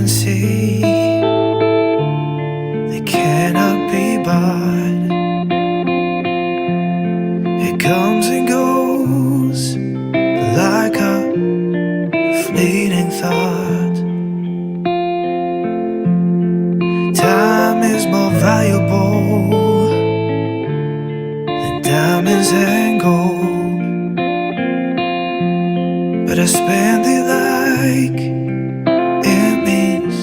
can see, they cannot be bought. It comes and goes like a fleeting thought. Time is more valuable than diamonds and gold, but I spend it like it means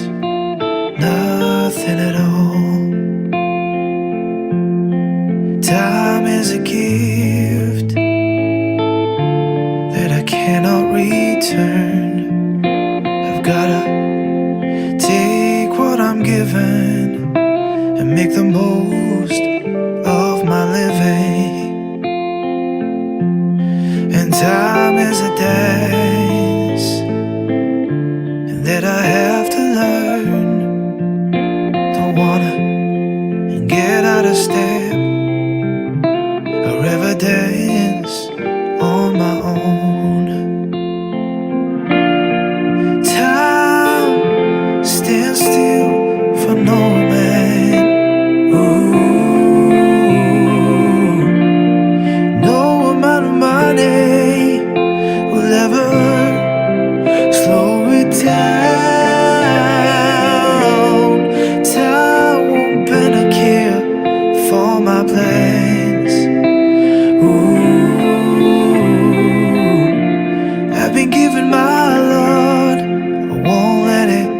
nothing at all. Time is a gift that I cannot return. I've gotta take what I'm given and make the most of my living. And time is a dance, and that I have to learn. Don't wanna get out of step or ever dance on my own. Time stands still for no man. Ooh, no amount of money will ever slow it down. Time won't bend a care for my plans. Ooh, I've been given my Lord, I won't let it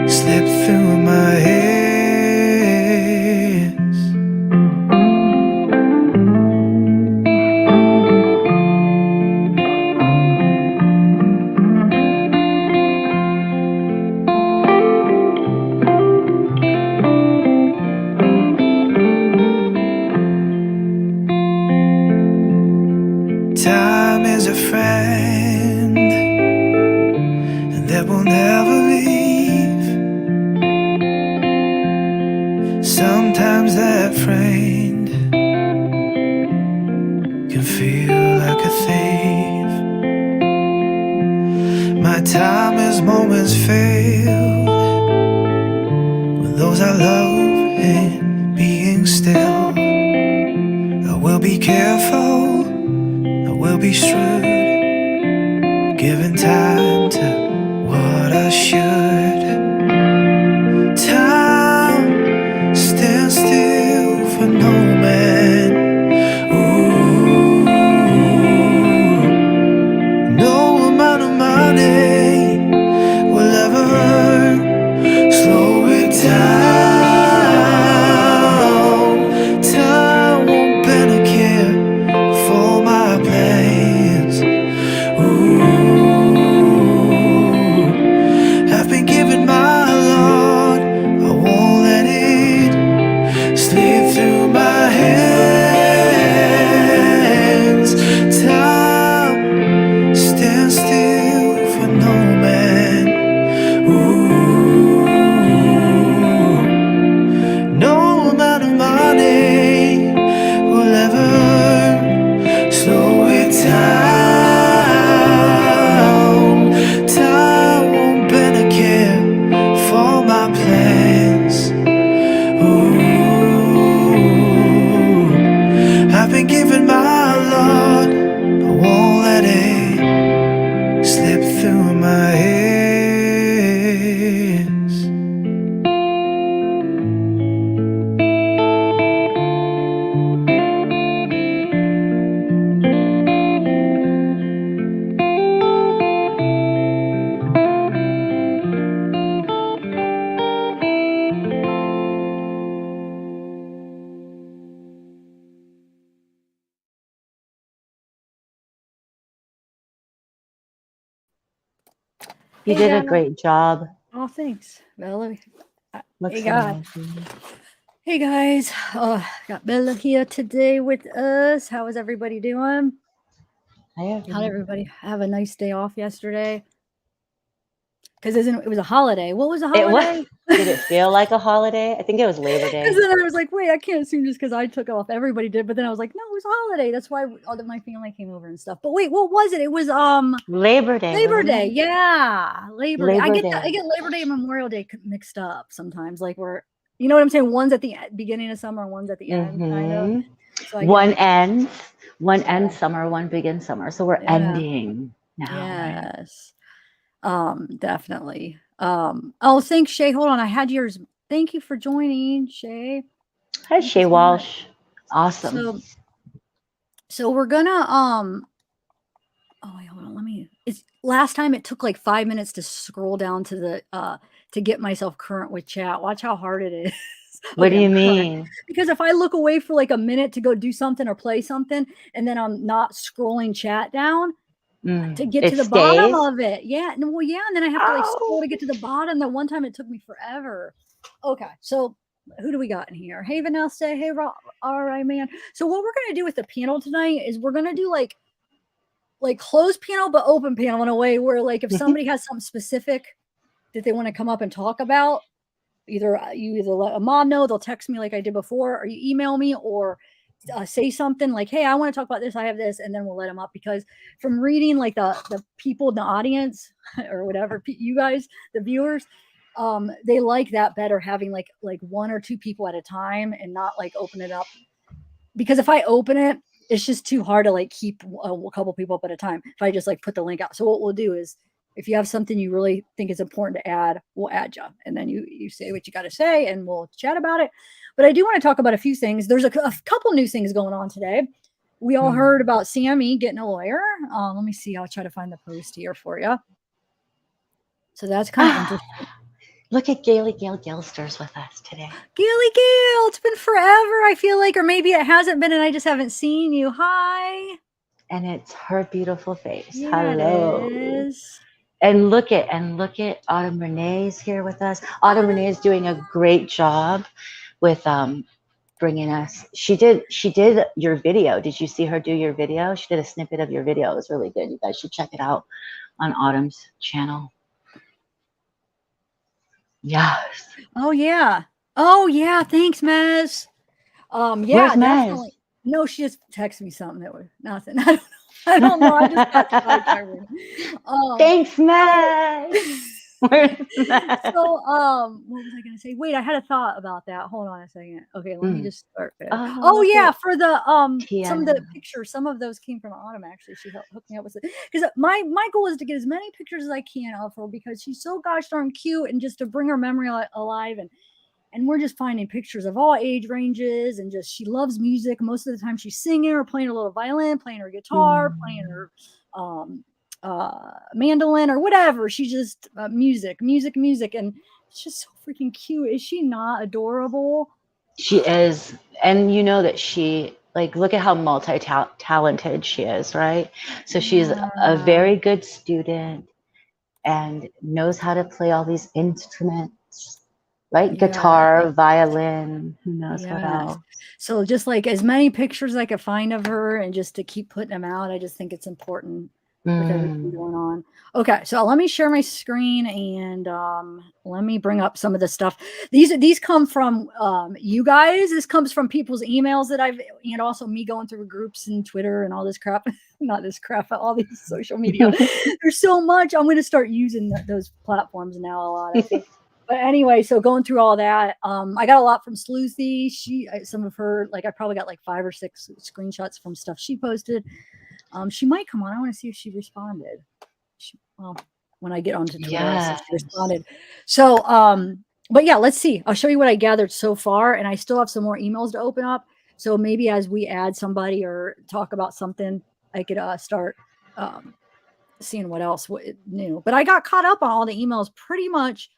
slip through my hands. Time is a friend, and that will never leave. Sometimes that friend can feel like a thief. My time is moments filled with those I love and being still. I will be careful, I will be shrewd, giving time to what I should. Time stands still for no man. Ooh, no amount of money will ever slow it down. Time won't bend a care for my plans. Ooh, I've been given my Lord, I won't let it slip through my hands. Time stands still for no man. Ooh, no amount of money will ever slow it down. Time won't bend a care for my plans. Ooh, I've been given my Lord, I won't let it slip through my hands. You Hey, did a Dad. great job. Oh, thanks, Bella. Looks Hey, God. amazing. Hey, guys. Got Bella here today with us. How is everybody doing? Hi, How did everyone. everybody have a nice day off yesterday? Because it was a holiday. What was a It was. holiday? Did it feel like a holiday? I think it was Labor Day. Because then I was like, wait, I can't assume just because I took off, everybody did. But then I was like, no, it was a holiday. That's why all of my family came over and stuff. But wait, what was it? It was Labor Day, Labor wasn't Day. it? Yeah, Labor Day. I Labor get Day. Labor Day and Memorial Day mixed up sometimes. Like you know what I'm saying? One's at the beginning of summer, one's at the end, kind of. Mm-hmm. So I get mixed. One Yeah, ends summer, one begins summer. So we're yeah, ending now, right? yes. Definitely. Oh, thanks, Shay. Hold on, I had yours. Thank you for joining, Shay. Hi, Thank you Shay so much. Walsh. Awesome. So we're gonna oh wait, hold on. It's last time it took like 5 minutes to scroll down to the to get myself current with chat. Watch how hard it is. What do Okay, you I'm current. mean? Because if I look away for like a minute to go do something or play something, and then I'm not scrolling chat down to get It to the bottom stays? of it. Yeah. No, well, yeah, and then I have to like scroll Oh. to get to the bottom. That one time it took me forever. Okay, so who do we got in here? Hey, Vanessa. Hey, all right, man. So what we're gonna do with the panel tonight is we're gonna do like closed panel but open panel in a way where like if somebody has something specific that they want to come up and talk about, you either let a mom know, they'll text me like I did before, or you email me, or say something like, hey, I want to talk about this, I have this, and then we'll let them up. Because from reading like the people in the audience or whatever, you guys, the viewers, they like that better, having like one or two people at a time and not like open it up. Because if I open it, it's just too hard to like keep a couple people up at a time if I just like put the link out. So what we'll do is, if you have something you really think is important to add, we'll add you, and then you say what you got to say, and we'll chat about it. But I do want to talk about a few things. There's a couple new things going on today. We all heard about Sammy getting a lawyer. Let me see. I'll try to find the post here for you. So that's kind of interesting. Look at Gail Gilster's with us today. Gaily Gail, it's been forever, I feel like, or maybe it hasn't been and I just haven't seen you. Hi. And it's her beautiful face. Yeah, Hello. it is. And look at Autumn Renee's here with us. Autumn Renee is doing a great job with bringing us. She did your video. Did you see her do your video? She did a snippet of your video. It was really good. You guys should check it out on Autumn's channel. Yes. Oh yeah. Oh yeah. Thanks, Mez. Yeah, Where's definitely. Mez? No, she just texted me something that was nothing. I don't know. I just got sidetracked. Thanks, Mez. Where's Mez? So, what was I gonna say? Wait, I had a thought about that. Hold on a second. Okay, let me just start there. Oh yeah, for the some of the pictures, some of those came from Autumn. Actually, she hooked me up with it because my goal is to get as many pictures as I can of her because she's so gosh darn cute, and just to bring her memory alive. And we're just finding pictures of all age ranges, and just she loves music. Most of the time she's singing or playing a little violin, playing her guitar, playing her mandolin or whatever. She's just music, and it's just so freaking cute. Is she not adorable? She is. And you know that she, like, look at how multi-talented she is, right? So she's a very good student and knows how to play all these instruments, right? Yeah. Guitar, violin, who knows what else. So just like as many pictures I could find of her, and just to keep putting them out, I just think it's important with everything going on. Okay, so let me share my screen, and let me bring up some of the stuff. These come from you guys. This comes from people's emails that and also me going through groups and Twitter and all this crap. Not this crap, all these social media. There's so much. I'm going to start using those platforms now a lot, I think. But anyway, so going through all that, I got a lot from Sleuthy. Some of her, like I probably got like 5 or 6 screenshots from stuff she posted. She might come on. I want to see if she responded. Well, when I get onto Twitter, I'll see if she responded. So, but yeah, let's see. I'll show you what I gathered so far, and I still have some more emails to open up. So maybe as we add somebody or talk about something, I could start seeing what else new. But I got caught up on all the emails pretty much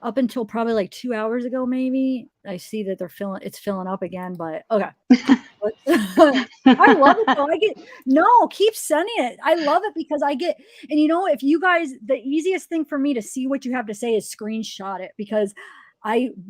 up until probably like 2 hours ago, maybe. I see that it's filling up again, but okay. I love it though. Keep sending it. I love it because and you know, if you guys, the easiest thing for me to see what you have to say is screenshot it, because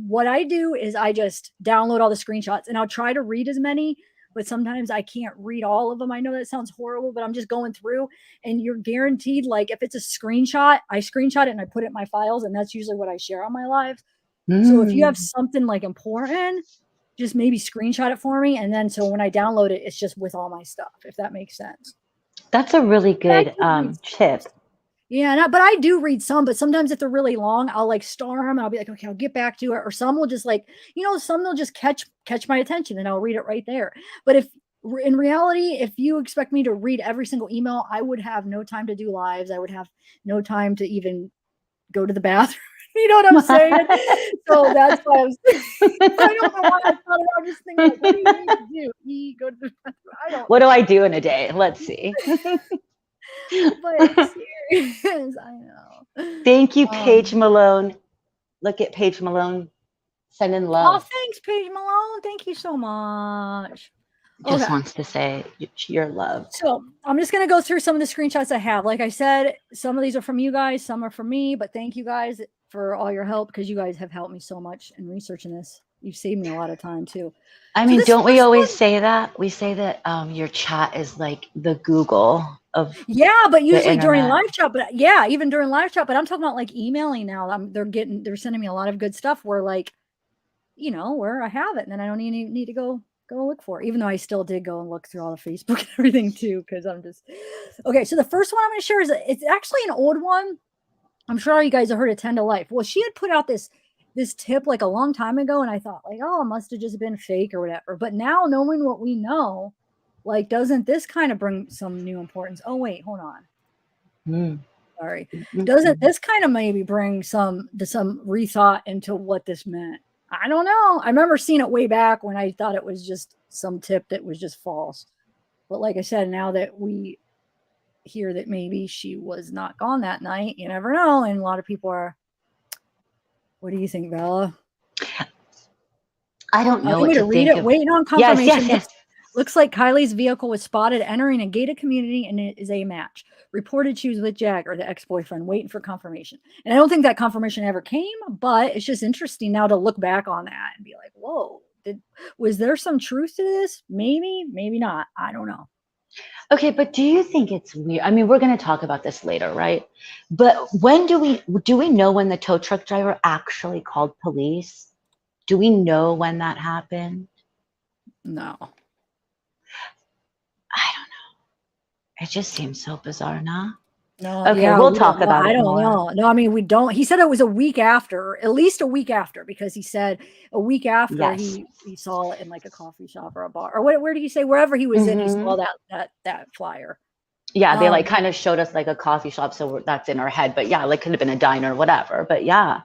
what I do is I just download all the screenshots and I'll try to read as many, but sometimes I can't read all of them. I know that sounds horrible, but I'm just going through, and you're guaranteed, like, if it's a screenshot, I screenshot it and I put it in my files, and that's usually what I share on my lives. So if you have something like important, just maybe screenshot it for me, and then so when I download it, it's just with all my stuff, if that makes sense. That's a really good tip. Yeah, but I do read some, but sometimes if they're really long, I'll like star them and I'll be like, okay, I'll get back to it. Or some will just like, some they'll just catch my attention and I'll read it right there. But if in reality, if you expect me to read every single email, I would have no time to do lives. I would have no time to even go to the bathroom. You know what I'm saying? So that's why I don't know why I thought it. I'm just thinking, like, what do you need to do? Eat, go to the bathroom. I don't. What do I do in a day? Let's see. But it's serious. I know. Thank you, Paige Malone. Look at Paige Malone sending love. Oh, thanks, Paige Malone. Thank you so much. Just wants to say you're loved. So I'm just going to go through some of the screenshots I have. Like I said, some of these are from you guys, some are from me, but thank you guys for all your help, because you guys have helped me so much in researching this. You've saved me a lot of time too. I mean, don't we always say that? We say that your chat is like the Google of but usually during live chat, but even during live chat, but I'm talking about like emailing now. They're sending me a lot of good stuff where, like, where I have it, and then I don't even need to go look for it, even though I still did go and look through all the Facebook and everything too, because I'm just okay. So the first one I'm going to share it's actually an old one. I'm sure you guys have heard of 10 to Life. Well, she had put out this tip like a long time ago, and I thought, like, oh, it must have just been fake or whatever. But now, knowing what we know, like, doesn't this kind of bring some new importance? Oh, wait, hold on. Sorry. Doesn't this kind of maybe bring some rethought into what this meant? I don't know. I remember seeing it way back when I thought it was just some tip that was just false. But like I said, now that we hear that maybe she was not gone that night, you never know. And a lot of people are. What do you think, Bella? I don't know. Want me to read it? Waiting on confirmation. Yes. Looks like Kylie's vehicle was spotted entering a gated community, and it is a match. Reported she was with Jagger, the ex-boyfriend, waiting for confirmation. And I don't think that confirmation ever came, but it's just interesting now to look back on that and be like, whoa, was there some truth to this? Maybe, maybe not. I don't know. Okay, but do you think it's weird? I mean, we're going to talk about this later, right? But when do we know when the tow truck driver actually called police? Do we know when that happened? No. I don't know. It just seems so bizarre, nah? No. Okay, we'll talk about it. I don't know. No, I mean, we don't. He said it was a week after, at least a week after, because he said a week after he saw it in like a coffee shop or a bar, or where did he say? Wherever he was in, he saw that flyer. Yeah, they like kind of showed us like a coffee shop, so that's in our head. But yeah, like could have been a diner or whatever. But yeah,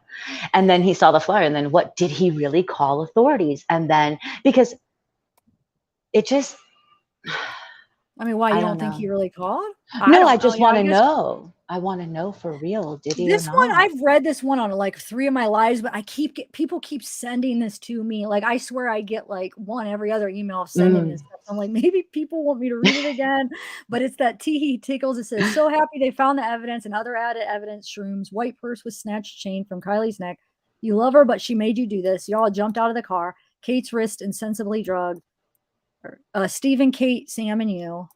and then he saw the flyer, and then what did he really call authorities? And then because it just. I mean, why you don't think he really called? No, I just want to know. I want to know for real. Did he? This one, I've read this one on like 3 of my lives, but people keep sending this to me. Like, I swear I get like one every other email sending this stuff. I'm like, maybe people want me to read it again, but it's that Teehee Tickles. It says, so happy they found the evidence and other added evidence. Shrooms, white purse with snatched chain from Kylie's neck. You love her, but she made you do this. Y'all jumped out of the car. Kate's wrist insensibly drugged. Stephen, Kate, Sam, and you.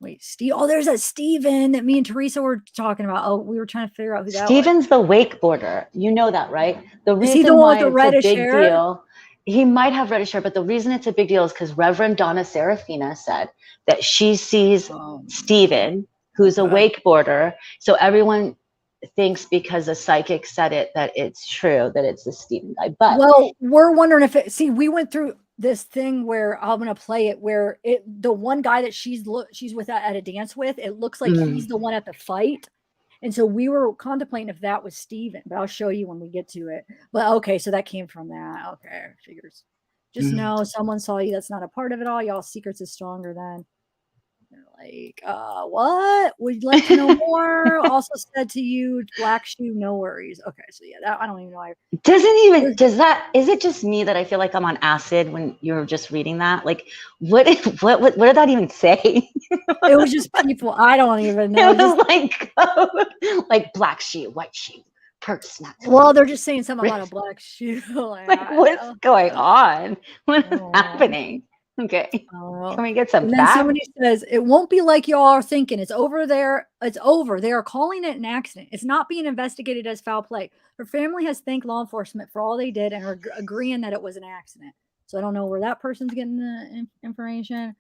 Wait, Steve. Oh, there's that Steven that me and Teresa were talking about. Oh, we were trying to figure out who that was. Steven's the wakeboarder. You know that, right? The reason he the one why with the it's reddish a big hair? deal. He might have reddish hair, but the reason it's a big deal is because Reverend Donna Serafina said that she sees Steven, who's a wakeboarder. So everyone thinks because a psychic said it that it's true, that it's the Steven guy. But well, we're wondering if we went through this thing where I'm gonna play it where the one guy that she's with at a dance with, it looks like he's the one at the fight, and so we were contemplating if that was Steven, but I'll show you when we get to it. But okay, so that came from that. Okay, figures. Just know someone saw you. That's not a part of it all. Y'all secrets is stronger than. Like, what? Would you like to know more? Also said to you, black shoe, no worries. Okay, so yeah, that I don't even know. Is it just me that I feel like I'm on acid when you're just reading that? Like, what did that even say? It was just people. I don't even know. It was like black shoe, white shoe, perk snacks. Well, they're just saying something about a black shoe. Like, what's going on? What is happening? Okay. Can we get some And then facts? somebody says, it won't be like y'all are thinking. It's over there. It's over. They are calling it an accident. It's not being investigated as foul play. Her family has thanked law enforcement for all they did and are agreeing that it was an accident. So I don't know where that person's getting the information.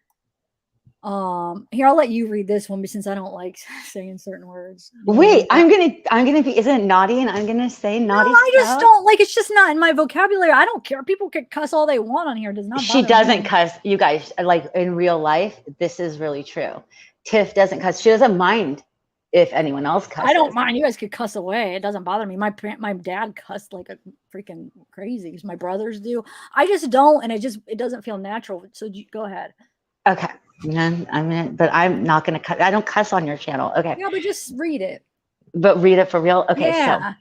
Here, I'll let you read this one since I don't like saying certain words. Wait, I'm gonna be, isn't it naughty? And I'm gonna say naughty I just stuff? don't like, it's just not in my vocabulary. I don't care. People can cuss all they want on here. It does not bother She doesn't me. cuss, you guys, like in real life. This is really true. Tiff doesn't cuss. She doesn't mind if anyone else cusses. I don't mind. You guys could cuss away. It doesn't bother me. My dad cussed like a freaking crazy. My brothers do. I just don't, and it doesn't feel natural. So go ahead. Okay. But I'm not gonna cuss. I don't cuss on your channel. Okay. Yeah, but just read it. But read it for real. Okay. Yeah.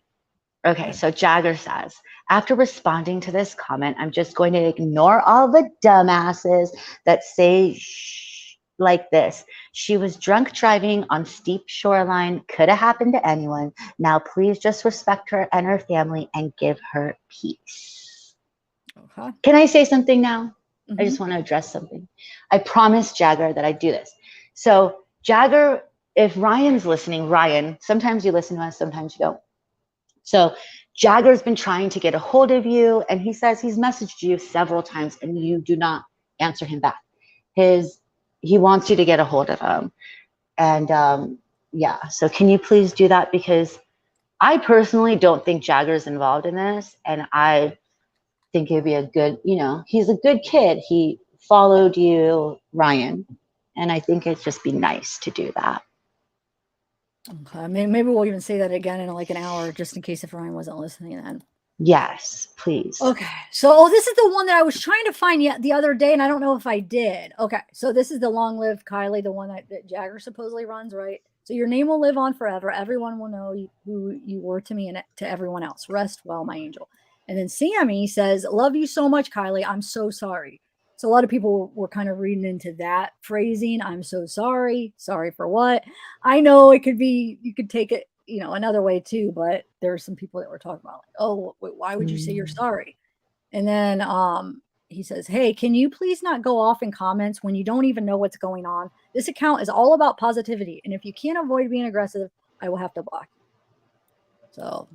So Jagger says, after responding to this comment, I'm just going to ignore all the dumbasses that say shh like this. She was drunk driving on steep shoreline. Could have happened to anyone. Now, please just respect her and her family and give her peace. Okay. Can I say something now? Mm-hmm. I just want to address something. I promised Jagger that I'd do this. So Jagger, if Ryan's listening, Ryan, sometimes you listen to us, sometimes you don't. So Jagger's been trying to get a hold of you, and he says he's messaged you several times and you do not answer him back. He wants you to get a hold of him. And yeah, so can you please do that? Because I personally don't think Jagger's involved in this, and I think it'd be a good, he's a good kid. He followed you, Ryan, and I think it'd just be nice to do that. Okay, maybe we'll even say that again in like an hour, just in case if Ryan wasn't listening then. Yes, please. Okay, so this is the one that I was trying to find the other day, and I don't know if I did. Okay, so this is the Long Live Kiely, the one that Jagger supposedly runs, right? So your name will live on forever. Everyone will know who you were to me and to everyone else. Rest well, my angel. And then Sammy says, love you so much, Kiely. I'm so sorry. So a lot of people were kind of reading into that phrasing. I'm so sorry. Sorry for what? I know it could be, you could take it, another way too, but there are some people that were talking about, like, oh, why would you say you're sorry? And then he says, hey, can you please not go off in comments when you don't even know what's going on? This account is all about positivity. And if you can't avoid being aggressive, I will have to block you. So...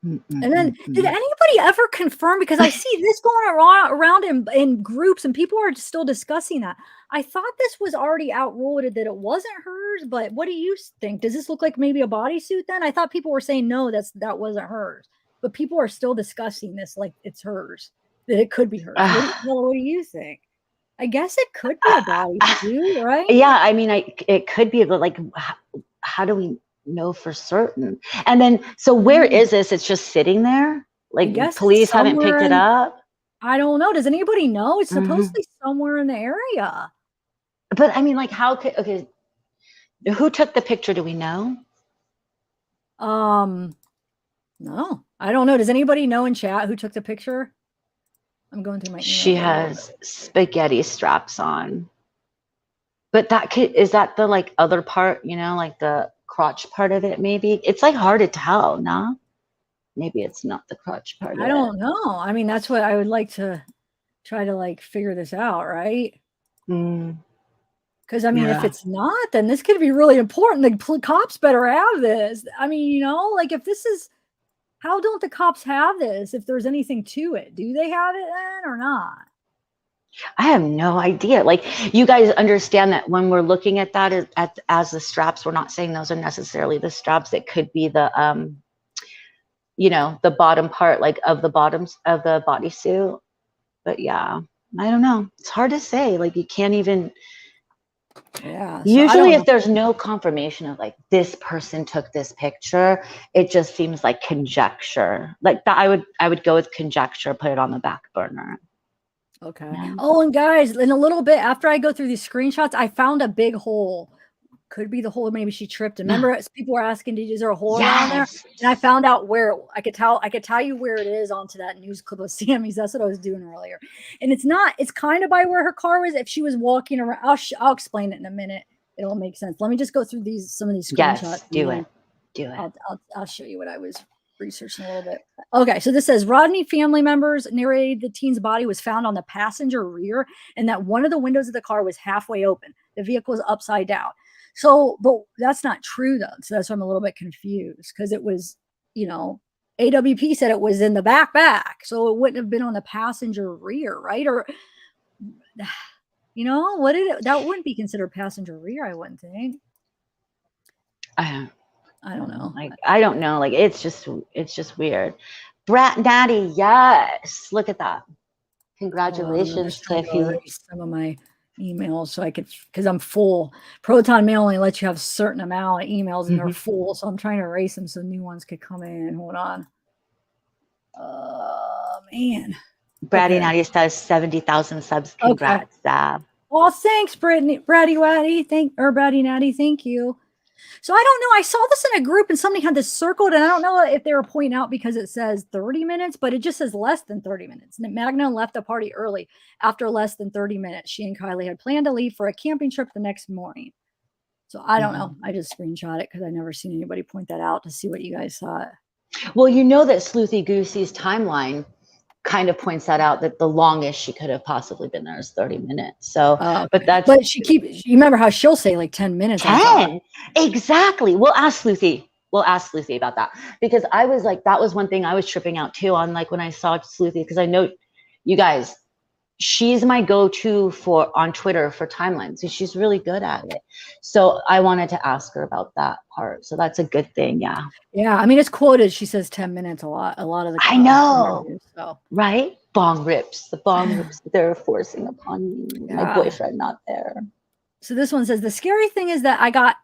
And then did anybody ever confirm, because I see this going around in groups and people are still discussing that. I thought this was already outruled that it wasn't hers, but what do you think? Does this look like maybe a bodysuit then? I thought people were saying no, that wasn't hers, but people are still discussing this like it's hers, that it could be hers. What do you think? I guess it could be a bodysuit, right? Yeah, I mean, it could be, like, how do we know for certain? And then, so where is this? It's just sitting there? Like, police haven't picked it up? I don't know. Does anybody know? It's supposed to be somewhere in the area. But I mean, like, okay, who took the picture? Do we know? No, I don't know. Does anybody know in chat who took the picture? I'm going through my email. She has spaghetti straps on. But is that the, like, other part, like the crotch part of it, maybe? It's, like, hard to tell, no? Maybe it's not the crotch part of it. I don't know. I mean, that's what I would like to try to, like, figure this out, right? Because, I mean, if it's not, then this could be really important. The cops better have this. I mean, like, if this is, how don't the cops have this if there's anything to it? Do they have it then or not? I have no idea. Like, you guys understand that when we're looking at that as the straps, we're not saying those are necessarily the straps. It could be the, the bottom part, like, of the bottoms of the bodysuit. But yeah, I don't know. It's hard to say. Like, you can't even. Yeah. So usually, if there's no confirmation of, like, this person took this picture, it just seems like conjecture. Like that, I would go with conjecture. Put it on the back burner. Okay. Yeah. Oh, and guys, in a little bit after I go through these screenshots, I found a big hole. Could be the hole. Maybe she tripped. And remember, people were asking, is there a hole around there? And I found out where. I could tell you where it is onto that news clip of Sammy's. That's what I was doing earlier. And it's not. It's kind of by where her car was. If she was walking around, I'll explain it in a minute. It'll make sense. Let me just go through some of these screenshots. Yes, do it. I'll show you what I was researching a little bit. Okay, so this says Rodni family members narrated the teen's body was found on the passenger rear and that one of the windows of the car was halfway open. The vehicle was upside down. So, but that's not true though. So that's why I'm a little bit confused because it was, you know, AWP said it was in the back. So it wouldn't have been on the passenger rear, right? Or, you know, that wouldn't be considered passenger rear, I wouldn't think. I don't know. Like, I don't know. Like, it's just weird. Brat Natty, yes. Look at that. Congratulations, Cliffy. Some of my emails so I could, because I'm full. Proton Mail only lets you have a certain amount of emails and they're full. So I'm trying to erase them so new ones could come in. Hold on. Man. Bratty Natty says 70,000 subs. Congrats, Zab. Well, thanks, Bratty Natty. Thank you. So I don't know. I saw this in a group and somebody had this circled, and I don't know if they were pointing out because it says 30 minutes, but it just says less than 30 minutes. And Magna left the party early after less than 30 minutes. She and Kiely had planned to leave for a camping trip the next morning. So I don't know. I just screenshot it because I've never seen anybody point that out to see what you guys thought. Well, you know that Sleuthy Goosey's timeline kind of points that out, that the longest she could have possibly been there is 30 minutes. So, but she keeps, you remember how she'll say like 10 minutes. 10, exactly. We'll ask Sleuthy about that, because I was like, that was one thing I was tripping out too on, like when I saw Sleuthy, because I know you guys, she's my go-to on Twitter for timelines. So she's really good at it. So I wanted to ask her about that part. So that's a good thing. Yeah. Yeah. I mean, it's quoted. She says 10 minutes a lot of the I know. So. Right? Bong rips. The bong rips they're forcing upon me. Yeah. My boyfriend not there. So this one says, the scary thing is that I got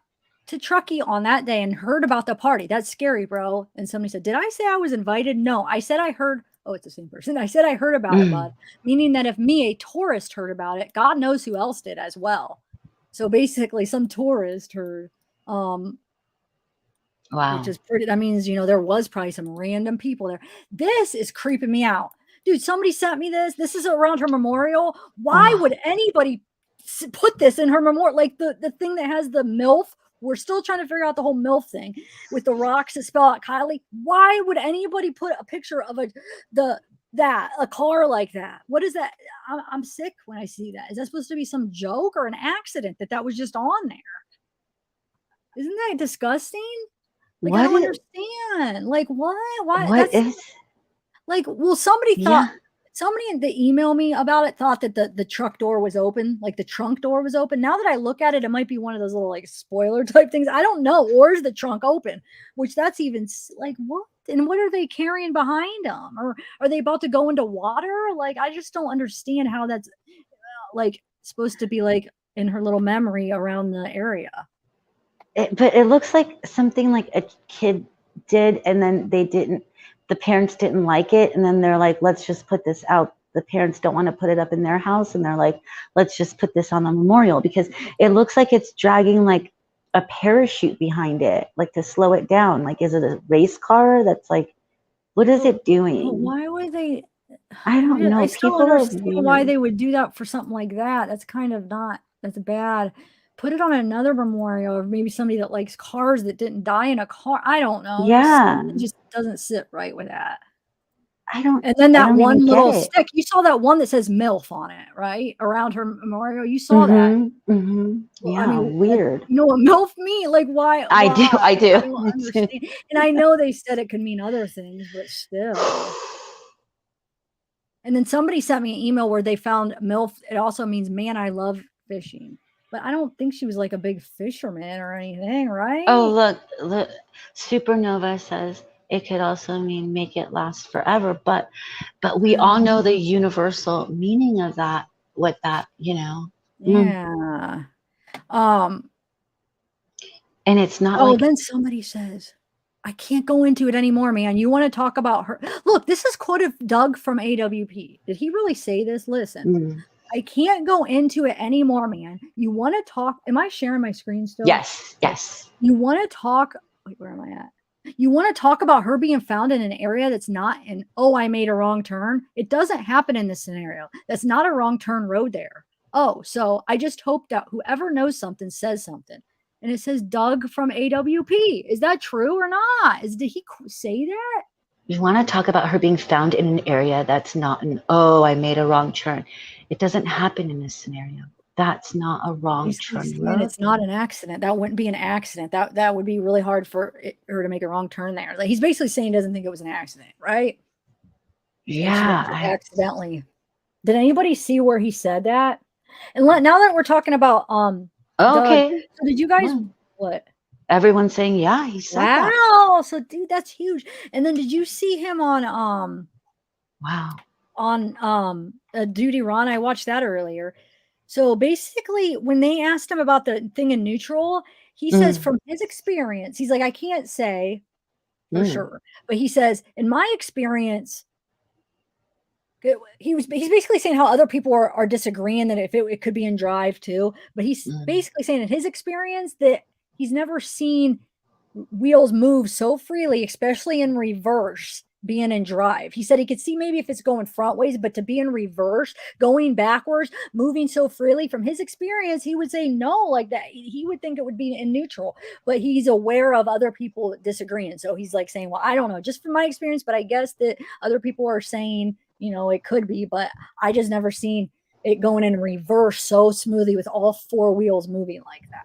to Truckee on that day and heard about the party. That's scary, bro. And somebody said, did I say I was invited? No, I said I heard. Oh, it's the same person. I said I heard about it, bud. Meaning that if me, a tourist, heard about it, God knows who else did as well. So basically, some tourist heard. Wow. Which is pretty. That means, you know, there was probably some random people there. This is creeping me out, dude. Somebody sent me this. This is around her memorial. Why would anybody put this in her memorial? Like the thing that has the MILF. We're still trying to figure out the whole MILF thing with the rocks that spell out Kiely. Why would anybody put a picture of a car like that? What is that? I'm sick when I see that. Is that supposed to be some joke or an accident that was just on there? Isn't that disgusting? Like, I don't understand. Like, why? What is? Like, well, somebody thought. Somebody that emailed me about it thought that the truck door was open, like the trunk door was open. Now that I look at it, it might be one of those little like spoiler type things. I don't know. Or is the trunk open? Which that's even like what? And what are they carrying behind them? Or are they about to go into water? Like, I just don't understand how that's like supposed to be like in her little memory around the area. But it looks like something like a kid did, and then they didn't. The parents didn't like it, and then they're like, let's just put this out. The parents don't want to put it up in their house, and they're like, let's just put this on a memorial, because it looks like it's dragging like a parachute behind it, like to slow it down. Like, is it a race car that's like, what is it doing? Why would they? I don't know. I still understand why they would do that for something like that. That's kind of that's bad. Put it on another memorial, or maybe somebody that likes cars that didn't die in a car. I don't know. Yeah. It just doesn't sit right with that. I don't. And then that one little stick, you saw that one that says MILF on it, right? Around her memorial. You saw that. Yeah, I mean, weird. You know what MILF mean? Like, why? I do. I don't understand. And I know they said it could mean other things, but still. And then somebody sent me an email where they found MILF. It also means man, I love fishing. But I don't think she was like a big fisherman or anything, right? Oh, look. Supernova says it could also mean make it last forever. But we all know the universal meaning of that, what that, you know. Yeah. And it's not like. Oh, then somebody says, I can't go into it anymore, man. You want to talk about her? Look, this is quoted Doug from AWP. Did he really say this? Listen. I can't go into it anymore, man. You want to talk? Am I sharing my screen still? Yes. You want to talk? Wait, where am I at? You want to talk about her being found in an area that's not in, oh, I made a wrong turn. It doesn't happen in this scenario. That's not a wrong turn road there. Oh, so I just hope that whoever knows something says something. and it says Doug from AWP. Is that true or not? Did he say that? You want to talk about her being found in an area that's not an, oh, I made a wrong turn. It doesn't happen in this scenario. That's not a wrong turn. It's not an accident. That wouldn't be an accident. That would be really hard for her to make a wrong turn there. Like, he's basically saying he doesn't think it was an accident, right? Yeah. Accidentally. Did anybody see where he said that? And now that we're talking about okay. Doug, so did you guys what? Everyone's saying, yeah, he said that. Wow. So dude, that's huge. And then did you see him on wow. On Duty Ron? I watched that earlier. So basically, when they asked him about the thing in neutral, he says from his experience, he's like, I can't say for sure, but he says, in my experience, he's basically saying how other people are disagreeing that if it could be in drive too, but he's basically saying in his experience that he's never seen wheels move so freely, especially in reverse, being in drive. He said he could see maybe if it's going front ways, but to be in reverse, going backwards, moving so freely, from his experience, he would say no, like that. He would think it would be in neutral, but he's aware of other people disagreeing. So he's like saying, well, I don't know, just from my experience, but I guess that other people are saying, you know, it could be, but I just never seen it going in reverse so smoothly with all four wheels moving like that.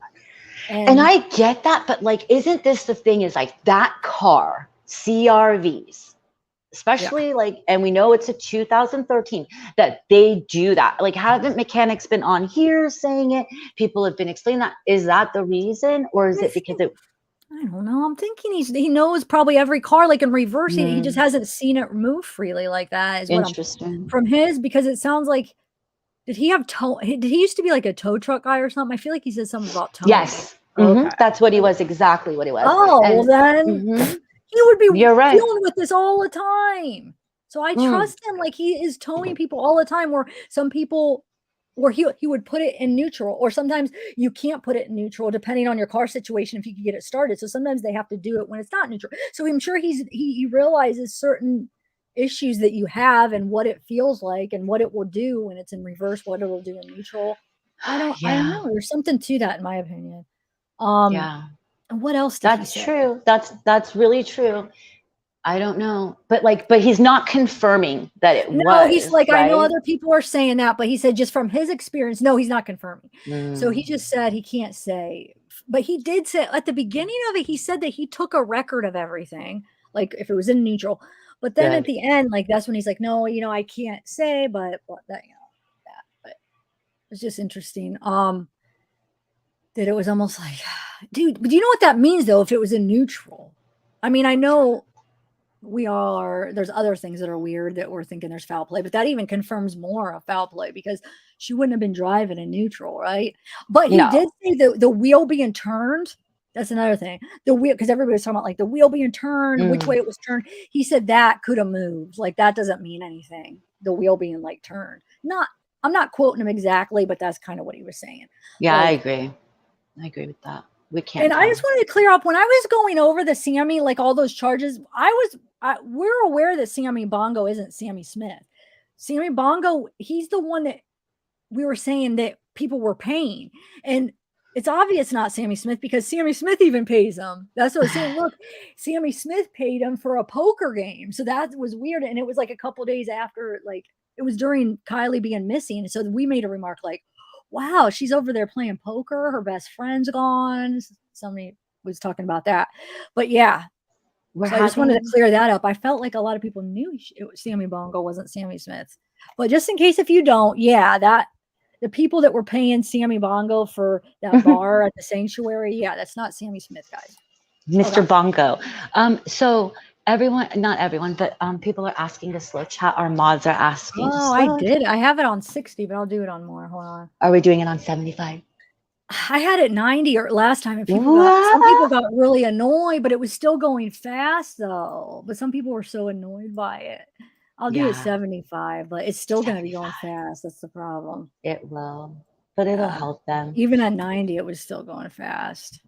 And I get that, but like, isn't this the thing is like that car, CRVs, especially like, and we know it's a 2013 that they do that. Like, haven't mechanics been on here saying it? People have been explaining that. Is that the reason, or is it because it? I don't know. I'm thinking he knows probably every car, like in reverse. He just hasn't seen it move freely like that. Is what interesting from his, because it sounds like. Did he have did he used to be like a tow truck guy or something? I feel like he said something about towing. Yes. Okay. That's what he was. Exactly what he was. Oh, well then he would be You're right. dealing with this all the time. So I trust him. Like, he is towing people all the time, where some people, where he would put it in neutral, or sometimes you can't put it in neutral depending on your car situation if you can get it started. So sometimes they have to do it when it's not neutral. So I'm sure he realizes certain issues that you have and what it feels like and what it will do when it's in reverse, what it will do in neutral. I don't know. There's something to that, in my opinion. And what else did he say? True. That's really true. I don't know, but he's not confirming that it was. He's like, right? I know other people are saying that, but he said just from his experience, no, he's not confirming. So he just said he can't say, but he did say at the beginning of it, he said that he took a record of everything, like if it was in neutral. But then at the end, like, that's when he's like, no, you know, I can't say, but that, you know, that. But it's just interesting. That it was almost like, dude, do you know what that means though? If it was in neutral, I mean, I know there's other things that are weird that we're thinking there's foul play, but that even confirms more of foul play, because she wouldn't have been driving in neutral, right? But he did say the wheel being turned. That's another thing. The wheel, because everybody was talking about like the wheel being turned, which way it was turned. He said that could have moved. Like, that doesn't mean anything. The wheel being like turned. I'm not quoting him exactly, but that's kind of what he was saying. Yeah, like, I agree. I agree with that. We can't. And I just wanted to clear up, when I was going over the Sammy, like all those charges, we're aware that Sammy Bongo isn't Sammy Smith. Sammy Bongo, he's the one that we were saying that people were paying. And it's obvious not Sammy Smith, because Sammy Smith even pays him. That's what I was saying. Look, Sammy Smith paid him for a poker game. So that was weird. And it was like a couple days after, like, it was during Kiely being missing. So we made a remark like, wow, she's over there playing poker. Her best friend's gone. Somebody was talking about that. But yeah, so I just wanted to clear that up. I felt like a lot of people knew it was Sammy Bongo, wasn't Sammy Smith. But just in case if you don't, that the people that were paying Sammy Bongo for that bar at the sanctuary, that's not Sammy Smith, guys. Mr. Bongo. So everyone, not everyone, but people are asking to slow chat. Our mods are asking. Oh, I did. I have it on 60, but I'll do it on more. Hold on. Are we doing it on 75? I had it 90 or last time, and some people got really annoyed, but it was still going fast though. But some people were so annoyed by it. I'll do it 75, but it's still going to be going fast. That's the problem. It will, but it'll help them. Even at 90, it was still going fast.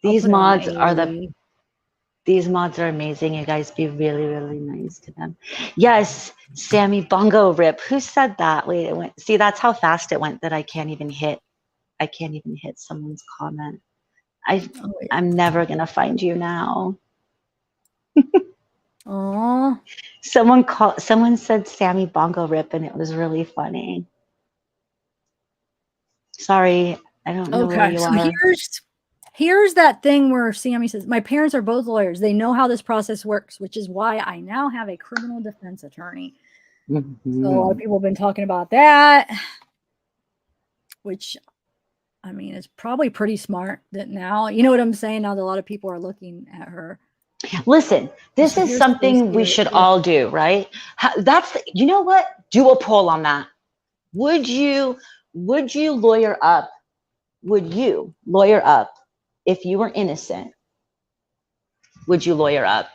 These mods are amazing. You guys be really, really nice to them. Yes, Sammy Bongo rip. Who said that? Wait, it went. See, that's how fast it went that I can't even hit I can't even hit someone's comment. Oh, yeah. I'm never gonna find you now. Oh, Someone said Sammy Bongo Rip, and it was really funny. Sorry, I don't know where okay. you So are. here's that thing where Sammy says, my parents are both lawyers. They know how this process works, which is why I now have a criminal defense attorney. Mm-hmm. So a lot of people have been talking about that, which, I mean, it's probably pretty smart that now, you know what I'm saying? Now that a lot of people are looking at her. Listen, this So is here's something we should all do, right? You know what? Do a poll on that. Would you lawyer up? Would you lawyer up if you were innocent? Would you lawyer up?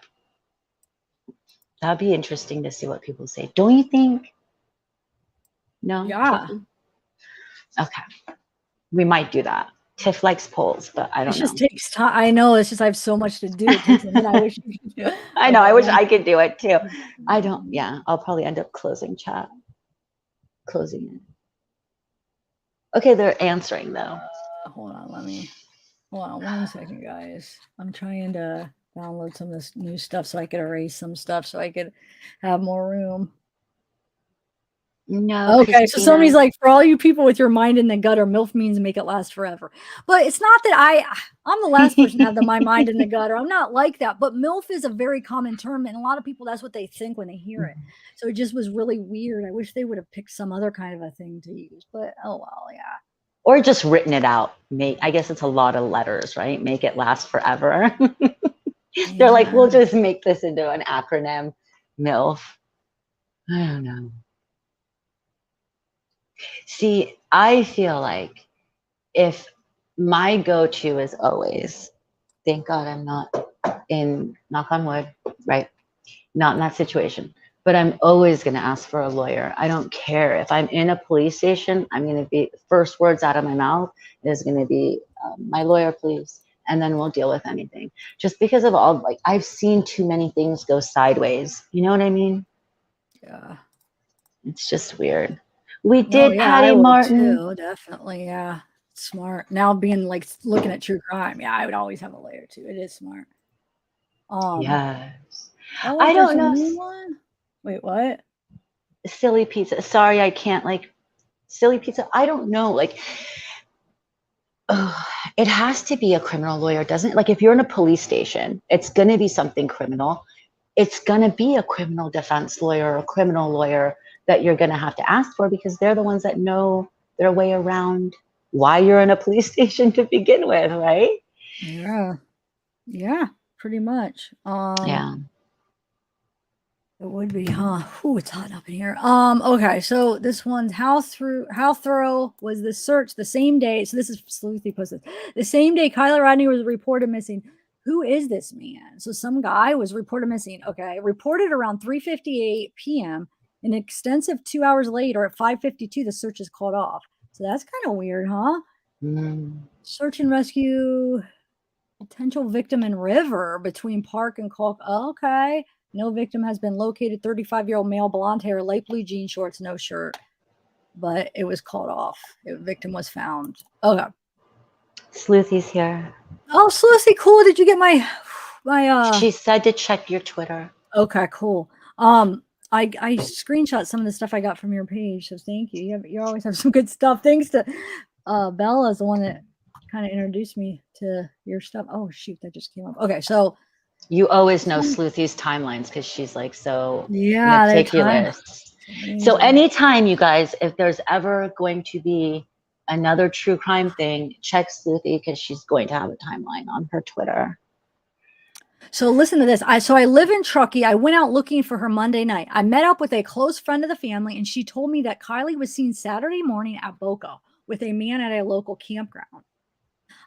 That'd be interesting to see what people say. Don't you think? No? Yeah. Tiffy? Okay. We might do that. Tiff likes polls, but I don't It know. just takes time. I know. It's just I have so much to do. It takes a minute. I wish you could do it. I know. Okay, I wish I could do it too. I don't. Yeah. I'll probably end up closing chat. Closing it. Okay. They're answering though. Hold on. Hold on 1 second, guys. I'm trying to download some of this new stuff so I could erase some stuff so I could have more room. No. Okay, so somebody's like, for all you people with your mind in the gutter, MILF means make it last forever. But it's not that I'm the last person to have my mind in the gutter. I'm not like that. But MILF is a very common term, and a lot of people, that's what they think when they hear it. So it just was really weird. I wish they would have picked some other kind of a thing to use. But oh well, yeah. Or just written it out. I guess it's a lot of letters, right? Make it last forever. They're like, we'll just make this into an acronym, MILF. I don't know. See, I feel like if my go-to is always, thank God I'm not in, knock on wood, right? Not in that situation, but I'm always going to ask for a lawyer. I don't care if I'm in a police station. I'm going to be, first words out of my mouth is going to be, my lawyer, please. And then we'll deal with anything. Just because of all, like, I've seen too many things go sideways. You know what I mean? Yeah. It's just weird. We did yeah, Patty I would Martin. too, definitely. Yeah. Smart. Now being like looking at true crime. Yeah, I would always have a lawyer too. It is smart. Yes. Oh, wait, I there's don't a know. new one? Wait, what? Silly pizza. Sorry, I can't like silly pizza. I don't know. Like, it has to be a criminal lawyer, doesn't it? Like, if you're in a police station, it's going to be something criminal. It's going to be a criminal defense lawyer or a criminal lawyer that you're going to have to ask for because they're the ones that know their way around why you're in a police station to begin with, right? Yeah. Yeah, pretty much. Yeah. It would be, huh? Ooh, it's hot up in here. Okay, so this one's how thorough was the search the same day? So this is Sleuthy posted. The same day Kyler Rodney was reported missing. Who is this man? So some guy was reported missing. Okay, reported around 3:58 p.m. An extensive 2 hours later at 5:52, the search is called off. So that's kind of weird, huh? Search and rescue potential victim in river between Park and Calk. Oh, okay. No victim has been located. 35-year-old male, blonde hair, light blue jean shorts, no shirt. But it was called off. The victim was found. Okay. Sleuthy's here. Oh, Sleuthy, cool. Did you get my She said to check your Twitter. Okay, cool. I screenshot some of the stuff I got from your page, so thank you. You always have some good stuff. Thanks to Bella's the one that kind of introduced me to your stuff. Oh shoot, that just came up. Okay, so you always know Sleuthy's timelines because she's like so yeah, meticulous. So anytime, you guys, if there's ever going to be another true crime thing, check Sleuthy because she's going to have a timeline on her Twitter. So listen to this. I live in Truckee. I went out looking for her Monday night. I met up with a close friend of the family, and she told me that Kiely was seen Saturday morning at Boca with a man at a local campground.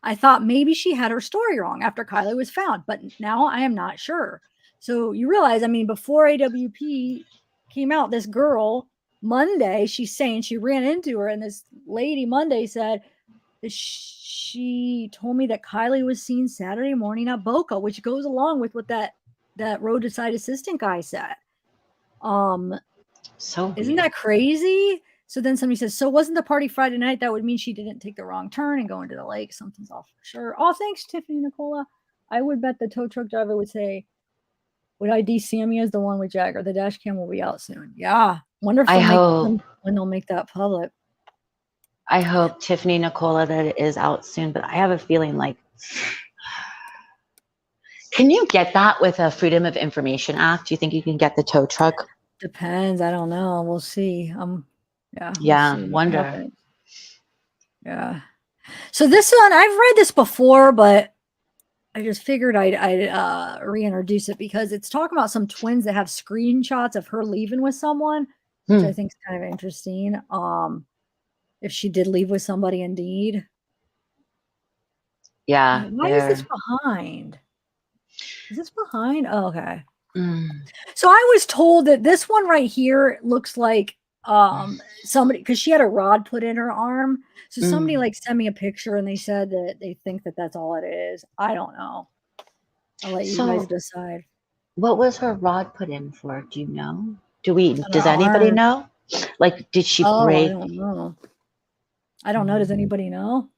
I thought maybe she had her story wrong after Kiely was found, but now I am not sure. So you realize, I mean, before AWP came out, this girl Monday, she's saying she ran into her, and this lady Monday said that she told me that Kiely was seen Saturday morning at Boca, which goes along with what that roadside assistant guy said. So isn't that crazy? So then somebody says, so wasn't the party Friday night? That would mean she didn't take the wrong turn and go into the lake. Something's off for sure. Oh, thanks, Tiffany Nicola. I would bet the tow truck driver would say, would ID Sammy as the one with Jagger? The dash cam will be out soon. Yeah. Wonder if I hope. when they'll make that public. I hope, Tiffany Nicola, that it is out soon, but I have a feeling like, can you get that with a Freedom of Information Act? Do you think you can get the tow truck? Depends. I don't know. We'll see. Yeah. Yeah, we'll see wonder. Yeah. So this one, I've read this before, but I just figured I'd reintroduce it because it's talking about some twins that have screenshots of her leaving with someone, which I think is kind of interesting. If she did leave with somebody indeed. Yeah. Why is this behind? Is this behind? Oh, okay. Mm. So I was told that this one right here looks like somebody, because she had a rod put in her arm. So somebody like sent me a picture and they said that they think that that's all it is. I don't know. I'll let you guys decide. What was her rod put in for? Do you know? Does anybody know? Like, did she break? I don't know. I don't know. Does anybody know?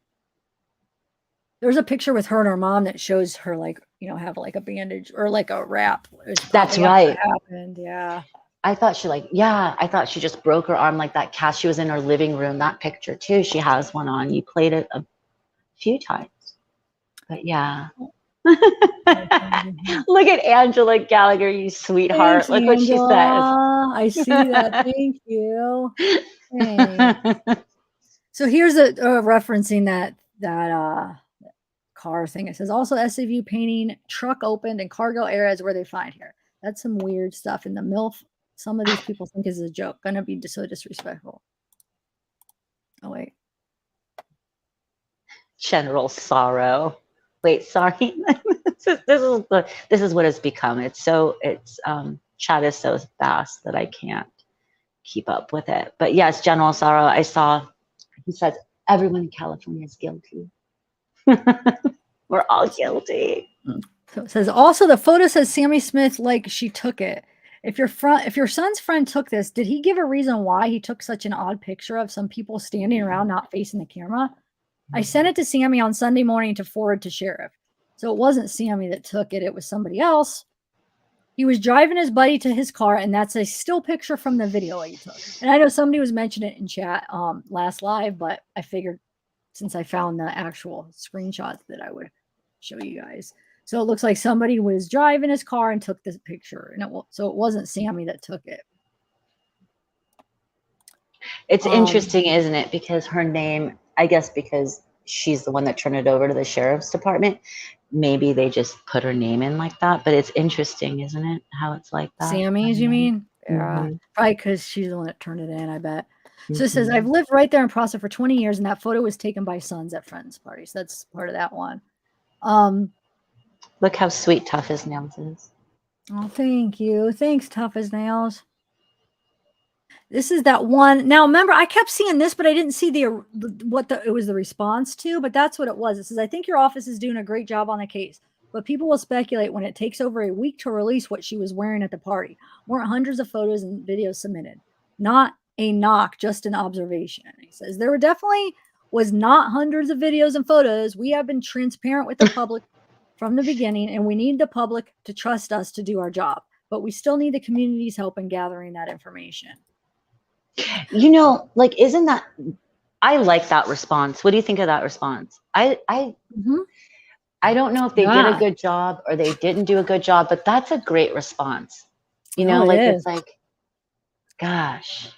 There's a picture with her and her mom that shows her like, have like a bandage or like a wrap. That's right. Happened. Yeah. I thought she just broke her arm like that cast. She was in her living room. That picture too. She has one on. You played it a few times. But yeah. Look at Angela Gallagher, you sweetheart. Thanks, look what she says. I see that. Thank you. So here's a referencing that car thing. It says also SUV painting, truck opened, and cargo areas where they find here. That's some weird stuff in the MILF. Some of these people think is a joke. Gonna be so disrespectful. Oh wait. General sorrow. Wait, sorry. this is what it's become. Chat is so fast that I can't keep up with it. But yes, General sorrow. I saw. He says everyone in California is guilty. We're all guilty. So it says also the photo says Sammy Smith like she took it. If your son's friend took this, did he give a reason why he took such an odd picture of some people standing around not facing the camera? I sent it to Sammy on Sunday morning to forward to sheriff. So it wasn't Sammy that took it. It was somebody else. He was driving his buddy to his car, and that's a still picture from the video he took. And I know somebody was mentioning it in chat last live, but I figured since I found the actual screenshots that I would show you guys. So it looks like somebody was driving his car and took this picture. And so it wasn't Sammy that took it. It's interesting, isn't it? Because her name, I guess because she's the one that turned it over to the sheriff's department, maybe they just put her name in like that. But it's interesting, isn't it? How it's like that. Sammy's, you mean? Yeah. Probably because she's the one that turned it in, I bet. So it says, I've lived right there in Prosser for 20 years, and that photo was taken by sons at friends' parties. That's part of that one. Look how sweet Tough as Nails is. Oh, thank you. Thanks, Tough as Nails. This is that one. Now, remember, I kept seeing this, but I didn't see it was the response to, but that's what it was. It says, I think your office is doing a great job on the case, but people will speculate when it takes over a week to release what she was wearing at the party. Weren't hundreds of photos and videos submitted. Not a knock, just an observation. He says, there definitely was not hundreds of videos and photos. We have been transparent with the public from the beginning, and we need the public to trust us to do our job, but we still need the community's help in gathering that information. Like, I like that response. What do you think of that response? I don't know if they did a good job or they didn't do a good job, but that's a great response. It's like, gosh.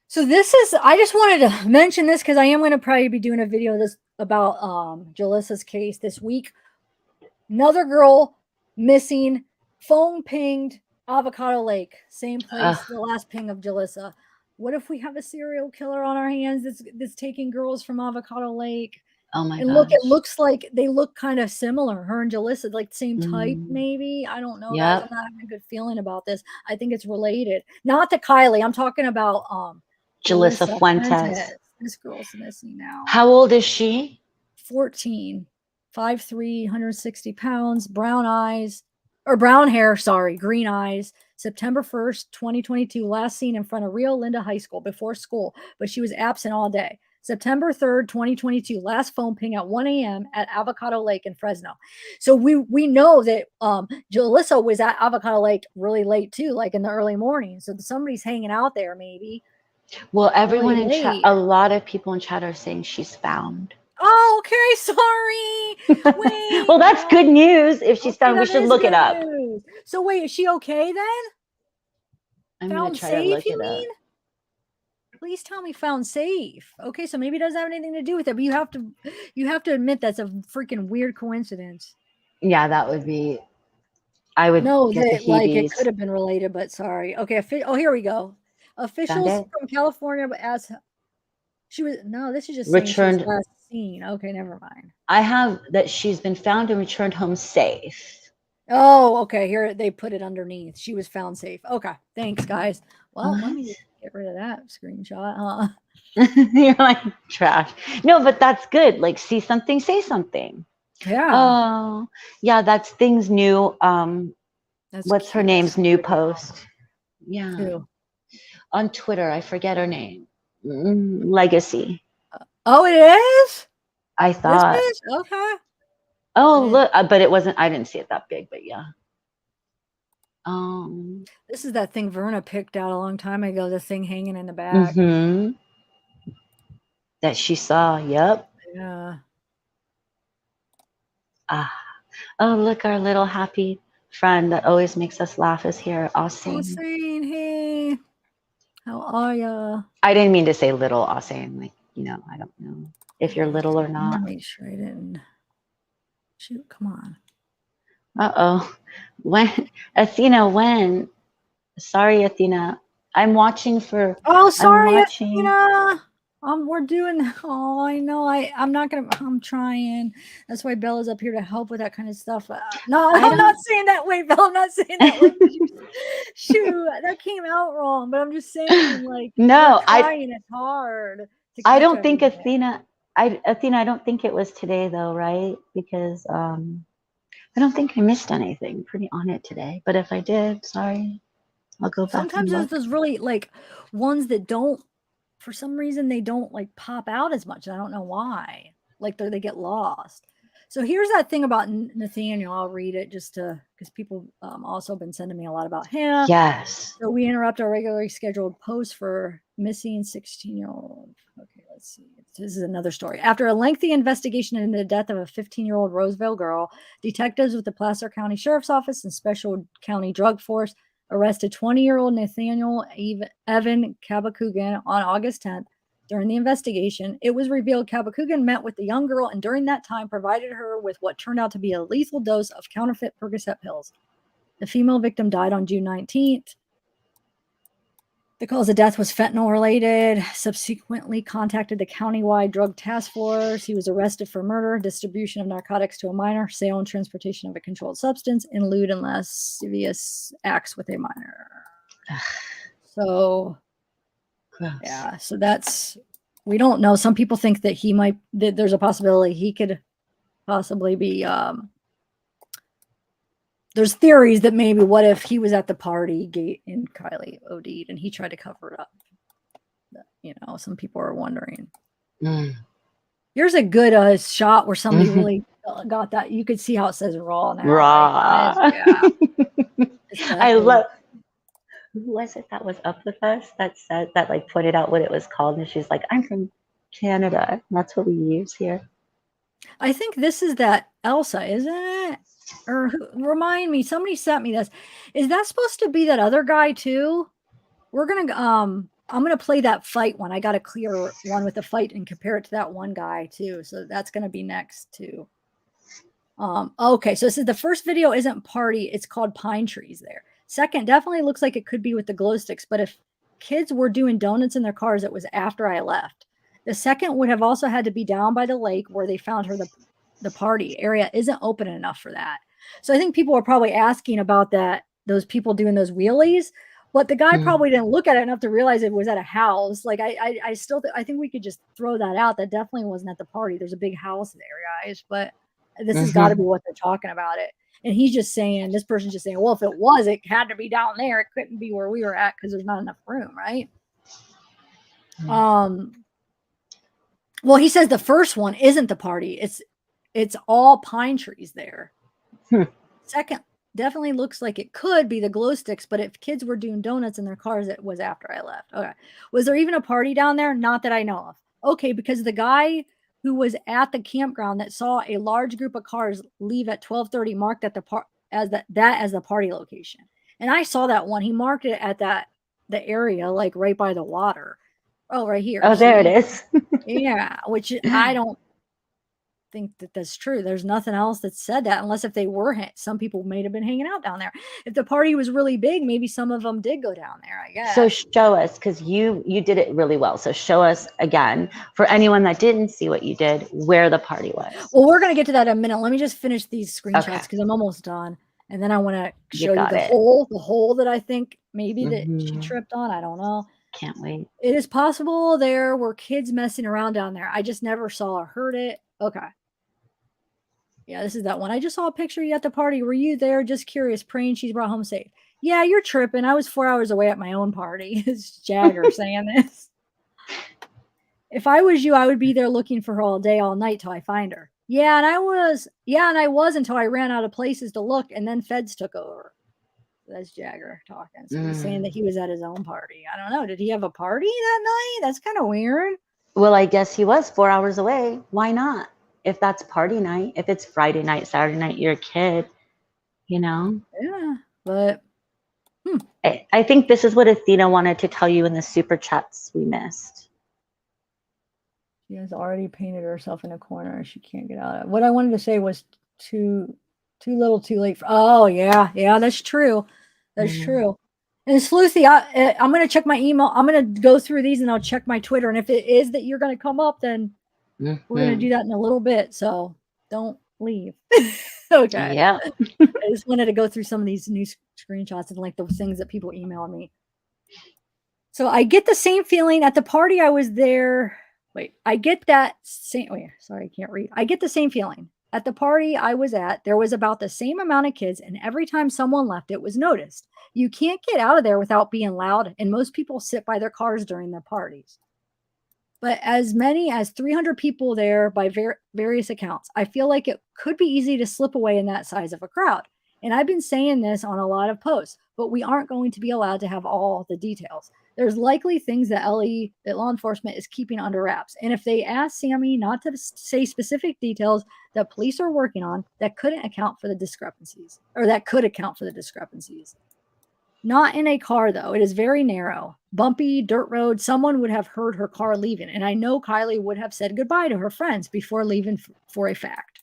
So I just wanted to mention this because I am going to probably be doing a video about Jalissa's case this week. Another girl missing, phone pinged, Avocado Lake, same place, the last ping of Jalissa. What if we have a serial killer on our hands that's taking girls from Avocado Lake? Oh my god! Look, it looks like they look kind of similar. Her and Jalissa, like the same type, maybe. I don't know. Yep. I'm not having a good feeling about this. I think it's related. Not to Kiely. I'm talking about Jalissa Fuentes. This girl's missing now. How old is she? 14. 5'3", 160 pounds, brown eyes, or brown hair, sorry, green eyes, September 1st, 2022, last seen in front of Rio Linda High School before school, but she was absent all day. September 3rd, 2022, last phone ping at 1 a.m. at Avocado Lake in Fresno. So we know that Jalissa was at Avocado Lake really late too, like in the early morning. So somebody's hanging out there maybe. Well, everyone Really in chat, late. a lot of people in chat are saying she's found. Oh, okay. Sorry. Wait. Well, that's good news. If she's Okay, found, we that should is look it good up. news. So wait, is she okay then? I'm going Found to try to safe, look you it up. mean? Please tell me found safe. Okay, so maybe it doesn't have anything to do with it, but you have to admit that's a freaking weird coincidence. Yeah, that would be. I would No, get the that like it heebies. could have been related, but sorry. Okay, oh here we go. Officials it? from California as she was this is just saying she Returned. was last seen. Okay, never mind. I have that she's been found and returned home safe. Oh, okay. Here they put it underneath. She was found safe. Okay, thanks, guys. Well, let me What? just get rid of that screenshot. Huh? You're like trash. No, but that's good. Like, see something, say something. Yeah. Oh, yeah, that's things new. That's What's her cute. name's new post? Yeah. Too. On Twitter, I forget her name. Legacy. Oh, it is? I This thought. is? Okay. Oh, look, but it wasn't, I didn't see it that big, but yeah. This is that thing Verna picked out a long time ago, the thing hanging in the back. That she saw, yep. Yeah. Oh, look, our little happy friend that always makes us laugh is here. Awesome. Austin, hey. How are ya? I didn't mean to say little Austin, like, I don't know if you're little or not. Let me make sure I didn't. Shoot, come on. Uh-oh. When, Athena, when? Sorry, Athena. I'm watching for. Oh, sorry, I'm watching. Athena. We're doing. Oh, I know. I'm not gonna. I'm trying. That's why Bella's up here to help with that kind of stuff. No, I'm not saying that way, Bella. I'm not saying that way. Shoot, that came out wrong. But I'm just saying, like, no, it's hard. I don't think Athena. Athena, I don't think it was today though, right? Because I don't think I missed anything pretty on it today. But if I did, sorry, I'll go back. Sometimes there's those really like ones that don't. For some reason, they don't like pop out as much. I don't know why. Like they get lost. So here's that thing about Nathaniel. I'll read it just because people also been sending me a lot about him. Yes. So we interrupt our regularly scheduled post for missing 16-year-old. Okay, let's see. This is another story. After a lengthy investigation into the death of a 15-year-old Roseville girl, detectives with the Placer County Sheriff's Office and Special County Drug Force arrested 20-year-old Nathaniel Evan Kabakugan on August 10th. During the investigation, it was revealed Kabakugan met with the young girl and during that time provided her with what turned out to be a lethal dose of counterfeit Percocet pills. The female victim died on June 19th. The cause of death was fentanyl related. Subsequently contacted the countywide drug task force. He was arrested for murder, distribution of narcotics to a minor, sale and transportation of a controlled substance, and lewd and lascivious acts with a minor. So, gross. Yeah, so we don't know. Some people think that there's a possibility he could possibly be, there's theories that maybe what if he was at the party and Kiely OD'd and he tried to cover it up. Some people are wondering. Here's a good shot where somebody really got that. You could see how it says raw now. Raw. Yeah. I love. Who was it that was up with us that said that like pointed out what it was called, and she's like, "I'm from Canada. That's what we use here." I think this is that Elsa, isn't it? Or remind me, somebody sent me this. Is that supposed to be that other guy too? I'm gonna play that fight one. I got a clear one with the fight and compare it to that one guy too. So that's gonna be next too. Okay, so this is the first video isn't party, it's called Pine Trees there. Second, definitely looks like it could be with the glow sticks, but if kids were doing donuts in their cars, it was after I left. The second would have also had to be down by the lake where they found her. The party area isn't open enough for that. So I think people are probably asking about that, those people doing those wheelies, but the guy probably didn't look at it enough to realize it was at a house. Like I think we could just throw that out. That definitely wasn't at the party. There's a big house there, guys, but this has got to be what they're talking about it. And he's just saying, this person's just saying, well, if it was, it had to be down there. It couldn't be where we were at because there's not enough room, right? Well, he says the first one isn't the party. It's all pine trees there. Second, definitely looks like it could be the glow sticks, but if kids were doing donuts in their cars, it was after I left. Okay. Was there even a party down there? Not that I know of. Okay, because the guy who was at the campground that saw a large group of cars leave at 12:30 marked at the as the party location. And I saw that one. He marked it at the area like right by the water. Oh, right here. Oh, there it is. Yeah, which I don't think that's true. There's nothing else that said that, unless if they were, some people may have been hanging out down there. If the party was really big, maybe some of them did go down there, I guess. So show us, because you did it really well. So show us again, for anyone that didn't see what you did, where the party was. Well, we're going to get to that in a minute. Let me just finish these screenshots because I'm almost done. And then I want to show you the hole that I think maybe that she tripped on. I don't know. Can't wait. It is possible there were kids messing around down there. I just never saw or heard it. Okay. Yeah, this is that one. I just saw a picture of you at the party. Were you there? Just curious, praying she's brought home safe. Yeah, you're tripping. I was 4 hours away at my own party. It's Jagger saying this. If I was you, I would be there looking for her all day, all night till I find her. Yeah, and I was until I ran out of places to look, and then feds took over. That's Jagger talking. So he's saying that he was at his own party. I don't know. Did he have a party that night? That's kind of weird. Well, I guess he was 4 hours away. Why not? If that's party night, if it's Friday night, Saturday night, you're a kid, you know? Yeah, but I think this is what Athena wanted to tell you in the super chats we missed. She has already painted herself in a corner she can't get out of. What I wanted to say was too little, too late. Oh, yeah, that's true. That's true. And Sleuthy, I'm going to check my email. I'm going to go through these and I'll check my Twitter. And if it is that you're going to come up, then we're going to do that in a little bit. So don't leave. Okay. Yeah. I just wanted to go through some of these new screenshots and like the things that people email me. So I get the same feeling at the party I was there. Wait, I get that same. Wait, sorry, I can't read. I get the same feeling. At the party I was at, there was about the same amount of kids, and every time someone left, it was noticed. You can't get out of there without being loud, and most people sit by their cars during their parties. But as many as 300 people there by various accounts, I feel like it could be easy to slip away in that size of a crowd. And I've been saying this on a lot of posts, but we aren't going to be allowed to have all the details. There's likely things that law enforcement is keeping under wraps. And if they ask Sammy not to say specific details that police are working on, that couldn't account for the discrepancies, or that could account for the discrepancies. Not in a car, though. It is very narrow. Bumpy, dirt road. Someone would have heard her car leaving. And I know Kiely would have said goodbye to her friends before leaving for a fact.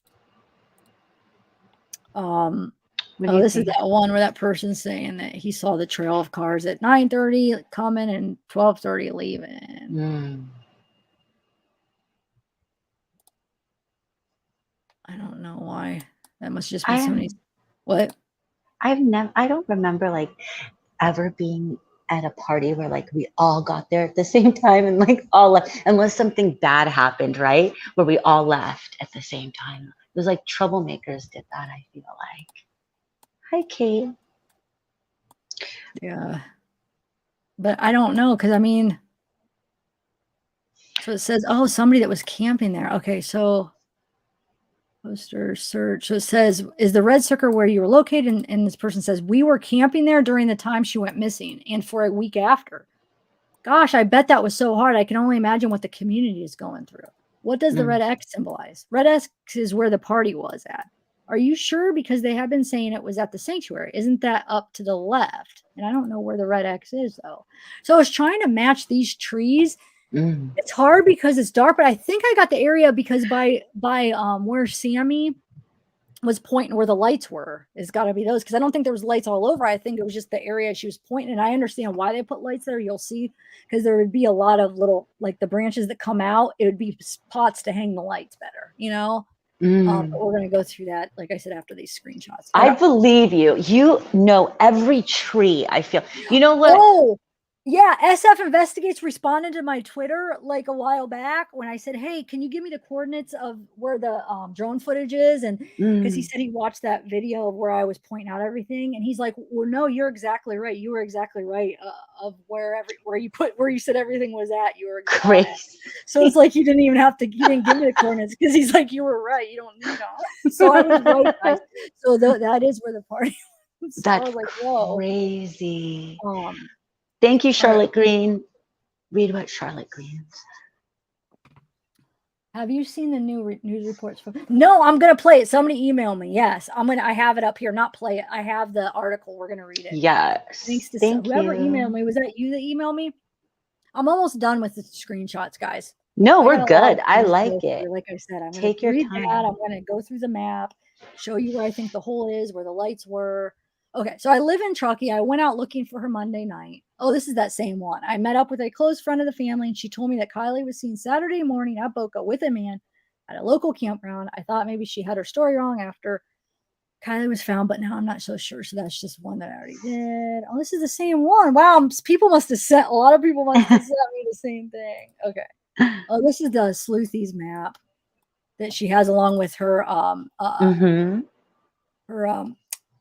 This is that one where that person's saying that he saw the trail of cars at 9:30 coming and 12:30 leaving. I don't know why. That must just be somebody's. What? I don't remember like ever being at a party where like we all got there at the same time and like all left, unless something bad happened, right? Where we all left at the same time. It was like troublemakers did that, I feel like. Hi, Kate. Yeah. But I don't know, because I mean, so it says, oh, somebody that was camping there. Okay, so poster search. So it says, is the red circle where you were located? And this person says, we were camping there during the time she went missing and for a week after. Gosh, I bet that was so hard. I can only imagine what the community is going through. What does the red X symbolize? Red X is where the party was at. Are you sure? Because they have been saying it was at the sanctuary. Isn't that up to the left? And I don't know where the red X is, though. So I was trying to match these trees. It's hard because it's dark, but I think I got the area because by where Sammy was pointing where the lights were. It's got to be those, because I don't think there was lights all over. I think it was just the area she was pointing. And I understand why they put lights there. You'll see, because there would be a lot of little, like the branches that come out, it would be spots to hang the lights better, you know? But we're going to go through that, like I said, after these screenshots. I believe you. You know every tree, I feel. You know what? Oh, Yeah, SF Investigates responded to my Twitter like a while back when I said, "Hey, can you give me the coordinates of where the drone footage is?" And because he said he watched that video of where I was pointing out everything, and he's like, "Well, no, you're exactly right. You were exactly right of where you said everything was at. You were on it." Crazy. So it's like he didn't give me the coordinates because he's like, "You were right. You don't need them." So I was right, guys. So that is where the party was. So I That's was like, "Whoa." crazy. Um, Thank you, all right. Charlotte Green. Read what Charlotte Green said. Have you seen the new news reports from? No, I'm gonna play it. Somebody email me. Yes, I have it up here. Not play it. I have the article. We're gonna read it. Yes. Thanks to Thank whoever emailed you. me. Was that you that emailed me? I'm almost done with the screenshots, guys. No, I we're got a lot of good. I things to go like it. through. Like I said, I'm gonna Take your read time. that. I'm gonna go through the map, show you where I think the hole is, where the lights were. Okay, so I live in Truckee. I went out looking for her Monday night. Oh, this is that same one. I met up with a close friend of the family, and she told me that Kiely was seen Saturday morning at Boca with a man at a local campground. I thought maybe she had her story wrong after Kiely was found, but now I'm not so sure. So that's just one that I already did. Oh, this is the same one. Wow, people must have sent a lot of people must have sent me the same thing. Okay. Oh, this is the Sleuthy's map that she has along with her her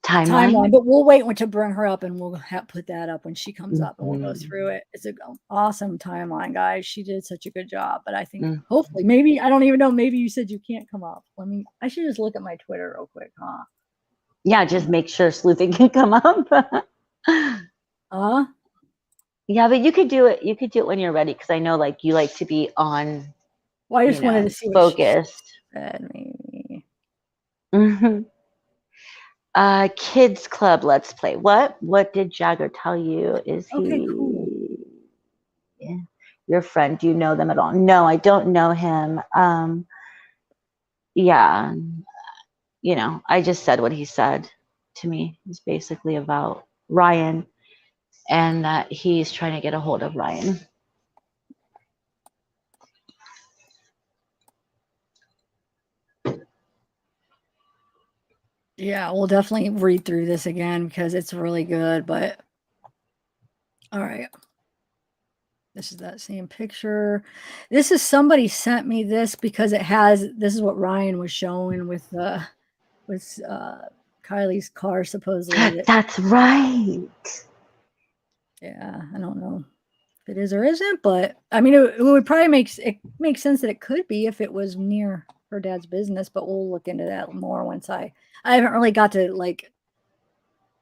timeline. But we'll wait to bring her up, and we'll put that up when she comes up, and we'll go through it. It's an awesome timeline, guys. She did such a good job. But I think hopefully, maybe I don't even know. Maybe you said you can't come up. I should just look at my Twitter real quick, huh? Yeah, just make sure Sleuthing can come up. Yeah, but you could do it. You could do it when you're ready, because I know like you like to be on. Well, I just wanted to see focused. What she said, maybe. Kids Club Let's Play. What did Jagger tell you? Is he Cool. your friend? Do you know them at all? No, I don't know him. Yeah, I just said what he said to me. It's basically about Ryan, and that he's trying to get a hold of Ryan. Yeah, we'll definitely read through this again because it's really good. But all right. This is that same picture. This is somebody sent me this because this is what Ryan was showing with Kiely's car supposedly. That's right. Yeah, I don't know if it is or isn't, but I mean, it would probably make sense that it could be if it was near her dad's business, but we'll look into that more once I haven't really got to like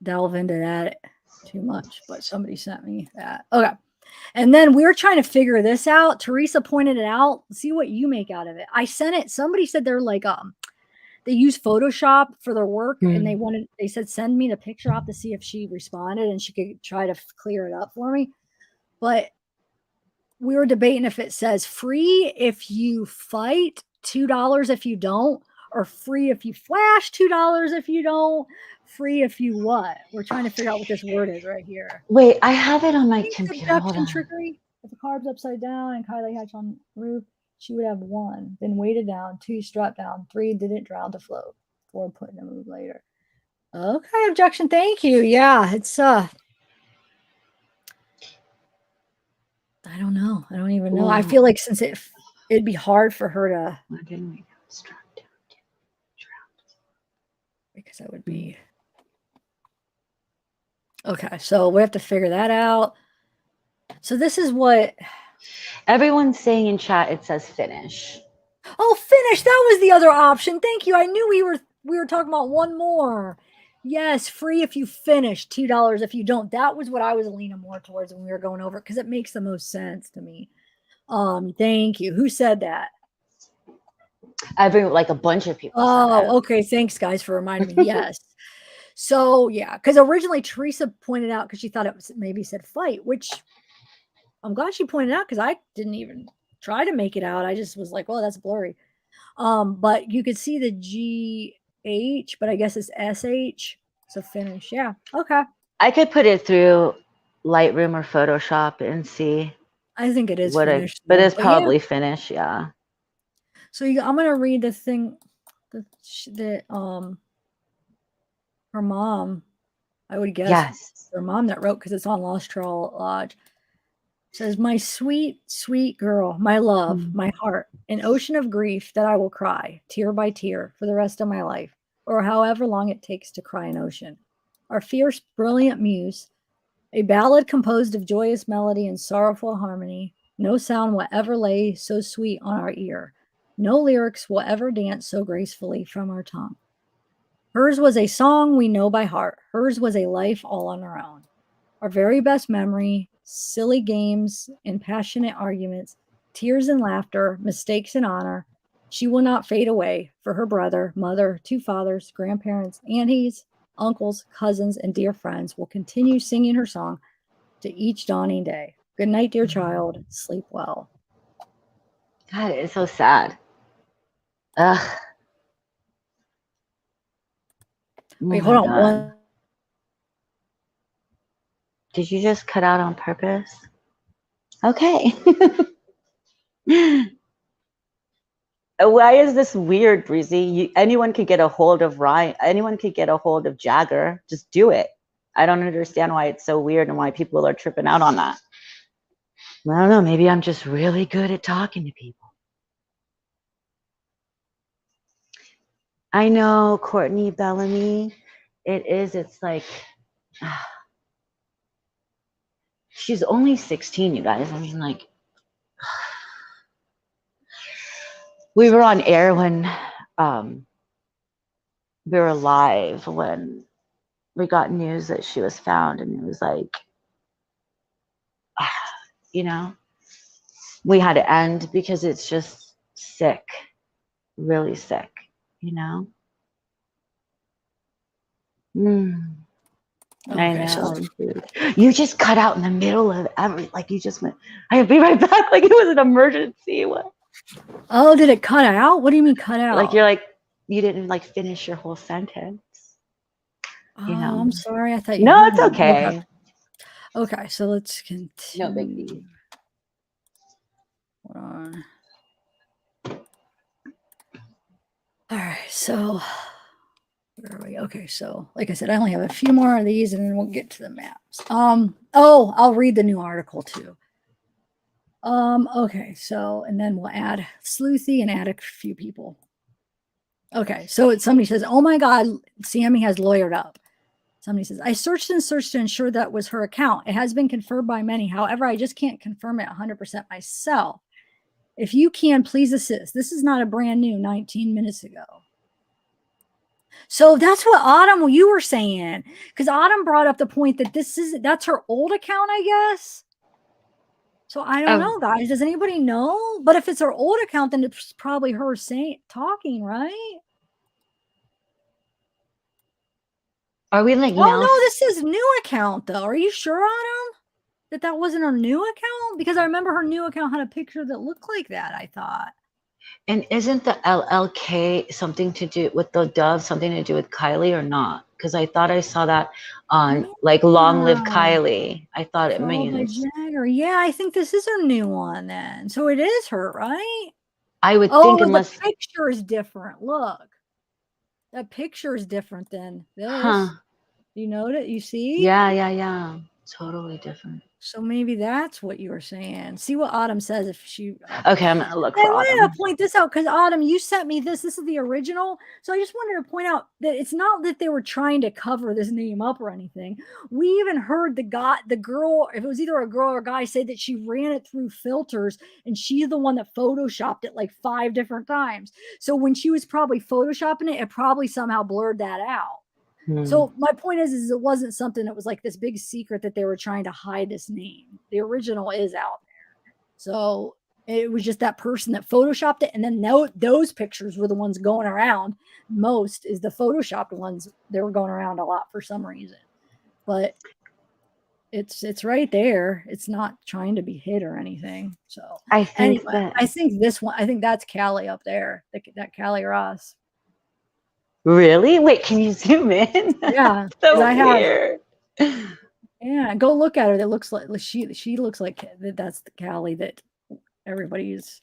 delve into that too much, but somebody sent me that. Okay. And then we were trying to figure this out. Teresa pointed it out. See what you make out of it. I sent it. Somebody said they're like, they use Photoshop for their work, and they said, send me the picture off to see if she responded and she could try to clear it up for me. But we were debating if it says free if you fight, $2 if you don't, or free if you flash, $2 if you don't, free if you what? We're trying to figure out what this word is right here. Wait, I have it on my computer. Abduction trickery. If the carb's upside down and Kiely hatched on the roof, she would have 1, then weighted down, 2 strapped down, 3 didn't drown to float, 4 put in a move later. Okay, objection. Thank you. Yeah, it's I don't know. I don't even know. I feel like since it'd be hard for her to. Why didn't we strap down? Because that would be. Okay, so we have to figure that out. So this is what everyone's saying in chat. It says finish. Oh, finish. That was the other option. Thank you. I knew we were talking about one more. Yes, free if you finish, $2 if you don't. That was what I was leaning more towards when we were going over, because it makes the most sense to me. Thank you. Who said that? Like a bunch of people. Oh, okay. Thanks, guys, for reminding me. Yes. So yeah, because originally Teresa pointed out, because she thought it was maybe said fight, which I'm glad she pointed out, because I didn't even try to make it out. I just was like, well, that's blurry. But you could see the GH, but I guess it's SH. So finish. Yeah. Okay. I could put it through Lightroom or Photoshop and see. I think it is finished. But it's probably finished. Yeah. So I'm going to read the thing that her mom, I would guess her mom that wrote, because it's on Lost Trail Lodge. Says, my sweet, sweet girl, my love, my heart, an ocean of grief that I will cry, tear by tear, for the rest of my life, or however long it takes to cry an ocean. Our fierce, brilliant muse, a ballad composed of joyous melody and sorrowful harmony. No sound will ever lay so sweet on our ear. No lyrics will ever dance so gracefully from our tongue. Hers was a song we know by heart. Hers was a life all on her own. Our very best memory, silly games and passionate arguments, tears and laughter, mistakes and honor. She will not fade away, for her brother, mother, 2 fathers, grandparents, aunties, uncles, cousins, and dear friends will continue singing her song to each dawning day. Good night, dear child. Sleep well. God, it's so sad. Ugh. Wait, Oh hold my on. God. One. Did you just cut out on purpose? Okay. Why is this weird, Breezy? Anyone could get a hold of Ryan. Anyone could get a hold of Jagger. Just do it. I don't understand why it's so weird and why people are tripping out on that. I don't know. Maybe I'm just really good at talking to people. I know, Courtney Bellamy. It is. It's like, she's only 16, you guys. I mean, like, we were on air when we were live when we got news that she was found, and it was like, you know, we had to end because it's just sick, really sick, you know. I know. So, you just cut out in the middle of like you just went, I'll be right back, like it was an emergency. What? oh, did it cut out? What do you mean cut out? Like you're like, you didn't like finish your whole sentence. You know. I'm sorry. I thought you. No, it's okay. Okay, so let's continue. No big deal. Hold on. All right, so where are we? Okay, so like I said, I only have a few more of these, and then we'll get to the maps. Oh, I'll read the new article too. Okay, so and then we'll add Sleuthy and add a few people. Okay, so somebody says, "Oh my God, Sammy has lawyered up." Somebody says, I searched and searched to ensure that was her account. It has been confirmed by many. However, I just can't confirm it 100% myself. If you can, please assist. This is not a brand new 19 minutes ago. So that's what Autumn, you were saying. Because Autumn brought up the point that that's her old account, I guess. So I don't know, guys. Does anybody know? But if it's her old account, then it's probably her talking, right? Are we like? Oh no, this is new account though. Are you sure, Autumn, that wasn't her new account? Because I remember her new account had a picture that looked like that. I thought. And isn't the LLK something to do with the dove? Something to do with Kiely or not? Because I thought I saw that on like Long Live Kiely. I thought it means. Jagger. Yeah, I think this is her new one then. So it is her, right? I would think unless the picture is different. Look. That picture is different than this. Huh. You know it? You see? Yeah. Totally different. So maybe that's what you were saying. See what Autumn says if she. Okay, I'm gonna look for I wanted Autumn. to point this out because Autumn, you sent me this. This is the original. So I just wanted to point out that it's not that they were trying to cover this name up or anything. We even heard the girl, if it was either a girl or a guy, say that she ran it through filters and she's the one that photoshopped it like 5 different times. So when she was probably photoshopping it, it probably somehow blurred that out. So my point is it wasn't something that was like this big secret that they were trying to hide this name. The original is out there. So it was just that person that photoshopped it. And then those pictures were the ones going around. Most is the photoshopped ones. They were going around a lot for some reason. But it's right there. It's not trying to be hid or anything. So I think this one, I think that's Callie up there. That Callie Ross. Really? Wait, can you zoom in? Yeah. So weird. Yeah, go look at her. That looks like she looks like that's the Callie that everybody's.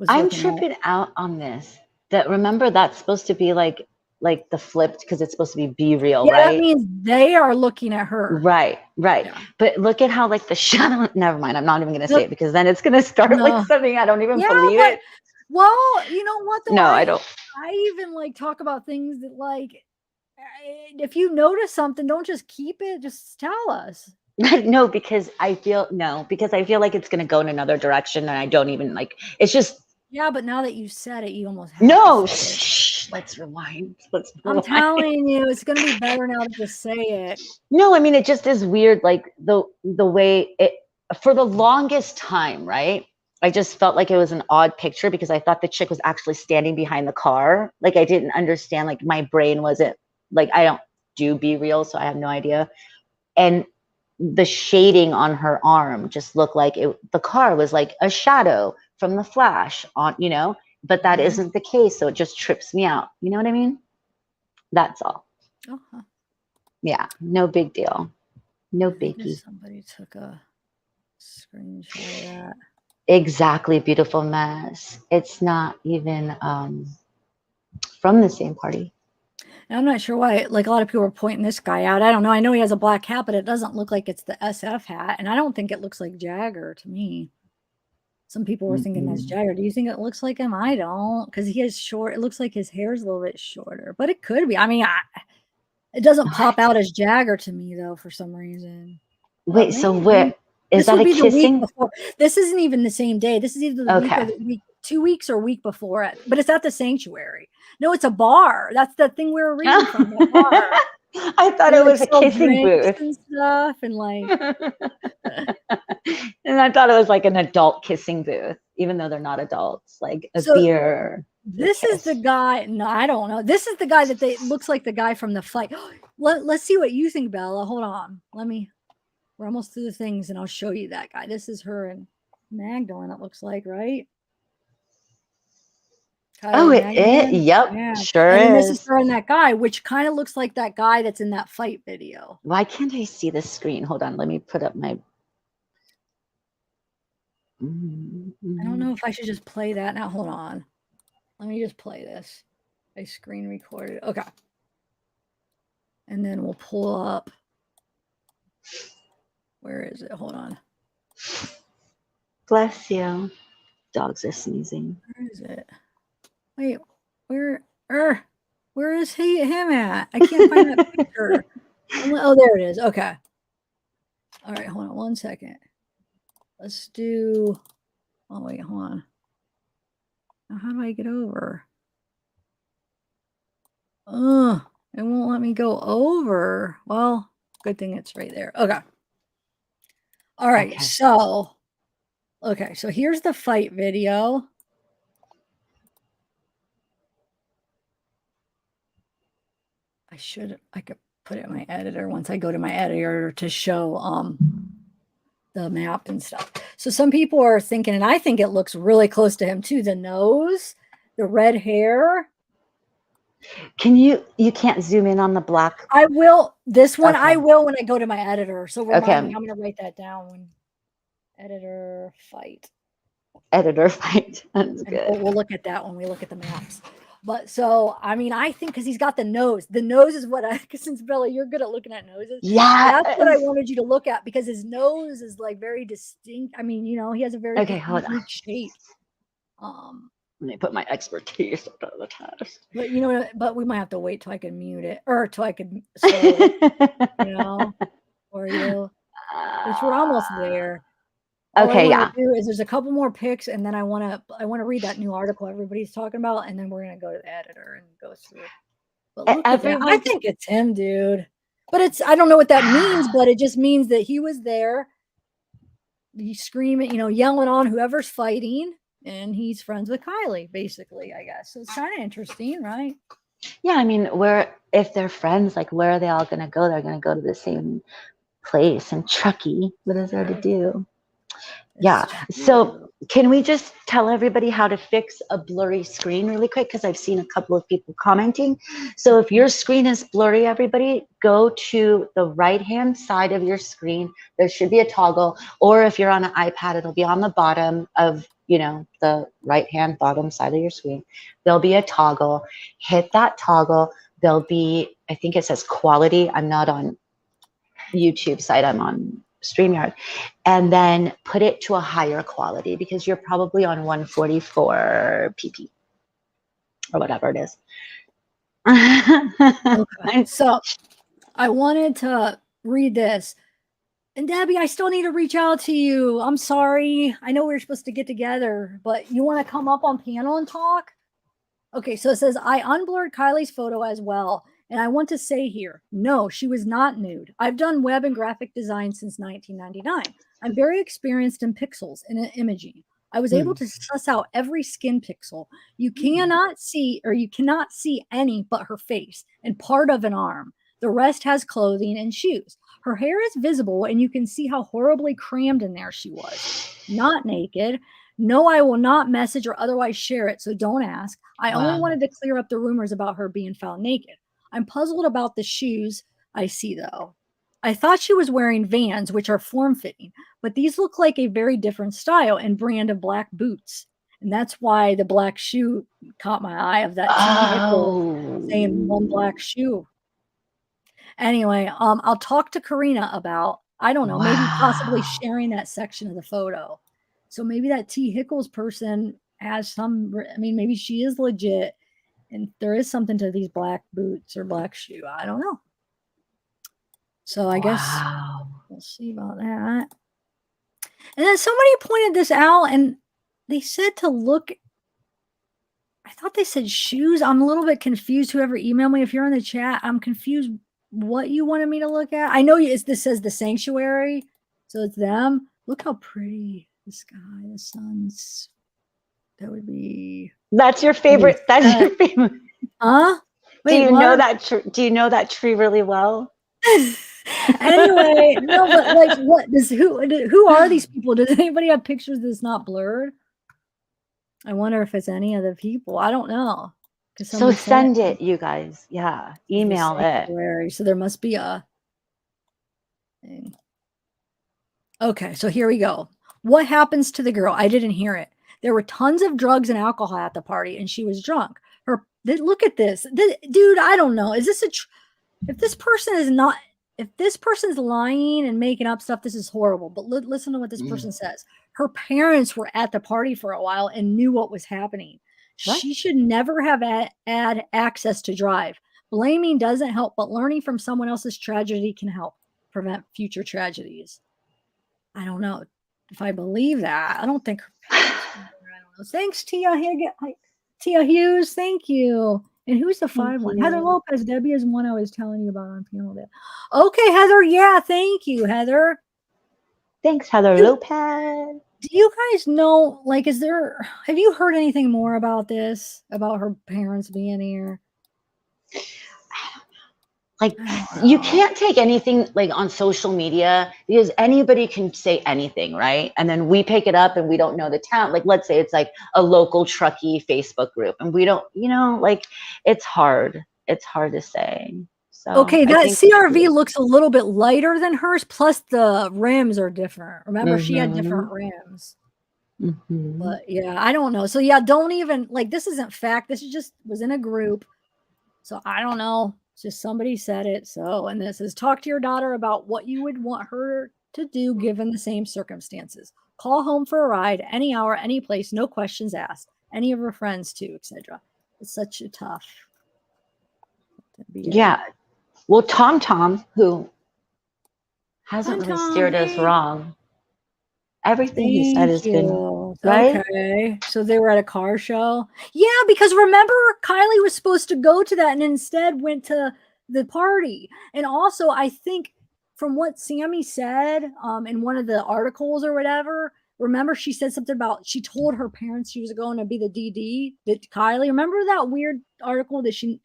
I'm tripping out on this. That remember that's supposed to be like like the flipped, because it's supposed to be B-reel, Yeah, right? that means they are looking at her. Right. Yeah. But look at how like the shadow, never mind. I'm not even going to No, say it because then it's going to start no. like something I don't even Yeah, believe but it. well, you know what though? No, I don't. I even like talk about things that like if you notice something, don't just keep it, just tell us. No, because I feel like it's going to go in another direction and I don't even like, it's just, Yeah, but now that you said it, you almost have no, to say it. shh, let's rewind. I'm telling you, it's gonna be better now to just say it. No, I mean, it just is weird. Like the way it, for the longest time, right? I just felt like it was an odd picture because I thought the chick was actually standing behind the car. Like I didn't understand, like my brain wasn't, like I don't do B-reel, so I have no idea. And the shading on her arm just looked like the car was like a shadow from the flash on, you know, but that isn't the case. So it just trips me out. You know what I mean? That's all. Uh-huh. Yeah, no big deal. No I think biggie. somebody took a screenshot of that. Exactly, beautiful mess. It's not even from the same party. And I'm not sure why, like a lot of people are pointing this guy out. I don't know. I know he has a black hat, but it doesn't look like it's the SF hat. And I don't think it looks like Jagger to me. Some people were thinking that's Jagger. Do you think it looks like him? I don't, because he has short, it looks like his hair's a little bit shorter, but it could be. I mean, it doesn't pop out as Jagger to me though, for some reason. Wait, so where is that a the week kissing? before. This isn't even the same day. This is either the week or the week, 2 weeks or week before it, but it's at the sanctuary. No, it's a bar. That's the thing we were reading from the bar. I thought it was a kissing booth and stuff, and like, and I thought it was like an adult kissing booth, even though they're not adults, like a beer. This is the guy. No, I don't know. This is the guy that looks like the guy from the fight. Let's see what you think, Bella. Hold on. We're almost through the things, and I'll show you that guy. This is her and Magdalene, it looks like, right? Oh, yep, yeah. Sure and is. This is her and that guy, which kind of looks like that guy that's in that fight video. Why can't I see the screen? Hold on, let me put up my. I don't know if I should just play that now. Hold on. Let me just play this. I screen recorded. Okay. And then we'll pull up. Where is it? Hold on. Bless you. Dogs are sneezing. Where is it? Wait, where is him at? I can't find that picture. Oh, there it is. Okay. All right, hold on 1 second. Let's do. Oh wait, hold on. Now, how do I get over? It won't let me go over. Well, good thing it's right there. Okay. All right. Okay. So here's the fight video. I could put it in my editor once I go to my editor to show the map and stuff. So some people are thinking, and I think it looks really close to him too, the nose, the red hair. Can you can't zoom in on the black? I will. This one, okay. I will when I go to my editor. So remind me, I'm going to write that down when editor fight. Editor fight. That's good. We'll look at that when we look at the maps. But so, I mean, I think because he's got the nose. The nose is what since Bella, you're good at looking at noses. Yeah. That's what I wanted you to look at because his nose is like very distinct. I mean, he has a very unique shape. Let me put my expertise up to the test. But but we might have to wait till I can mute it or till I can say it, for you. Which we're almost there. Okay, All do is there's a couple more pics, and then I want to read that new article everybody's talking about, and then we're gonna go to the editor and go through. But look at that. I think it's him, dude. But I don't know what that means, but it just means that he was there. He's screaming, yelling on whoever's fighting, and he's friends with Kiely, basically, I guess. So it's kind of interesting, right? Yeah, I mean, if they're friends, like where are they all gonna go? They're gonna go to the same place in Chucky. What is there to do? Yeah. So can we just tell everybody how to fix a blurry screen really quick? Because I've seen a couple of people commenting. So if your screen is blurry, everybody, go to the right-hand side of your screen. There should be a toggle. Or if you're on an iPad, it'll be on the bottom of you know, the right hand bottom side of your screen, there'll be a toggle. Hit that toggle. There'll be, I think it says quality. I'm not on YouTube site, I'm on StreamYard. And then put it to a higher quality because you're probably on 144 pp or whatever it is. Okay. So I wanted to read this. And Debbie, I still need to reach out to you. I'm sorry. I know we were supposed to get together, but you want to come up on panel and talk? Okay, so it says, I unblurred Kiely's photo as well. And I want to say here, no, she was not nude. I've done web and graphic design since 1999. I'm very experienced in pixels and in imaging. I was able to suss out every skin pixel. You cannot see any but her face and part of an arm. The rest has clothing and shoes. Her hair is visible and you can see how horribly crammed in there she was. Not naked. No, I will not message or otherwise share it, so don't ask. I only wanted to clear up the rumors about her being found naked. I'm puzzled about the shoes I see, though. I thought she was wearing Vans, which are form-fitting, but these look like a very different style and brand of black boots. And that's why the black shoe caught my eye of that saying one black shoe. Anyway, I'll talk to Karina about, I don't know, maybe possibly sharing that section of the photo. So maybe that T. Hickles person has some, I mean, maybe she is legit and there is something to these black boots or black shoe. I don't know. So I guess we'll see about that. And then somebody pointed this out and they said to look, I thought they said shoes. I'm a little bit confused. Whoever emailed me, if you're in the chat, I'm confused what you wanted me to look at. I know this says the sanctuary. So it's them. Look how pretty the sky, the sun's, that would be. That's your favorite. That's your favorite. Huh? Wait, do you know that? Do you know that tree really well? Anyway, no, but like, what does who are these people? Does anybody have pictures that's not blurred? I wonder if it's any of the people. I don't know. So send it, you guys. Yeah, email it. So there must be a thing. Okay, so here we go. What happens to the girl? I didn't hear it. There were tons of drugs and alcohol at the party, and she was drunk. Look at this. Dude, I don't know. Is this if this person is not, if this person's lying and making up stuff, this is horrible. But listen to what this person says. Her parents were at the party for a while and knew what was happening. What? She should never have had access to drive. Blaming doesn't help, but learning from someone else's tragedy can help prevent future tragedies. I don't know if I believe that. I don't think her parents were, I don't know. Thanks, Tia Hughes. Thank you. And who's the 5-1? Heather Lopez. Debbie is one I was telling you about on panel day. Okay, Heather. Yeah, thank you, Heather. Thanks, Heather Lopez. Do you guys know, like, have you heard anything more about this, about her parents being here? Like, you can't take anything like on social media because anybody can say anything, right? And then we pick it up and we don't know the town. Like, let's say it's like a local truckie Facebook group and we don't, like, it's hard. It's hard to say. So okay, that CRV looks a little bit lighter than hers, plus the rims are different. Remember, she had different rims. But yeah, I don't know. So yeah, don't even, like, this isn't fact. This was in a group. So I don't know. Just somebody said it. So, and this is talk to your daughter about what you would want her to do given the same circumstances. Call home for a ride, any hour, any place, no questions asked. Any of her friends too, etc. It's such a tough. Yeah. Well, Tom, who hasn't really steered us wrong. Everything he said has been right. Okay, so they were at a car show. Yeah, because remember, Kiely was supposed to go to that and instead went to the party. And also, I think from what Sammy said in one of the articles or whatever, remember she said something about she told her parents she was going to be the DD. That Kiely, remember that weird article that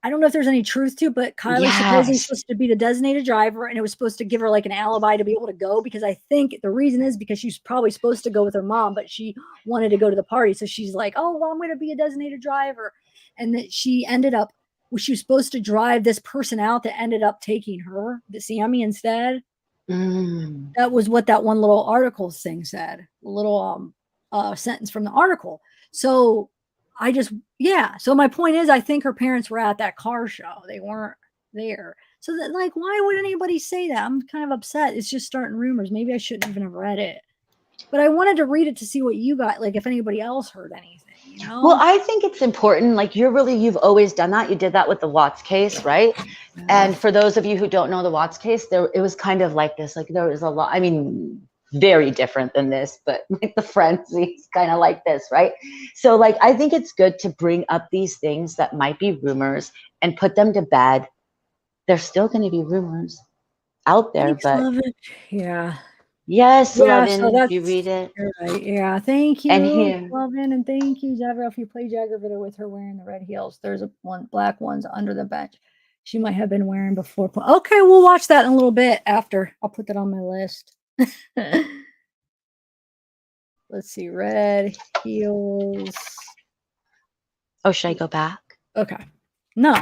I don't know if there's any truth to, but Kiely supposedly supposed to be the designated driver, and it was supposed to give her like an alibi to be able to go, because I think the reason is because she's probably supposed to go with her mom, but she wanted to go to the party. So she's like, oh, well, I'm going to be a designated driver. And that she ended up, she was supposed to drive this person out that ended up taking her, the Sammy, instead. That was what that one little article thing said. A little sentence from the article. So I just, yeah. So my point is, I think her parents were at that car show. They weren't there. So that, like, why would anybody say that? I'm kind of upset. It's just starting rumors. Maybe I shouldn't even have read it. But I wanted to read it to see what you got, like if anybody else heard anything, you know? Well, I think it's important. Like you've always done that. You did that with the Watts case, right? Yeah. And for those of you who don't know the Watts case, it was kind of like this. Like there was a lot, I mean, very different than this, but like the forensics kind of like this, right? So like, I think it's good to bring up these things that might be rumors and put them to bed. There's still going to be rumors out there, Thanks, but Lovin. Yeah. yes, Yeah, Levin, so that's, you read it. you're right. Yeah, thank And you, here, Lovin, and thank you, Zavgirl. If you play Jagger video with her wearing the red heels, there's one black ones under the bench. She might have been wearing before. Okay, we'll watch that in a little bit after. I'll put that on my list. Let's see, red heels. oh, should I go back? Okay. No.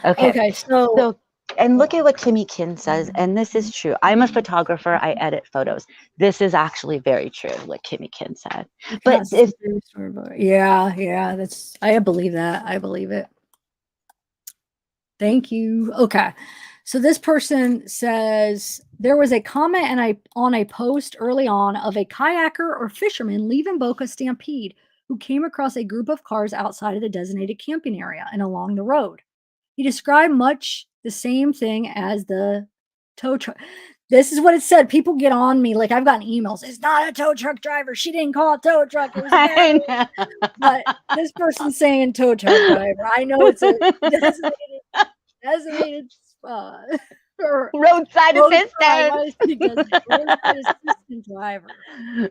Okay. Okay, so And look at what Timmy Kin says, and this is true. I'm a photographer. I edit photos. This is actually very true, what Timmy Kin said. But if yeah, that's, I believe that. I believe it. Thank you. Okay. So this person says there was a comment on a post early on of a kayaker or fisherman leaving Boca Stampede who came across a group of cars outside of the designated camping area and along the road. He described much the same thing as the tow truck. This is what it said. People get on me. Like I've gotten emails. It's not a tow truck driver. She didn't call it tow truck. It was a but this person's saying tow truck driver. I know it's a designated or roadside assistant. Roadside assistant driver.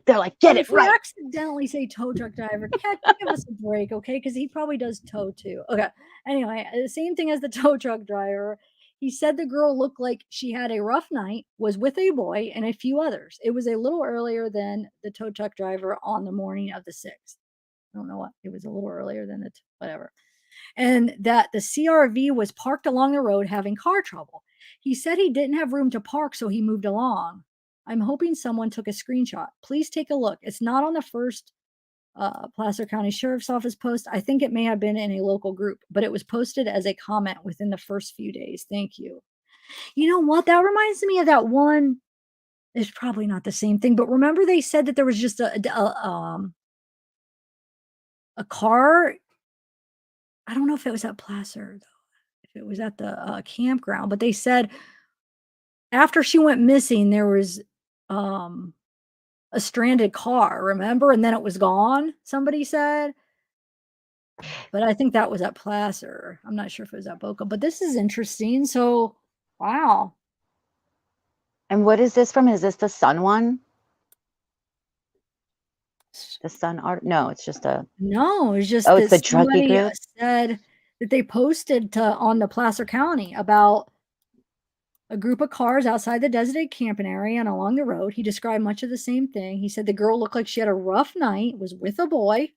They're like, get it If we right. accidentally say tow truck driver, give us a break, okay? Because he probably does tow too. Okay. Anyway, the same thing as the tow truck driver. He said the girl looked like she had a rough night, was with a boy and a few others. It was a little earlier than the tow truck driver on the morning of the 6th. I don't know what. It was a little earlier than whatever. And that the CRV was parked along the road having car trouble. He said he didn't have room to park, so he moved along. I'm hoping someone took a screenshot. Please take a look. It's not on the first Placer County Sheriff's Office post. I think it may have been in a local group, but it was posted as a comment within the first few days. Thank you. You know what? That reminds me of that one. It's probably not the same thing, but remember they said that there was just a car. I don't know if it was at Placer though. If it was at the campground, but they said after she went missing, there was a stranded car, remember? And then it was gone, somebody said. But I think that was at Placer. I'm not sure if it was at Boca, but this is interesting. So, wow. And what is this from? Is this the Sun one? The Sun art? No, it's just a. No, it's just Oh, that it's the druggy somebody group. said that they posted on the Placer County about a group of cars outside the designated camping area and along the road. He described much of the same thing. He said the girl looked like she had a rough night, was with a boy,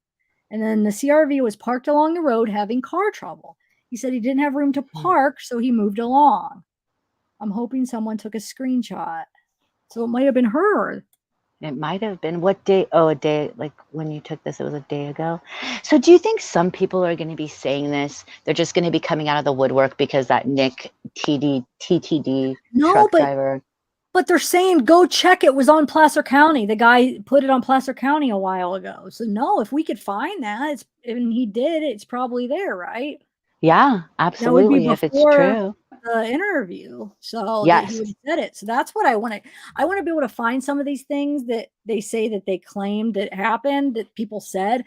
and then the CRV was parked along the road having car trouble. He said he didn't have room to park, so he moved along. I'm hoping someone took a screenshot. So it might have been her. It might have been. What day? Oh, a day, like when you took this, it was a day ago. So do you think some people are going to be saying this? They're just going to be coming out of the woodwork because that Nick TTD truck driver. But they're saying, go check it was on Placer County. The guy put it on Placer County a while ago. So no, if we could find that, and he did, it's probably there, right? Yeah, absolutely. If it's true. The interview, so yes, that he would have said it. So that's what I want to. I want to be able to find some of these things that they say that they claimed that happened, that people said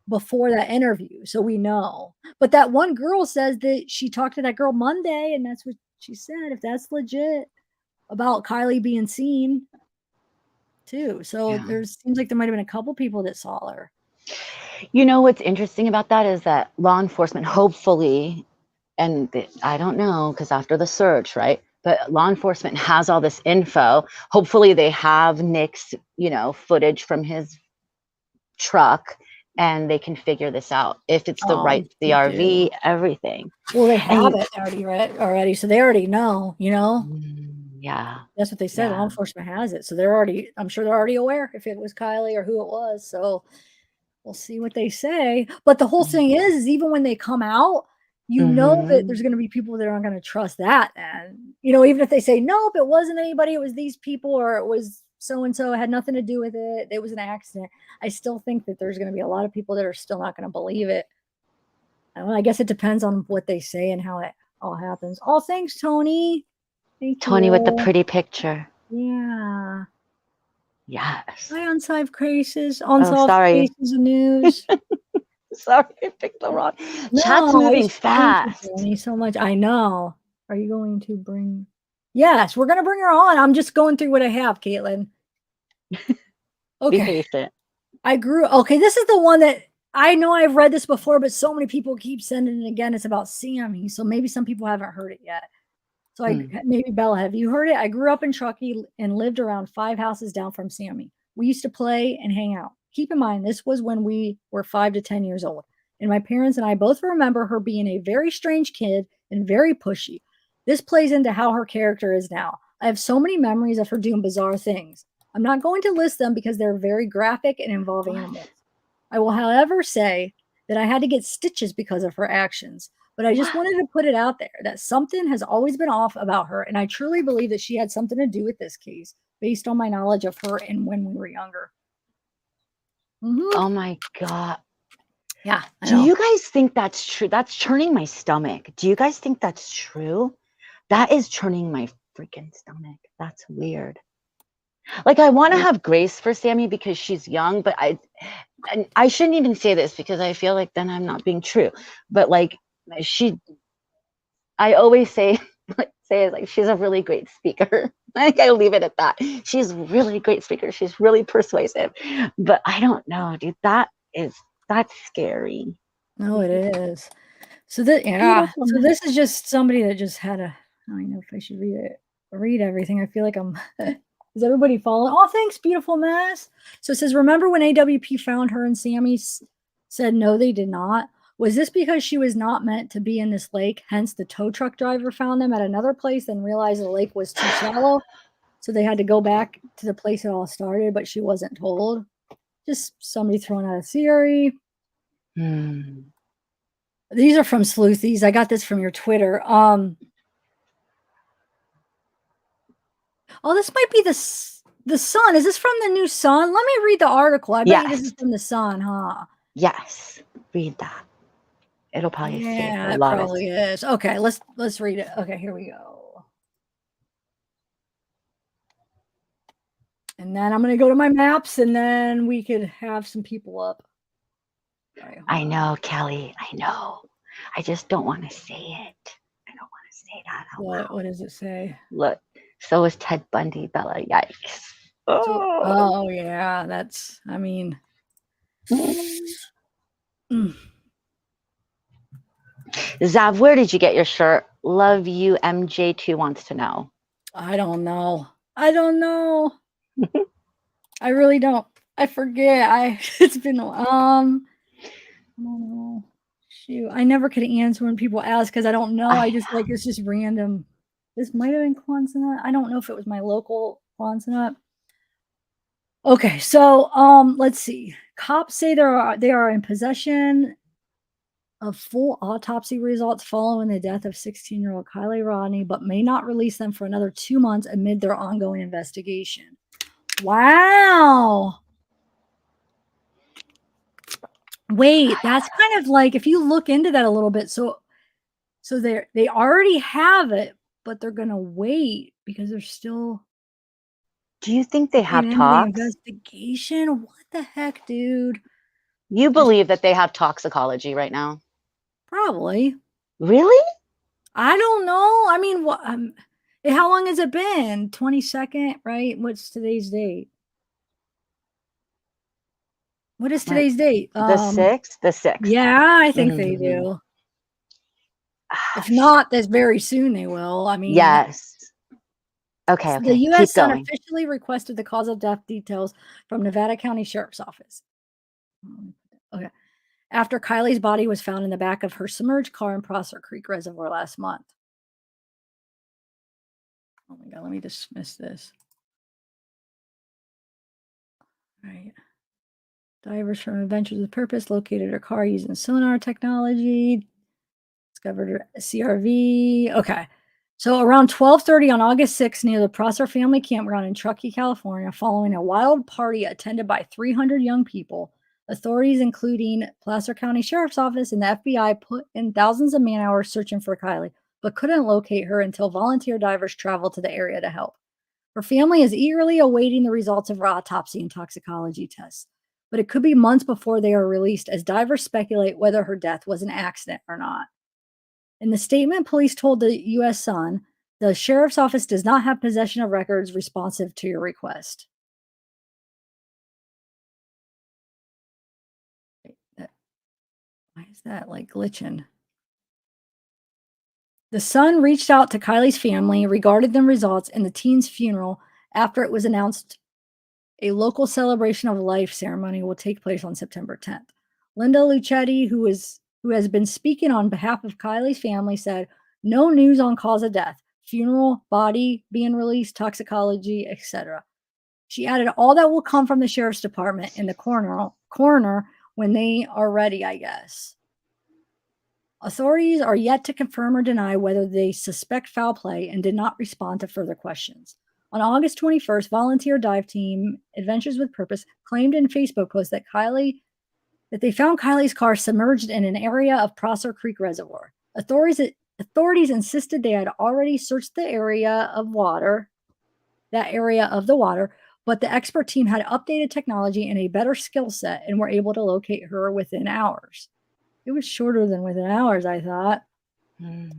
before that interview, so we know. But that one girl says that she talked to that girl Monday, and that's what she said. If that's legit about Kiely being seen too, so there seems like there might have been a couple people that saw her. You know what's interesting about that is that law enforcement, hopefully. And I don't know, because after the search, right? But law enforcement has all this info. Hopefully they have Nick's, footage from his truck and they can figure this out. If it's the right CRV, everything. Well, they have it already, so they already know, Yeah. That's what they said. Law Yeah. enforcement has it. So I'm sure they're already aware if it was Kiely or who it was. So we'll see what they say. But the whole thing is even when they come out, you know that there's going to be people that aren't going to trust that. And, even if they say, nope, it wasn't anybody, it was these people, or it was so-and-so, it had nothing to do with it. It was an accident. I still think that there's going to be a lot of people that are still not going to believe it. I guess it depends on what they say and how it all happens. Oh, thanks, Tony. Thank Tony you. with the pretty picture. Yeah. Yes. Hi, Unsolved Cases. Sorry. Cases of news. Sorry, I picked the wrong. No, Chat's moving thank you, fast. Tony, so much. I know. Are you going to bring? Yes, we're going to bring her on. I'm just going through what I have, Caitlin. Be Okay. patient. Okay, this is the one that I know I've read this before, but so many people keep sending it again. It's about Sammy, so maybe some people haven't heard it yet. So maybe Bella, have you heard it? I grew up in Truckee and lived around 5 houses down from Sammy. We used to play and hang out. Keep in mind, this was when we were 5 to 10 years old. And my parents and I both remember her being a very strange kid and very pushy. This plays into how her character is now. I have so many memories of her doing bizarre things. I'm not going to list them because they're very graphic and involve animals. I will, however, say that I had to get stitches because of her actions. But I just wanted to put it out there that something has always been off about her. And I truly believe that she had something to do with this case based on my knowledge of her and when we were younger. Oh my God. Yeah. Do you guys think that's true? That's churning my stomach. Do you guys think that's true? That is churning my freaking stomach. That's weird. Like, I want to have grace for Sammy because she's young, but I shouldn't even say this because I feel like then I'm not being true. But like I always say like she's a really great speaker. Like, I leave it at that. She's a really great speaker. She's really persuasive. But I don't know, dude. That's scary. No, it is. So so this is just somebody that just had I don't know if I should read everything. I feel like I'm is everybody following? Oh, thanks, beautiful mess. So it says, remember when AWP found her and Sammy said no, they did not? Was this because she was not meant to be in this lake? Hence, the tow truck driver found them at another place and realized the lake was too shallow. So they had to go back to the place it all started, but she wasn't told. Just somebody throwing out a theory. These are from Sleuthies. I got this from your Twitter. Oh, this might be the Sun. Is this from the new Sun? Let me read the article. I bet you this is from the Sun, huh? Yes. Read that. It'll probably save a it lot probably is. Okay, let's read it. Okay, here we go. And then I'm gonna go to my maps, and then we could have some people up. Right, I know, Kelly. I know. I just don't want to say it. I don't want to say that out loud. What does it say? Look, so is Ted Bundy, Bella. Yikes. Oh yeah, that's. I mean. Zav, where did you get your shirt? Love you, MJ2 wants to know. I don't know. I really don't. I forget. It's been I don't know. Shoot, I never could answer when people ask because I don't know. I just like it's just random. This might have been Quonset. I don't know if it was my local Quonset. Okay, so let's see. Cops say they are in possession of full autopsy results following the death of 16-year-old Kiely Rodni, but may not release them for another 2 months amid their ongoing investigation. Wow. Wait, that's kind of like if you look into that a little bit. So they already have it, but they're gonna wait because they're still. Do you think they have into talks? the investigation? What the heck, dude? You believe that they have toxicology right now? Probably. Really? I don't know. I mean, what? How long has it been? 22nd, right? What's today's date? What is today's date? The 6th? The 6th. Yeah, I think they do. If not, that's very soon they will. I mean, yes. Okay. The U.S. Sun officially requested the cause of death details from Nevada County Sheriff's Office. Okay. After Kiely's body was found in the back of her submerged car in Prosser Creek Reservoir last month. Oh my God, let me dismiss this. All right. Divers from Adventures with Purpose located her car using sonar technology. Discovered her CRV. Okay. So around 12:30 on August 6th, near the Prosser family campground in Truckee, California, following a wild party attended by 300 young people, authorities, including Placer County Sheriff's Office and the FBI, put in thousands of man-hours searching for Kiely, but couldn't locate her until volunteer divers traveled to the area to help. Her family is eagerly awaiting the results of her autopsy and toxicology tests, but it could be months before they are released as divers speculate whether her death was an accident or not. In the statement, police told the U.S. Sun, the sheriff's office does not have possession of records responsive to your request. Why is that like glitching? The Sun reached out to Kiely's family regarding the results in the teen's funeral after it was announced a local celebration of life ceremony will take place on September 10th. Linda Lucetti, who has been speaking on behalf of Kiely's family, said, "No news on cause of death, funeral, body being released, toxicology, etc." She added, "All that will come from the sheriff's department and the coroner when they are ready, I guess." Authorities are yet to confirm or deny whether they suspect foul play and did not respond to further questions. On August 21st, volunteer dive team Adventures with Purpose claimed in a Facebook post that they found Kiely's car submerged in an area of Prosser Creek Reservoir. Authorities insisted they had already searched that area of the water, but the expert team had updated technology and a better skill set and were able to locate her within hours. It was shorter than within hours, I thought.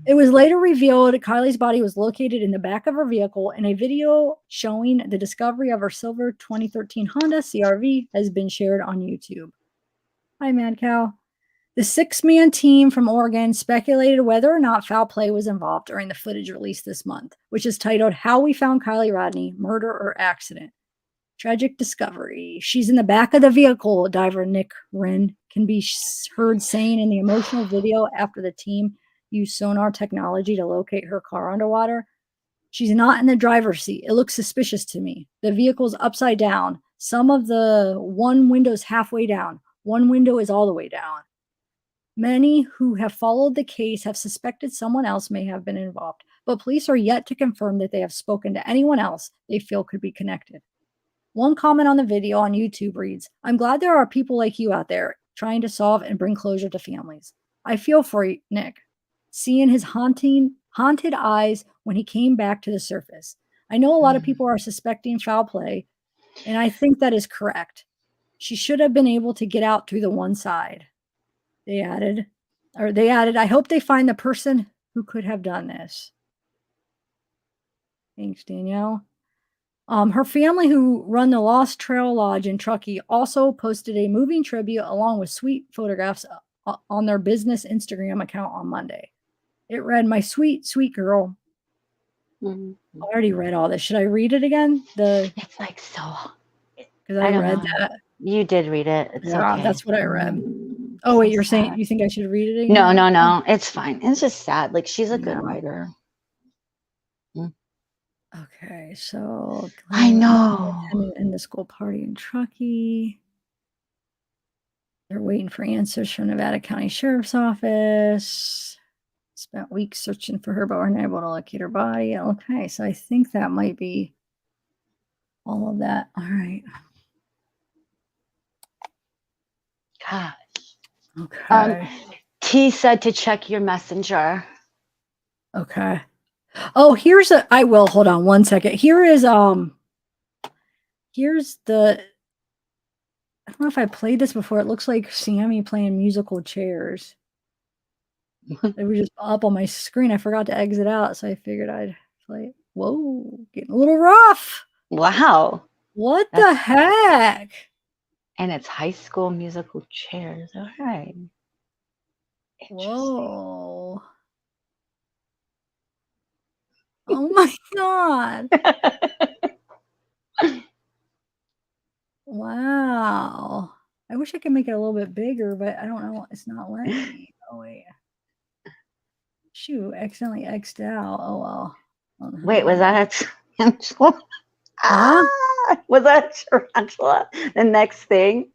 It was later revealed Kiely's body was located in the back of her vehicle, and a video showing the discovery of her silver 2013 Honda CRV has been shared on YouTube. Hi, Mad Cow. The 6-man team from Oregon speculated whether or not foul play was involved during the footage released this month, which is titled How We Found Kiely Rodni, Murder or Accident. Tragic discovery. She's in the back of the vehicle, diver Nick Wren can be heard saying in the emotional video after the team used sonar technology to locate her car underwater. "She's not in the driver's seat. It looks suspicious to me. The vehicle's upside down. Some of the one window's halfway down. One window is all the way down." Many who have followed the case have suspected someone else may have been involved, but police are yet to confirm that they have spoken to anyone else they feel could be connected. One comment on the video on YouTube reads, "I'm glad there are people like you out there trying to solve and bring closure to families. I feel for you, Nick, seeing his haunted eyes when he came back to the surface. I know a lot of people are suspecting foul play, and I think that is correct. She should have been able to get out through the one side." They added, "I hope they find the person who could have done this." Thanks, Danielle. Her family, who run the Lost Trail Lodge in Truckee, also posted a moving tribute along with sweet photographs on their business Instagram account on Monday. It read, "My sweet, sweet girl." I already read all this. Should I read it again? It's like so. Because I read know. that. You did read it. It's Yeah, okay. that's what I read. Oh, wait, you're saying you think I should read it again? No. It's fine. It's just sad. Like, she's a good writer. Okay, so I know. attended in the school party in Truckee. They're waiting for answers from Nevada County Sheriff's Office. Spent weeks searching for her, but we're not able to locate her body. Okay, so I think that might be all of that. All right. Gosh. Okay. T said to check your messenger. Okay. Oh, hold on one second. Here's the, I don't know if I played this before. It looks like Sammy playing musical chairs. They were just up on my screen. I forgot to exit out, so I figured I'd play it. Whoa, getting a little rough. Wow. What the heck? And it's High School Musical chairs. All right. Whoa. Oh my God. Wow. I wish I could make it a little bit bigger, but I don't know. It's not letting me. Oh, wait. Shoot, accidentally X'd out. Oh, well. Wait, was that a tarantula? Huh? Ah, was that a tarantula? The next thing.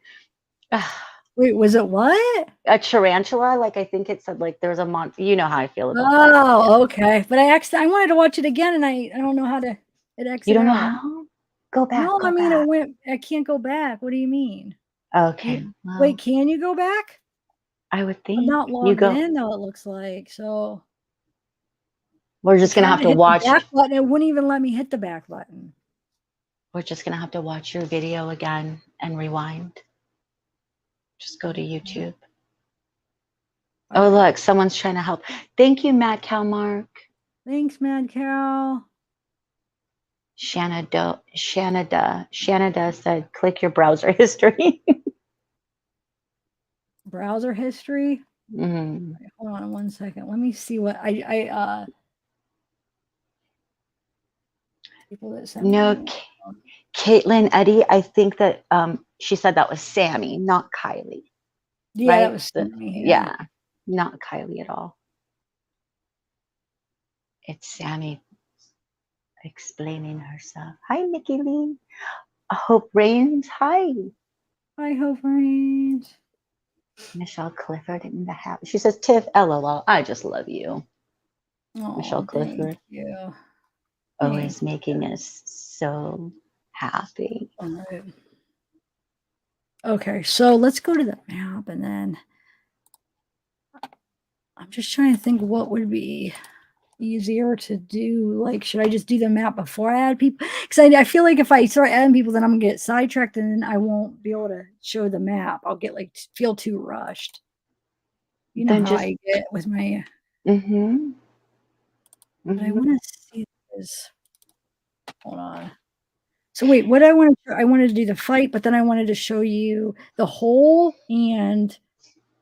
Wait, was it what? A tarantula? Like, I think it said, like, there's a monster. You know how I feel about that. Oh, okay. But I wanted to watch it again, and I don't know how to. It You exited don't know out. how? Go back, No, go I mean it back. went. I can't go back. What do you mean? Okay, well, Wait, can you go back? I would I'm think not you logged go. in though. It looks like so. We're I just gonna tried have to to hit the watch. back button. It wouldn't even let me hit the back button. We're just gonna have to watch your video again and rewind. Just go to YouTube. Oh, Okay. look, someone's trying to help. Thank you, Matt Calmark. Thanks, Mad Cow. Shanada said, click your browser history. Browser history. Mm. Wait, hold on 1 second. Let me see what I people that sent No, me. Caitlin Eddy, I think that she said that was Sammy, not Kylie. Yeah, that Right? was So, me. yeah, not Kylie at all. It's Sammy explaining herself. Hi, Nikki Lee. Hope Rains. Hi. I hope rains. Michelle Clifford in the house. She says, Tiff, LOL. I just love you. Michelle Oh, thank Clifford. you. Always Thank making us so happy. All right. Okay, so let's go to the map and then I'm just trying to think what would be easier to do. Like, should I just do the map before I add people? Because I feel like if I start adding people, then I'm gonna get sidetracked and then I won't be able to show the map. I'll get like feel too rushed. You know Then how just, I get with my. mm-hmm. But I Mm-hmm. want to see this. Hold on. So wait, what I wanted to, I wanted to do the fight, but then I wanted to show you the hole and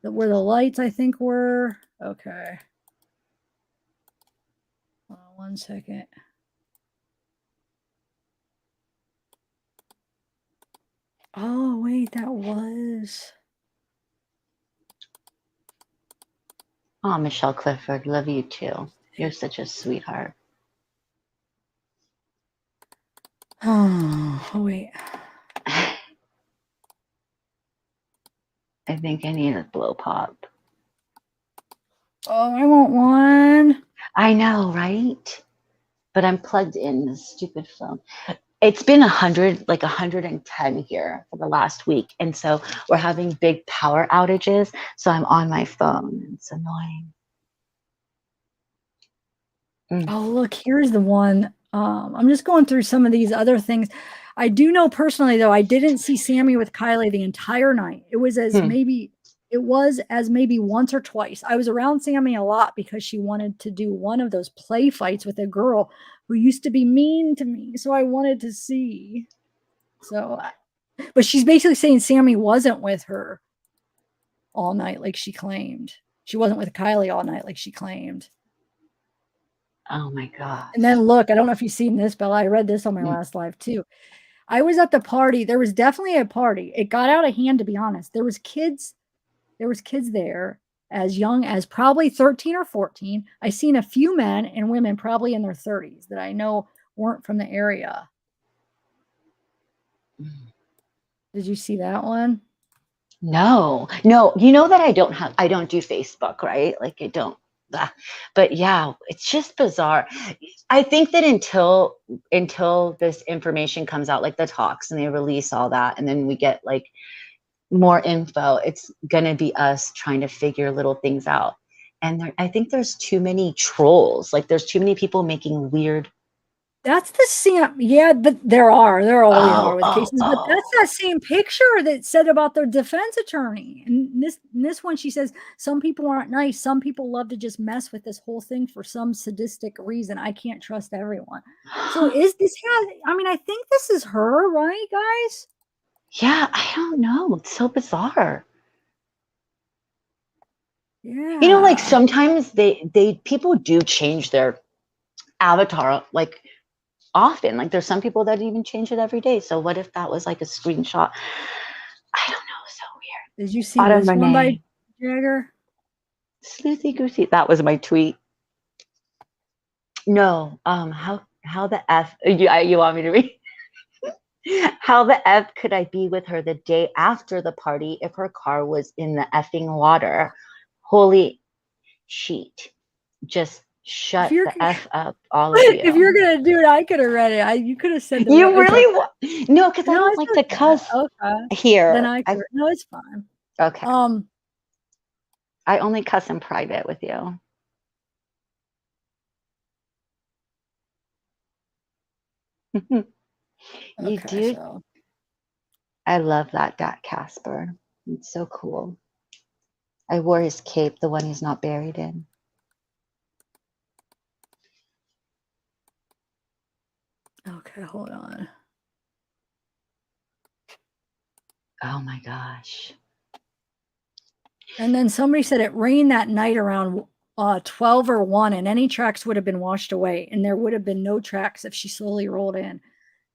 where the lights I think were. Okay. Hold on 1 second. Oh wait, that was. Oh, Michelle Clifford, love you too. You're such a sweetheart. Oh wait. I think I need a blow pop. Oh, I want one. I know, right? But I'm plugged in this stupid phone. It's been 100, like 110 here for the last week. And so we're having big power outages. So I'm on my phone. It's annoying. Oh, look, here's the one. I'm just going through some of these other things. I do know personally, though, I didn't see Sammy with Kylie the entire night. It was as maybe once or twice. I was around Sammy a lot because she wanted to do one of those play fights with a girl who used to be mean to me. So I wanted to see. So, but she's basically saying Sammy wasn't with her all night like she claimed. She wasn't with Kylie all night like she claimed. Oh my gosh. And then look, I don't know if you've seen this, Bella. I read this on my last live too. I was at the party. There was definitely a party. It got out of hand, to be honest. There was kids there as young as probably 13 or 14. I seen a few men and women probably in their 30s that I know weren't from the area. Did you see that one? No, you know that I don't do Facebook, right? Like I don't, but yeah, it's just bizarre. I think that until this information comes out, like the talks and they release all that, and then we get like more info, it's gonna be us trying to figure little things out. And I think there's too many trolls. Like there's too many people making weird. That's the same. Yeah, but there always are with cases. But Oh. that's that same picture that said about their defense attorney. And this one, she says some people aren't nice. Some people love to just mess with this whole thing for some sadistic reason. I can't trust everyone. So is this? I mean, I think this is her, right, guys? Yeah, I don't know. It's so bizarre. Yeah. You know, like sometimes people do change their avatar like often. Like there's some people that even change it every day. So what if that was like a screenshot? I don't know. So weird. Did you see this one by Jagger? Sleuthy goosey. That was my tweet. No, how the F you want me to read? How the F could I be with her the day after the party if her car was in the effing water? Holy sheet. Just If shut you're the F up, all of if you're you. gonna do it, I could have read it. You could have said the word. You Okay. really no, because I No, don't it's like to okay. cuss Okay. Then here. I could. No, it's fine. Okay. Um. I only cuss in private with you. You Okay. do. So. I love that Casper. It's so cool. I wore his cape, the one he's not buried in. Okay. Hold on. Oh my gosh. And then somebody said it rained that night around 12 or 1, and any tracks would have been washed away, and there would have been no tracks if she slowly rolled in.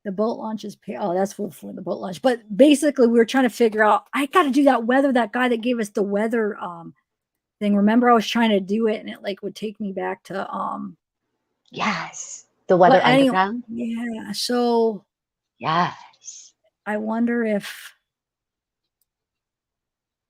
The boat launch is oh, that's for the boat launch. But basically, we were trying to figure out. I got to do that weather. That guy that gave us the weather thing. Remember, I was trying to do it, and it like would take me back to Yes. The Weather But anyway, Underground. yeah. So Yes. I wonder if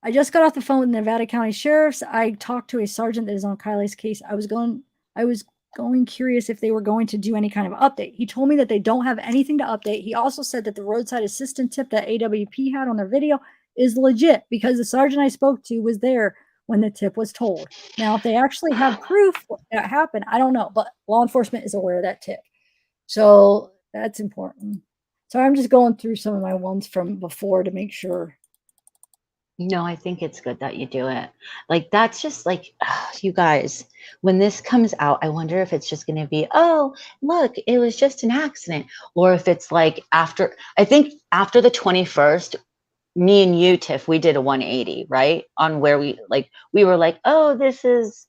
I just got off the phone with Nevada County Sheriff's. I talked to a sergeant that is on Kiely's case. I was going curious if they were going to do any kind of update. He told me that they don't have anything to update. He also said that the roadside assistant tip that AWP had on their video is legit because the sergeant I spoke to was there when the tip was told. Now, if they actually have proof that happened, I don't know, but law enforcement is aware of that tip. So that's important. So I'm just going through some of my ones from before to make sure. No, I think it's good that you do it. Like, that's just like, you guys, when this comes out, I wonder if it's just going to be, oh, look, it was just an accident. Or if it's like I think after the 21st, me and you, Tiff, we did a 180, right? On where we were like, oh, this is,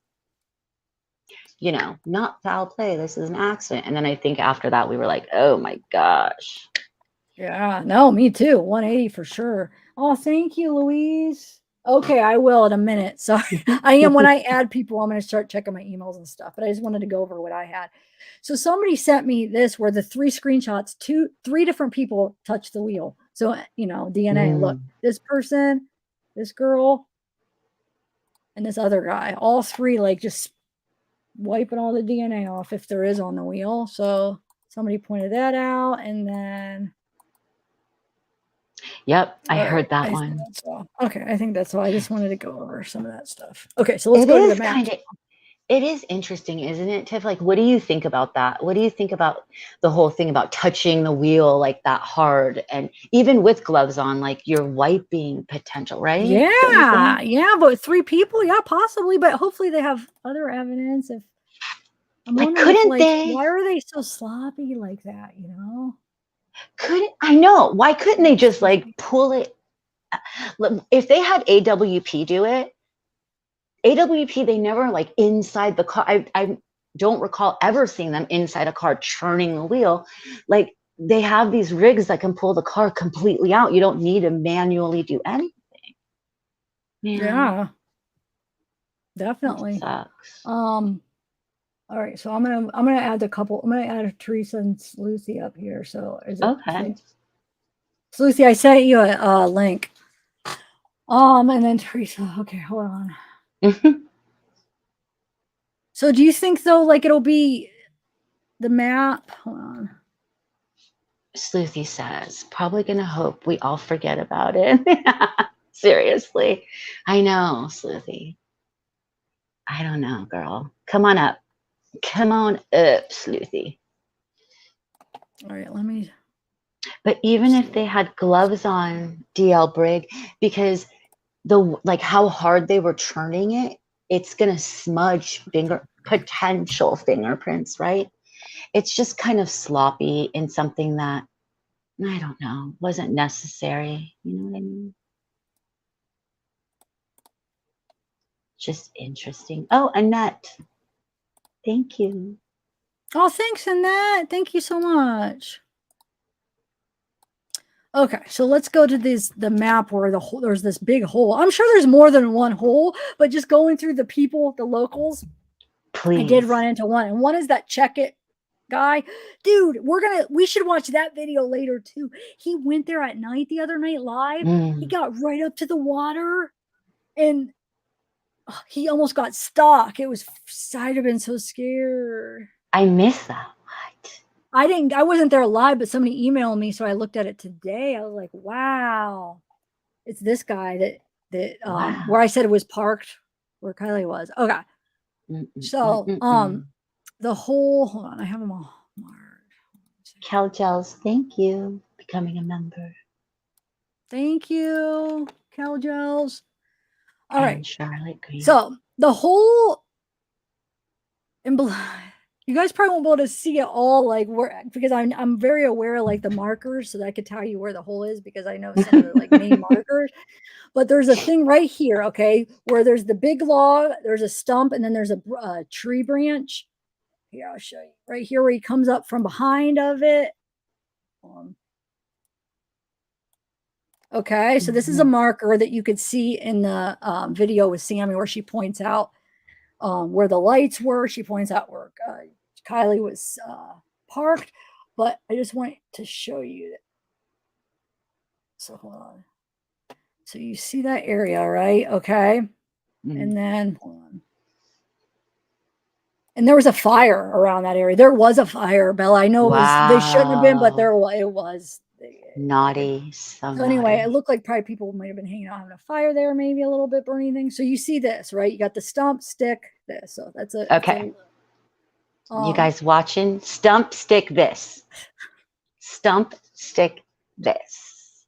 not foul play. This is an accident. And then I think after that, we were like, oh my gosh. Yeah, no, me too. 180 for sure. Oh, thank you, Louise. Okay, I will in a minute. Sorry. I am when I add people, I'm going to start checking my emails and stuff, but I just wanted to go over what I had. So somebody sent me this where the 3 screenshots, 3 different people touched the wheel. So, DNA, look, this person, this girl, and this other guy, all 3 like just wiping all the DNA off if there is on the wheel. So somebody pointed that out, and then Yep, I heard that one. Okay, I think that's all. I just wanted to go over some of that stuff. Okay, so let's go to the map. It is interesting, isn't it, Tiff? Like, what do you think about that? What do you think about the whole thing about touching the wheel like that hard? And even with gloves on, like you're wiping potential, right? Yeah, but 3 people, yeah, possibly, but hopefully they have other evidence. If I'm wondering why are they so sloppy like that, I know. Why couldn't they just like pull it? If they had AWP do it, AWP, they never like inside the car. I don't recall ever seeing them inside a car churning the wheel. Like, they have these rigs that can pull the car completely out. You don't need to manually do anything. Man, yeah, definitely. sucks. All right, so I'm gonna add a couple. I'm gonna add Teresa and Lucy up here. So is it Okay. So Lucy, I sent you a link. And then Teresa. Okay, hold on. So do you think though, like it'll be the map? Hold on. Sleuthy says, probably gonna hope we all forget about it. Seriously. I know, Sleuthy. I don't know, girl. Come on up. Come on up, Sleuthy. All right, let me. But even if they had gloves on, DL Brig, because how hard they were churning it, it's gonna smudge potential fingerprints, right? It's just kind of sloppy in something that, I don't know, wasn't necessary. You know what I mean? Just interesting. Oh, Annette. Thank you. Oh, thanks, Annette. Thank you so much. Okay, so let's go to the map where there's this big hole. I'm sure there's more than one hole, but just going through the people, the locals. Please. I did run into one, and one is that Checkit guy. Dude, we should watch that video later too. He went there at night the other night live. He got right up to the water and he almost got stuck. I'd have been so scared. I miss that. What? I wasn't there live, but somebody emailed me, so I looked at it today. I was like, wow. It's this guy that Wow. where I said it was parked where Kiely was. Okay. So the whole, hold on, I have them all marked. Cal Gels, thank you for becoming a member. Thank you, Cal Gels. All and right. Charlotte Green. So the whole, you guys probably won't be able to see it all, like because I'm very aware of like the markers, so that I could tell you where the hole is because I know some of the like main markers. But there's a thing right here, okay, where there's the big log, there's a stump, and then there's a tree branch. Here, I'll show you right here where he comes up from behind of it. Okay, so this is a marker that you could see in the video with Sammy where she points out where the lights were. She points out where Kiely was parked, but I just want to show you that. So hold on. So you see that area, right? Okay. And then hold on. And there was a fire around that area. There was a fire, Bella. I know they shouldn't have been, but it was. Naughty. So anyway, it looked like probably people might have been hanging out having a fire there, maybe a little bit burning things. So you see this, right? You got the stump, stick, this. So that's it. Okay. You guys watching? Stump, stick, this. Stump, stick, this.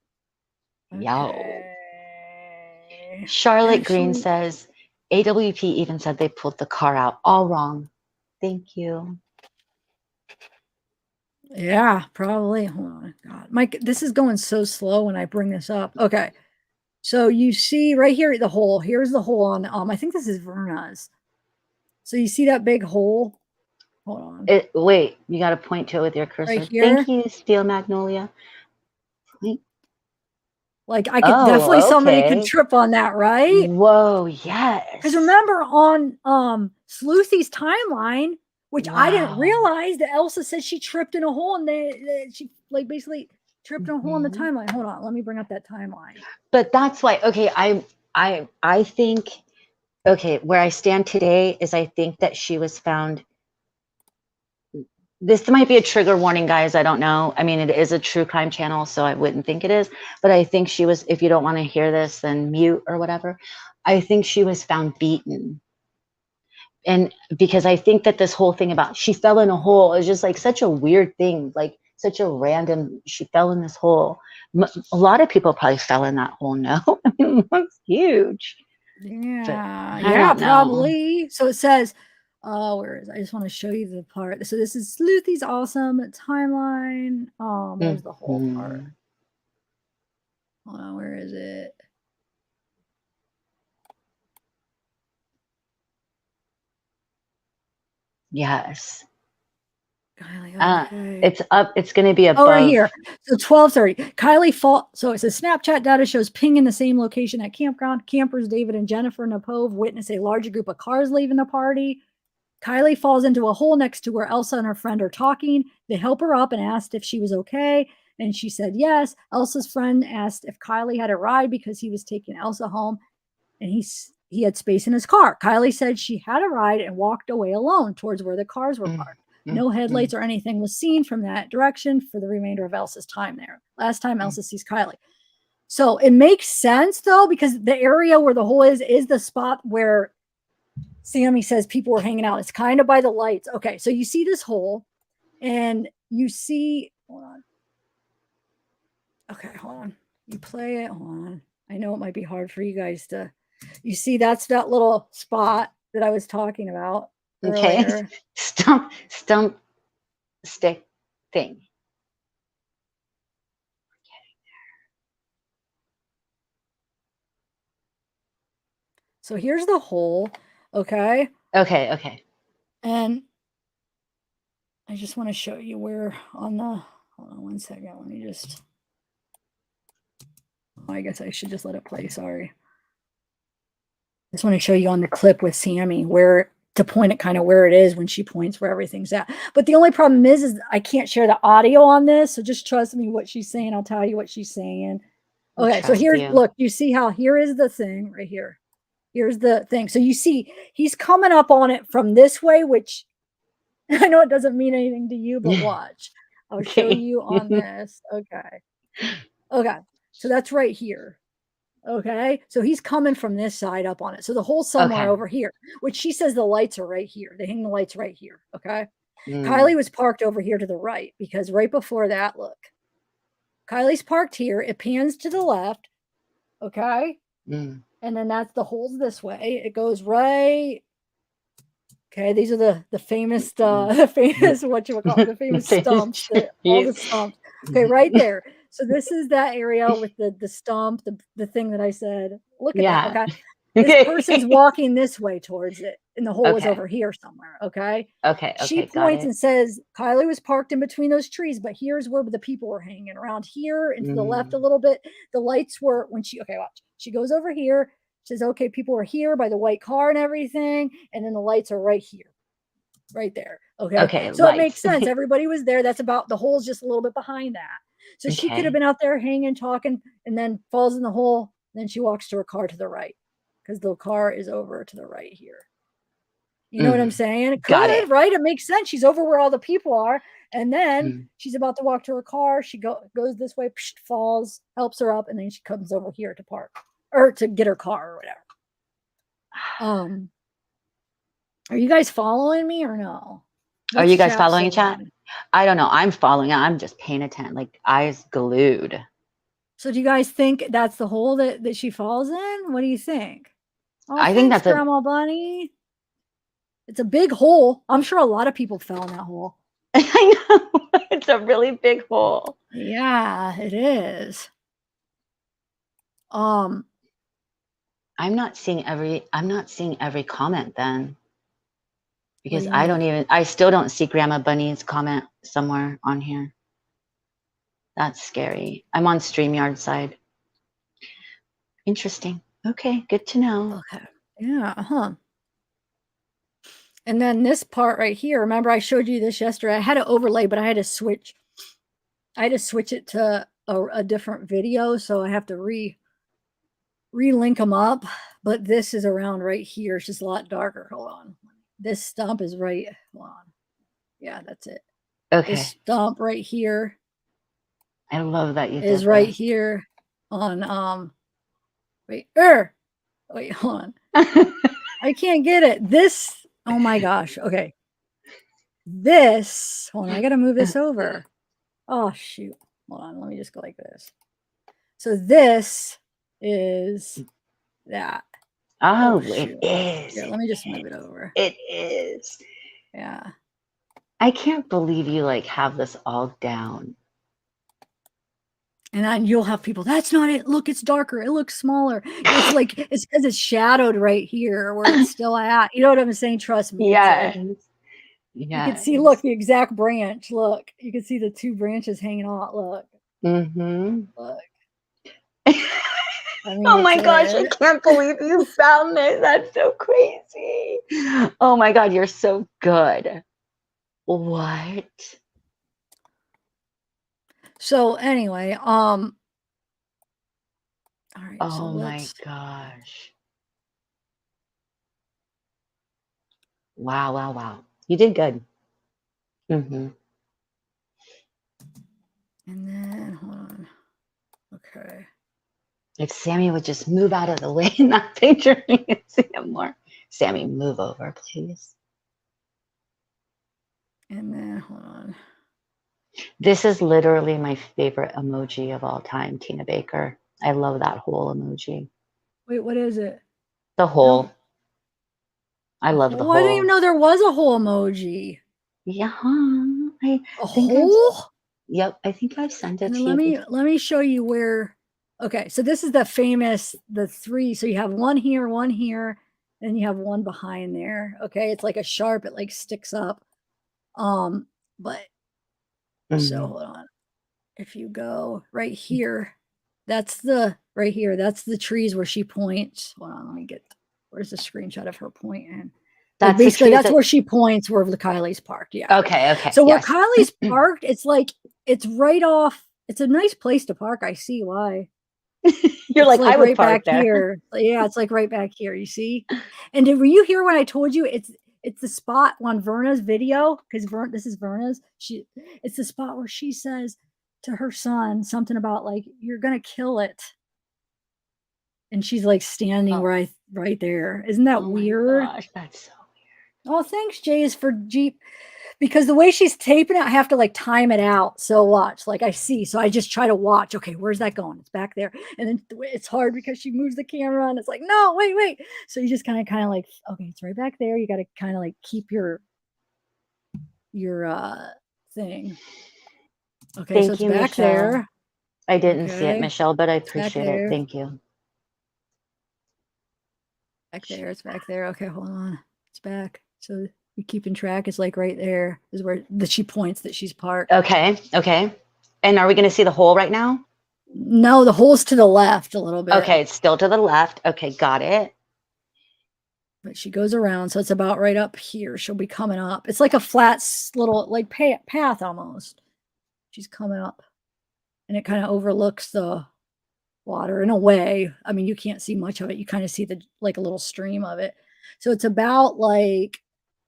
Okay. Yo. Charlotte Green says, AWP even said they pulled the car out. All wrong. Thank you. Yeah, probably. Hold on. God, Mike, this is going so slow when I bring this up. Okay. So you see right here the hole. Here's the hole on I think this is Verna's. So you see that big hole? Hold on. Wait, you got to point to it with your cursor. Right here? Thank you, Steel Magnolia. Like I could definitely somebody could trip on that, right? Whoa, yes. Because remember on Sleuthy's timeline, which I didn't realize that Elsa said she tripped in a hole and she like basically tripped in a hole in the timeline. Hold on, let me bring up that timeline. But that's why, okay, I think, okay, where I stand today is I think that she was found. This might be a trigger warning, guys. I don't know. I mean, it is a true crime channel, so I wouldn't think it is. But I think she was, if you don't want to hear this, then mute or whatever. I think she was found beaten. And because I think that this whole thing about she fell in a hole is just like such a weird thing, like such a random, she fell in this hole. A lot of people probably fell in that hole, no? I mean, it looks huge. Yeah, probably. So it says, where is it? I just want to show you the part. So this is Sleuthy's awesome timeline. Where's the whole part? Hold on, where is it? Yes. Okay. It's up. It's going to be above. Oh, right here. So 12:30. Kiely fall. So it says Snapchat data shows ping in the same location at campground. Campers David and Jennifer Napove witness a large group of cars leaving the party. Kiely falls into a hole next to where Elsa and her friend are talking. They help her up and asked if she was okay. And she said yes. Elsa's friend asked if Kiely had a ride because he was taking Elsa home. And he had space in his car. Kiely said she had a ride and walked away alone towards where the cars were parked. No headlights or anything was seen from that direction for the remainder of Elsa's time there. Last time Elsa sees Kiely. So it makes sense, though, because the area where the hole is the spot where Sammy says people were hanging out. It's kind of by the lights. Okay, so you see this hole, and you see, hold on. Okay, hold on. You play it, hold on. I know it might be hard for you guys to, you see that's that little spot that I was talking about earlier. Okay, stump, stick thing. So here's the hole, okay? Okay. And I just want to show you where on the, hold on one second. Let me just, I guess I should just let it play. Sorry. I just want to show you on the clip with Sammy where to point it kind of where it is when she points where everything's at. But the only problem is I can't share the audio on this. So just trust me what she's saying. I'll tell you what she's saying. Okay, so here, look, you see how here is the thing right here. Here's the thing. So you see he's coming up on it from this way, which I know it doesn't mean anything to you, but watch. I'll show you on this. Okay. Okay. So that's right here. Okay. So he's coming from this side up on it. So the hole's somewhere over here, which she says the lights are right here. They hang the lights right here. Okay. Kiely was parked over here to the right because right before that, look, Kylie's parked here. It pans to the left. Okay. And then that's the holes this way. It goes right. Okay, these are the famous what you call it, the famous stumps, all the stumps. Okay, right there. So this is that area with the stump, the thing that I said. Look at that. Okay. This person's walking this way towards it, and the hole is over here somewhere. Okay. Okay. She points and says, Kiely was parked in between those trees, but here's where the people were hanging around here and to the left a little bit. The lights were when watch. She goes over here. Says, okay, people were here by the white car and everything. And then the lights are right here, right there. Okay. So it makes sense. Everybody was there. That's about the hole's just a little bit behind that. So she could have been out there hanging, talking, and then falls in the hole. And then she walks to her car to the right because the car is over to the right here. You know what I'm saying? It could, right? It makes sense. She's over where all the people are. And then she's about to walk to her car. She goes this way, falls, helps her up. And then she comes over here to park. Or to get her car or whatever. Are you guys following me or no? Are you guys following chat? I don't know. I'm following. I'm just paying attention, like eyes glued. So do you guys think that's the hole that she falls in? What do you think? Oh, I think that's Grandma Bunny. It's a big hole. I'm sure a lot of people fell in that hole. I know. It's a really big hole. Yeah, it is. I'm not seeing every comment then. Because I still don't see Grandma Bunny's comment somewhere on here. That's scary. I'm on StreamYard side. Interesting. Okay, good to know. Okay. Yeah, And then this part right here, remember I showed you this yesterday. I had an overlay, but I had to switch it to a different video. So I have to re-link them up. But this is around right here. It's just a lot darker. Hold on. This stump is right. Hold on. Yeah, that's it. Okay. This stump right here. I love that you is right here on wait, hold on. I can't get it. This, oh my gosh. Okay. This, hold on, I gotta move this over. Oh shoot. Hold on, let me just go like this. So this is that. Oh, it is. Here, let me just move it over. It is. Yeah. I can't believe you like have this all down. And then you'll have people, that's not it. Look, it's darker. It looks smaller. It's like, it's because it's shadowed right here where it's still at. You know what I'm saying? Trust me. Yes. You can see, look, the exact branch. Look, you can see the two branches hanging out. Look. Look. I mean, oh my gosh, I can't believe you found this. That's so crazy. Oh my God, you're so good. What? So anyway, all right. Oh so my gosh. Wow, wow, wow. You did good. And then hold on. Okay. If Sammy would just move out of the way in that picture, you can see him more. Sammy, move over, please. And then hold on. This is literally my favorite emoji of all time, Tina Baker. I love that whole emoji. Wait, what is it? The whole. I love the whole. I didn't even know there was a whole emoji. Yeah. A whole? Yep. I think I've sent it to you. Let me show you where. Okay. So this is the famous, the three. So you have one here, and you have one behind there. Okay. It's like a sharp, it like sticks up. But so hold on. If you go right here, that's right here. That's the trees where she points. Hold on, let me get, where's the screenshot of her pointing? Like That's the basically, trees that's that. where she points where the Kylie's parked. Yeah. Okay. Okay. So where Yes. Kylie's parked, it's like it's right off. It's a nice place to park. I see why. You're It's like, I like would right back park there. here. Yeah, it's like right back here. You see? And were you here when I told you it's the spot on Verna's video? Because this is Verna's. It's the spot where she says to her son something about like you're gonna kill it, and she's like standing right there. Isn't that weird? Gosh, that's so Oh, thanks, Jays, for Jeep. Because the way she's taping it, I have to like time it out. So watch, like I see. So I just try to watch. Okay, where's that going? It's back there. And then it's hard because she moves the camera and it's like, no, wait. So you just kind of like, okay, it's right back there. You got to kind of like keep your thing. Okay, Thank so it's you, back Michelle. there. I didn't see it, Okay. Michelle, but I It's back appreciate it. there. Thank you. Back there. It's back there. Okay, hold on. It's back. So you keeping track. It's like right there is where she points that she's parked. Okay. Okay. And are we going to see the hole right now? No, the hole's to the left a little bit. Okay, it's still to the left. Okay, got it. But she goes around, so it's about right up here. She'll be coming up. It's like a flat little like path almost. She's coming up, and it kind of overlooks the water in a way. I mean, you can't see much of it. You kind of see the like a little stream of it. So it's about like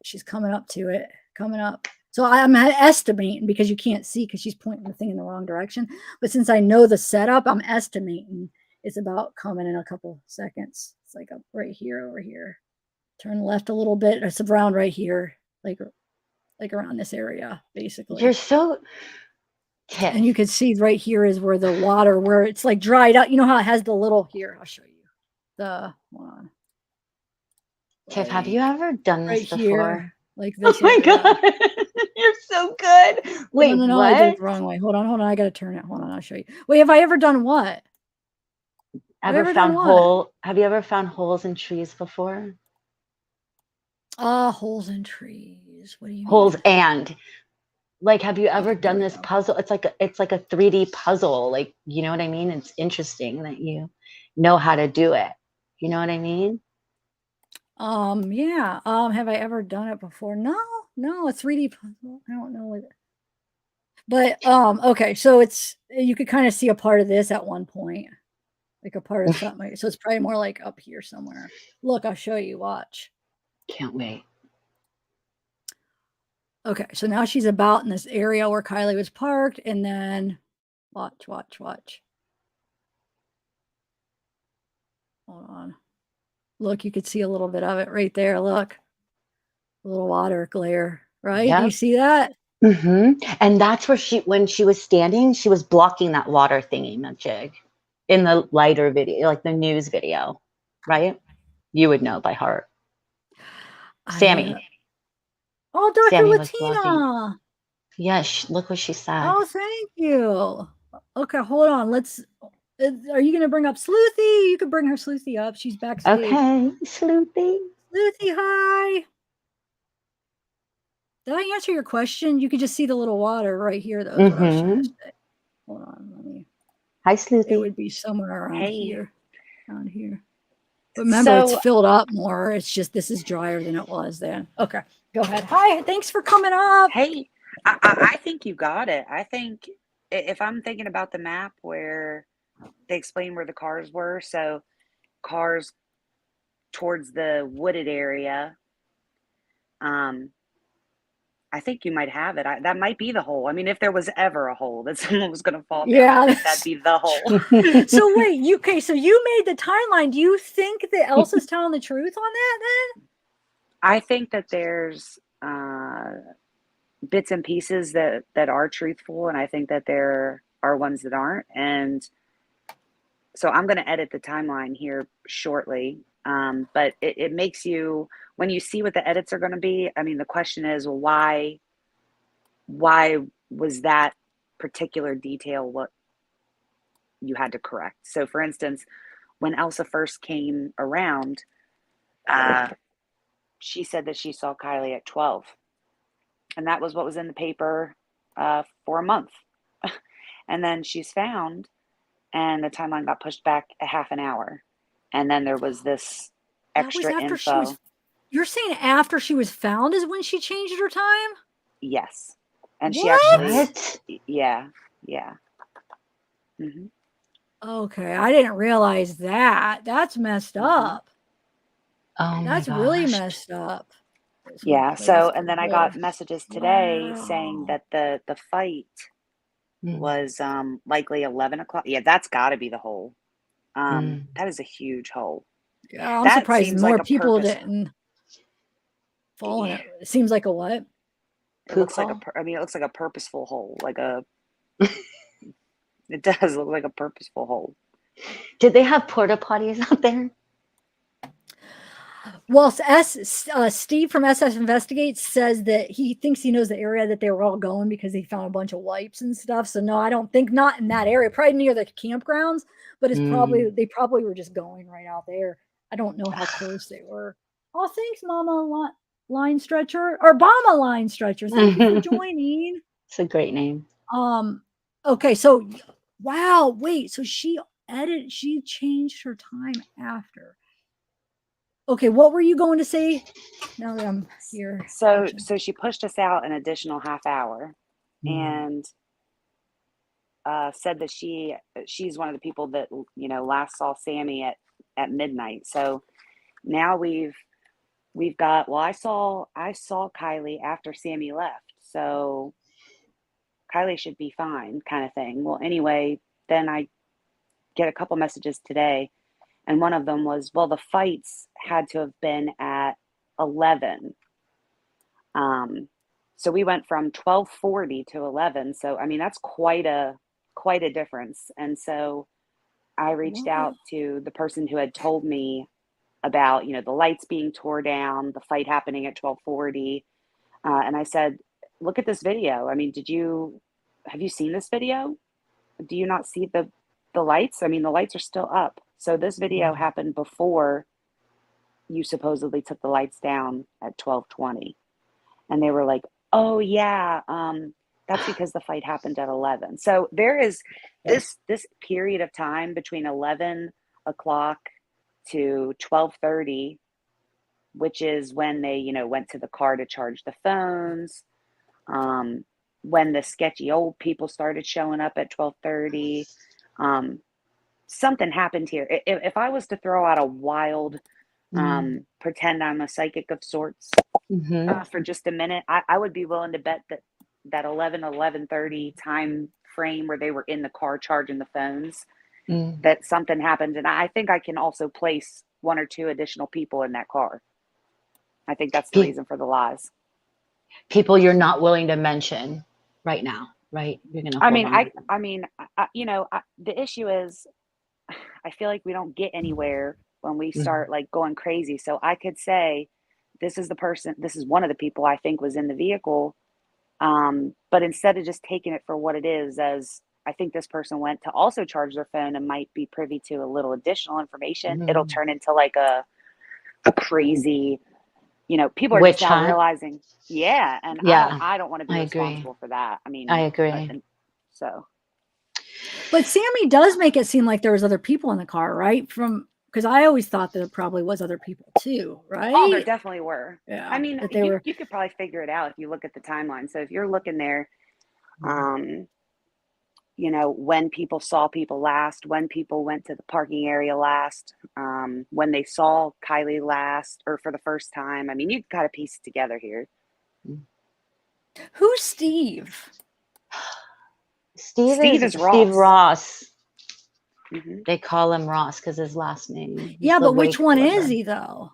she's coming up to it, coming up. So I'm estimating because you can't see because she's pointing the thing in the wrong direction. But since I know the setup, I'm estimating it's about coming in a couple seconds. It's like up right here, over here. Turn left a little bit. It's around right here, like around this area, basically. You're so. And you can see right here is where the water, where it's like dried out. You know how it has the little here. I'll show you the one. Tiff, have you ever done this Right before? Here, like this. Oh my God. You're so good. Wait, no, what? I did it the wrong way. Hold on. I gotta turn it. Hold on, I'll show you. Wait, have I ever done what? Have you ever found holes in trees before? Holes in trees. What do you mean? Holes and like, have you ever Okay, done this puzzle? It's like a 3D puzzle. Like, you know what I mean? It's interesting that you know how to do it. You know what I mean? Yeah. Have I ever done it before? No, a 3D puzzle. I don't know what. But okay, so you could kind of see a part of this at one point, like a part of something. So it's probably more like up here somewhere. Look, I'll show you. Watch. Can't wait. Okay, so now she's about in this area where Kiely was parked, and then watch. Hold on. Look, you could see a little bit of it right there. Look, a little water glare, right? Yep. Do you see that? And that's where when she was standing, she was blocking that water thingy magic in the lighter video, like the news video, right? You would know by heart. Sammy. Oh, Dr. Latina. Yes, look what she said. Oh, thank you. Okay, hold on. Are you going to bring up Sleuthy? You could bring her Sleuthy up. She's backstage. Okay, Sleuthy. Sleuthy, hi. Did I answer your question? You could just see the little water right here, though. Hold on, let me. Hi, Sleuthy. It would be somewhere around here. Around here. But remember, it's filled up more. It's just this is drier than it was then. Okay, go ahead. Hi, thanks for coming up. Hey, I think you got it. I think if I'm thinking about the map where they explain where the cars were, so cars towards the wooded area, I think you might have it. That might be the hole. I mean, if there was ever a hole that someone was going to fall down, I think that'd be the hole. So wait, so you made the timeline. Do you think that Elsa's telling the truth on that then? I think that there's bits and pieces that are truthful, and I think that there are ones that aren't. And so I'm going to edit the timeline here shortly. But it makes you, when you see what the edits are going to be, I mean, the question is, well, why was that particular detail what you had to correct? So for instance, when Elsa first came around, she said that she saw Kiely at 12. And that was what was in the paper for a month. And then she's found, and the timeline got pushed back a half an hour. And then there was this extra info. You're saying after she was found is when she changed her time? Yes. And she What? actually, What? yeah. Hmm. Okay, I didn't realize that. That's messed up. Oh my That's really gosh. messed up. This Yeah. place So, to and then I got live. messages today saying Wow. that the fight Mm, was likely 11 o'clock. Yeah, that's got to be the hole. mm. That is a huge hole. Yeah, I'm That surprised seems like more a people purpose. didn't fall in it. It seems like a what? It Poop looks like hole? I mean, it looks like a purposeful hole. It does look like a purposeful hole. Did they have porta potties out there? Well, Steve from SS Investigates says that he thinks he knows the area that they were all going because he found a bunch of wipes and stuff. So no, I don't think not in that area, probably near the campgrounds, but it's probably they probably were just going right out there. I don't know how close they were. Oh, thanks, Mama Line Stretcher or Obama Line Stretcher. Thank you for joining. It's a great name. Okay, so wow, wait, so she changed her time after. Okay, what were you going to say? Now that I'm here. So watching. so she pushed us out an additional half hour, and said that she's one of the people that last saw Sammy at midnight. So now we've got, well, I saw Kiely after Sammy left, so Kiely should be fine, kind of thing. Well, anyway, then I get a couple messages today, and one of them was, well, the fights had to have been at 11. So we went from 12:40 to 11. So I mean, that's quite a difference. And so I reached out to the person who had told me about, the lights being tore down, the fight happening at 12:40, and I said, look at this video. I mean, have you seen this video? Do you not see the lights? I mean, the lights are still up. So this video happened before you supposedly took the lights down at 12:20. And they were like, oh yeah, that's because the fight happened at 11. So there is this period of time between 11 o'clock to 12:30, which is when they went to the car to charge the phones, when the sketchy old people started showing up at 12:30. Something happened here. If I was to throw out a wild pretend I'm a psychic of sorts for just a minute, I would be willing to bet that 11:30 time frame where they were in the car charging the phones, that something happened. And I think I can also place one or two additional people in that car. I think that's the reason for the lies. People you're not willing to mention right now, right? You're gonna hold on. The issue is, I feel like we don't get anywhere when we start like going crazy. So I could say, this is one of the people I think was in the vehicle. But instead of just taking it for what it is, as I think this person went to also charge their phone and might be privy to a little additional information, it'll turn into like a crazy, people are just now realizing, and I don't want to be responsible for that. I mean, I agree. So. But Sammy does make it seem like there was other people in the car, right? Because I always thought there probably was other people too, right? Oh, there definitely were. Yeah, I mean, you could probably figure it out if you look at the timeline. So if you're looking there, when people saw people last, when people went to the parking area last, when they saw Kiely last or for the first time. I mean, you've got to piece it together here. Who's Steve? Steve is Ross. Steve Ross. They call him Ross because his last name. Yeah, but which one is he though?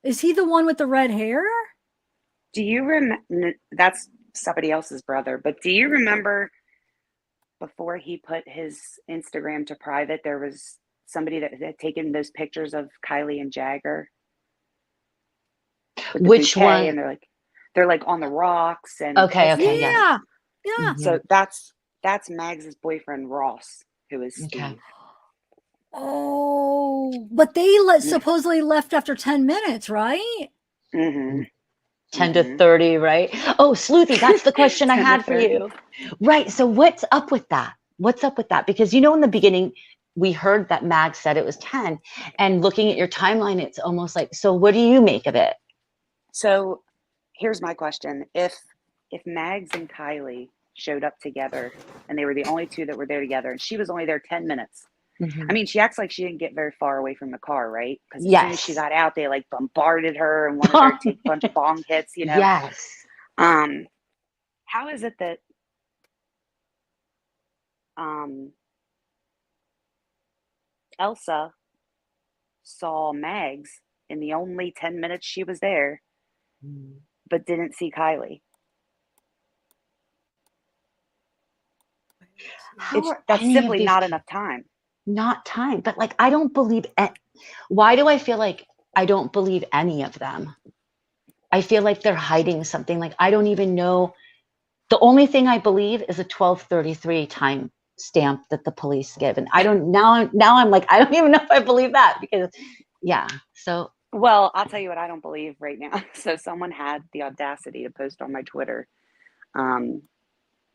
Is he the one with the red hair? Do you remember? That's somebody else's brother. But do you remember before he put his Instagram to private, there was somebody that had taken those pictures of Kiely and Jagger? Which one? And they're like on the rocks and Yeah. So that's Mags's boyfriend Ross, who is Steve. Okay. Oh, but they supposedly left after 10 minutes, right? 10 to 30, right? Oh, Sleuthy, that's the question I had for you. Right. So what's up with that? Because in the beginning, we heard that Mag said it was 10, and looking at your timeline, it's almost like, so what do you make of it? So here's my question. If Mags and Kiely showed up together and they were the only two that were there together and she was only there 10 minutes, I mean, she acts like she didn't get very far away from the car, right? Because as soon as she got out, they like bombarded her and wanted her to take a bunch of bong hits, you know? Yes. How is it that Elsa saw Mags in the only 10 minutes she was there, but didn't see Kiely? That's simply not enough time. Not time. But like, I don't believe it. Why do I feel like I don't believe any of them? I feel like they're hiding something. Like, I don't even know. The only thing I believe is a 12:33 time stamp that the police give. And I don't, now I'm like, I don't even know if I believe that, because yeah. So, well, I'll tell you what I don't believe right now. So someone had the audacity to post on my Twitter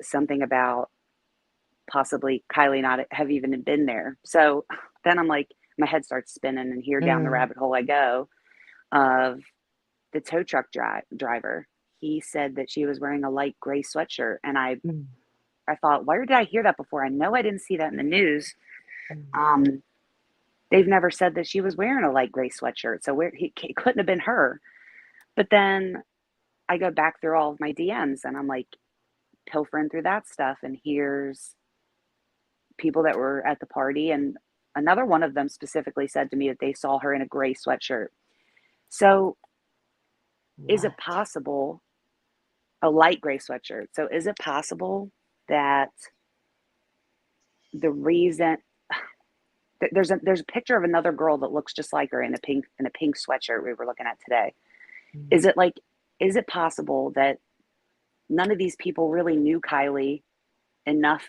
something about possibly Kiely not have even been there. So then I'm like, my head starts spinning, and here down the rabbit hole I go of the tow truck driver. He said that she was wearing a light gray sweatshirt, and I thought, where did I hear that before? I know I didn't see that in the news. They've never said that she was wearing a light gray sweatshirt, so it couldn't have been her. But then I go back through all of my DMs, and I'm like pilfering through that stuff, and here's people that were at the party, and another one of them specifically said to me that they saw her in a gray sweatshirt. So is it possible, a light gray sweatshirt, so is it possible that the reason there's a picture of another girl that looks just like her in a pink sweatshirt we were looking at today? Is it possible that none of these people really knew Kiely enough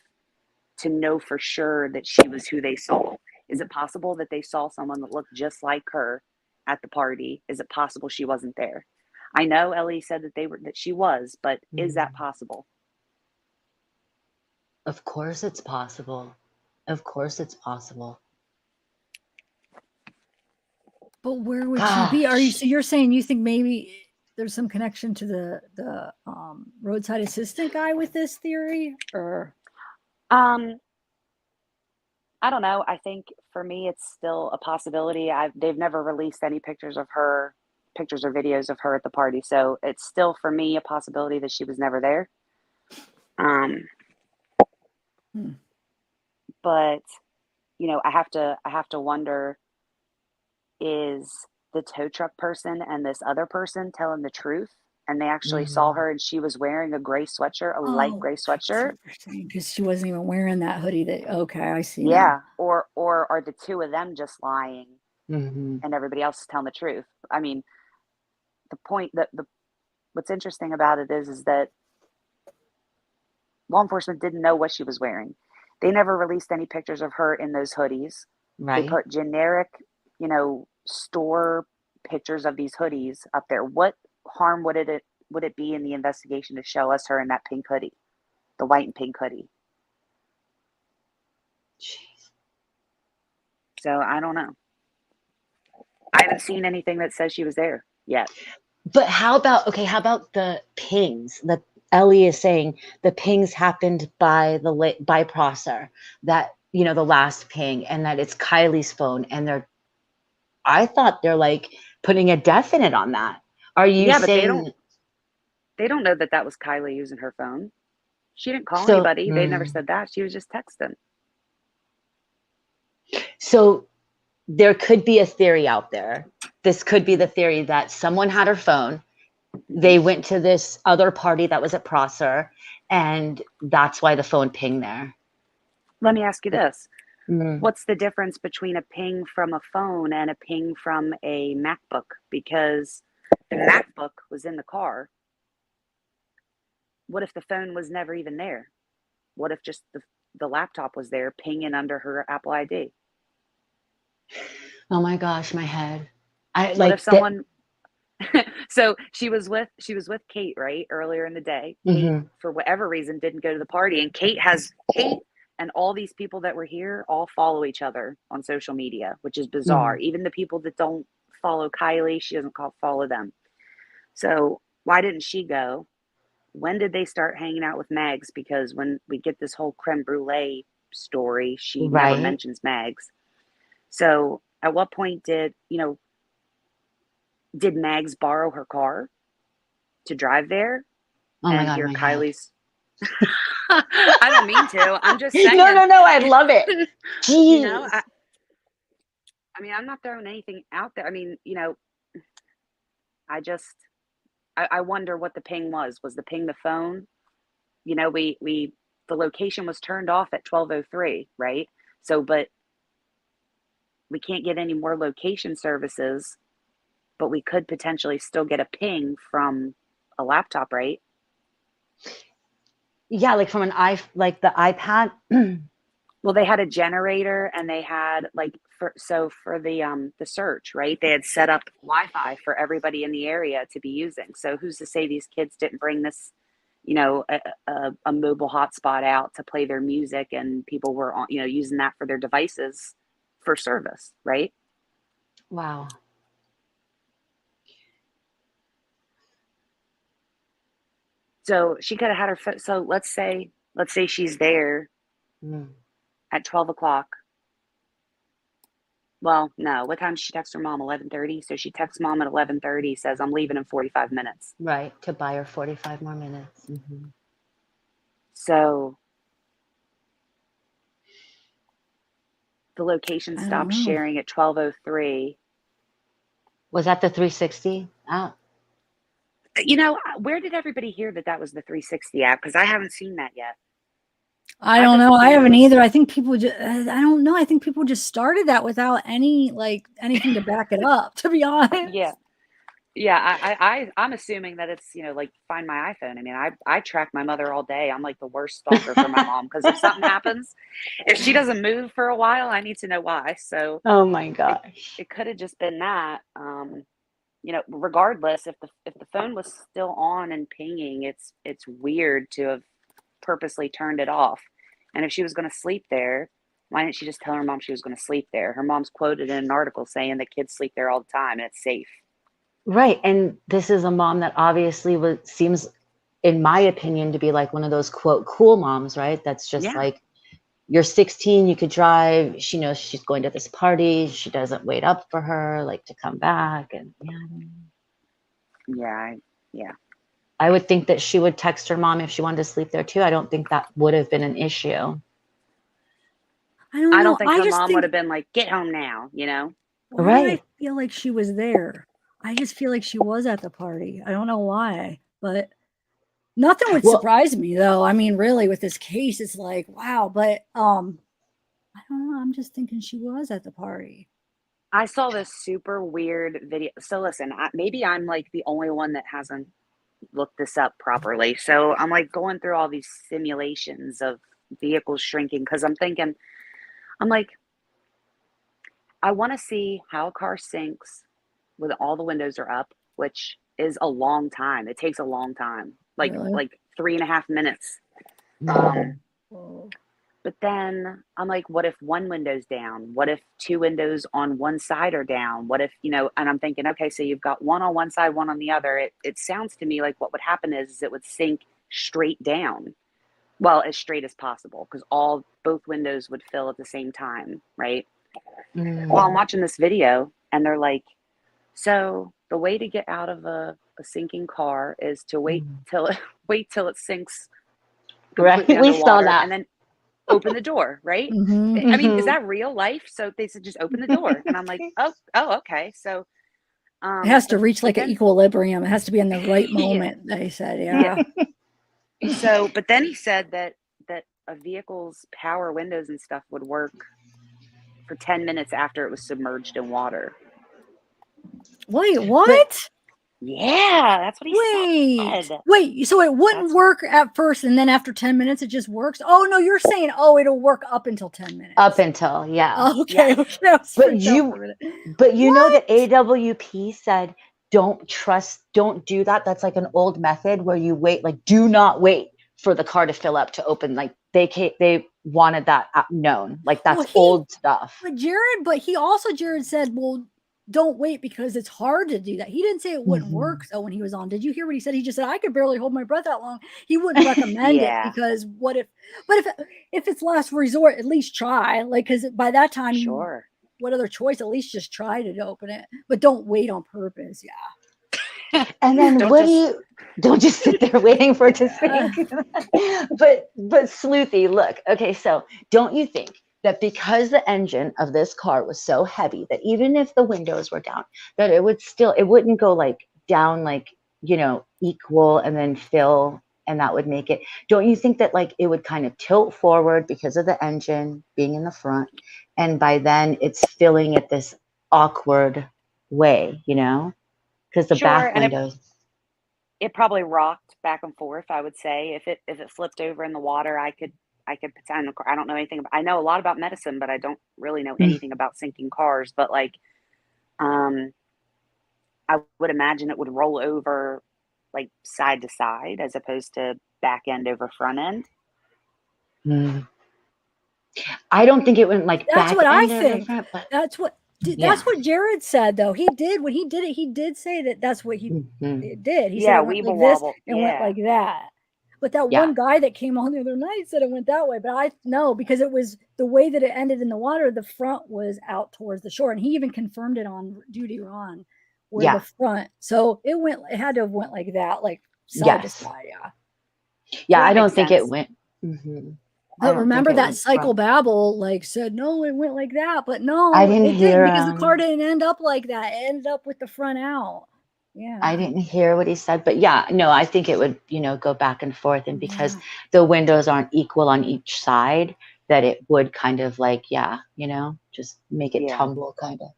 to know for sure that she was who they saw? Is it possible that they saw someone that looked just like her at the party? Is it possible she wasn't there? I know Ellie said that she was, but is that possible? of course it's possible. Of course it's possible. But where would she be? So you're saying you think maybe there's some connection to the roadside assistant guy with this theory, or? I don't know. I think for me, it's still a possibility. They've never released any pictures or videos of her at the party, so it's still for me a possibility that she was never there. But I have to wonder, is the tow truck person and this other person telling the truth, and they actually saw her and she was wearing a gray sweatshirt, a light gray sweatshirt, because she wasn't even wearing that hoodie. Okay, I see. Yeah, or are the two of them just lying, and everybody else is telling the truth? I mean, the point that what's interesting about it is that law enforcement didn't know what she was wearing. They never released any pictures of her in those hoodies. Right. They put generic, store pictures of these hoodies up there. What harm would it be in the investigation to show us her in that pink hoodie, the white and pink hoodie? Jeez. So I don't know. I haven't seen anything that says she was there yet. But how about the pings that Ellie is saying? The pings happened by Prosser, that the last ping, and that it's Kiely's phone, and I thought they're like putting a definite on that. Are you saying? But they don't know that was Kiely using her phone. She didn't call anybody. They never said that. She was just texting. So there could be a theory out there. This could be the theory that someone had her phone. They went to this other party that was at Prosser, and that's why the phone pinged there. Let me ask you this. What's the difference between a ping from a phone and a ping from a MacBook? Because the MacBook was in the car. What if the phone was never even there? What if just the laptop was there pinging under her Apple ID? Oh my gosh, my head. What if someone so she was with Kate, right? Earlier in the day. Kate, for whatever reason, didn't go to the party, and Kate And all these people that were here all follow each other on social media, which is bizarre. Even the people that don't follow Kiely, she doesn't follow them. So why didn't she go? When did they start hanging out with Mags? Because when we get this whole creme brulee story, she never mentions Mags. So at what point did Mags borrow her car to drive there? Oh my and God, hear my Kylie's I don't mean to. I'm just saying. No, I love it. Jeez. I mean, I'm not throwing anything out there. I mean, I wonder what the ping was. Was the ping the phone? The location was turned off at 12:03, right? So, but we can't get any more location services, but we could potentially still get a ping from a laptop, right? Yeah, like from the iPad. Well, they had a generator, and they had for the search, right? They had set up Wi-Fi for everybody in the area to be using. So who's to say these kids didn't bring this, a mobile hotspot out to play their music, and people were using that for their devices for service, right? Wow. So she could have had her phone. So let's say she's there at 12 o'clock. Well, no. What time did she text her mom? 11:30. So she texts mom at 11:30, says, I'm leaving in 45 minutes. Right. To buy her 45 more minutes. So the location stopped sharing at 12:03. Was that the 360 app? Where did everybody hear that was the 360 app? Because I haven't seen that yet. I don't know. I haven't either. I think people just, I don't know. I think people just started that without anything to back it up, to be honest. Yeah. I'm assuming that it's, Find My iPhone. I mean, I track my mother all day. I'm like the worst stalker for my mom, because if something happens, if she doesn't move for a while, I need to know why. So, oh my gosh, it could have just been that. Regardless, if the phone was still on and pinging, it's weird to have purposely turned it off. And if she was going to sleep there, why didn't she just tell her mom she was going to sleep there? Her mom's quoted in an article saying that kids sleep there all the time and it's safe. Right. And this is a mom that obviously seems, in my opinion, to be like one of those quote cool moms, right? That's just like, you're 16, you could drive. She knows she's going to this party. She doesn't wait up for her, to come back. And yeah. I would think that she would text her mom if she wanted to sleep there too. I don't think that would have been an issue. I don't think her mom would have been like, get home now, Why right. did I feel like she was there? I just feel like she was at the party. I don't know why, but nothing would surprise me though. I mean, really, with this case, it's like, wow. But I don't know. I'm just thinking she was at the party. I saw this super weird video. So listen, maybe I'm like the only one that hasn't looked this up properly. So I'm like going through all these simulations of vehicles shrinking, because I'm like, I want to see how a car sinks when all the windows are up, which is a long time. It takes a long time, like 3.5 minutes. But then I'm like, what if one window's down? What if two windows on one side are down? What if, and I'm thinking, okay, so you've got one on one side, one on the other. It sounds to me like what would happen is it would sink straight down. Well, as straight as possible, because both windows would fill at the same time, right? Well, I'm watching this video and they're like, so the way to get out of a sinking car is to wait till it sinks completely right. We saw that. and then open the door, right? I mean, is that real life? So they said just open the door, and I'm like, oh, okay. So it has to reach like an equilibrium. It has to be in the right moment. They said, yeah. So, but then he said that a vehicle's power windows and stuff would work for 10 minutes after it was submerged in water. Wait, what? Yeah, that's what he said. Wait, so it wouldn't work at first, and then after 10 minutes, it just works? Oh, no, you're saying, it'll work up until 10 minutes. Up until, yeah. Oh, okay. But you know that AWP said, don't do that. That's like an old method where you wait, do not wait for the car to fill up to open they wanted that known. Like that's Well, old stuff. But Jared said, well, don't wait because it's hard to do that. He didn't say it wouldn't work. So when he was on, did you hear what he said? He just said, I could barely hold my breath that long. He wouldn't recommend it Yeah. because but if it's last resort, at least try. Like, cause by that time, Sure. what other choice? At least just try to open it, but don't wait on purpose. Yeah. And then don't just sit there waiting for it to sink. but Sleuthy, look, okay, so don't you think that because the engine of this car was so heavy that even if the windows were down, that it wouldn't go like down like, equal and then fill, and that would make it, don't you think that like it would kind of tilt forward because of the engine being in the front, and by then it's filling it this awkward way, because the back windows. It probably rocked back and forth, I would say. If it flipped over in the water, I could pretend. I don't know anything I know a lot about medicine, but I don't really know anything about sinking cars. But like, I would imagine it would roll over like side to side as opposed to back end over front end. I don't think it went like that's back what end I over think. front, but That's what Jared said, though. He did when he did it. He did say that that's what he did. He said it went like this and went like that. But that one guy that came on the other night said it went that way. But I know because it was the way that it ended in the water. The front was out towards the shore, and he even confirmed it on Duty Ron, where the front. So it had to have went like that, like side to side. Yeah, I don't think it went. But remember that Psychobabble like said, no, it went like that. But no, I didn't hear because the car didn't end up like that. It ended up with the front out. Yeah. I didn't hear what he said, but no, I think it would, go back and forth. And because the windows aren't equal on each side, that it would kind of like, just make it tumble kind of.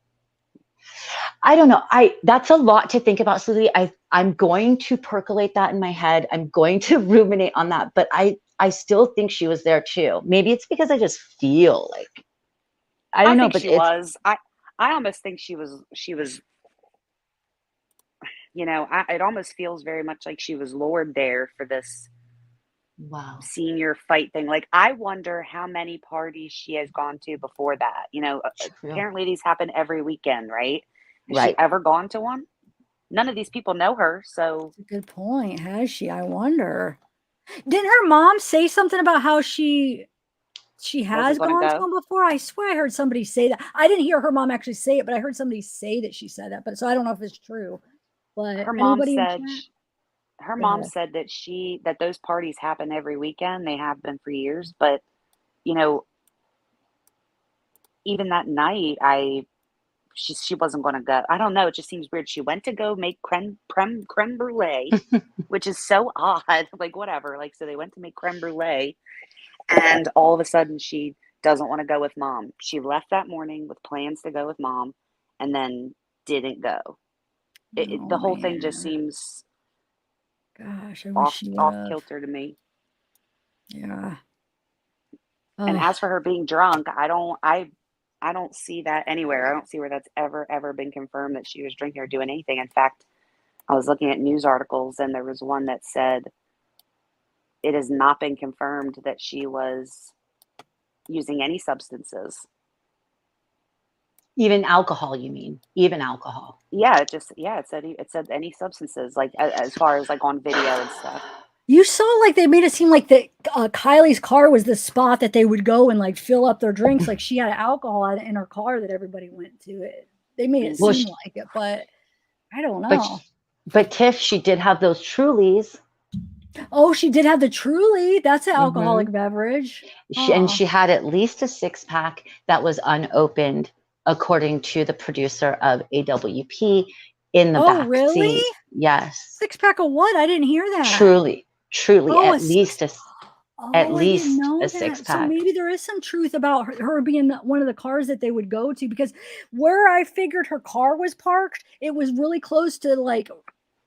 I don't know. That's a lot to think about, Susie. I'm going to percolate that in my head. I'm going to ruminate on that, but I still think she was there too. Maybe it's because I just feel like, I don't know, but she was. I almost think she was. It almost feels very much like she was lured there for this senior fight thing. Like, I wonder how many parties she has gone to before that. Apparently these happen every weekend, right? Has she ever gone to one? None of these people know her, so. That's a good point. Has she? I wonder. Didn't her mom say something about how she has gone to one before? I swear I heard somebody say that. I didn't hear her mom actually say it, but I heard somebody say that she said that. But so I don't know if it's true. But her mom said that those parties happen every weekend. They have been for years, but even that night, she wasn't going to go. I don't know. It just seems weird. She went to go make creme brulee, which is so odd. Like, whatever. Like, so they went to make creme brulee, and all of a sudden she doesn't want to go with mom. She left that morning with plans to go with mom, and then didn't go. The whole thing just seems off kilter to me. Yeah. And as for her being drunk, I don't see that anywhere. I don't see where that's ever been confirmed that she was drinking or doing anything. In fact, I was looking at news articles, and there was one that said it has not been confirmed that she was using any substances. Even alcohol, you mean? Even alcohol? Yeah, it said any substances, like as far as like on video and stuff. You saw like they made it seem like that Kylie's car was the spot that they would go and like fill up their drinks. Like she had alcohol in her car that everybody went to. They made it seem like it, but I don't know. But Tiff, she did have those Trulies. Oh, she did have the Truly. That's an alcoholic beverage. And she had at least a 6-pack that was unopened, according to the producer of AWP, in the back seat. Yes. 6-pack of what? I didn't hear that. Truly, at least a 6-pack. So maybe there is some truth about her being one of the cars that they would go to, because where I figured her car was parked, it was really close to like,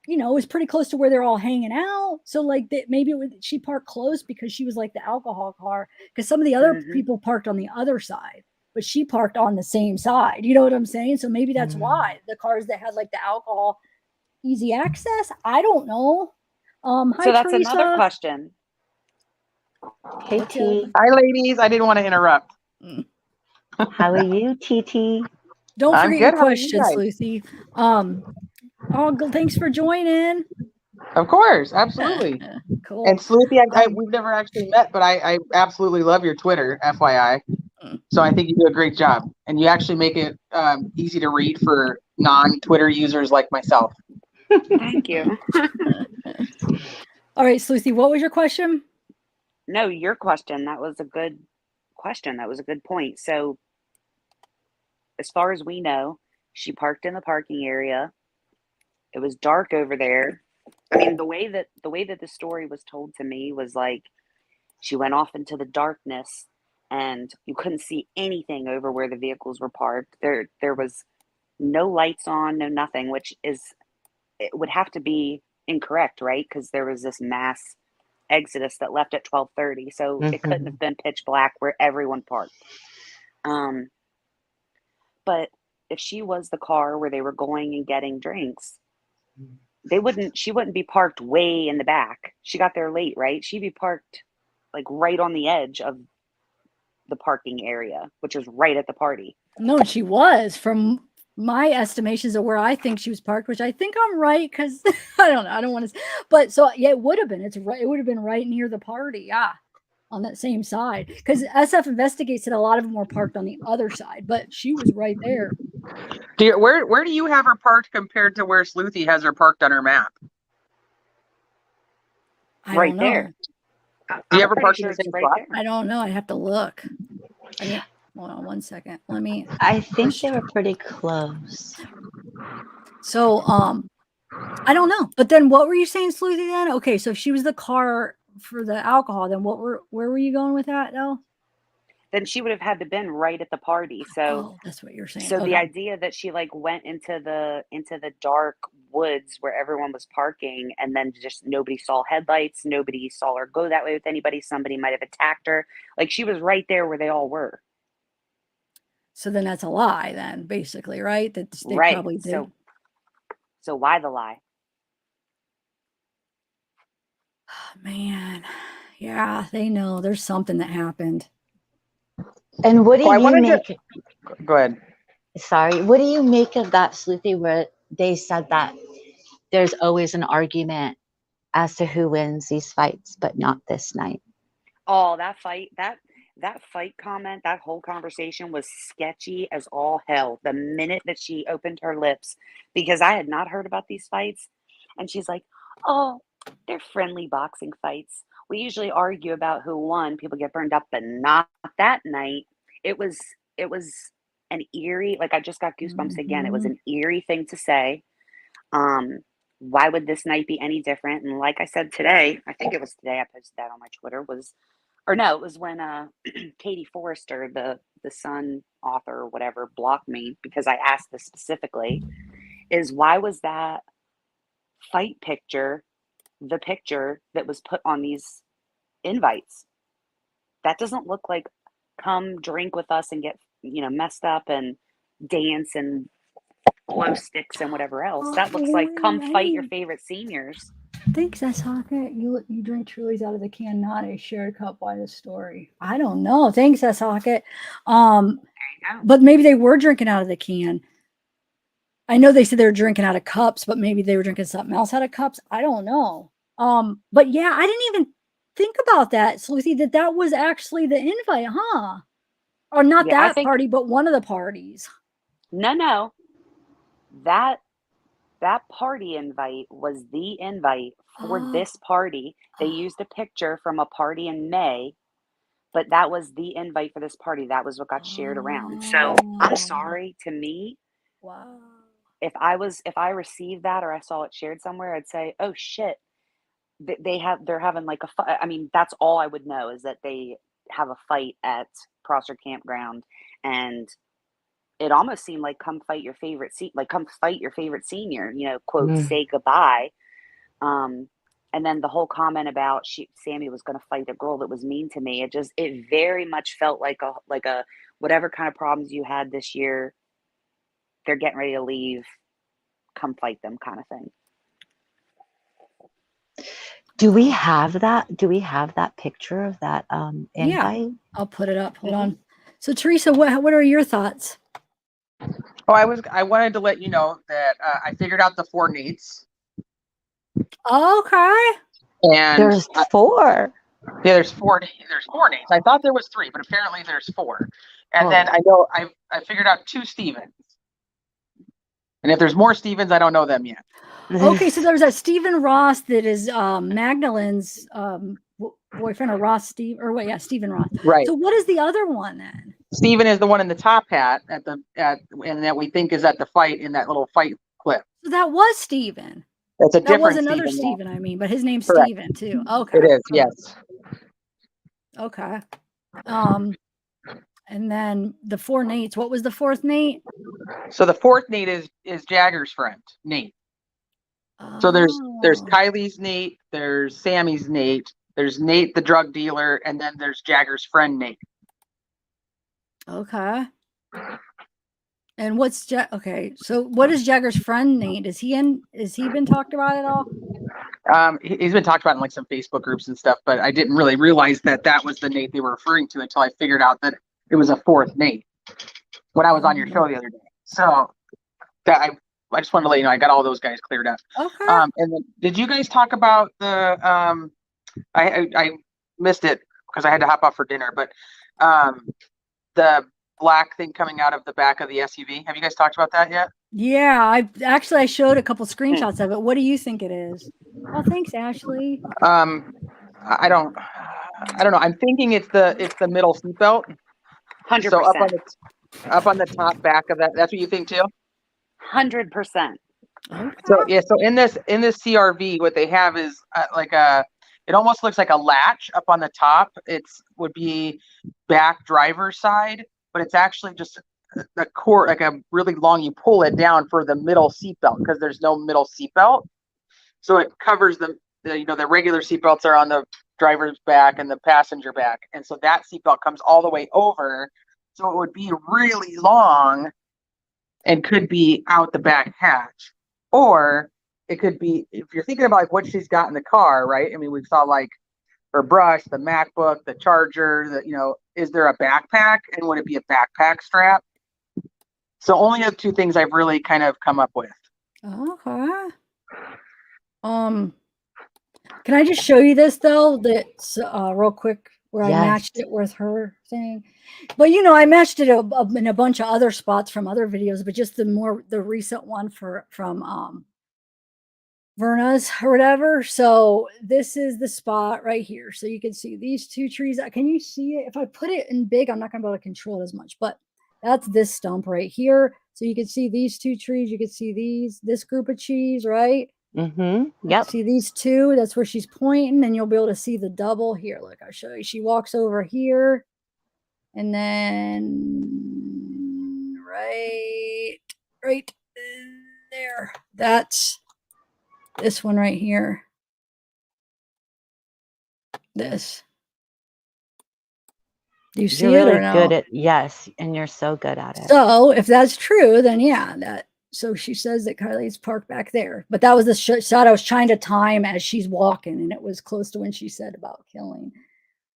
it was pretty close to where they're all hanging out. So like that maybe she parked close because she was like the alcohol car, because some of the other people parked on the other side, but she parked on the same side. You know what I'm saying? So maybe that's why the cars that had like the alcohol easy access. I don't know. So that's Teresa. Another question. Hey What's the T, other- Hi, ladies. I didn't want to interrupt. how are you, TT? Don't I'm forget good. your How are you questions, guys? Lucy. Thanks for joining. Of course, absolutely. Cool. And Sleepy, we've never actually met, but I absolutely love your Twitter, FYI. So I think you do a great job, and you actually make it easy to read for non-Twitter users like myself. Thank you. All right, Lucy, what was your question? No, your question. That was a good question. That was a good point. So, as far as we know, she parked in the parking area. It was dark over there. I mean, the way that the story was told to me was like she went off into the darkness and you couldn't see anything over where the vehicles were parked. There was no lights on, no nothing, which is it would have to be incorrect, right? Because there was this mass exodus that left at 12:30, so it couldn't have been pitch black where everyone parked. Um, but if she was the car where they were going and getting drinks, she wouldn't be parked way in the back. She got there late, right? She'd be parked like right on the edge of the parking area, which is right at the party. No, she was from my estimations of where I think she was parked, which I think I'm right because I don't know. I don't want to, but so yeah, it would have been. It's right. It would have been right near the party. Yeah, on that same side because SF investigates that a lot of them were parked on the other side, but she was right there. Where do you have her parked compared to where Sleuthy has her parked on her map? I Right don't know. there. Do you I'm ever pretty park sure in the it's same right spot? there. I don't know. I have to look. I mean, hold on one second. Let me. I think they were pretty close. So, I don't know. But then, what were you saying, Sleuthy? Then, okay. So, if she was the car for the alcohol, then where were you going with that, though? Then she would have had to been right at the party. So Oh, that's what you're saying. so the Okay. idea that she like went into the dark woods where everyone was parking and then just nobody saw headlights, nobody saw her go that way with anybody, somebody might have attacked her. Like she was right there where they all were. So then that's a lie, then basically, right? That they Right. probably did. So why the lie? Man, yeah, they know there's something that happened. And what do I you wanted make? to go ahead. Sorry, what do you make of that, Sleuthy, where they said that there's always an argument as to who wins these fights, but not this night? Oh, that fight comment, that whole conversation was sketchy as all hell. The minute that she opened her lips, because I had not heard about these fights, and she's like, "Oh, they're friendly boxing fights. We usually argue about who won. People get burned up, but not that night." It was an eerie, like I just got goosebumps again. It was an eerie thing to say. Um, why would this night be any different? And like I said today, I think it was today I posted that on my Twitter was or no, it was when Katie Forrester, the Sun author or whatever, blocked me because I asked this specifically, is why was that fight picture the picture that was put on these invites? That doesn't look like come drink with us and get, messed up and dance and glow sticks and whatever else. That looks like come fight your favorite seniors. Thanks, Sasaka. You drink Truly's out of the can, not a shared cup. Why the story? I don't know. Thanks, Sasaka. There you go. But maybe they were drinking out of the can. I know they said they were drinking out of cups, but maybe they were drinking something else out of cups. I don't know. But yeah, I didn't even think about that, Sleuthy, that was actually the invite, huh? Or not Yeah, I that think party, but one of the parties. no. That party invite was the invite for this party. They used a picture from a party in May, but that was the invite for this party. That was what got shared around. So I'm sorry, to me, Wow. if I received that or I saw it shared somewhere, I'd say, oh shit, they're having like a fight. I mean, that's all I would know is that they have a fight at Prosser Campground, and it almost seemed like come fight your favorite come fight your favorite senior, quote, say goodbye. And then the whole comment about Sammy was going to fight a girl that was mean to me. It very much felt like a whatever kind of problems you had this year, they're getting ready to leave, come fight them kind of thing. Do we have that? Do we have that picture of that Yeah, invite? I'll put it up. Hold on. So Teresa, what are your thoughts? Oh, I wanted to let you know that I figured out the 4 Nates. Okay. And There's 4. yeah, there's 4 Nates. I thought there was 3, but apparently there's 4. And Oh. then I know I figured out 2 Stevens. And if there's more Stevens, I don't know them yet. Okay, so there's a Stephen Ross that is Magdalene's boyfriend, or Ross Steve, or what? Yeah, Stephen Ross. Right. So what is the other one then? Steven is the one in the top hat and that we think is at the fight in that little fight clip. So that was Stephen. That's a That was different another Steven, Stephen, I mean, but his name's Correct. Stephen too. Okay. It is, yes. Okay. And then the 4 Nates. What was the 4th Nate? So the 4th Nate is Jagger's friend, Nate. So there's Oh. Kiely's Nate, there's Sammy's Nate, there's Nate the drug dealer, and then there's Jagger's friend Nate. Okay. And what's okay? So what is Jagger's friend Nate? Is he been talked about at all? He's been talked about in like some Facebook groups and stuff, but I didn't really realize that was the Nate they were referring to until I figured out that it was a 4th Nate when I was on your show the other day. So that I just wanted to let you know I got all those guys cleared up. Okay. And then did you guys talk about the I missed it because I had to hop off for dinner, but the black thing coming out of the back of the SUV. Have you guys talked about that yet? Yeah, I showed a couple screenshots of it. What do you think it is? Oh, thanks, Ashley. I don't know. I'm thinking it's the middle seatbelt. 100%. So up on the top back of that. That's what you think too? 100%. Okay. So yeah. So in this CRV, what they have is it almost looks like a latch up on the top. Would be back driver's side, but it's actually just a cord, like a really long. You pull it down for the middle seatbelt because there's no middle seatbelt, so it covers the regular seatbelts are on the driver's back and the passenger back, and so that seatbelt comes all the way over, so it would be really long, and could be out the back hatch, or it could be if you're thinking about like what she's got in the car, right? I mean, we saw like her brush, the MacBook, the charger, is there a backpack, and would it be a backpack strap? So only the 2 things I've really kind of come up with. Okay. Can I just show you this though? That's real quick where Yes. I matched it with her thing. But I matched it in a bunch of other spots from other videos, but just the recent one from Verna's or whatever. So this is the spot right here. So you can see these 2 trees. Can you see it? If I put it in big, I'm not gonna be able to control it as much, but that's this stump right here. So you can see these 2 trees. You can see this group of trees, right? Yep. See these 2, that's where she's pointing, and you'll be able to see the double here. Look, I'll show you. She walks over here, and then right there. That's this one right here. This. Do you see You're it really or no? good at yes, and you're so good at it. So if that's true, then yeah, so she says that Kiely's parked back there. But that was the shot I was trying to time as she's walking, and it was close to when she said about killing.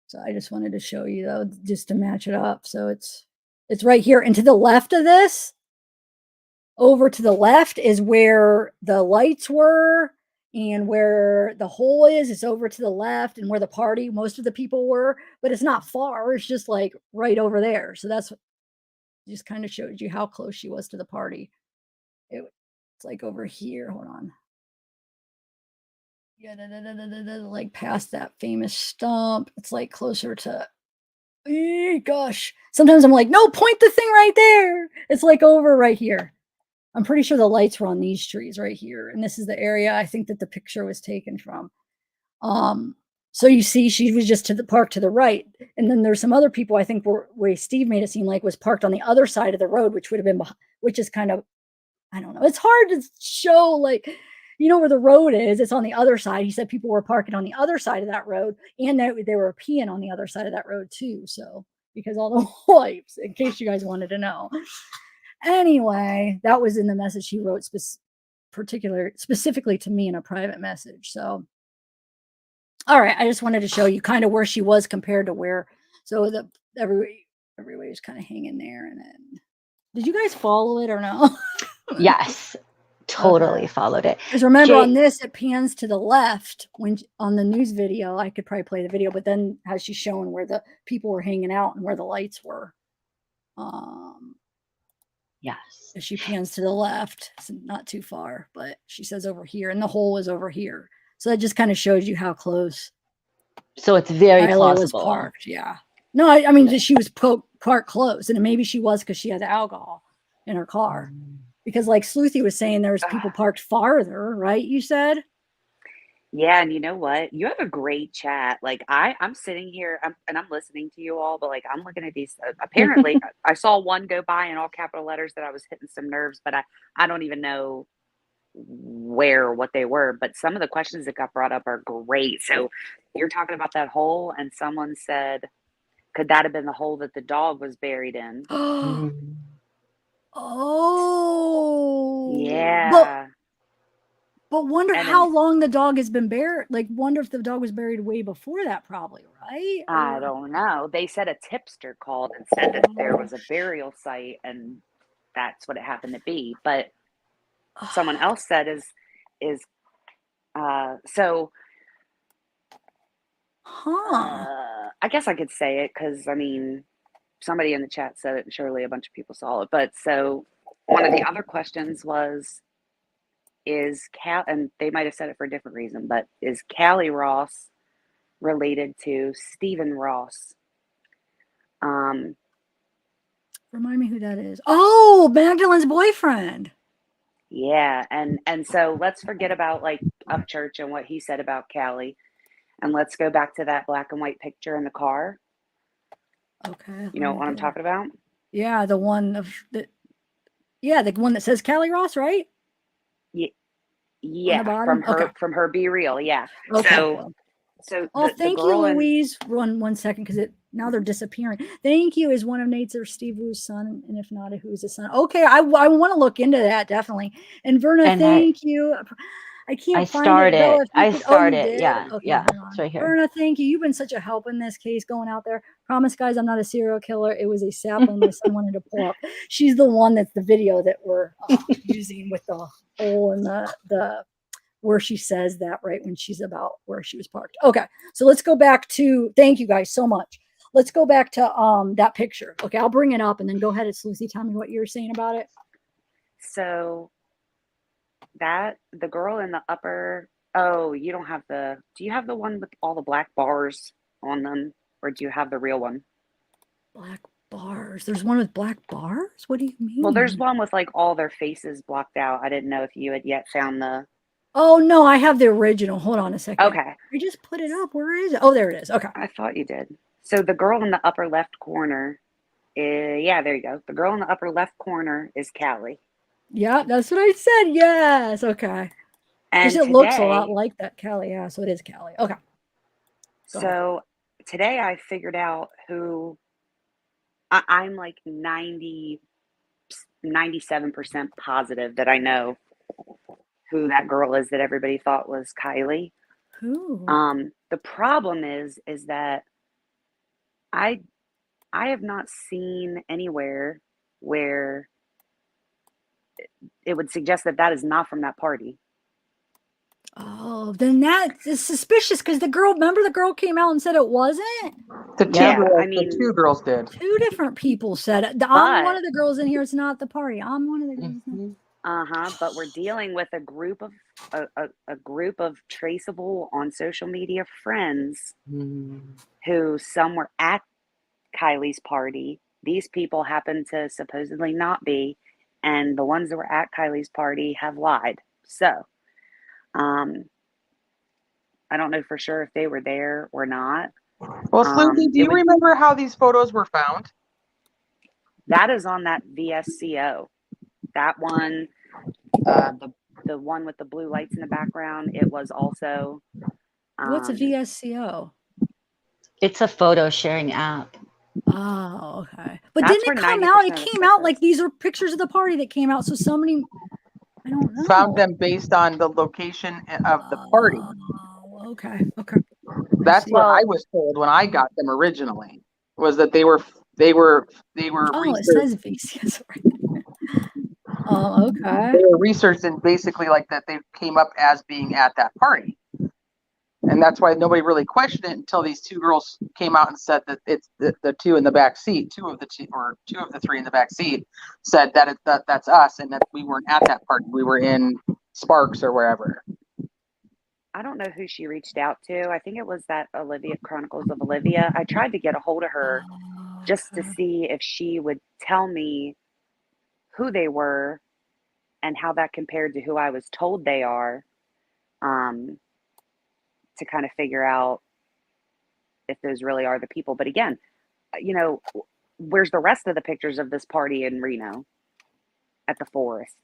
So I just wanted to show you though, just to match it up. So it's right here. And to the left of this, over to the left is where the lights were, and where the hole is over to the left, and where the party, most of the people were, but it's not far. It's just like right over there. So that's just kind of showed you how close she was to the party. It's like over here. Hold on. Yeah, like past that famous stump. It's like closer to. Gosh, sometimes I'm like, no, point the thing right there. It's like over right here. I'm pretty sure the lights were on these trees right here, and this is the area I think that the picture was taken from. So you see, she was just to the park to the right, and then there's some other people I think where Steve made it seem like was parked on the other side of the road, which would have been, which is kind of, I don't know. It's hard to show, like, where the road is. It's on the other side. He said people were parking on the other side of that road, and they were peeing on the other side of that road too. So because all the wipes, in case you guys wanted to know. Anyway, that was in the message he wrote specifically to me in a private message. So All right, I just wanted to show you kind of where she was compared to where. So the everybody was kind of hanging there, and then did you guys follow it or no? Yes, totally Okay. followed it. Because remember on Jay, this, it pans to the left when on the news video. I could probably play the video, but then has she shown where the people were hanging out and where the lights were? yes. She pans to the left, it's not too far, but she says over here, and the hole is over here. So that just kind of shows you how close So it's very Kiely was plausible. parked. Yeah. No, I mean, she was parked close, and maybe she was because she had the alcohol in her car. Because, like Sleuthy was saying, there was people parked farther, right? You said. Yeah, and you know what? You have a great chat. Like I'm sitting here and I'm listening to you all, but like I'm looking at these. Apparently, I saw one go by in all capital letters that I was hitting some nerves, but I don't even know where or what they were. But some of the questions that got brought up are great. So you're talking about that hole, and someone said, could that have been the hole that the dog was buried in? Oh. Yeah. But wonder And how then long the dog has been buried. Like, wonder if the dog was buried way before that, probably, right? I Or, don't know. They said a tipster called and said that there was a burial site and that's what it happened to be. But someone else said is so I guess I could say it because I mean somebody in the chat said it and surely a bunch of people saw it. But so one of the other questions was is Cal, and they might have said it for a different reason, but is Callie Ross related to Stephen Ross? Remind me who that is. Oh, Magdalene's boyfriend. Yeah, and so let's forget about like Upchurch and what he said about Callie, and let's go back to that black and white picture in the car. Okay. You know what I'm talking about? Yeah, the one of the. Yeah, the one that says Callie Ross, right? Yeah, bottom? from her Be Real. Yeah. Okay. So Oh, the thank you, girl in Louise. One second, because now they're disappearing. Thank you. Is one of Nate's or Steve Wu's son, and if not, who's his son? Okay, I want to look into that definitely. And Verna, And thank you. I can't I find it. Bella, if you I could, you started. did. Yeah. Okay, Yeah. hang on. It's right here. Verna, thank you. You've been such a help in this case going out there. Promise, guys, I'm not a serial killer. It was a sapling my son wanted to pull up. She's the one that's the video that we're using with the hole in the where she says that right when she's about where she was parked. Okay, so let's go back to, thank you guys so much. Let's go back to that picture. Okay, I'll bring it up and then go ahead and Lucy, tell me what you were saying about it. So that the girl in the upper, oh, you don't have do you have the one with all the black bars on them, or do you have the real one? Black bars. There's one with black bars? What do you mean? Well, there's one with like all their faces blocked out. I didn't know if you had yet found the. Oh no, I have the original. Hold on a second. Okay. I just put it up. Where is it? Oh, there it is. Okay. I thought you did. So the girl in the upper left corner, yeah, there you go. The girl in the upper left corner is Callie. Yeah, that's what I said. Yes. Okay. And it looks a lot like that Callie. Yeah, so it is Callie. Okay. So today I figured out who I'm like 97% positive that I know who that girl is that everybody thought was Kiely. Who? The problem is that I have not seen anywhere where it would suggest that is not from that party. Oh, then that is suspicious because remember the girl came out and said it wasn't? The two girls did. Two different people said it. I'm one of the girls in here. It's not the party. I'm one of the girls. But we're dealing with a group of traceable on social media friends who some were at Kylie's party. These people happen to supposedly not be, and the ones that were at Kylie's party have lied. So, I don't know for sure if they were there or not. Well, Sleuthy, do you remember how these photos were found? That is on that VSCO. That one, the one with the blue lights in the background, it was also. What's a VSCO? It's a photo sharing app. Oh, okay. But didn't it come out? It came out like these are pictures of the party that came out. So somebody, I don't know. Found them based on the location of the party. Oh, okay. Okay. That's see. what I Well, was told when I got them originally, was that they were Oh, it researched. says VCS. Oh, okay. They were researched and basically like that they came up as being at that party. And that's why nobody really questioned it until these two girls came out and said that it's the two in the back seat, two of the three in the back seat said that that's us and that we weren't at that party. We were in Sparks or wherever. I don't know who she reached out to. I think it was that Olivia Chronicles of Olivia. I tried to get a hold of her Oh, just to okay. see if she would tell me who they were and how that compared to who I was told they are, to kind of figure out if those really are the people. But again, you know, where's the rest of the pictures of this party in Reno at the forest?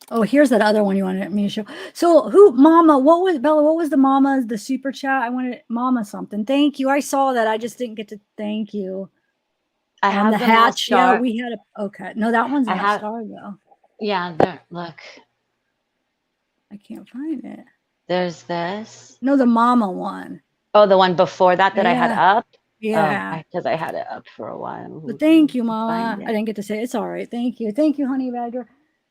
Oh, here's that other one you wanted me to show. So who, Mama, what was, Bella, what was the Mama, the super chat? I wanted Mama something. Thank you. I saw that. I just didn't get to thank you. I have The them all hatch. Yeah, star. we had a, okay. No, that one's I not have, starred though. yeah, there, look, I can't find it. there's this. No, the Mama one. Oh, the one before that I had Yeah. up? Yeah. Oh, because I had it up for a while. But thank you, Find Mama. I it. didn't get to say it. It's all right. Thank you. Thank you, Honey Badger.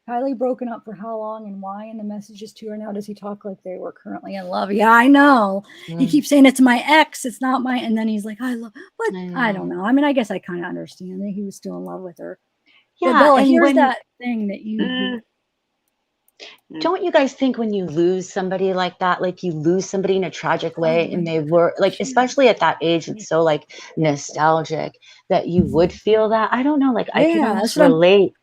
Kylie broken up for how long and why? And the messages to her now. Does he talk like they were currently in love? Yeah, I know. He keeps saying it's my ex. It's not my. And then he's like, I love. But I don't know. I mean, I guess I kind of understand that he was still in love with her. But Yeah, Bella, and here's when that thing that you. don't you guys think when you lose somebody like that, like you lose somebody in a tragic way, and they were like, especially at that age, it's so like nostalgic that you would feel that. I don't know, like I can Yeah, almost that's what relate.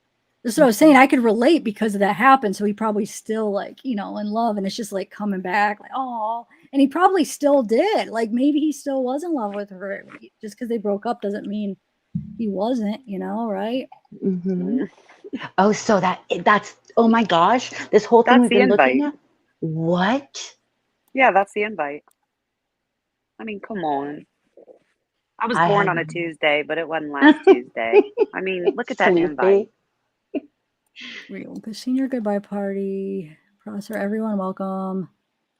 that's what I was saying. I could relate because of that happened. So he probably still like, you know, in love, and it's just like coming back, like, oh, and he probably still did. Like maybe he still was in love with her. Just because they broke up doesn't mean he wasn't, you know, right? Oh, so that's oh my gosh, this whole thing That's we've the been looking invite. at. What? Yeah, that's the invite. I mean, come on. I was I born had on a Tuesday, but it wasn't last Tuesday. I mean, look at that invite. sleepy. Real senior goodbye party. Prosser, everyone welcome.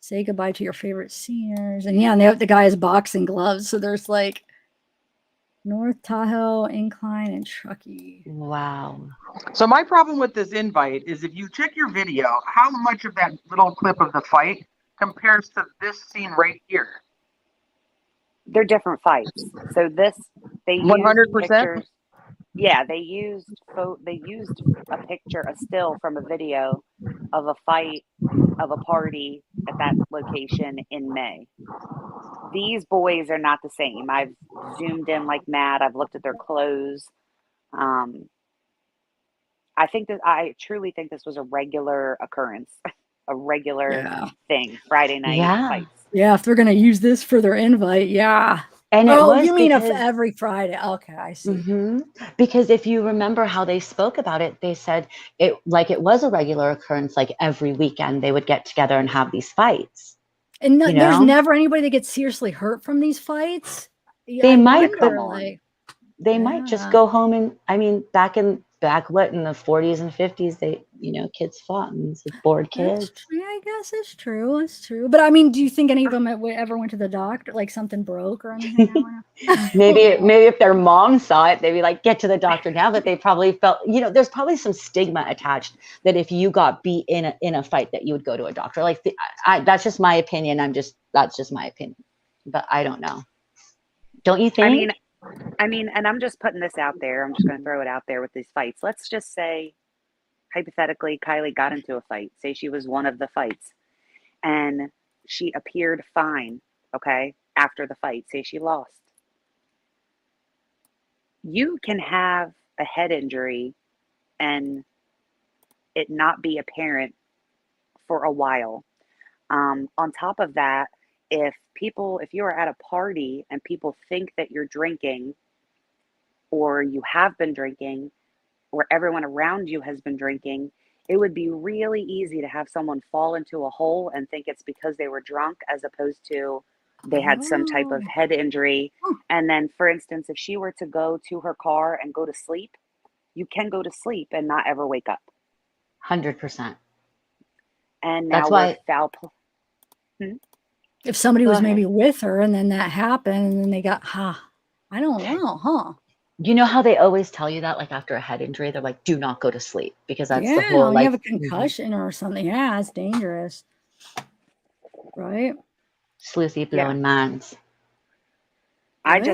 Say goodbye to your favorite seniors. And yeah, and the guy has boxing gloves. So there's like North Tahoe, Incline, and Truckee. Wow. So my problem with this invite is if you check your video, how much of that little clip of the fight compares to this scene right here? They're different fights. So this, they used 100%. pictures. Yeah, they used a picture, a still from a video of a fight of a party at that location in May. These boys are not the same. I've zoomed in like mad. I've looked at their clothes. I truly think this was a regular occurrence, a regular thing. Friday night Yeah. fights. Yeah, if they're gonna use this for their invite, yeah. And it was you mean because if every Friday? Okay, I see. because if you remember how they spoke about it, they said it was a regular occurrence, like every weekend they would get together and have these fights. And You there's know? never anybody that gets seriously hurt from these fights. They I might, wonder, but like, they might just go home and I mean, back in the 40s and 50s, they, kids fought and it's bored that's kids. true. I guess it's true. It's true. But I mean, do you think any of them ever went to the doctor? Like something broke or anything? maybe if their mom saw it, they'd be like, get to the doctor now. But they probably felt, there's probably some stigma attached that if you got beat in a fight that you would go to a doctor. Like that's just my opinion. That's just my opinion, but I don't know. Don't you think? I mean, and I'm just putting this out there. I'm just going to throw it out there with these fights. Let's just say, hypothetically, Kylie got into a fight. Say she was one of the fights and she appeared fine, okay, after the fight. Say she lost. You can have a head injury and it not be apparent for a while. On top of that, if you are at a party and people think that you're drinking or you have been drinking or everyone around you has been drinking, it would be really easy to have someone fall into a hole and think it's because they were drunk as opposed to they had some type of head injury. And then, for instance, if she were to go to her car and go to sleep, you can go to sleep and not ever wake up. 100%. And now That's we're why. foul. If somebody Go was ahead. maybe with her and then that happened and then they got, I don't know, huh? You know how they always tell you that, like after a head injury, they're like, do not go to sleep because that's the Yeah, whole you like have a concussion or something. Yeah, it's dangerous. Right? sleuthy Yeah. blowing minds. I Right?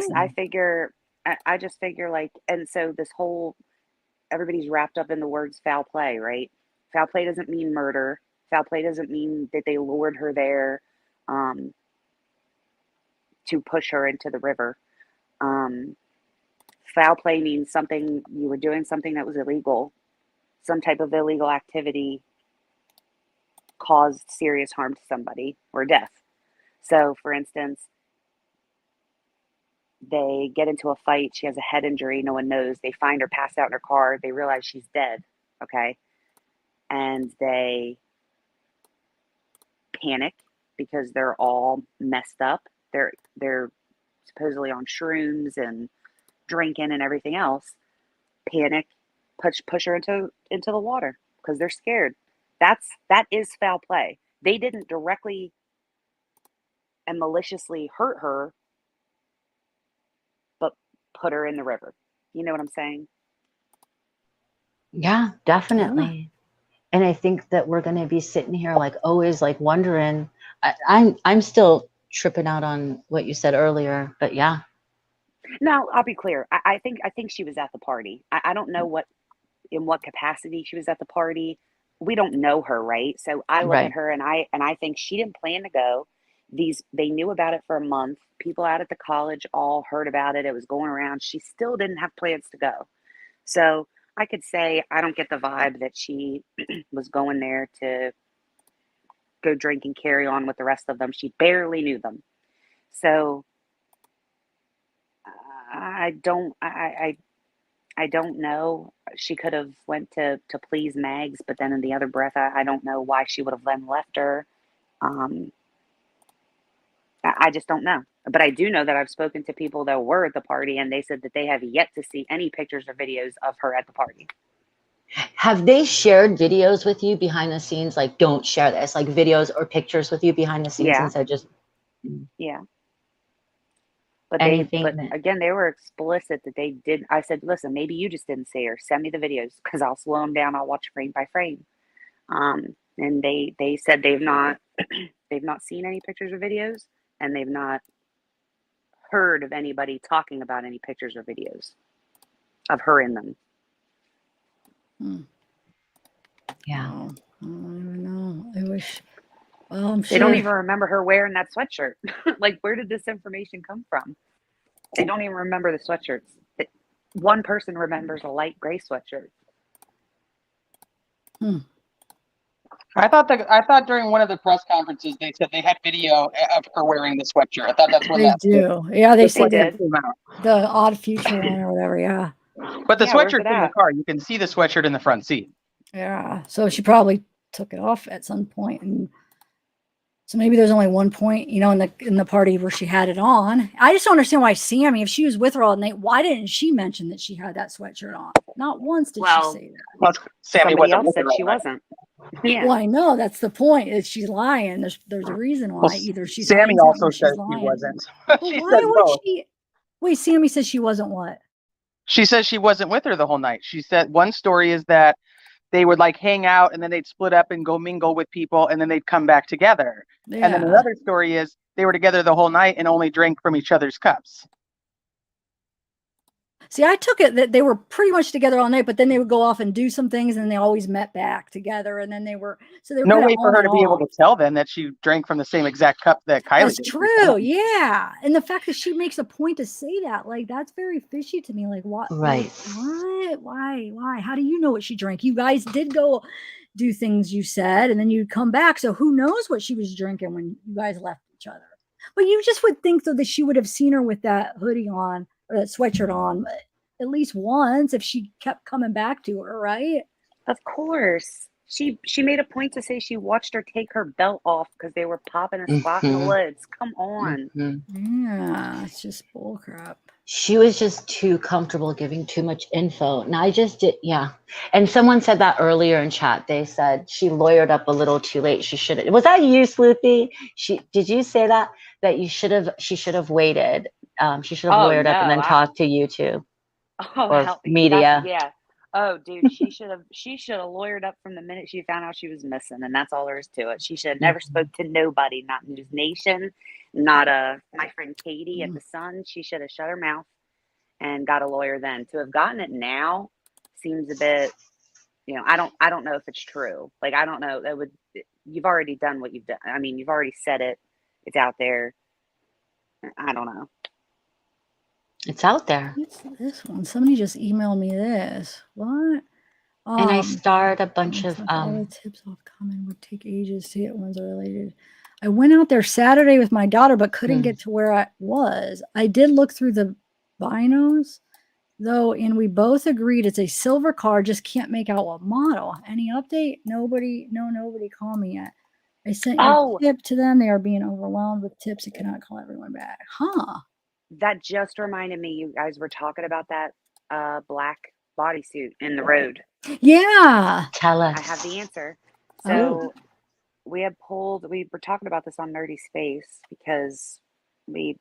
just figure like, and so this whole, everybody's wrapped up in the words foul play, right? Foul play doesn't mean murder. Foul play doesn't mean that they lured her there um, to push her into the river. Foul play means something, you were doing something that was illegal, some type of illegal activity caused serious harm to somebody or death. So, for instance, they get into a fight. She has a head injury. No one knows. They find her passed out in her car. They realize she's dead. Okay. And they panic because they're all messed up. They're supposedly on shrooms and drinking and everything else. Panic, push her into the water because they're scared. That is foul play. They didn't directly and maliciously hurt her, but put her in the river. You know what I'm saying? Yeah, definitely. And I think that we're going to be sitting here like always like wondering. I'm still tripping out on what you said earlier, but yeah. Now, I'll be clear. I think she was at the party. I don't know in what capacity she was at the party. We don't know her, right? So I look at Right. her and I think she didn't plan to go. They knew about it for a month. People out at the college all heard about it. It was going around. She still didn't have plans to go. So I could say I don't get the vibe that she was going there to go drink and carry on with the rest of them. She barely knew them. So I don't know. She could have went to please Mags, but then in the other breath, I don't know why she would have then left her. Um, I just don't know. But I do know that I've spoken to people that were at the party, and they said that they have yet to see any pictures or videos of her at the party. Have they shared videos with you behind the scenes? Like, don't share this, like videos or pictures with you behind the scenes Yeah, instead just yeah. But anything that, again, they were explicit that they did. I said, listen, maybe you just didn't see her. Send me the videos because I'll slow them down. I'll watch frame by frame. And they said they've not they've not seen any pictures or videos, and they've not heard of anybody talking about any pictures or videos of her in them. yeah. Oh, I don't even know. I wish. Well, I'm They sure. don't even remember her wearing that sweatshirt. Like, where did this information come from? They don't even remember the sweatshirts. One person remembers a light gray sweatshirt. I thought during one of the press conferences they said they had video of her wearing the sweatshirt. I thought that's when They do. Yeah, they the say did. sweatshirt came out. the odd future one or whatever. Yeah. But the Yeah, where's sweatshirt's it in the at? car. You can see the sweatshirt in the front seat. Yeah. So she probably took it off at some point, and so maybe there's only one point, in the party where she had it on. I just don't understand why Sammy, if she was with her all night, why didn't she mention that she had that sweatshirt on? Not once did Well, she say that. Well, Sammy Somebody wasn't else with her said all she night. wasn't. Yeah. Well, I know that's the point. Is she's lying? There's a reason why. Well, Either she's Sammy hiding something also or she's says she lying. wasn't. But She why said would both. she? Wait, Sammy says she wasn't what? She says she wasn't with her the whole night. She said one story is that they would like hang out and then they'd split up and go mingle with people and then they'd come back together. Yeah. And then another story is they were together the whole night and only drank from each other's cups. See, I took it that they were pretty much together all night, but then they would go off and do some things, and they always met back together, and then they were No kind way of for on her and to be able off. to tell them that she drank from the same exact cup that Kiely That's did. true, yeah. And the fact that she makes a point to say that, like, that's very fishy to me. Like, what? Right. What? Why? How do you know what she drank? You guys did go do things you said, and then you'd come back. So who knows what she was drinking when you guys left each other? But you just would think, though, that she would have seen her with that hoodie on or that sweatshirt on at least once if she kept coming back to her, right? Of course. She made a point to say she watched her take her belt off because they were popping and squatting the Mhm. woods. Come on. Mhm. Yeah, it's just bull crap. She was just too comfortable giving too much info. And I just did, yeah. And someone said that earlier in chat. They said she lawyered up a little too late. She should have. Was that you, Sloopy? Did you say that? That she should have waited. She should have Oh lawyered no, up and then talked to YouTube oh or hell, media. yeah. Oh dude, she should have lawyered up from the minute she found out she was missing, and that's all there is to it. She should have never spoke to nobody, not News Nation, not my friend Katie at the Sun. She should have shut her mouth and got a lawyer then. To have gotten it now seems a bit, I don't know if it's true. Like, I don't know. You've already done what you've done. I mean, you've already said it. It's out there. I don't know. It's out there. What's this one? Somebody just emailed me this. What? And I starred a bunch of all the tips off common would take ages to get ones related. I went out there Saturday with my daughter, but couldn't get to where I was. I did look through the binos, though, and we both agreed it's a silver car. Just can't make out what model. Any update? Nobody called me yet. I sent your tip to them. They are being overwhelmed with tips and cannot call everyone back. Huh? That just reminded me, you guys were talking about that black bodysuit in the road. Yeah. Tell us. I have the answer. So we were talking about this on Nerdy Space because it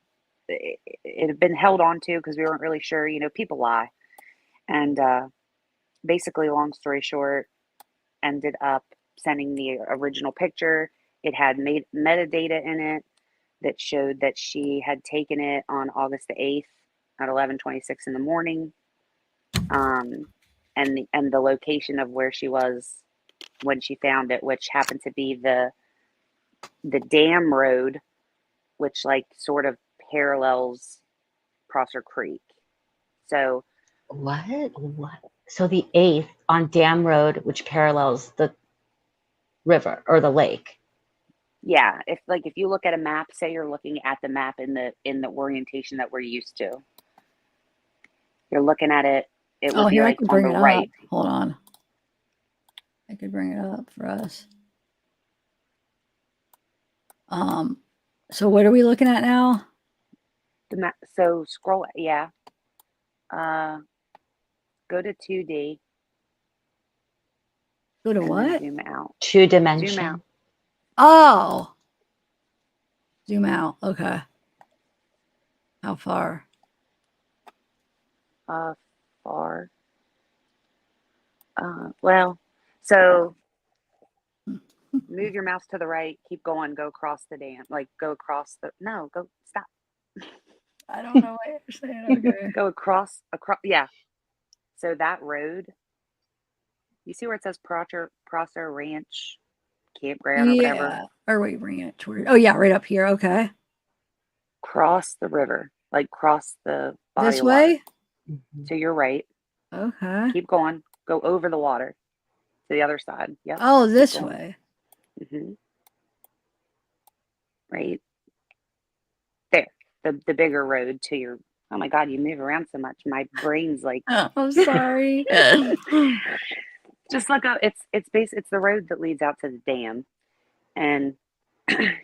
had been held on to because we weren't really sure. People lie. And basically, long story short, ended up sending the original picture. It had metadata in it that showed that she had taken it on August the 8th at 11:26 in the morning. And the location of where she was when she found it, which happened to be the dam road, which sort of parallels Prosser Creek. So what? So the 8th on Dam Road, which parallels the river or the lake. Yeah, if you look at a map, say you're looking at the map in the orientation that we're used to. You're looking at it. It would be here, on I could bring the it right. up. Hold on. I could bring it up for us. So what are we looking at now? The map. So scroll. Yeah. Go to 2D. Go to what? Zoom out. 2-dimension. Zoom out. Oh. Zoom out. Okay. How far? Far. Well, so move your mouse to the right. Keep going. Go across the dam. Go across the. No, go. Stop. I don't know what you're saying. Okay. Go across. Yeah. So that road. You see where it says Prosser Ranch Campground or whatever? Or wait, bring it toward. Oh yeah, right up here. Okay. Cross the river. Cross the body This of water. way? To your right. Okay. Keep going. Go over the water to the other side. Yep. Oh, this way. Mm-hmm. Right there. The bigger road to your. Oh my God, you move around so much. My brain's like. Oh, I'm sorry. Just look up. It's the road that leads out to the dam, and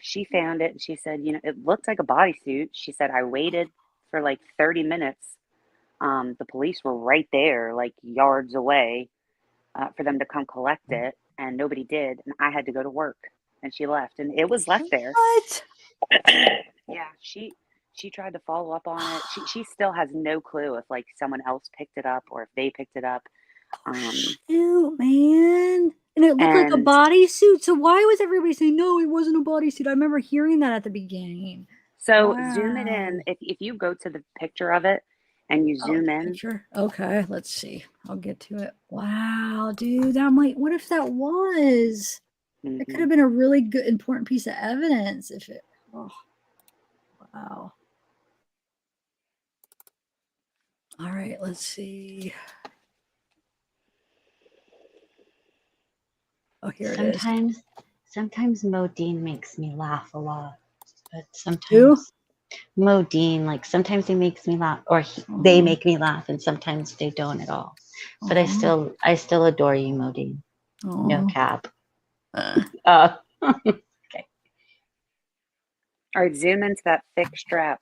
she found it. And she said, it looked like a bodysuit. She said, I waited for 30 minutes. The police were right there, yards away, for them to come collect it, and nobody did. And I had to go to work, and she left, and it was left there. What? Yeah, she tried to follow up on it. She still has no clue if someone else picked it up or if they picked it up. Shoot, man. And it looked like a bodysuit. So why was everybody saying no, it wasn't a bodysuit? I remember hearing that at the beginning. So zoom it in. If you go to the picture of it and you zoom in. Picture? Okay, let's see. I'll get to it. Wow, dude, what if that was? Mm-hmm. It could have been a really good, important piece of evidence if it. Oh, wow. All right, let's see. Oh, here it is. Sometimes Modine makes me laugh a lot, but sometimes Modine, sometimes he makes me laugh, or they make me laugh, and sometimes they don't at all. But I still adore you, Modine. No cap. Okay. All right, zoom into that thick strap.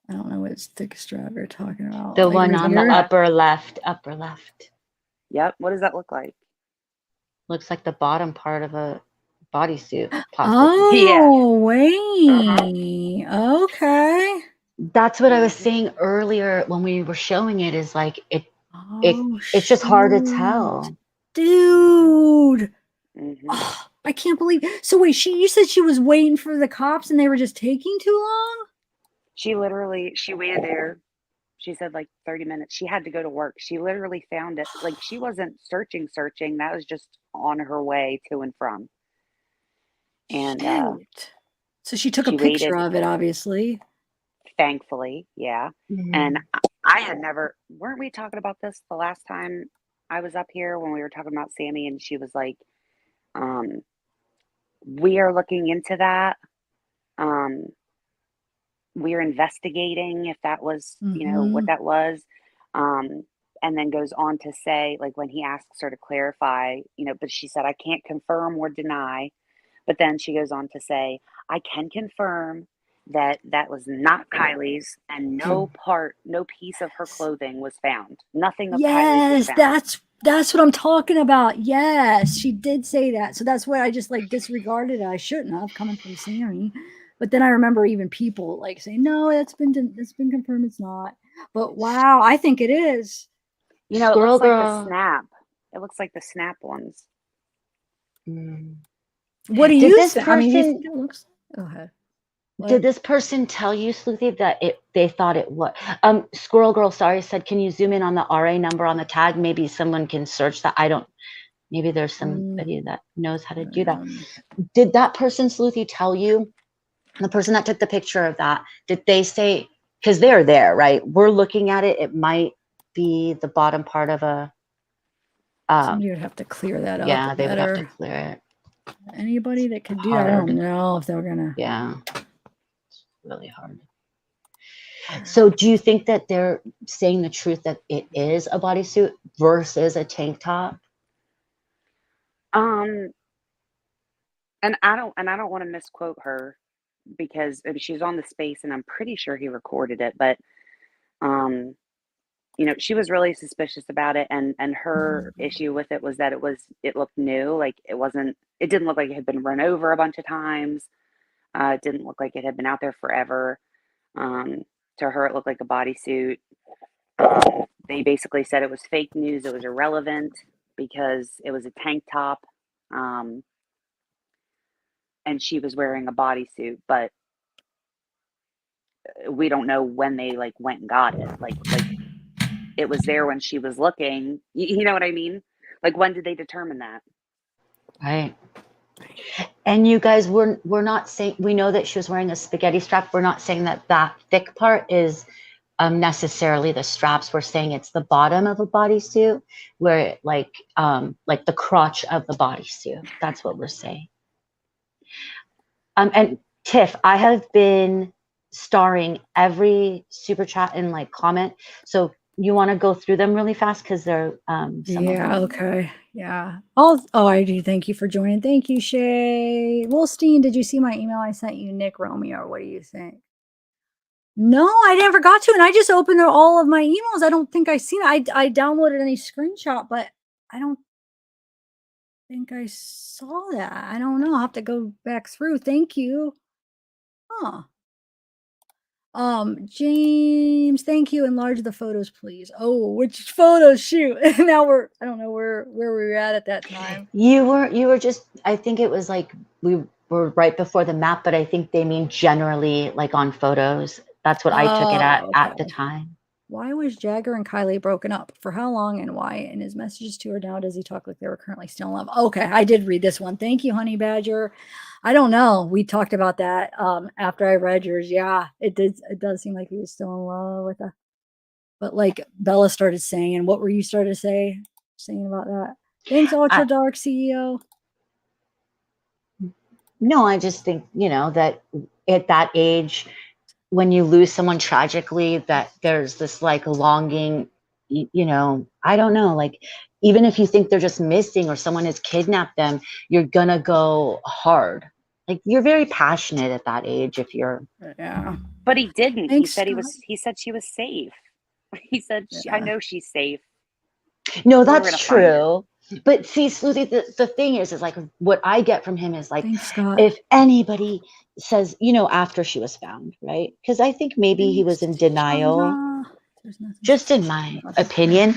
I don't know which thick strap you're talking about. The Like one right on the here? upper left, upper left. Yep. What does that look like? Looks like the bottom part of a bodysuit, possibly. Yeah. Oh, wait. Okay. That's what I was saying earlier when we were showing it, is like Oh, it's just hard to shoot. tell. Dude. Mm-hmm. Oh, I can't believe. So wait, you said she was waiting for the cops and they were just taking too long? She waited there. She said like 30 minutes. She had to go to work. She literally found it. Like she wasn't searching. That was just on her way to and from. And Shoot. So she took a she picture waited, of it, obviously. thankfully. Yeah. And Mhm. I had never, weren't we talking about this the last time I was up here when we were talking about Sammy? And she was like, we are looking into that. We are investigating if that was, what that was. And then goes on to say, like, when he asks her to clarify, but she said, I can't confirm or deny. But then she goes on to say, I can confirm that that was not Kiely's, and no piece of her clothing was found. Nothing of Kiely's was Yes, found. that's what I'm talking about. Yes, she did say that. So that's why I just like disregarded it. I shouldn't have, coming from Sammy. But then I remember even people like saying, "No, that's been confirmed. It's not." But wow, I think it is. It Squirrel looks like the Girl. snap. It looks like the snap ones. Mm. What do Did you this think? I mean, you person think it looks? Go ahead. did this person tell you, Sleuthy, that they thought it was Squirrel Girl, sorry, said, can you zoom in on the RA number on the tag? Maybe someone can search that. Maybe there's somebody that knows how to do that. Did that person, Sleuthy, tell you, the person that took the picture of that, did they say, because they're there, right? We're looking at it, it might be the bottom part of a Somebody would have to clear that up. yeah, they would have to better. clear it. Anybody that could do that, I don't know if they're gonna. Yeah, it's really hard. So do you think that they're saying the truth, that it is a bodysuit versus a tank top? And I don't want to misquote her, because she's on the space and I'm pretty sure he recorded it, but she was really suspicious about it, and her issue with it was that it looked new. Like it didn't look like it had been run over a bunch of times. It didn't look like it had been out there forever. To her, it looked like a bodysuit. They basically said it was fake news. It was irrelevant because it was a tank top. And she was wearing a bodysuit, but we don't know when they like went and got it. Like it was there when she was looking. You know what I mean? Like, when did they determine that? Right. And you guys, we're not saying, we know that she was wearing a spaghetti strap. We're not saying that that thick part is necessarily the straps. We're saying it's the bottom of a bodysuit, where like the crotch of the bodysuit. That's what we're saying. And Tiff, I have been starring every super chat and like comment. So you want to go through them really fast, because they're Okay. Yeah. I do. Thank you for joining. Thank you, Shay. Wolstein, did you see my email I sent you, Nick Romeo? What do you think? No, I never got to, and I just opened all of my emails. I don't think I seen it. I downloaded any screenshot, but I don't think I saw that. I don't know. I'll have to go back through. Thank you. Huh. James, thank you. Enlarge the photos, please. Oh, which photos? Shoot. Now I don't know where we were at that time. You were just, I think it was like we were right before the map, but I think they mean generally like on photos. That's what I took it at the time. Why was Jagger and Kiely broken up? For how long and why? In his messages to her now, does he talk like they were currently still in love? Okay, I did read this one. Thank you, Honey Badger. I don't know. We talked about that after I read yours. Yeah, it does seem like he was still in love with her. But like Bella started saying, and what were you started saying about that? Thanks, Ultra Dark CEO. No, I just think, that at that age, when you lose someone tragically, that there's this like longing, I don't know, like even if you think they're just missing or someone has kidnapped them, you're gonna go hard. Like you're very passionate at that age if you're Yeah. But he didn't. Thanks, He said she was safe. He said, I Yeah. know she's safe. No, We were that's gonna find her. true. But see, Susie, the thing is like what I get from him is like Thanks, Scott. if anybody says, you know, after she was found, right? Because I think maybe he was in Thanks, denial, Chandra. There's nothing just in my opinion.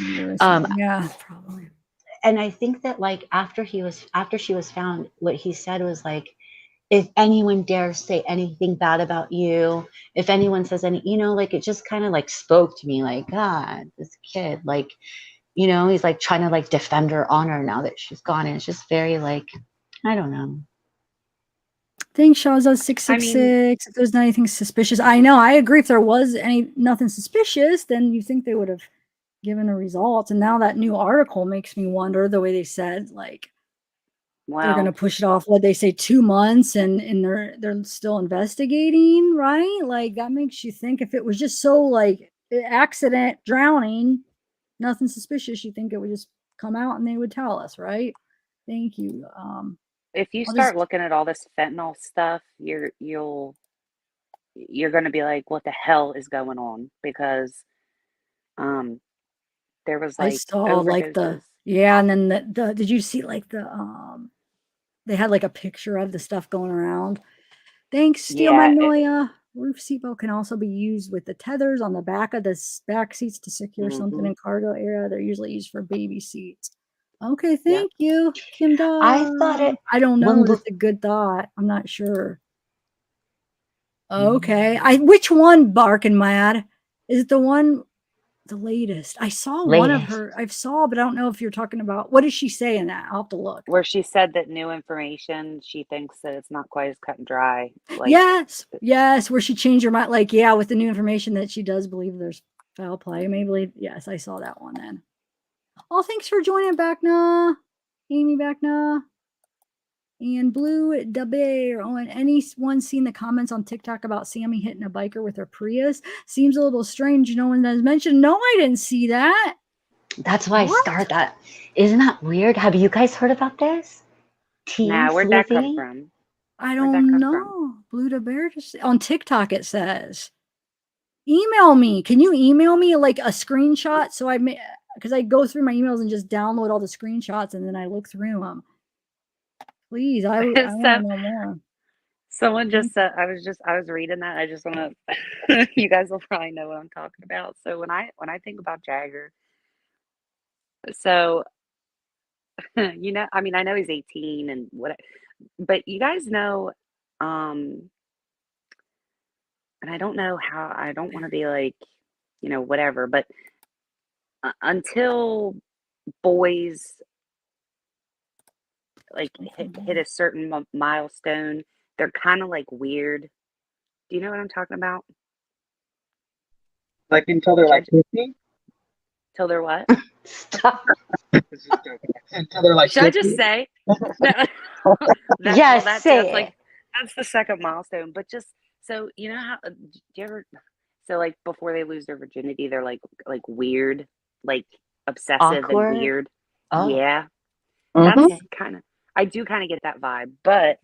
Yeah, probably. And I think that like after she was found, what he said was like, if anyone dares say anything bad about you, if anyone says any, you know, like it just kind of like spoke to me like, God, this kid, like, you know, he's like trying to like defend her honor now that she's gone. And it's just very like, I don't know. Thanks, Shawza I 666. If there's not anything suspicious, I know, I agree. If there was nothing suspicious, then you think they would have given the results. And now that new article makes me wonder the way they said, like, they're going to push it off. What they say, 2 months, and they're still investigating, right? Like that makes you think if it was just so like accident drowning, nothing suspicious, you think it would just come out and they would tell us, right? Thank you. if you I'll start just- looking at all this fentanyl stuff, you're going to be like, what the hell is going on? Because there was I like saw like overdoses. and then the did you see like they had like a picture of the stuff going around. Thanks, Steel Yeah, Magnolia. Roof seatbelt can also be used with the tethers on the back of the back seats to secure something in cargo area. They're usually used for baby seats. Okay, thank you, Kim Dog. I thought it. I don't know. When That's a good thought. I'm not sure. Okay, which one, Bark and Mad? Is it the one? The latest. I saw one of her. I saw, but I don't know if you're talking about. What does she say in that? I'll have to look. where she said that new information, she thinks that it's not quite as cut and dry. Like, yes, where she changed her mind. Like, yeah, with the new information that she does believe there's foul play. Maybe, yes, I saw that one then. Oh, thanks for joining, Backna, Amy Backna, and Blue the Bear. Oh, and anyone seen the comments on TikTok about Sammy hitting a biker with her Prius? Seems a little strange. No one has mentioned. No, I didn't see that. That's why I start that. Isn't that weird? Have you guys heard about this? nah, where'd that come from? I don't know. Blue the Bear just on TikTok it says. Email me. Can you email me like a screenshot? So because I go through my emails and just download all the screenshots and then I look through them. Please, I want to know more. Someone just said, I was reading that. I just want to, you guys will probably know what I'm talking about. So when I think about Jagger, so, you know, I mean, I know he's 18 and what, but you guys know, and I don't know how, I don't want to be like, you know, whatever, but until boys like hit a certain milestone, they're kind of like weird. Do you know what I'm talking about? Like until they're like 50? Till they're what? Stop. Until they're like Should 50? I just say? No. Yes, that's say like that's the second milestone. But just so you know how do you ever so like before they lose their virginity, they're like weird, like obsessive Awkward? and weird. Oh. Yeah. Mhm. That's kind of I do kind of get that vibe, but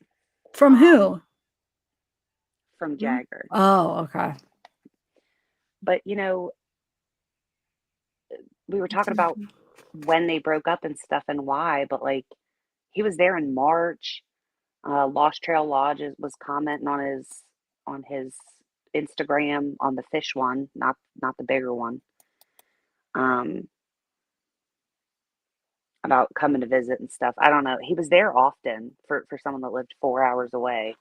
From who? from Jagger. Oh, okay. But you know, we were talking about when they broke up and stuff and why, but like he was there in March. Lost Trail Lodge was commenting on his Instagram on the fish one, not the bigger one. About coming to visit and stuff. I don't know. He was there often for someone that lived 4 hours away.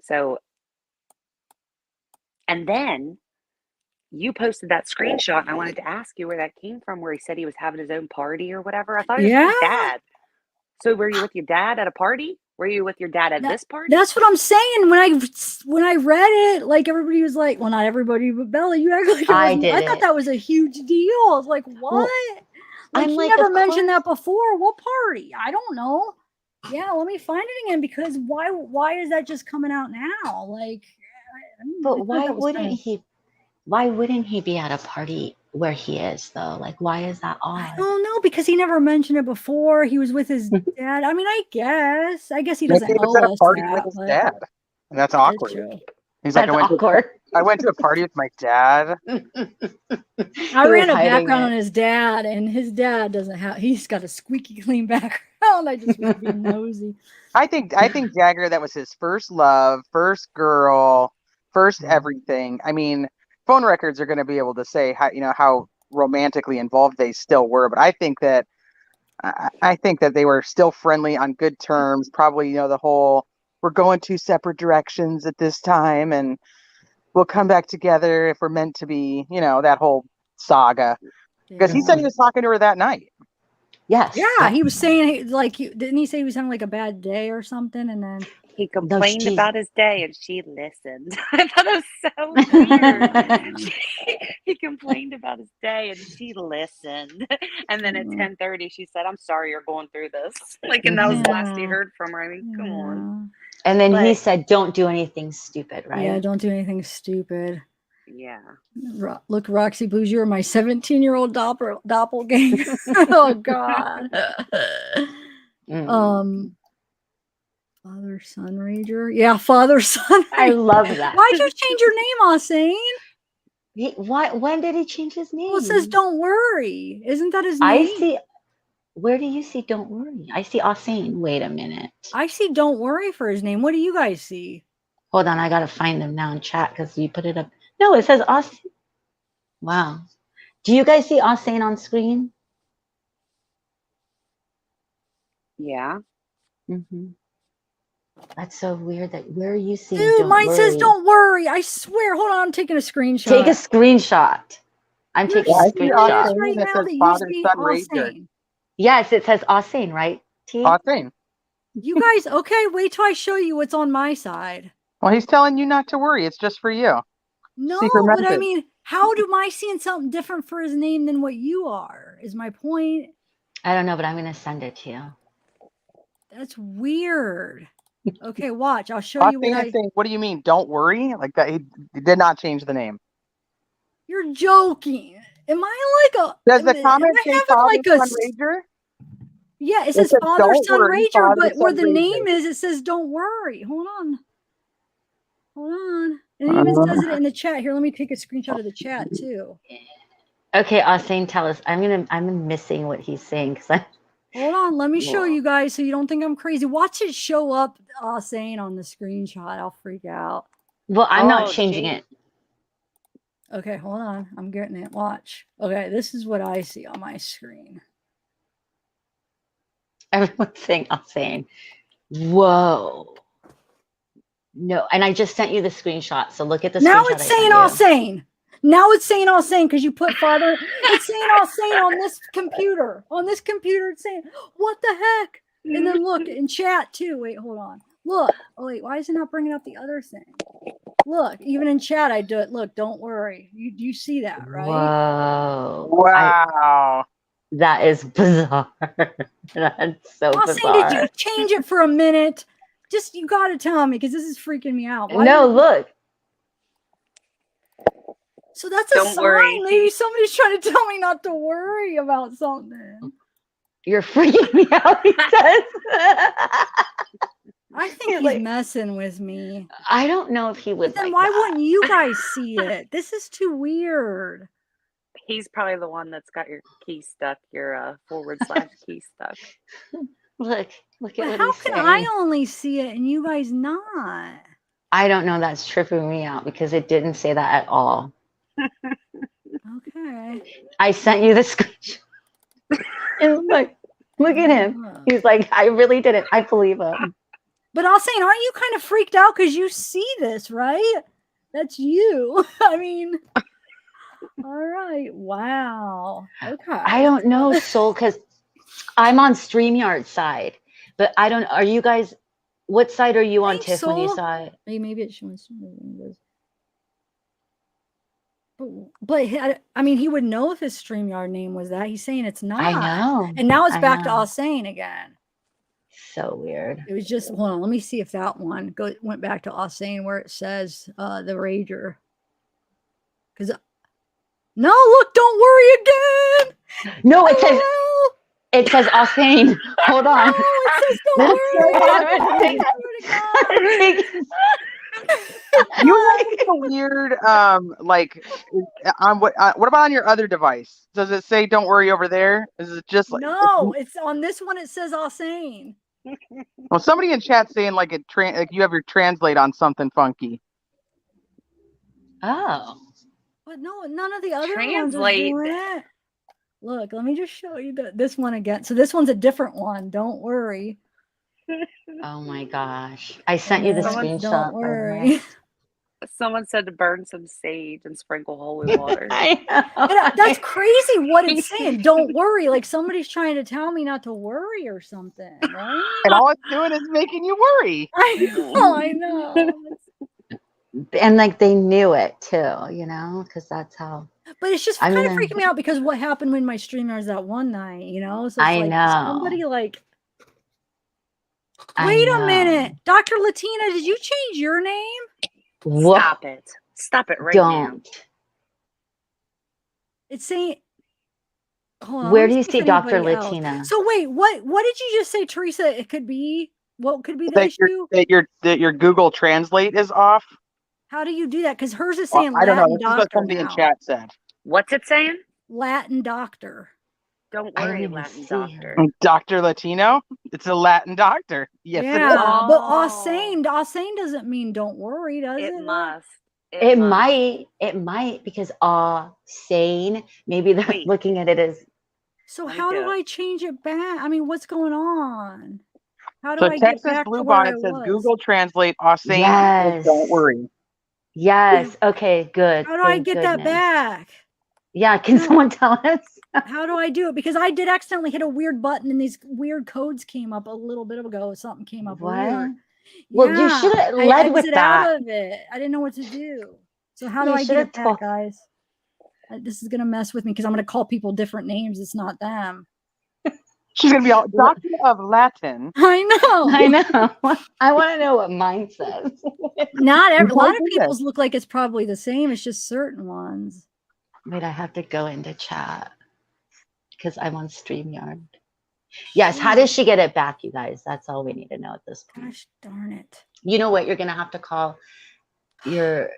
So, and then you posted that screenshot, and I wanted to ask you where that came from, where he said he was having his own party or whatever. I thought he was with his dad. So were you with your dad at a party? Were you with your dad at this party? That's what I'm saying. When I read it, like everybody was like, well, not everybody, but Bella, you act like I thought that was a huge deal. I was like, what? Well, like, he never mentioned that before. What party? I don't know. Yeah, let me find it again, because why is that just coming out now? Like, but why wouldn't he? Why wouldn't he be at a party where he is though? Like, why is that I odd? don't know, because he never mentioned it before. He was with his dad. I mean, I guess he Maybe doesn't he was owe at a us party that, with his but dad, and that's that's awkward. true. He's like, That's awkward. I went to a party with my dad. I He was ran a hiding background it. on his dad, and his dad doesn't have. He's got a squeaky clean background. I just was being nosy. I think Jagger, that was his first love, first girl, first everything. I mean, phone records are going to be able to say how romantically involved they still were, but I think that they were still friendly on good terms. Probably, the whole we're going two separate directions at this time, and we'll come back together if we're meant to be. that whole saga. Because he said he was talking to her that night. Yes. Yeah, he was saying didn't he say he was having like a bad day or something, and then He complained she's- about his day and she listened. I thought it was so weird. He complained about his day and she listened. And then at 10:30 she said, "I'm sorry you're going through this." Like, and that was the last he heard from her. I mean, come on. And then he But- said, "Don't do anything stupid," right? yeah, don't do anything stupid. Yeah. Look, Roxy Blues, you're my 17-year-old doppelganger. Oh God. Father Son Rager. Yeah, Father Son. I love that. Why'd you change your name, Ausane? When did he change his name? Well, it says "Don't worry." Isn't that his name? I see. Where do you see "Don't worry"? I see Ausane. Wait a minute. I see "Don't worry" for his name. What do you guys see? Hold on, I gotta find them now in chat because you put it up. No, it says Ausane. Wow. Do you guys see Ausane on screen? Yeah. That's so weird. That where are you seeing? Dude, Don't mine worry? says "Don't worry." I swear. Hold on, I'm taking a screenshot. Take a screenshot. I'm You're taking a I see screenshot. Ausane right that now says that you Father see Son Rager. Ausane. Yes, it says Ausane, right? T. Ausane. You guys, okay? Wait till I show you what's on my side. Well, he's telling you not to worry. It's just for you. No, Secret but I message. mean, how do I seeing something different for his name than what you are? Is my point. I don't know, but I'm gonna send it to you. That's weird. Okay, watch. I'll show you what Ausane is saying, "What do you mean? Don't worry." Like that. He did not change the name. You're joking. Am I like a? Does the comment am I say having Father like a? Son Rager? Yeah, it It says says, Father "Don't Son worry, Rager, Father, but where Son the Rager." name is, it says "Don't worry." Hold on. And it even says it in the chat. Here, let me take a screenshot of the chat too. Okay, Ausane, tell us. I'm missing what he's saying because I. Hold on, let me show you guys so you don't think I'm crazy. Watch it show up saying on the screenshot. I'll freak out. Well, I'm not Oh, changing geez. it. Okay, hold on. I'm getting it. Watch. Okay, this is what I see on my screen. Everyone's saying Ausane. Whoa. No, and I just sent you the screenshot. So look at the Now screenshot it's I saying sent you. Ausane. Now it's saying Ausane because you put Father. It's saying Ausane on this computer. On this computer, it's saying, what the heck? And then look in chat too. Wait, hold on. Look. Oh, wait, why is it not bringing up the other thing? Look, even in chat, I do it. Look, don't worry. You see that, right? Whoa. Wow. That is bizarre. That's so Ausane, bizarre. did you change it for a minute? Just, you got to tell me because this is freaking me out. Why No, would- look. So that's a Don't sign. worry. Maybe somebody's trying to tell me not to worry about something. You're freaking me out, he says. I think he's Like, messing with me. I don't know if he would But then like why that. wouldn't you guys see it? This is too weird. He's probably the one that's got your key stuck, your / key stuck. Look at But what how he's can saying. I only see it and you guys not? I don't know. That's tripping me out because it didn't say that at all. Okay. I sent you the screenshot. And look at him. He's like, I really didn't. I believe him. But I was saying, aren't you kind of freaked out because you see this, right? That's you. I mean, all right. Wow. Okay. I don't know, Soul, because I'm on StreamYard side, but I don't. Are you guys? What side are you on, Thanks, Tiff? When you Soul. saw it? Hey, maybe it shows. But I mean, he would know if his StreamYard name was that. He's saying it's not. I know. And now it's I back to know. Ausane again. So weird. It was just, hold on, let me see if that one went back to Ausane where it says the Rager. Because no, look, don't worry again. No, LOL. it says Austin. Hold on. No, it says don't worry. I swear to God. You have like a weird, like, on what about on your other device? Does it say "Don't worry" over there? Is it just like? No, it's on this one. It says Austin. Well, somebody in chat saying like like you have your translate on something funky. Oh. But no, none of the other ones are Translate. doing it. Look, let me just show you this one again. So this one's a different one. Don't worry. Oh my gosh. I sent you the Someone's screenshot. don't worry. Someone said to burn some sage and sprinkle holy water. I know. That's crazy what it's saying. Don't worry. Like somebody's trying to tell me not to worry or something, right? And all it's doing is making you worry. I know. And like they knew it too, you know, because that's how. But it's just I'm kind of gonna- freaking me out because what happened when my streamers that one night, you know? So it's I like know. somebody like I wait a know. minute. Dr. Latina, did you change your name? What? Stop it. Stop it right now. Don't. It's saying hold on, Where let me do you see see if Dr. anybody else- Latina? So wait, what did you just say, Teresa? It could be what could be the issue? That your Google Translate is off. How do you do that? Because hers is Well, saying I don't know. Latin This is what doctor somebody in now. chat said. What's it saying? Latin doctor. Don't I don't worry, even Latin see her. doctor. Dr. Latino? It's a Latin doctor. Yes, it is. Yeah, but Oh. Austin doesn't mean don't worry, does it? It must. It must. might because sane. Maybe they're Wait. looking at it as So Let me how do do it. I change it back? I mean, what's going on? How do So I get Texas back to Blue where I Bonnet says was? Google Translate Austin. Yes. Don't worry. yes. Okay, good. How do I Thank get that goodness. back? Yeah, can No. someone tell us? How do I do it? Because I did accidentally hit a weird button and these weird codes came up a little bit ago. Something came up What? weird. Well, you should have I led with exited that. out of it. I didn't know what to do. So how do You I should get have it back, told- guys? This is gonna mess with me because I'm gonna call people different names. It's not them. She's gonna be all Doctor of Latin. I know. I know. I want to know what mine says. Not every. A lot of Goodness. people's look like it's probably the same. It's just certain ones. Wait, I have to go into chat because I'm on StreamYard. Yes, how does she get it back, you guys? That's all we need to know at this point. Gosh darn it. You know what? You're gonna have to call your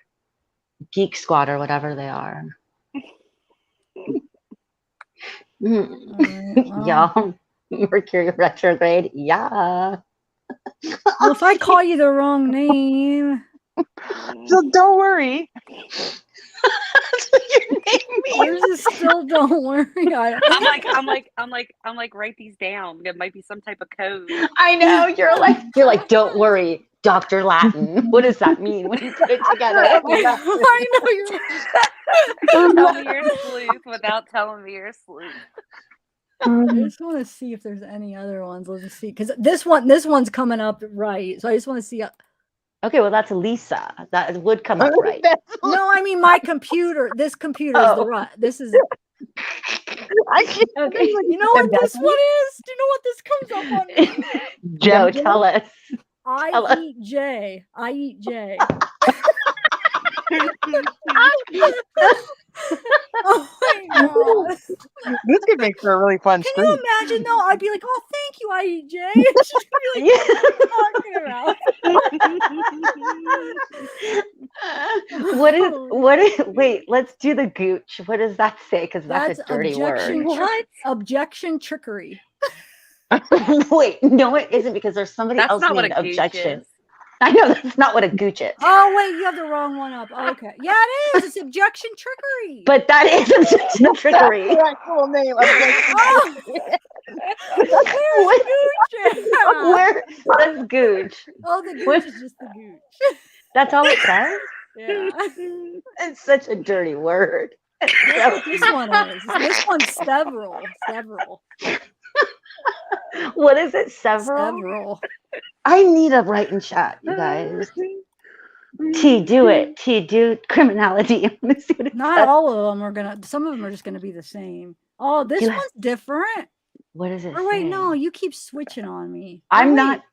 Geek Squad or whatever they are. All right, well. Y'all, Mercury retrograde. Yeah. Well, if I call you the wrong name, So don't worry. That's what your name means. yours is still don't worry. I'm like, write these down. There might be some type of code. I know. You're like, don't worry, Dr. Latin. What does that mean when you put it together? I know you're. Tell me you're a sleuth without telling me you're a sleuth. I just want to see if there's any other ones. Let's just see, because this one's coming up right. So I just want to see. Okay, well, that's Lisa. That would come up right. No, I mean my computer. This computer is the right. This is. I can't. Okay. You know what this one is? Do you know what this comes up on? Joe, tell us. Tell us. I eat J. I eat J. Oh my god. This could make for a really fun Can stream. you imagine though? I'd be like, oh, thank you, I eat J. It's just gonna be like, what are you talking about? Wait, let's do the gooch. What does that say? Because that's a dirty objection. word. What? Objection trickery. Wait, no, it isn't because there's somebody That's else not what named a gooch objection. is. I know that's not what a gooch is. Oh wait, you have the wrong one up. Oh, okay. Yeah, it is. It's objection trickery. But that is objection trickery. That's the actual name. Oh! Where's Gooch? Where? That's gooch. Oh, the gooch is just the gooch. That's all it says? Yeah. It's such a dirty word. That's what this one is. This one's several. What is it? Several? I need a write in chat, you guys. T, do it. T, do criminality. I'm gonna see what it Not says. all of them are gonna. Some of them are just gonna be the same. Oh, this one's different. What does it Or wait, say? no, you keep switching on me. I'm Oh, not. wait.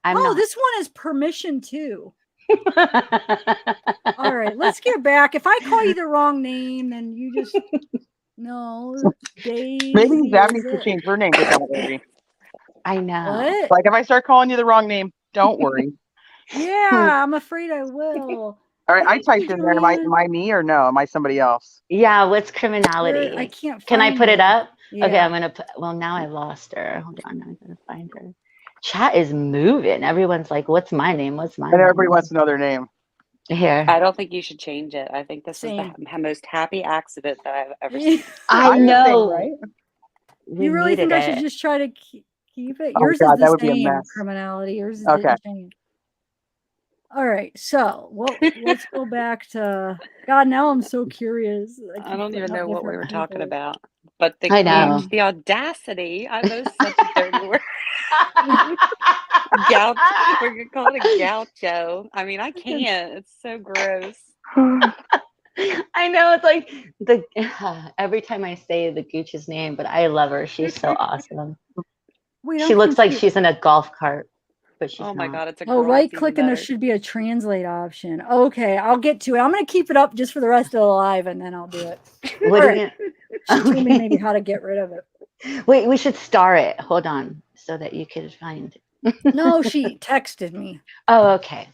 I'm Oh, not. this one is permission too. All right, let's get back. If I call you the wrong name, then you just no. Daisy. Maybe Zab is needs to it? change her name to that, Lily. I know. What? Like if I start calling you the wrong name, don't worry. Yeah, I'm afraid I will. All right, I Thank typed you, in there. Am I Joanne. me or no? Am I somebody else? Yeah, what's Where criminality? I can't Can I find put it you. up? Okay, Yeah. I'm gonna put, well, now I lost her. Hold on, I'm gonna find her. Chat is moving. Everyone's like, what's my name? What's my And everybody name? wants to know their name. Here. I don't think you should change it. I think this was Same. the most happy accident that I've ever seen. I I'm the same, know. right? We You really needed think I should it. just try to keep it? Oh Yours God, is that the would be a same mess. criminality. Yours Okay. didn't change. All right, so let's go back to God. Now I'm so curious. I don't even know what we were talking about. But I know. the audacity, I know such a dirty word. We're gonna call it a gaucho. I mean, I can't. It's so gross. I know, it's like the every time I say the Gooch's name, but I love her. She's so awesome. She looks like she's in a golf cart, but she's Oh my not. God, it's a Oh, girl. right It's even click and there better. should be a translate option. Okay, I'll get to it. I'm gonna keep it up just for the rest of the live and then I'll do it. What All are right. you She told me Okay. maybe how to get rid of it. Wait, we should star it. Hold on, so that you could find. No, she texted me. Oh, okay.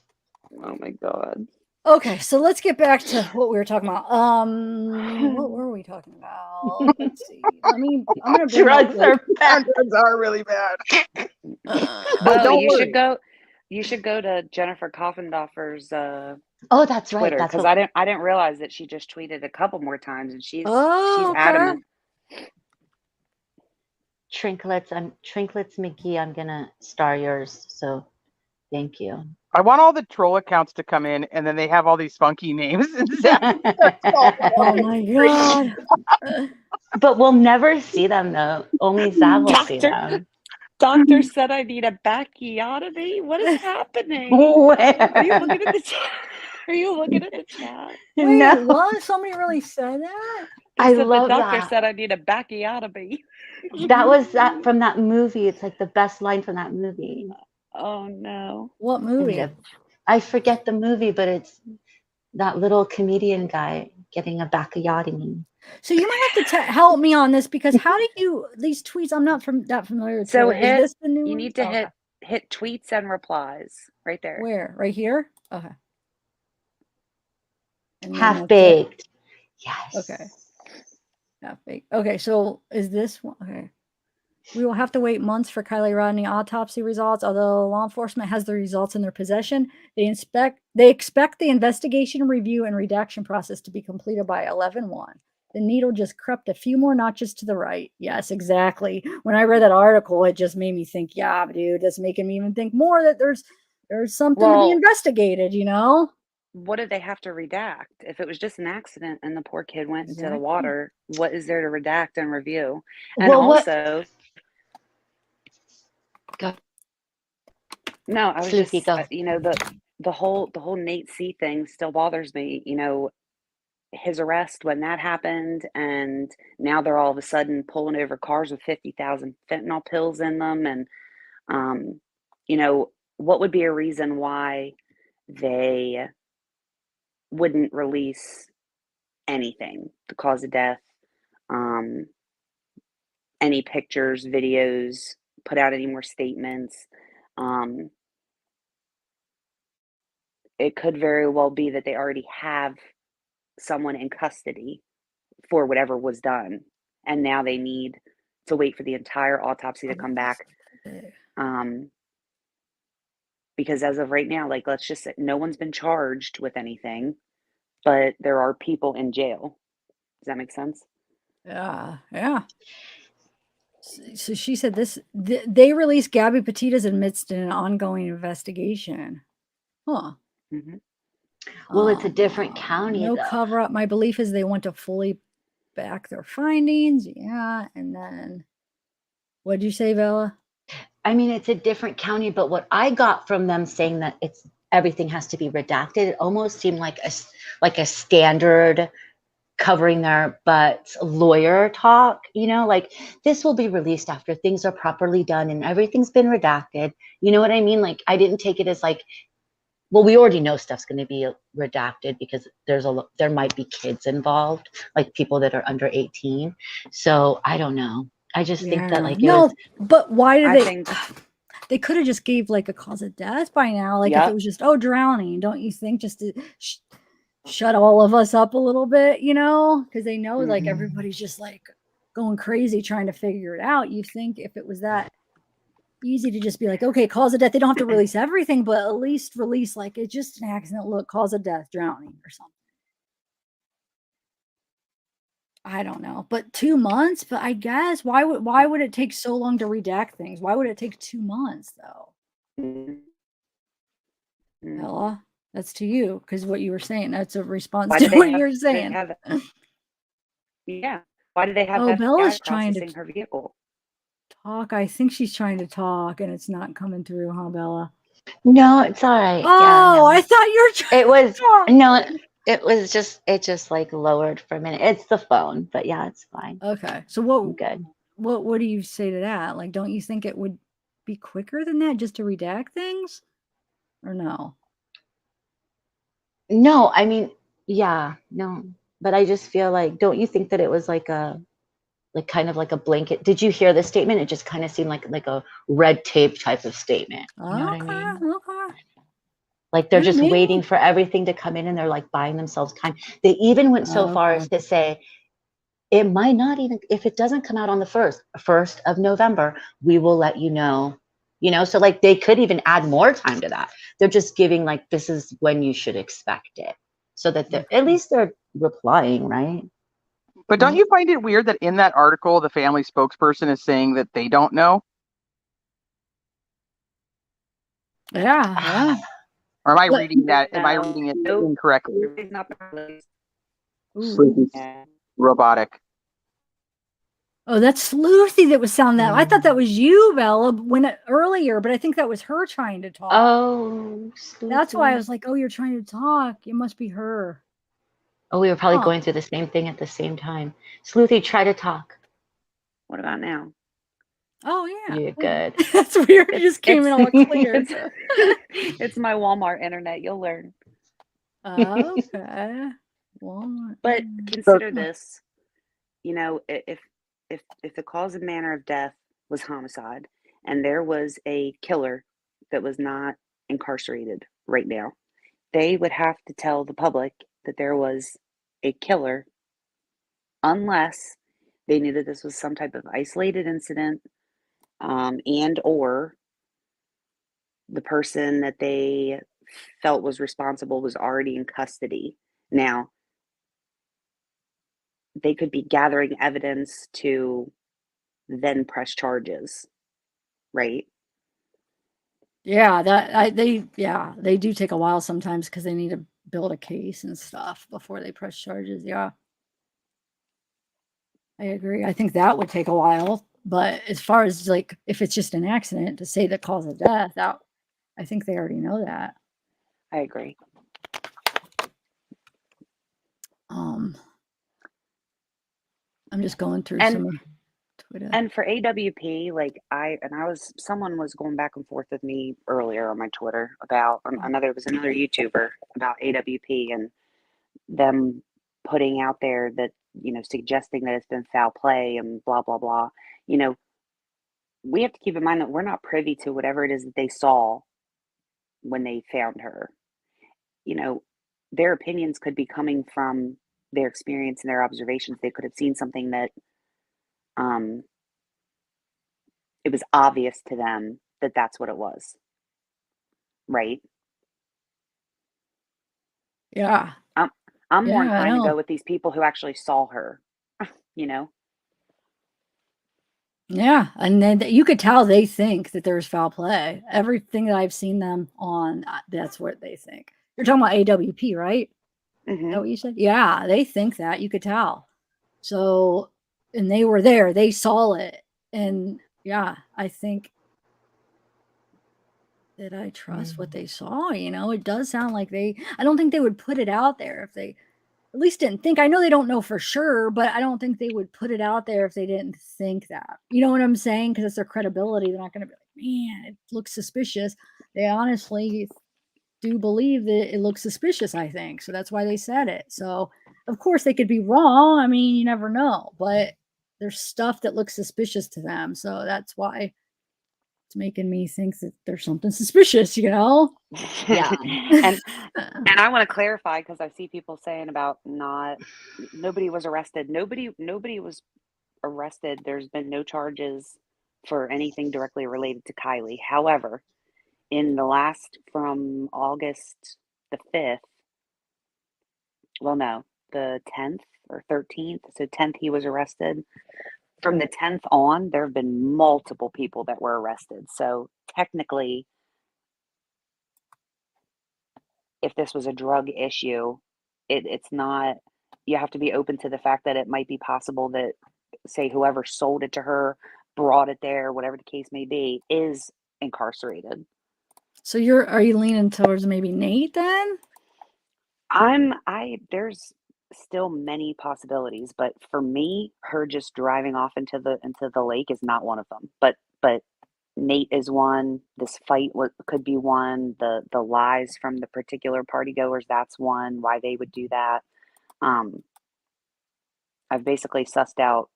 Oh my God. Okay, so let's get back to what we were talking about. What were we talking about? Let's see. I'm gonna bring Drugs up, like, are bad. Drugs are really bad. But Oh, don't you worry. should go. You should go to Jennifer Koffendorfer's Oh, that's right. Twitter That's because what. I didn't realize that she just tweeted a couple more times and she's okay. adamant. Trinklets. Trinklets McGee. I'm gonna star yours. So, thank you. I want all the troll accounts to come in, and then they have all these funky names. Oh my God. But we'll never see them though. Only Zav will see them. Doctor said I need a backiotomy. What is happening? Where? Are you looking at the chat? Are you looking at the chat? Wait, No. what? Somebody really said that? I It said love the doctor that. said I need a backiotomy. That was that from that movie. It's like the best line from that movie. Oh no. What movie? I forget the movie, but it's that little comedian guy getting a backiotomy. So you might have to help me on this because how do you these tweets? I'm not that familiar with So Twitter. Is this the new you one? need to Okay. hit tweets and replies right there. Where? Right here? Okay. Half baked. Yes. Okay. Half baked. Okay, so is this one? Okay. We will have to wait months for Kiely Rodni autopsy results. Although law enforcement has the results in their possession, they expect the investigation, review, and redaction process to be completed by 11/1. The needle just crept a few more notches to the right. Yes, exactly. When I read that article, it just made me think, yeah, dude, that's making me even think more that there's something to be investigated, you know? What did they have to redact? If it was just an accident and the poor kid went into the water, what is there to redact and review? And well, also, Go. No, I was Sleepy, just, go. you know, the whole Nate C thing still bothers me. You know, his arrest when that happened, and now they're all of a sudden pulling over cars with 50,000 fentanyl pills in them, and you know, what would be a reason why they wouldn't release anything, the cause of death, any pictures, videos, put out any more statements. It could very well be that they already have someone in custody for whatever was done, and now they need to wait for the entire autopsy to come back. Because as of right now, like, let's just say no one's been charged with anything, but there are people in jail. Does that make sense? Yeah. So she said they released Gabby Petito's amidst an ongoing investigation. Huh. Mm-hmm. Well, it's a different county. No though. cover up. My belief is they want to fully back their findings. Yeah. And then what'd you say, Bella? I mean, it's a different county, but what I got from them saying that everything has to be redacted, it almost seemed like a standard covering their butts lawyer talk, you know, like this will be released after things are properly done and everything's been redacted. You know what I mean? Like I didn't take it as like well, we already know stuff's going to be redacted because there might be kids involved, like people that are under 18. So I don't know. I just think that like no, but why did I they? think They could have just gave like a cause of death by now. Like if Yep. it was just drowning, don't you think? Just to shut all of us up a little bit, you know, because they know like Mhm. everybody's just like going crazy trying to figure it out. You think if it was that easy to just be like, okay, cause of death, they don't have to release everything, but at least release like it's just an accident. Look, cause of death, drowning or something. I don't know, but 2 months. But I guess why would it take so long to redact things? Why would it take 2 months though? Mhm. Bella, that's to you because what you were saying. That's a response Why to did they what have you're they saying. have yeah. Why did they have Oh, FBI Bella's trying to processing her vehicle? talk. I think she's trying to talk and it's not coming through, huh, Bella? no, it's all right. Oh, Yeah, no. I thought you were trying It was to talk. no, it just like lowered for a minute. It's the phone, but yeah, it's fine. Okay. So I'm good. what do you say to that? Like, don't you think it would be quicker than that just to redact things? Or no? No, I mean, yeah, no. But I just feel like, don't you think that it was like kind of like a blanket? Did you hear the statement? It just kind of seemed like a red tape type of statement. You know what I mean? Okay. Like they're Yeah, just maybe. waiting for everything to come in and they're like buying themselves time. They even went so far as to say it might not even, if it doesn't come out on the 1st of November, we will let you know. You know, so like they could even add more time to that. They're just giving like, this is when you should expect it. So that at least they're replying, right? But don't you find it weird that in that article, the family spokesperson is saying that they don't know? Yeah. Or am I But- reading that? Am I No. reading it Nope. incorrectly? It's not released. Ooh. Yeah. Robotic. Oh, that's Sleuthy that was sounding that. I thought that was you, Bella, earlier, but I think that was her trying to talk. Oh, That's why I Sleuthy. was like, oh, you're trying to talk. It must be her. Oh, we were probably Huh. going through the same thing at the same time. Sleuthy, try to talk. What about now? Oh, yeah. You're good. That's weird. It just came in all clear. It's my Walmart internet. You'll learn. Okay. Walmart. But consider this, you know, if the cause and manner of death was homicide and there was a killer that was not incarcerated right now, they would have to tell the public that there was a killer unless they knew that this was some type of isolated incident, and or the person that they felt was responsible was already in custody. Now, they could be gathering evidence to then press charges, right? Yeah, they do take a while sometimes because they need to build a case and stuff before they press charges. Yeah. I agree. I think that would take a while. But as far as like if it's just an accident to say the cause of death, that I think they already know that. I agree. I'm just going through And- some of Twitter. And for AWP, like someone was going back and forth with me earlier on my Twitter about another YouTuber about AWP and them putting out there that, you know, suggesting that it's been foul play and blah, blah, blah. You know, we have to keep in mind that we're not privy to whatever it is that they saw when they found her. You know, their opinions could be coming from their experience and their observations. They could have seen something that it was obvious to them that that's what it was. Right? Yeah. I'm more Yeah, I inclined to know. go with these people who actually saw her, you know? Yeah, and then you could tell they think that there's foul play. Everything that I've seen them on, that's what they think. You're talking about AWP, right? Is that what you said? Yeah, they think that. You could tell. So, and they were there. They saw it. And yeah, I think that I trust what they saw. You know, it does sound like I don't think they would put it out there if they at least didn't think. I know they don't know for sure, but I don't think they would put it out there if they didn't think that. You know what I'm saying? Because it's their credibility. They're not going to be like, man, it looks suspicious. They honestly do believe that it looks suspicious, I think. So that's why they said it. So, of course, they could be wrong. I mean, you never know. But there's stuff that looks suspicious to them. So that's why it's making me think that there's something suspicious, you know? Yeah. and I want to clarify because I see people saying about nobody was arrested. Nobody was arrested. There's been no charges for anything directly related to Kiely. However, in the last from August the 5th, well, no, the 10th or 13th. So 10th he was arrested. From the 10th on, there have been multiple people that were arrested. So technically, if this was a drug issue, it's not, you have to be open to the fact that it might be possible that, say, whoever sold it to her, brought it there, whatever the case may be, is incarcerated. So are you leaning towards maybe Nate then? There's still many possibilities, but for me, her just driving off into the lake is not one of them. But Nate is one. This fight could be one. The lies from the particular party goers, that's one. Why they would do that. I've basically sussed out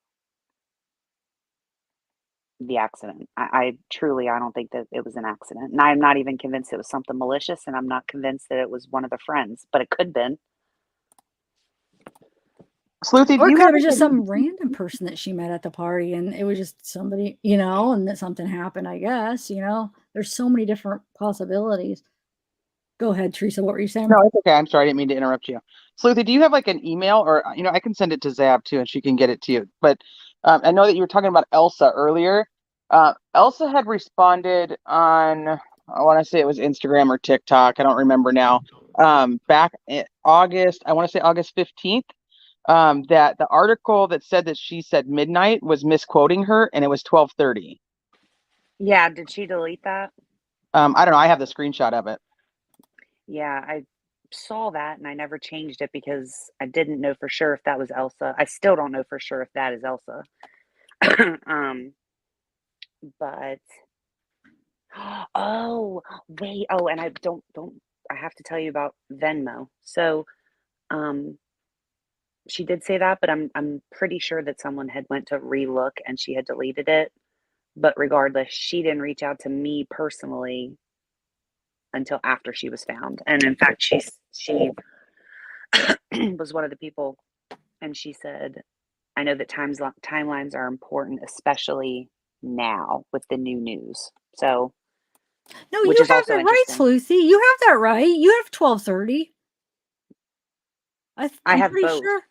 the accident. I truly, I don't think that it was an accident, and I'm not even convinced it was something malicious, and I'm not convinced that it was one of the friends, but it could have been. Sleuthy, Or do you could have it was just some random person that she met at the party and it was just somebody, you know, and that something happened, I guess, you know. There's so many different possibilities. Go ahead, Teresa. What were you saying? No, it's okay. I'm sorry. I didn't mean to interrupt you. Sleuthy, do you have like an email or, I can send it to Zab too and she can get it to you. But I know that you were talking about Elsa earlier. Elsa had responded on, I want to say it was Instagram or TikTok. I don't remember now. Back in August, I want to say August 15th, that the article that said that she said midnight was misquoting her and it was 12:30. Yeah, did she delete that? I don't know. I have the screenshot of it. Yeah, I saw that and I never changed it because I didn't know for sure if that was Elsa. I still don't know for sure if that is Elsa. But oh, wait. Oh, and I don't I have to tell you about Venmo. So, she did say that, but I'm pretty sure that someone had went to relook and she had deleted it. But regardless, she didn't reach out to me personally until after she was found. And in fact, she was one of the people, and she said, I know that timelines are important, especially now with the new news. So, No, which you is have also that right, interesting. Sleuthy. You have that right. You have 12:30. I I'm have pretty both. sure.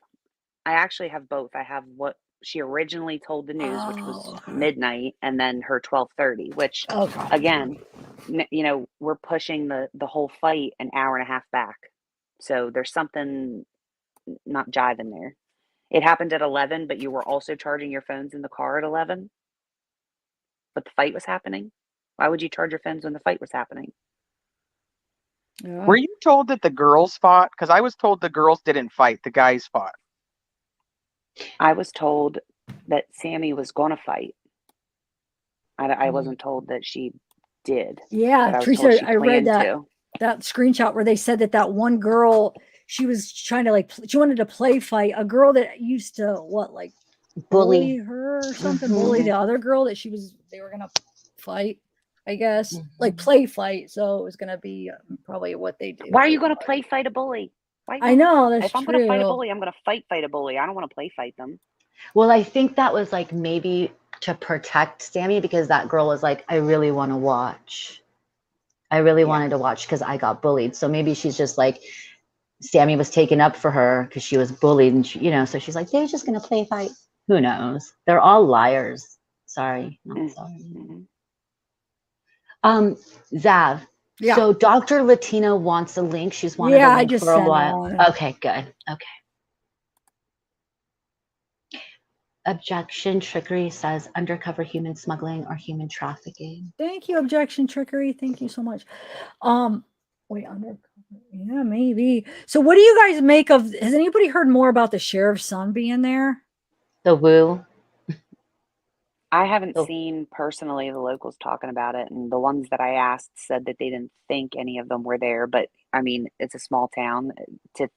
I actually have both. I have what she originally told the news, which was Oh, okay. midnight, and then her 12:30, which Okay. again, we're pushing the whole fight an hour and a half back. So there's something not jiving there. It happened at 11, but you were also charging your phones in the car at 11. But the fight was happening. Why would you charge your phones when the fight was happening? Yeah. Were you told that the girls fought? Because I was told the girls didn't fight, the guys fought. I was told that Sammy was going to fight. I wasn't told that she did. Yeah, but I was told Teresa, she I read planned that screenshot where they said that one girl, she was trying to she wanted to play fight a girl that used to bully her or something, bully the other girl that they were gonna fight, I guess, like play fight. So it was gonna be probably what they do. Why are you going to play fight a bully? I know that's if I'm going to fight a true. bully, I'm going to fight a bully. I don't want to play fight them. Well, I think that was like maybe to protect Sammy because that girl was like, I really want to watch. I really wanted to watch because I got bullied. So maybe she's just like, Sammy was taken up for her because she was bullied. And, so she's like, they're just going to play fight. Who knows? They're all liars. Sorry. Not sorry. Zav. Yeah. So Dr. Latina wants a link. She's wanted a link for a while. Okay, good. Okay. Objection Trickery says undercover human smuggling or human trafficking. Thank you, Objection Trickery. Thank you so much. Wait, undercover. Yeah, maybe. So what do you guys make of, has anybody heard more about the sheriff's son being there? The woo. I haven't So seen personally the locals talking about it, and the ones that I asked said that they didn't think any of them were there. But I mean, it's a small town. To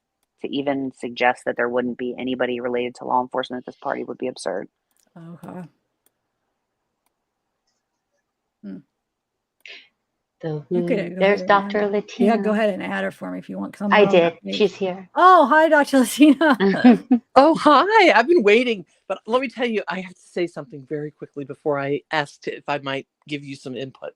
even suggest that there wouldn't be anybody related to law enforcement at this party would be absurd. Okay. the You could who go there's ahead and Dr. add her. Latina. Yeah, go ahead and add her for me if you want, because I'm I not on that did. page. She's here. Oh, hi, Dr. Latina. Oh, hi. I've been waiting, but let me tell you, I have to say something very quickly before I asked if I might give you some input.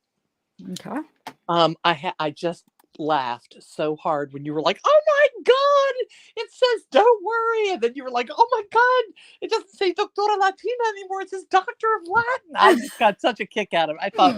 Okay. I just laughed so hard when you were like, "Oh my God, it says don't worry," and then you were like, "Oh my God, it doesn't say Doctora Latina anymore. It says Doctor of Latin." I just got such a kick out of it. I thought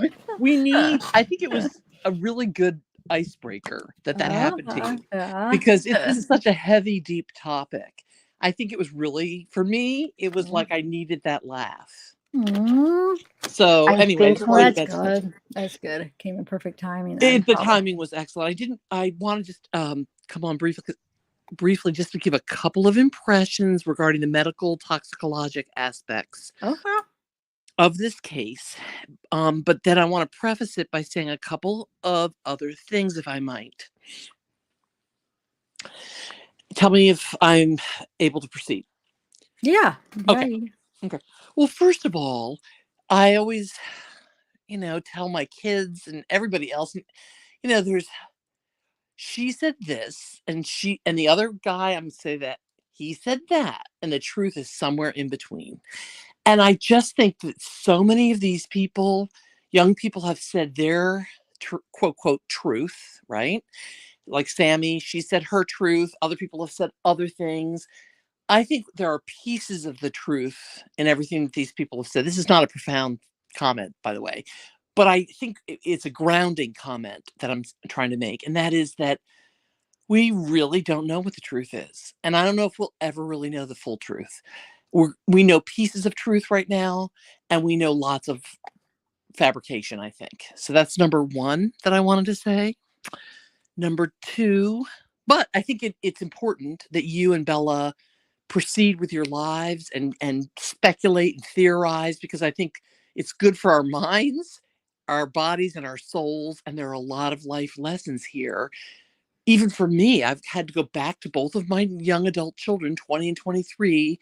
I think it was a really good icebreaker that happened to you Yeah. because this is such a heavy, deep topic. I think it was really, for me, it was like I needed that laugh. Mm, So I anyway, I think just wanted that's to good. That's good. Came in perfect timing then. the timing was excellent. I want to just come on briefly just to give a couple of impressions regarding the medical toxicologic aspects Okay. of this case. But then I want to preface it by saying a couple of other things, if I might. Tell me if I'm able to proceed. Yeah. Okay. Okay. Well, first of all, I always, tell my kids and everybody else, she said this and the other guy, I'm gonna say that he said that, and the truth is somewhere in between. And I just think that so many of these people, young people, have said their quote quote truth, right? Like Sammy, she said her truth. Other people have said other things. I think there are pieces of the truth in everything that these people have said. This is not a profound comment, by the way, but I think it's a grounding comment that I'm trying to make. And that is that we really don't know what the truth is. And I don't know if we'll ever really know the full truth. We know pieces of truth right now, and we know lots of fabrication, I think. So that's number one that I wanted to say. Number two, but I think it's important that you and Bella proceed with your lives and speculate and theorize, because I think it's good for our minds, our bodies, and our souls. And there are a lot of life lessons here. Even for me, I've had to go back to both of my young adult children, 20 and 23,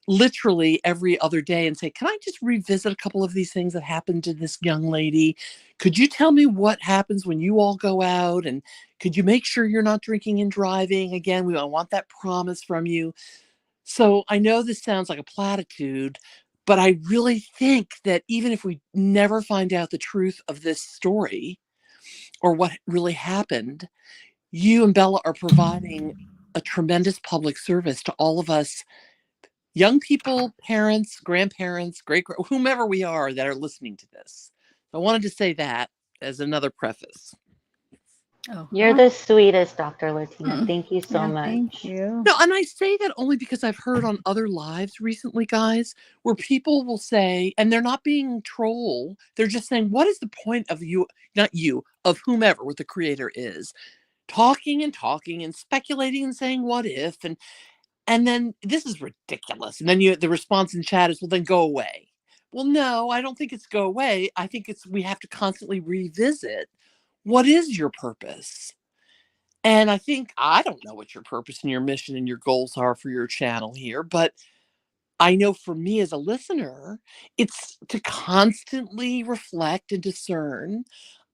literally every other day and say, can I just revisit a couple of these things that happened to this young lady? Could you tell me what happens when you all go out? And could you make sure you're not drinking and driving? Again, I want that promise from you. So I know this sounds like a platitude, but I really think that even if we never find out the truth of this story or what really happened, you and Bella are providing a tremendous public service to all of us young people, parents, grandparents, whomever we are that are listening to this. I wanted to say that as another preface. Oh, You're the sweetest, Dr. Latina. Hmm. Thank you so Yeah, much. thank you. No, and I say that only because I've heard on other lives recently, guys, where people will say, and they're not being troll, they're just saying, what is the point of you, not you, of whomever, what the creator is, talking and speculating and saying what if, and then this is ridiculous. And then the response in chat is, well, then go away. Well, no, I don't think it's go away. I think we have to constantly revisit, what is your purpose? And I don't know what your purpose and your mission and your goals are for your channel here, but I know for me as a listener, it's to constantly reflect and discern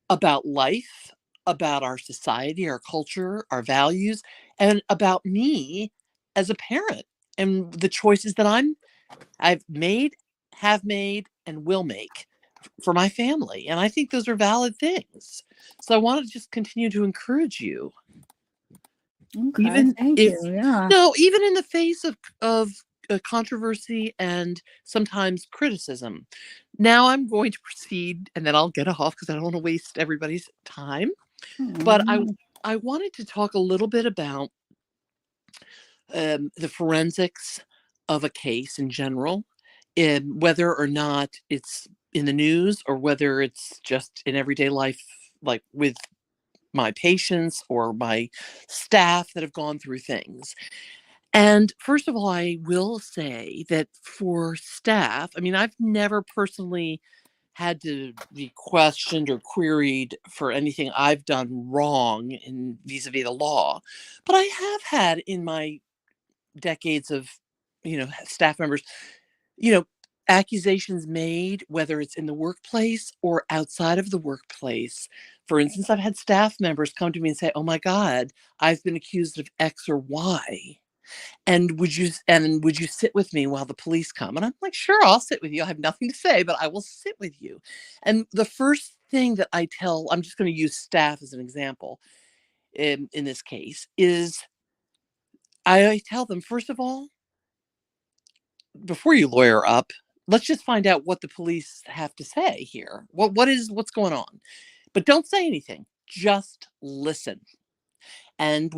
about life, about our society, our culture, our values, and about me as a parent and the choices that I've made, have made, and will make for my family. And I think those are valid things. So I want to just continue to encourage you. Okay, Even thank if you. Yeah. no, even in the face of controversy and sometimes criticism. Now I'm going to proceed, and then I'll get off because I don't want to waste everybody's time. But I wanted to talk a little bit about the forensics of a case in general, and whether or not it's in the news or whether it's just in everyday life, like with my patients or my staff that have gone through things. And first of all, I will say that for staff, I mean, I've never personally had to be questioned or queried for anything I've done wrong in vis-a-vis the law. But I have had in my decades of, staff members, you know, accusations made, whether it's in the workplace or outside of the workplace. For instance, I've had staff members come to me and say, "Oh my God, I've been accused of X or Y. And would you sit with me while the police come?" And I'm like, "Sure, I'll sit with you. I have nothing to say, but I will sit with you." And the first thing that I'm just going to use staff as an example in this case, is I tell them, first of all, before you lawyer up, let's just find out what the police have to say here. What's going on? But don't say anything. Just listen. And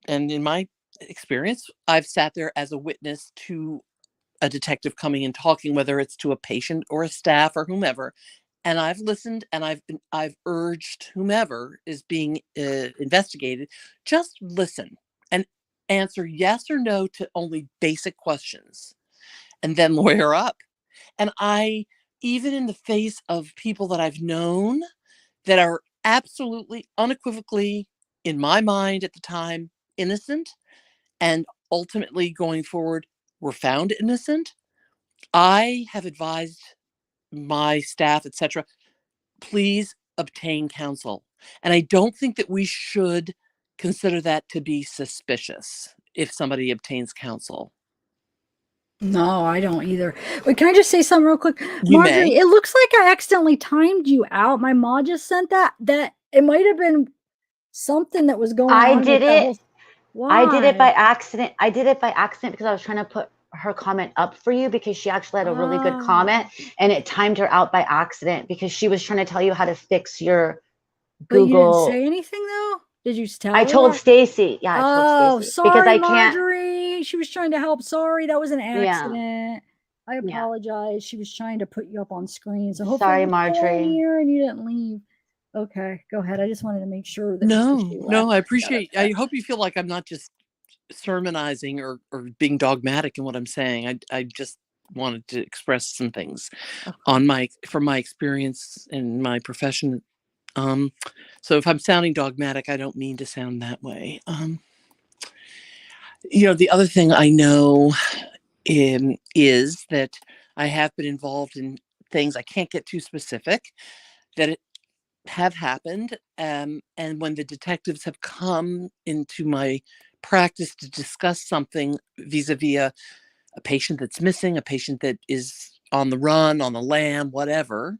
in my experience, I've sat there as a witness to a detective coming and talking, whether it's to a patient or a staff or whomever, and I've listened, and I've urged whomever is being investigated, just listen and answer yes or no to only basic questions, and then lawyer up. And even in the face of people that I've known that are absolutely unequivocally, in my mind at the time, innocent, and ultimately going forward were found innocent, I have advised my staff, etc., please obtain counsel. And I don't think that we should consider that to be suspicious if somebody obtains counsel. No, I don't either. Wait, can I just say something real quick? You Marjorie, may. it looks like I accidentally timed you out. My mom just sent that it might have been something that was going I on did with that it. whole. I did it by Why? accident. I did it by accident because I was trying to put her comment up for you because she actually had a really good comment, and it timed her out by accident because she was trying to tell you how to fix your But you didn't Google. say anything though? Did you tell I her told that? Stacy. Yeah, I told Oh, Stacy because sorry, I can't. Marjorie. She was trying to help. Sorry, that was an Yeah. accident. I Yeah. apologize. She was trying to put you up on screen. So hopefully Sorry, you're still in Marjorie. here and you didn't leave. Okay, go ahead. I just wanted to make sure that before she left. No, I Yeah, appreciate, that's I hope you feel like I'm not just sermonizing or being dogmatic in what I'm saying. I just wanted to express some things from my experience in my profession. So if I'm sounding dogmatic, I don't mean to sound that way. The other thing I know is that I have been involved in things, I can't get too specific, that have happened. And when the detectives have come into my practice to discuss something vis-a-vis a patient that's missing, a patient that is on the run, on the lam, whatever,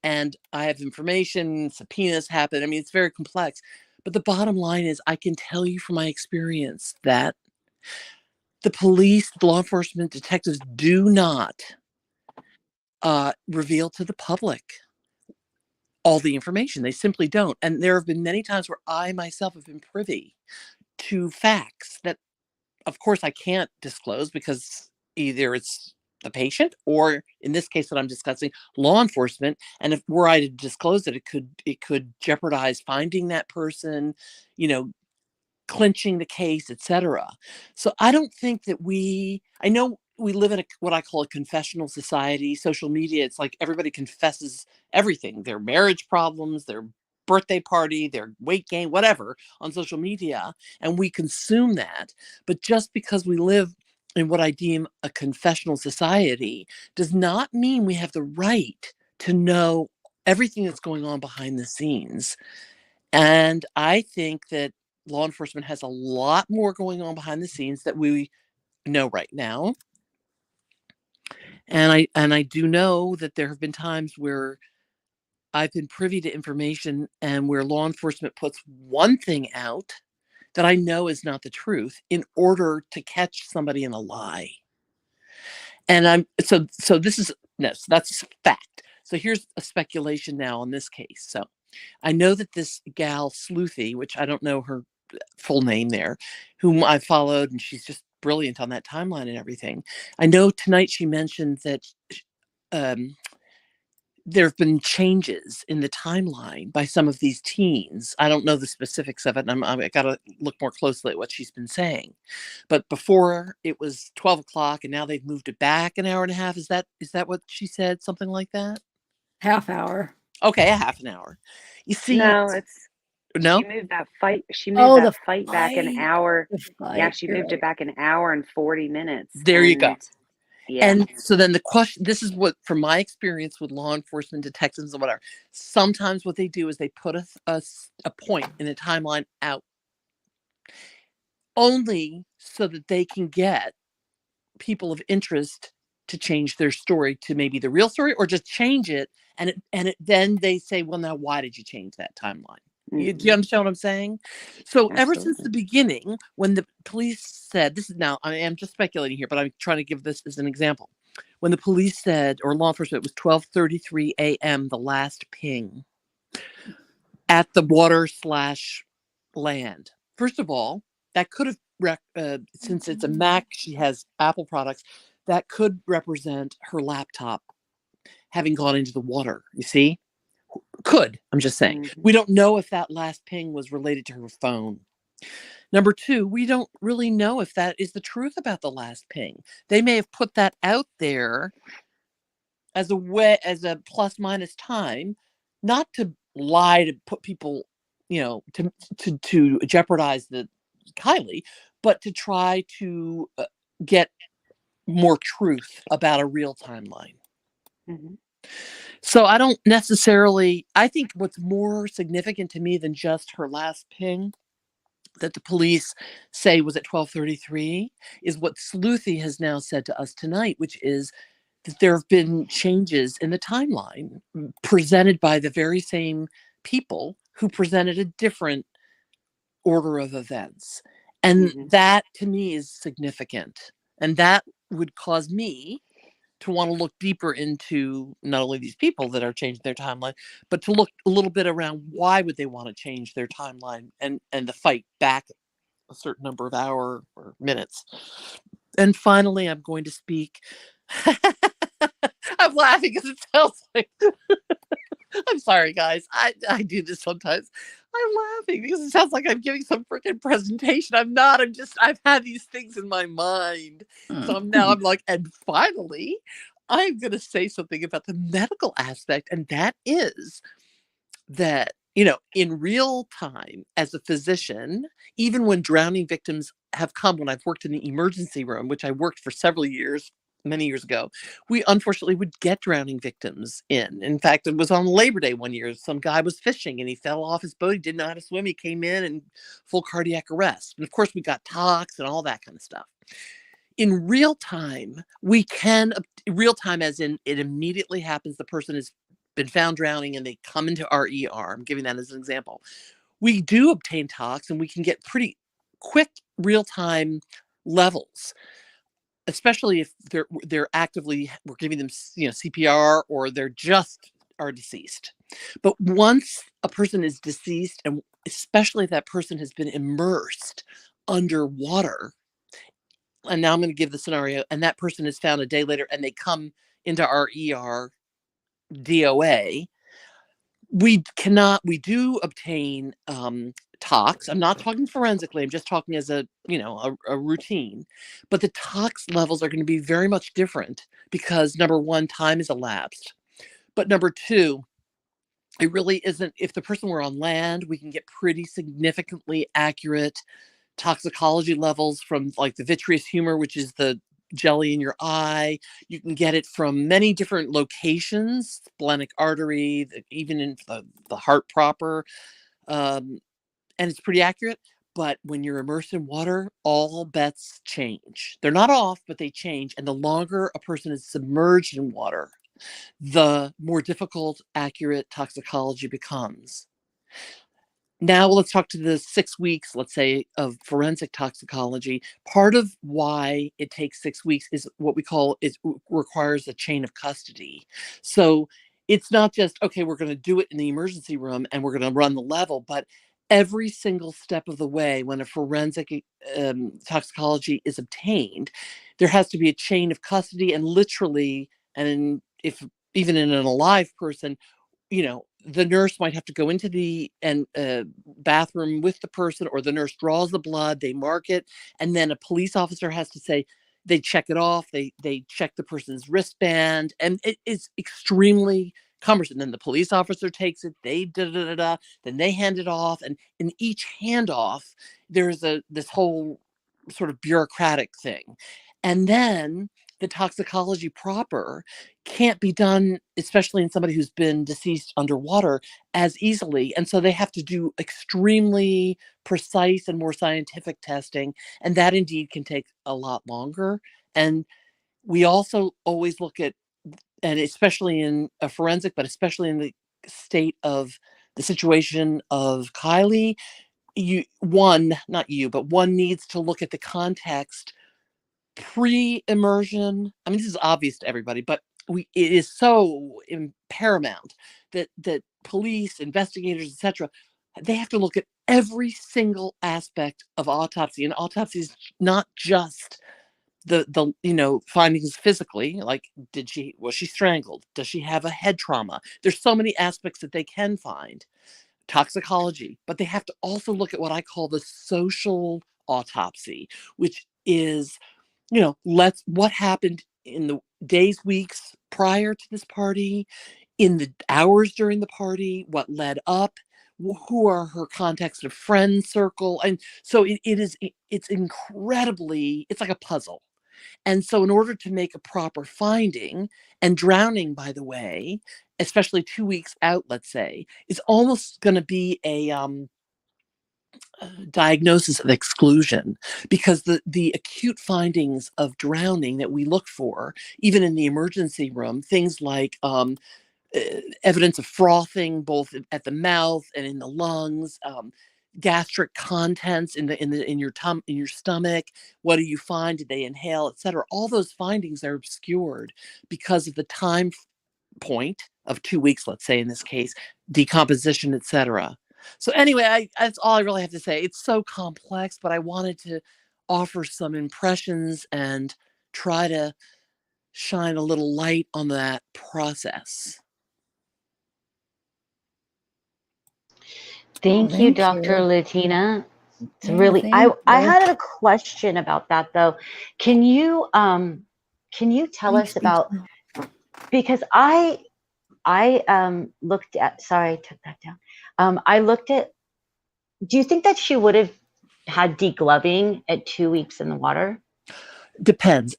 and I have information, subpoenas happen. I mean, it's very complex. But the bottom line is, I can tell you from my experience that the police, law enforcement, detectives do not reveal to the public all the information. They simply don't. And there have been many times where I myself have been privy to facts that, of course, I can't disclose because either it's the patient or, in this case that I'm discussing, law enforcement. And if were I to disclose it, it could jeopardize finding that person, clinching the case, etc. So I don't think that I know we live in what I call a confessional society. Social media, it's like everybody confesses everything, their marriage problems, their birthday party, their weight gain, whatever, on social media, and we consume that. But just because we live in what I deem a confessional society does not mean we have the right to know everything that's going on behind the scenes. And I think that law enforcement has a lot more going on behind the scenes that we know right now. And I do know that there have been times where I've been privy to information and where law enforcement puts one thing out that I know is not the truth in order to catch somebody in a lie. And so this is no, so that's fact. So here's a speculation now on this case. So I know that this gal Sleuthy, which I don't know her full name there, whom I followed, and she's just brilliant on that timeline and everything. I know tonight she mentioned that there have been changes in the timeline by some of these teens. I don't know the specifics of it, and I got to look more closely at what she's been saying. But before it was 12 o'clock, and now they've moved it back an hour and a half. Is that what she said? Something like that? Half hour. Okay, a half an hour. You see, No, no. she moved that fight. She moved Oh, that the fight back an fight. hour. The Yeah, fight. she You're moved it right. back an hour and 40 minutes. There you go. And yeah. And so then the question, this is what, from my experience with law enforcement, detectives and whatever, sometimes what they do is they put a point in a timeline out only so that they can get people of interest to change their story to maybe the real story, or just change it. And then they say, well, now why did you change that timeline? Do you understand what I'm saying? So ever since the beginning, when the police said, this is now, I am just speculating here, but I'm trying to give this as an example. When the police said, or law enforcement, it was 12:33 a.m., the last ping at the water/land. First of all, that could have, since it's a Mac, she has Apple products, that could represent her laptop having gone into the water, you see? Could, I'm just saying. We don't know if that last ping was related to her phone. Number two, we don't really know if that is the truth about the last ping. They may have put that out there as a plus minus time, not to lie, to put people, to jeopardize the Kiely, but to try to get more truth about a real timeline. So I don't necessarily, I think what's more significant to me than just her last ping that the police say was at 12:33 is what Sleuthy has now said to us tonight, which is that there have been changes in the timeline presented by the very same people who presented a different order of events. And that to me is significant. And that would cause me to want to look deeper into not only these people that are changing their timeline, but to look a little bit around why would they want to change their timeline and the fight back a certain number of hours or minutes. And finally, I'm going to speak. I'm laughing because it sounds like I'm sorry, guys. I do this sometimes. I'm laughing because it sounds like I'm giving some freaking presentation. I'm not. I've had these things in my mind. So I'm like, and finally, I'm going to say something about the medical aspect. And that is that, in real time as a physician, even when drowning victims have come, when I've worked in the emergency room, which I worked for several years, many years ago, we unfortunately would get drowning victims in. In fact, it was on Labor Day one year. Some guy was fishing and he fell off his boat. He didn't know how to swim. He came in and full cardiac arrest. And of course, we got tox and all that kind of stuff. In real time, real time as in it immediately happens. The person has been found drowning and they come into our ER. I'm giving that as an example. We do obtain tox and we can get pretty quick real-time levels, especially if they're actively, we're giving them CPR, or they're just are deceased. But once a person is deceased, and especially if that person has been immersed underwater, and now I'm going to give the scenario, and that person is found a day later and they come into our ER DOA, we do obtain tox. I'm not talking forensically. I'm just talking as a routine. But the tox levels are going to be very much different because number one, time is elapsed. But number two, it really isn't. If the person were on land, we can get pretty significantly accurate toxicology levels from like the vitreous humor, which is the jelly in your eye. You can get it from many different locations, splenic artery, even in the heart proper. And it's pretty accurate. But when you're immersed in water, all bets change. They're not off, but they change. And the longer a person is submerged in water, the more difficult, accurate toxicology becomes. Now let's talk to the 6 weeks, let's say, of forensic toxicology. Part of why it takes 6 weeks is what we call, it requires a chain of custody. So it's not just, okay, we're going to do it in the emergency room and we're going to run the level, but every single step of the way when a forensic toxicology is obtained, there has to be a chain of custody, and literally, and if even in an alive person, the nurse might have to go into the bathroom with the person, or the nurse draws the blood, they mark it, and then a police officer has to say, they check it off, they check the person's wristband, and it is extremely cumbersome. Then the police officer takes it, they then they hand it off, and in each handoff, there's this whole sort of bureaucratic thing. And then the toxicology proper can't be done, especially in somebody who's been deceased underwater, as easily. And so they have to do extremely precise and more scientific testing. And that indeed can take a lot longer. And we also always look at, and especially in a forensic, but especially in the state of the situation of Kiely, one needs to look at the context pre-immersion. I mean, this is obvious to everybody, but it is so paramount that police, investigators, etc., they have to look at every single aspect of autopsy. And autopsy is not just the findings physically, like was she strangled? Does she have a head trauma? There's so many aspects that they can find. Toxicology, but they have to also look at what I call the social autopsy, which is what happened in the days, weeks prior to this party, in the hours during the party, what led up, who are her contacts of friend circle. And so it's incredibly, it's like a puzzle. And so in order to make a proper finding, and drowning, by the way, especially 2 weeks out, let's say, is almost going to be a diagnosis of exclusion, because the acute findings of drowning that we look for, even in the emergency room, things like evidence of frothing both at the mouth and in the lungs, gastric contents in your stomach. What do you find? Did they inhale, etc.? All those findings are obscured because of the time point of 2 weeks, let's say in this case, decomposition, etc. So anyway, that's all I really have to say. It's so complex, but I wanted to offer some impressions and try to shine a little light on that process. Thank you, Dr. Latina. It's really, I had a question about that though. Can you tell us about, because I looked at, sorry, I took that down. I looked at, do you think that she would have had degloving at 2 weeks in the water? Depends.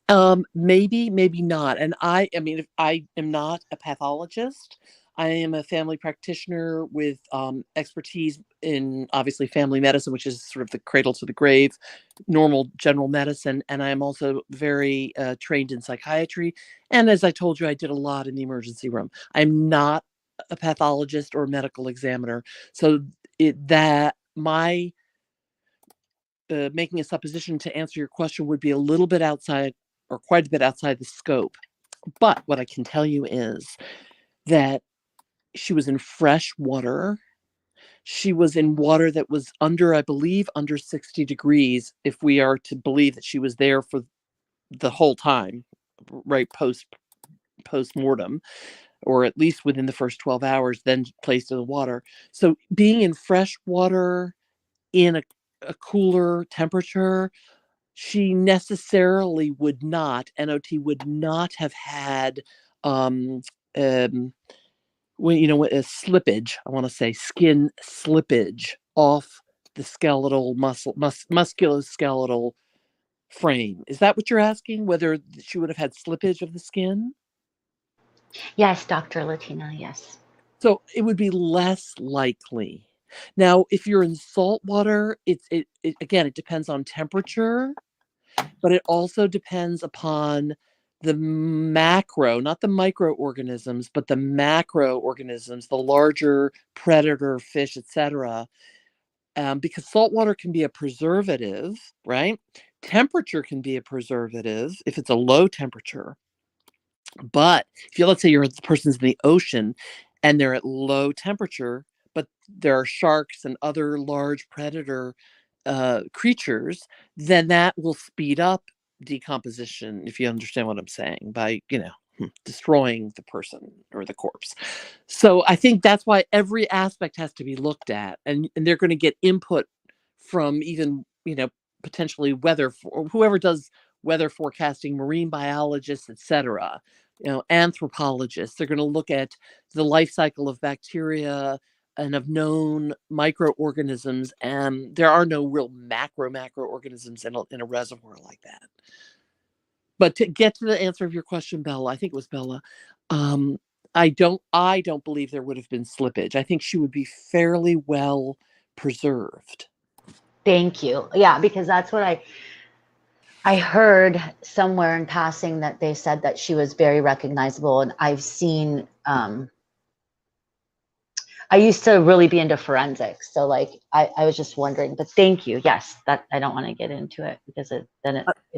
Maybe not. And I mean, I am not a pathologist. I am a family practitioner with expertise in, obviously, family medicine, which is sort of the cradle to the grave, normal general medicine. And I am also very trained in psychiatry. And as I told you, I did a lot in the emergency room. I'm not a pathologist or a medical examiner. So my making a supposition to answer your question would be a little bit outside, or quite a bit outside the scope. But what I can tell you is that she was in fresh water. She was in water that was I believe, under 60 degrees, if we are to believe that she was there for the whole time, right, post-mortem, or at least within the first 12 hours, then placed in the water. So being in fresh water in a cooler temperature, she necessarily would not, NOT would not have had a slippage, I want to say skin slippage off the skeletal musculoskeletal frame. Is that what you're asking? Whether she would have had slippage of the skin? Yes, Dr. Latina, yes. So it would be less likely. Now, if you're in salt water, it depends on temperature, but it also depends upon the macro, not the microorganisms, but the macroorganisms, the larger predator fish, etc. Because salt water can be a preservative, right? Temperature can be a preservative if it's a low temperature. But let's say the person's in the ocean and they're at low temperature, but there are sharks and other large predator creatures, then that will speed up decomposition, if you understand what I'm saying, by destroying the person or the corpse. So I think that's why every aspect has to be looked at, and they're going to get input from even, potentially weather, or whoever does weather forecasting, marine biologists, etc., anthropologists. They're going to look at the life cycle of bacteria and of known microorganisms, and there are no real macroorganisms in a reservoir like that. But to get to the answer of your question, Bella, I think it was Bella, I don't believe there would have been slippage. I think she would be fairly well preserved. Thank you. Yeah, because that's what I heard somewhere in passing, that they said that she was very recognizable. And I've seen, I used to really be into forensics. So like, I was just wondering, but thank you. Yes, that I don't want to get into it because it's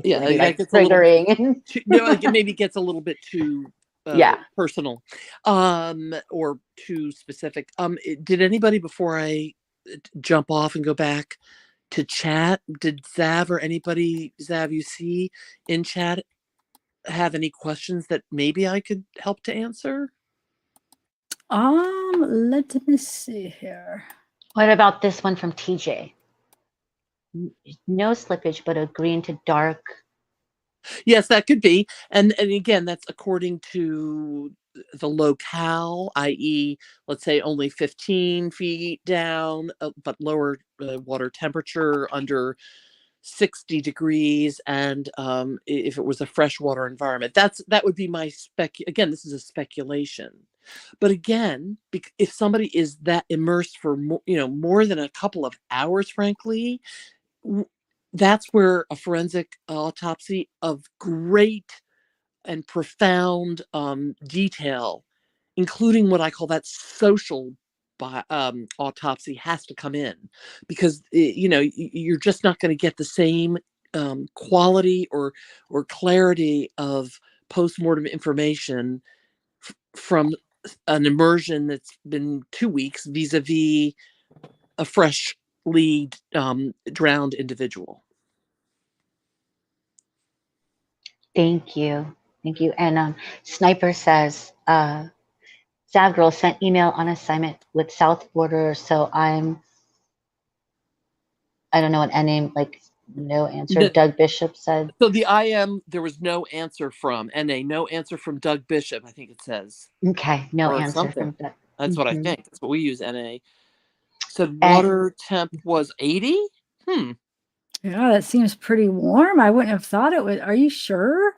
Yeah, gonna be like gets triggering. it maybe gets a little bit too Yeah. personal, or too specific. Did anybody, before I jump off and go back to chat, did Zav or anybody, Zav, you see in chat, have any questions that maybe I could help to answer? Let me see here. What about this one from TJ? No slippage, but agreeing to dark. Yes, that could be. And again, that's according to the locale, i.e., let's say only 15 feet down, but lower water temperature, under 60 degrees. And if it was a freshwater environment, that would be my again, this is a speculation. But again, if somebody is that immersed for more than a couple of hours, frankly, that's where a forensic autopsy of great and profound detail, including what I call that social autopsy, has to come in, because you're just not going to get the same quality or clarity of postmortem information from an immersion that's been 2 weeks vis-a-vis a freshly drowned individual. Thank you. Thank you. And Sniper says, Zavgirl sent email on assignment with South Border, so I don't know what name, like no answer. Doug Bishop said. So the IM, there was no answer from NA, no answer from Doug Bishop, I think it says. Okay, no or answer something. from Doug. That's what I think. That's what we use, NA. Said water temp was 80? Yeah, that seems pretty warm. I wouldn't have thought it would. Are you sure?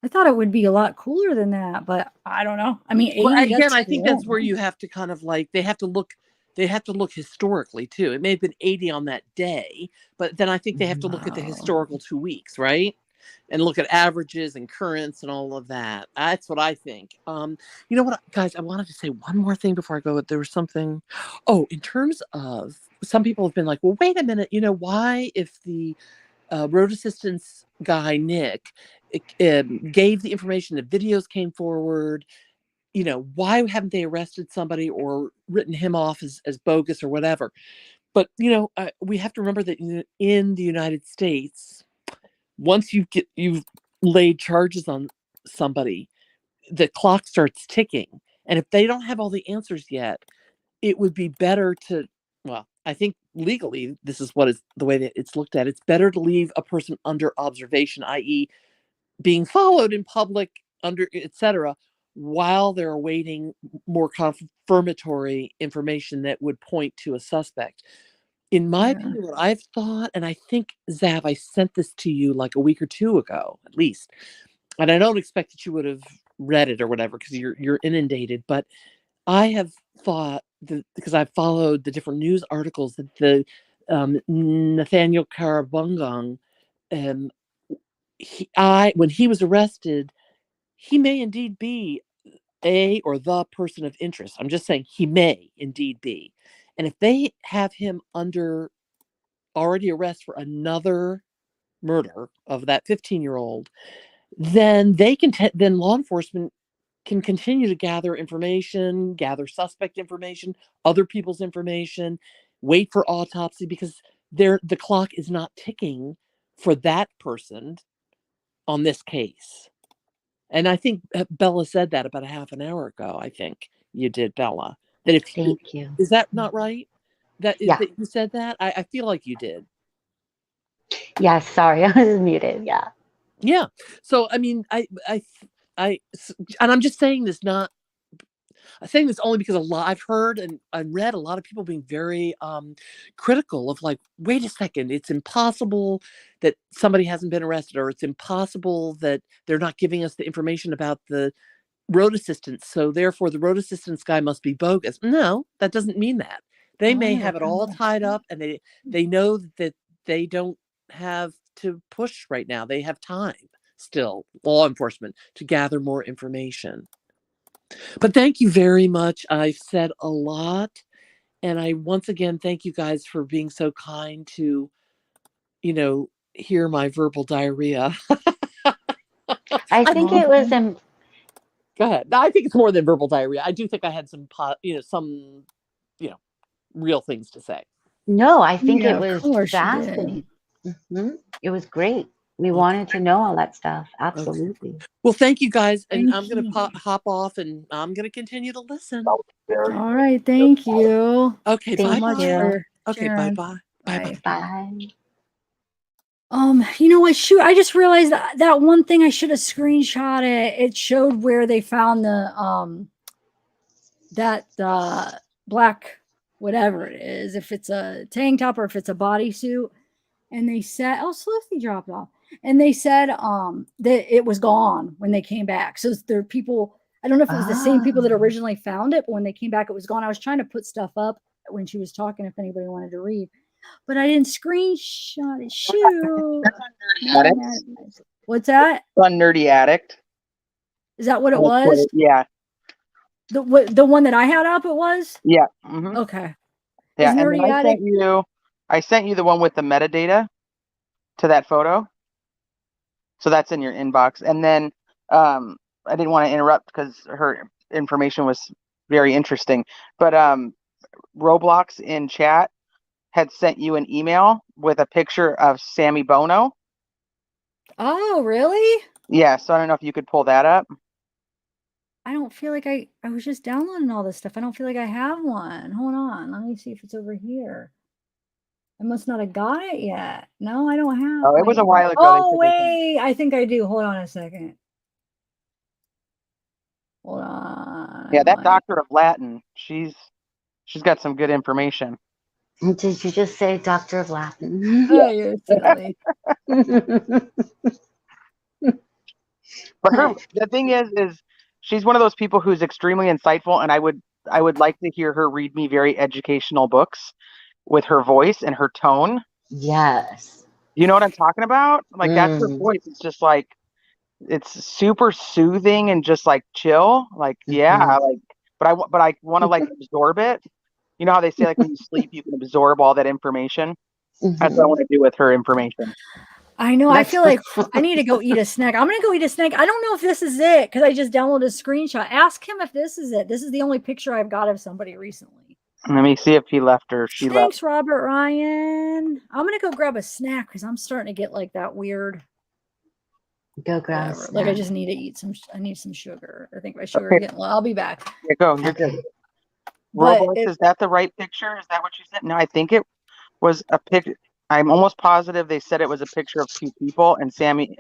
I thought it would be a lot cooler than that, but I don't know. I mean, 80, well, again, that's I think warm. that's where you have to kind of like, they have to look historically too. It may have been 80 on that day, but then I think they have to look at the historical 2 weeks, right? And look at averages and currents and all of that. That's what I think. You know what, guys, I wanted to say one more thing before I go. There was something. Oh, in terms of, some people have been like, well, wait a minute. Why, if the road assistance guy, Nick, gave the information, the videos came forward, why haven't they arrested somebody or written him off as bogus or whatever? But, we have to remember that in the United States, once you've laid charges on somebody, the clock starts ticking. And if they don't have all the answers yet, it would be better to, well, I think legally, this is the way that it's looked at. It's better to leave a person under observation, i.e., being followed in public, etc., while they're awaiting more confirmatory information that would point to a suspect. In my opinion, what I've thought, and I think, Zav, I sent this to you like a week or two ago, at least, and I don't expect that you would have read it or whatever, because you're inundated, but I have thought that, because I've followed the different news articles, that the Nathaniel Karabungang, when he was arrested, he may indeed be or the person of interest. I'm just saying he may indeed be. And if they have him under already arrest for another murder of that 15-year-old, then then law enforcement can continue to gather information, gather suspect information, other people's information, wait for autopsy, because the clock is not ticking for that person on this case. And I think Bella said that about a half an hour ago. I think you did, Bella. That if Thank you. is that not right? Yeah. That you said that? I feel like you did. Yeah, sorry, I was muted. Yeah. Yeah. So I mean, and I'm just saying this not. I'm saying this only because I've heard and I read a lot of people being very critical of like, wait a second, it's impossible that somebody hasn't been arrested, or it's impossible that they're not giving us the information about the road assistance. So therefore the road assistance guy must be bogus. No, that doesn't mean that. They may have it all tied up and they know that they don't have to push right now. They have time still, law enforcement, to gather more information. But thank you very much. I've said a lot. And I once again thank you guys for being so kind to, hear my verbal diarrhea. I think it was in Go ahead. No, I think it's more than verbal diarrhea. I do think I had some, real things to say. No, I think Yeah, it of was course you did. fascinating. It was great. We wanted to know all that stuff. Okay. Absolutely. Well, thank you guys. And Thank I'm going you. to hop off and I'm going to continue to listen. All right, thank you. Okay, Thank so much bye. you. for Okay, sharing. bye-bye. Bye-bye. Bye. You know what? Shoot, I just realized that one thing I should have screenshot it. It showed where they found the that black whatever it is, if it's a tank top or if it's a bodysuit, and they said, oh, Celeste dropped off, and they said that it was gone when they came back. So there are people. I don't know if it was the same people that originally found it, but when they came back, it was gone. I was trying to put stuff up when she was talking if anybody wanted to read, but I didn't screenshot it. Shoot. What's that? On Nerdy Addict. Is that what it was? Yeah. The one that I had up, it was? Yeah. Mm-hmm. Okay. Yeah. Is And Nerdy then Addict? I sent you the one with the metadata to that photo. So that's in your inbox. And then I didn't want to interrupt because her information was very interesting. But Roblox in chat had sent you an email with a picture of Sammy Bono. Oh, really? Yeah. So I don't know if you could pull that up. I don't feel like I was just downloading all this stuff. I don't feel like I have one. Hold on. Let me see if it's over here. I must not have got it yet. No, I don't have. Oh, it was a while ago. Oh, wait. I think I do. Hold on a second. Hold on. Yeah, that doctor of Latin, she's got some good information. Did you just say Doctor of Latin? Oh, you're silly. But the thing is she's one of those people who's extremely insightful, and I would like to hear her read me very educational books with her voice and her tone. Yes. You know what I'm talking about? Like that's her voice. It's just like it's super soothing and just like chill. Like yeah, like but I want to like absorb it. You know how they say like when you sleep you can absorb all that information. That's what I want to do with her information. I know. I feel like I need to go eat a snack. I'm going to go eat a snack. I don't know if this is it because I just downloaded a screenshot. Ask him if this is it. This is the only picture I've got of somebody recently. Let me see if he left or she left. Thanks, Robert Ryan. I'm going to go grab a snack because I'm starting to get like that weird. Go grab. Like I just need to eat some. I need some sugar. I think my sugar is getting low. I'll be back. Yeah, go. You're good. Roblox, is that the right picture? Is that what you said? No, I think it was a picture. I'm almost positive they said it was a picture of two people, and Sammy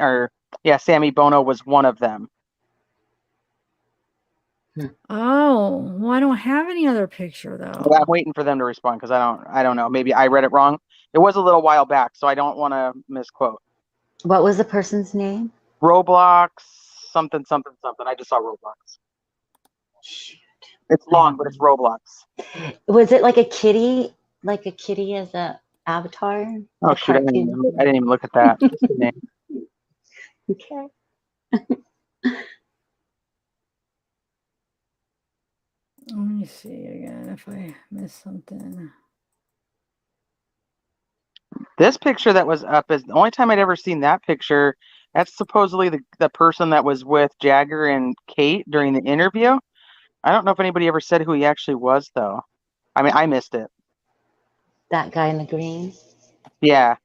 Bono was one of them. Oh, well, I don't have any other picture though. Well, I'm waiting for them to respond because I don't know. Maybe I read it wrong. It was a little while back, so I don't want to misquote. What was the person's name? Roblox, something. I just saw Roblox. Shoot. It's long, but it's Roblox. Was it like a kitty? Like a kitty as a avatar? Oh shoot! I didn't even look at that. Just the name. Okay. Let me see again if I missed something. This picture that was up is the only time I'd ever seen that picture. That's supposedly the person that was with Jagger and Kate during the interview. I don't know if anybody ever said who he actually was, though. I mean, I missed it. That guy in the green? Yeah.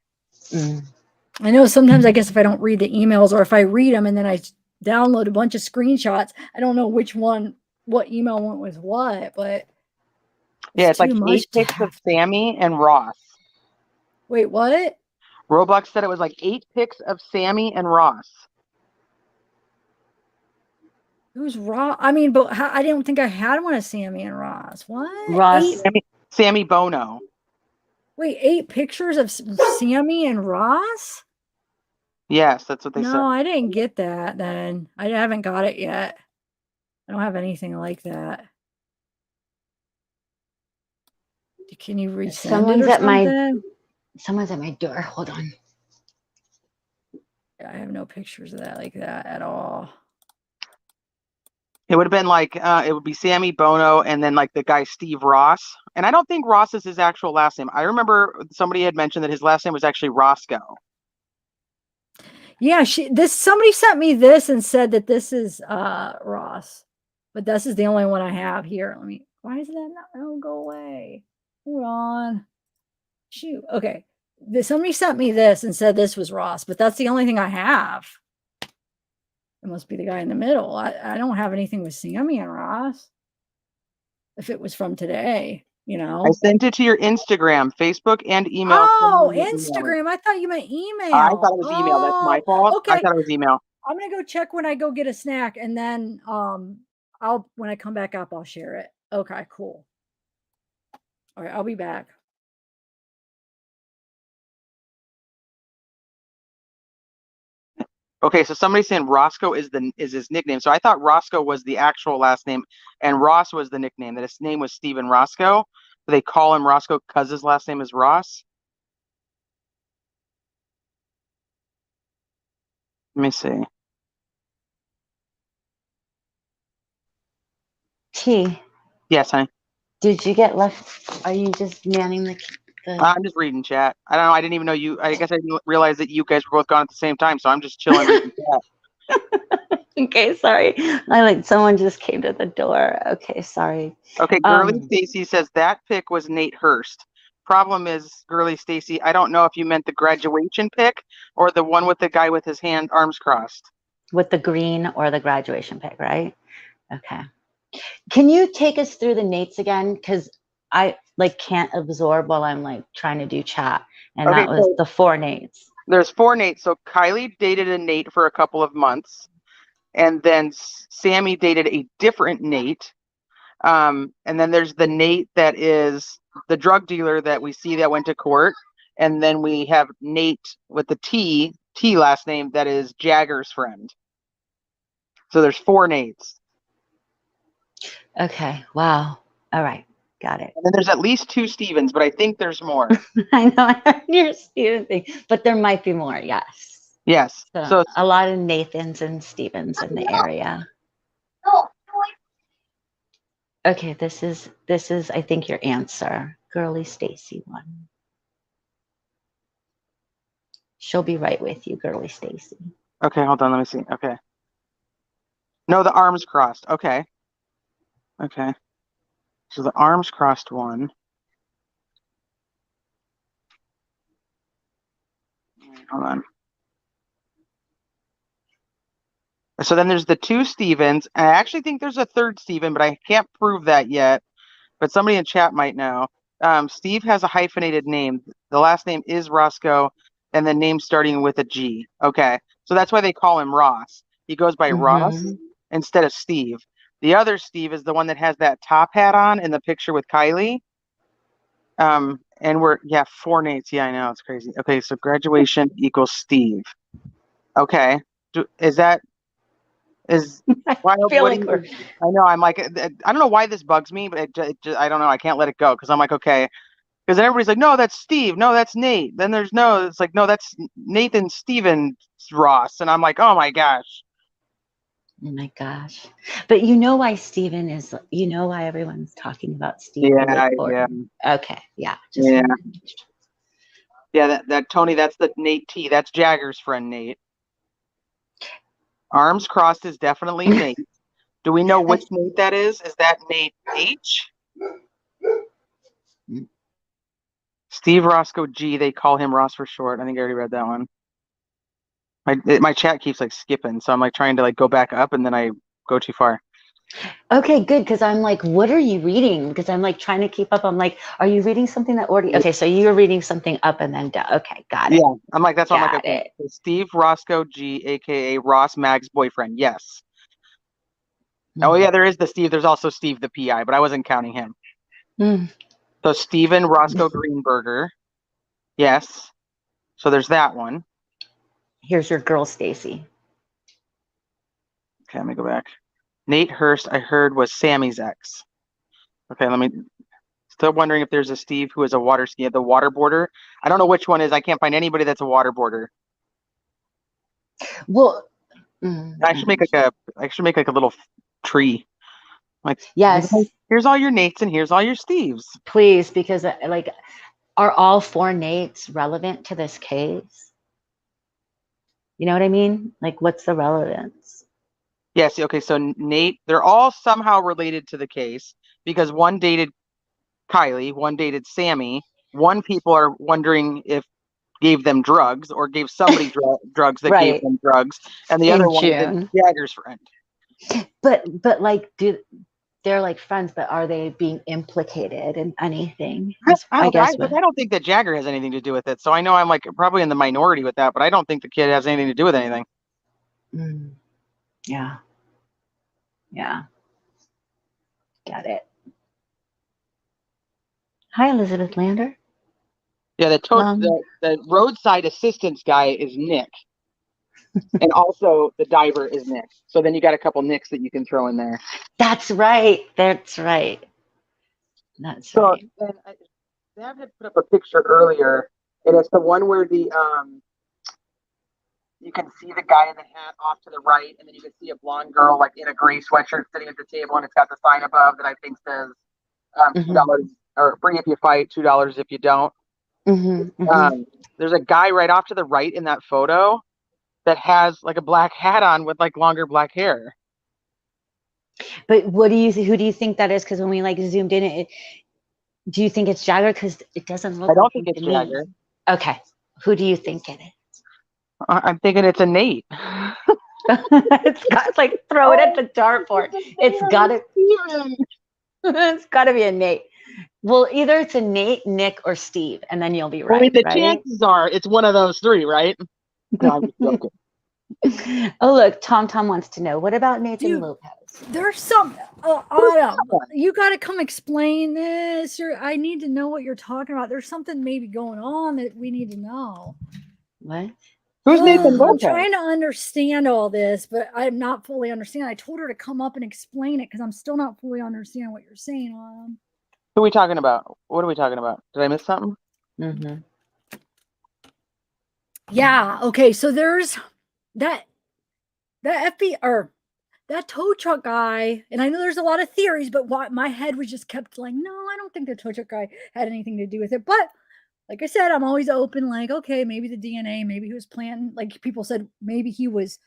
I know sometimes I guess if I don't read the emails or if I read them and then I download a bunch of screenshots. I don't know which one, what email went with what, but Yeah, it's like too 8 much to pics of have. Sammy and Ross. Wait, what? Roblox said it was like 8 pics of Sammy and Ross. Who's Ross? I mean, but I didn't think I had one of Sammy and Ross. What? Ross. Sammy Bono. Wait, 8 pictures of Sammy and Ross? Yes, that's what they said. No, I didn't get that then. I haven't got it yet. I don't have anything like that. Can you resend Someone's it or at something? Someone's at my door. Hold on. I have no pictures of that like that at all. It would have been like it would be Sammy Bono and then like the guy Steve Ross. And I don't think Ross is his actual last name. I remember somebody had mentioned that his last name was actually Roscoe. Yeah, somebody sent me this and said that this is Ross. But this is the only one I have here. Why is that not? Oh, go away. Hold on. Shoot. Okay. Somebody sent me this and said this was Ross, but that's the only thing I have. It must be the guy in the middle. I don't have anything with Sammy and Ross. If it was from today, you know. I sent it to your Instagram, Facebook, and email. Oh, Instagram. I thought you meant email. I thought it was email. That's my fault. Okay. I thought it was email. I'm gonna go check when I go get a snack, and then when I come back up, I'll share it. Okay, cool. All right, I'll be back. Okay, so somebody's saying Roscoe is his nickname. So I thought Roscoe was the actual last name and Ross was the nickname, that his name was Stephen Roscoe. They call him Roscoe because his last name is Ross. Let me see. T. Yes, honey. Did you get left? Are you just manning the I'm just reading chat. I don't know. I didn't even know you. I guess I didn't realize that you guys were both gone at the same time. So I'm just chilling reading chat. Okay, sorry. Someone just came to the door. Okay, sorry. Okay, Girly Stacy says that pic was Nate Hurst. Problem is, Girly Stacy, I don't know if you meant the graduation pic or the one with the guy with his arms crossed. With the green or the graduation pic, right? Okay. Can you take us through the Nates again? Because I can't absorb while I'm trying to do chat. And Okay, that was the 4 Nates. There's 4 Nates. So Kiely dated a Nate for a couple of months. And then Sammy dated a different Nate. And then there's the Nate that is the drug dealer that we see that went to court. And then we have Nate with the T last name that is Jagger's friend. So there's 4 Nates. Okay. Wow. All right. Got it. And then there's at least 2 Stevens, but I think there's more. I know I heard your Steven thing, but there might be more. Yes. Yes. So a lot of Nathans and Stevens in the area. Okay, this is I think your answer. Girly Stacy one. She'll be right with you, Girly Stacy. Okay, hold on, let me see. Okay. No, the arms crossed. Okay. Okay. So the arms crossed one. Hold on. So then there's the 2 Stevens. I actually think there's a 3rd Steven, but I can't prove that yet. But somebody in chat might know. Steve has a hyphenated name. The last name is Roscoe, and the name starting with a G. Okay. So that's why they call him Ross. He goes by Ross instead of Steve. The other Steve is the one that has that top hat on in the picture with Kiely. And 4 Nates. Yeah, I know. It's crazy. Okay, so graduation equals Steve. Okay. I feel like I know. I'm like, I don't know why this bugs me, but I don't know. I can't let it go because I'm like, okay. Because then everybody's like, no, that's Steve. No, that's Nate. Then there's it's like, no, that's Nathan Steven Ross. And I'm like, oh my gosh. Oh my gosh. But you know why Steven is, why everyone's talking about Steven? Yeah. Okay. Yeah. Yeah, that Tony, that's the Nate T. That's Jagger's friend, Nate. Arms crossed is definitely Nate. Do we know which Nate that is? Is that Nate H? Steve Roscoe G. They call him Ross for short. I think I already read that one. My chat keeps like skipping, so I'm like trying to like go back up, and then I go too far. Okay, good. Because I'm like, what are you reading? Because I'm like trying to keep up. I'm like, are you reading something that already? Okay, so you're reading something up and then down. Okay, got it. Yeah, I'm like that's why I'm like, Got okay, it. Steve Roscoe G, aka Ross Mag's boyfriend. Yes. Oh yeah, there is the Steve. There's also Steve the PI, but I wasn't counting him. Mm. So Steven Roscoe Greenberger. Yes. So there's that one. Here's your girl, Stacy. Okay, let me go back. Nate Hurst, I heard, was Sammy's ex. Okay, let me. Still wondering if there's a Steve who is a water ski, the waterboarder. I don't know which one is. I can't find anybody that's a waterboarder. Well, I should make like a little tree. Like, yes, here's all your Nates and here's all your Steves. please, because like, are all 4 Nates relevant to this case? You know what I mean? Like, what's the relevance? Yes. Okay. So Nate, they're all somehow related to the case because one dated Kiely, one dated Sammy. One people are wondering if gave them drugs or gave somebody drugs that gave Right. them drugs, and the In other one June. is Jagger's friend. But like, they're like friends, but are they being implicated in anything? I guess. don't think that Jagger has anything to do with it. So I know I'm like probably in the minority with that, but I don't think the kid has anything to do with anything. Yeah. Yeah. Got it. Hi, Elizabeth Lander. Yeah, the roadside assistance guy is Nick. And also the diver is Nick. So then you got a couple Nicks that you can throw in there. That's right. That's right. That's right. So Dad had put up a picture earlier, and it's the one where the you can see the guy in the hat off to the right, and then you can see a blonde girl like in a gray sweatshirt sitting at the table, and it's got the sign above that I think says $2 or free if you fight, $2 if you don't. There's a guy right off to the right in that photo that has like a black hat on with like longer black hair. But who do you think that is? Because when we like zoomed in, do you think it's Jagger? Because it doesn't look. I don't like think him it's to me. Jagger. Okay, who do you think it is? I'm thinking it's a Nate. It's got like throw it at the dartboard. It's gotta be a Nate. Well, either it's a Nate, Nick, or Steve, and then you'll be right. I mean, the right? chances are it's one of those three, right? No, I'm just joking. Oh, look, Tom wants to know, what about Nathan Dude, Lopez? There's some Autumn. You got to come explain this. I need to know what you're talking about. There's something maybe going on that we need to know. What? Who's Nathan I'm Lopez? trying to understand all this, but I'm not fully understanding. I told her to come up and explain it because I'm still not fully understanding what you're saying, Autumn. Who are we talking about? What are we talking about? Did I miss something? Yeah. Okay. So there's that FBI or that tow truck guy, and I know there's a lot of theories, but my head was just kept like, no, I don't think the tow truck guy had anything to do with it. But like I said, I'm always open. Like, okay, maybe the DNA, maybe he was planning. Like people said, maybe he was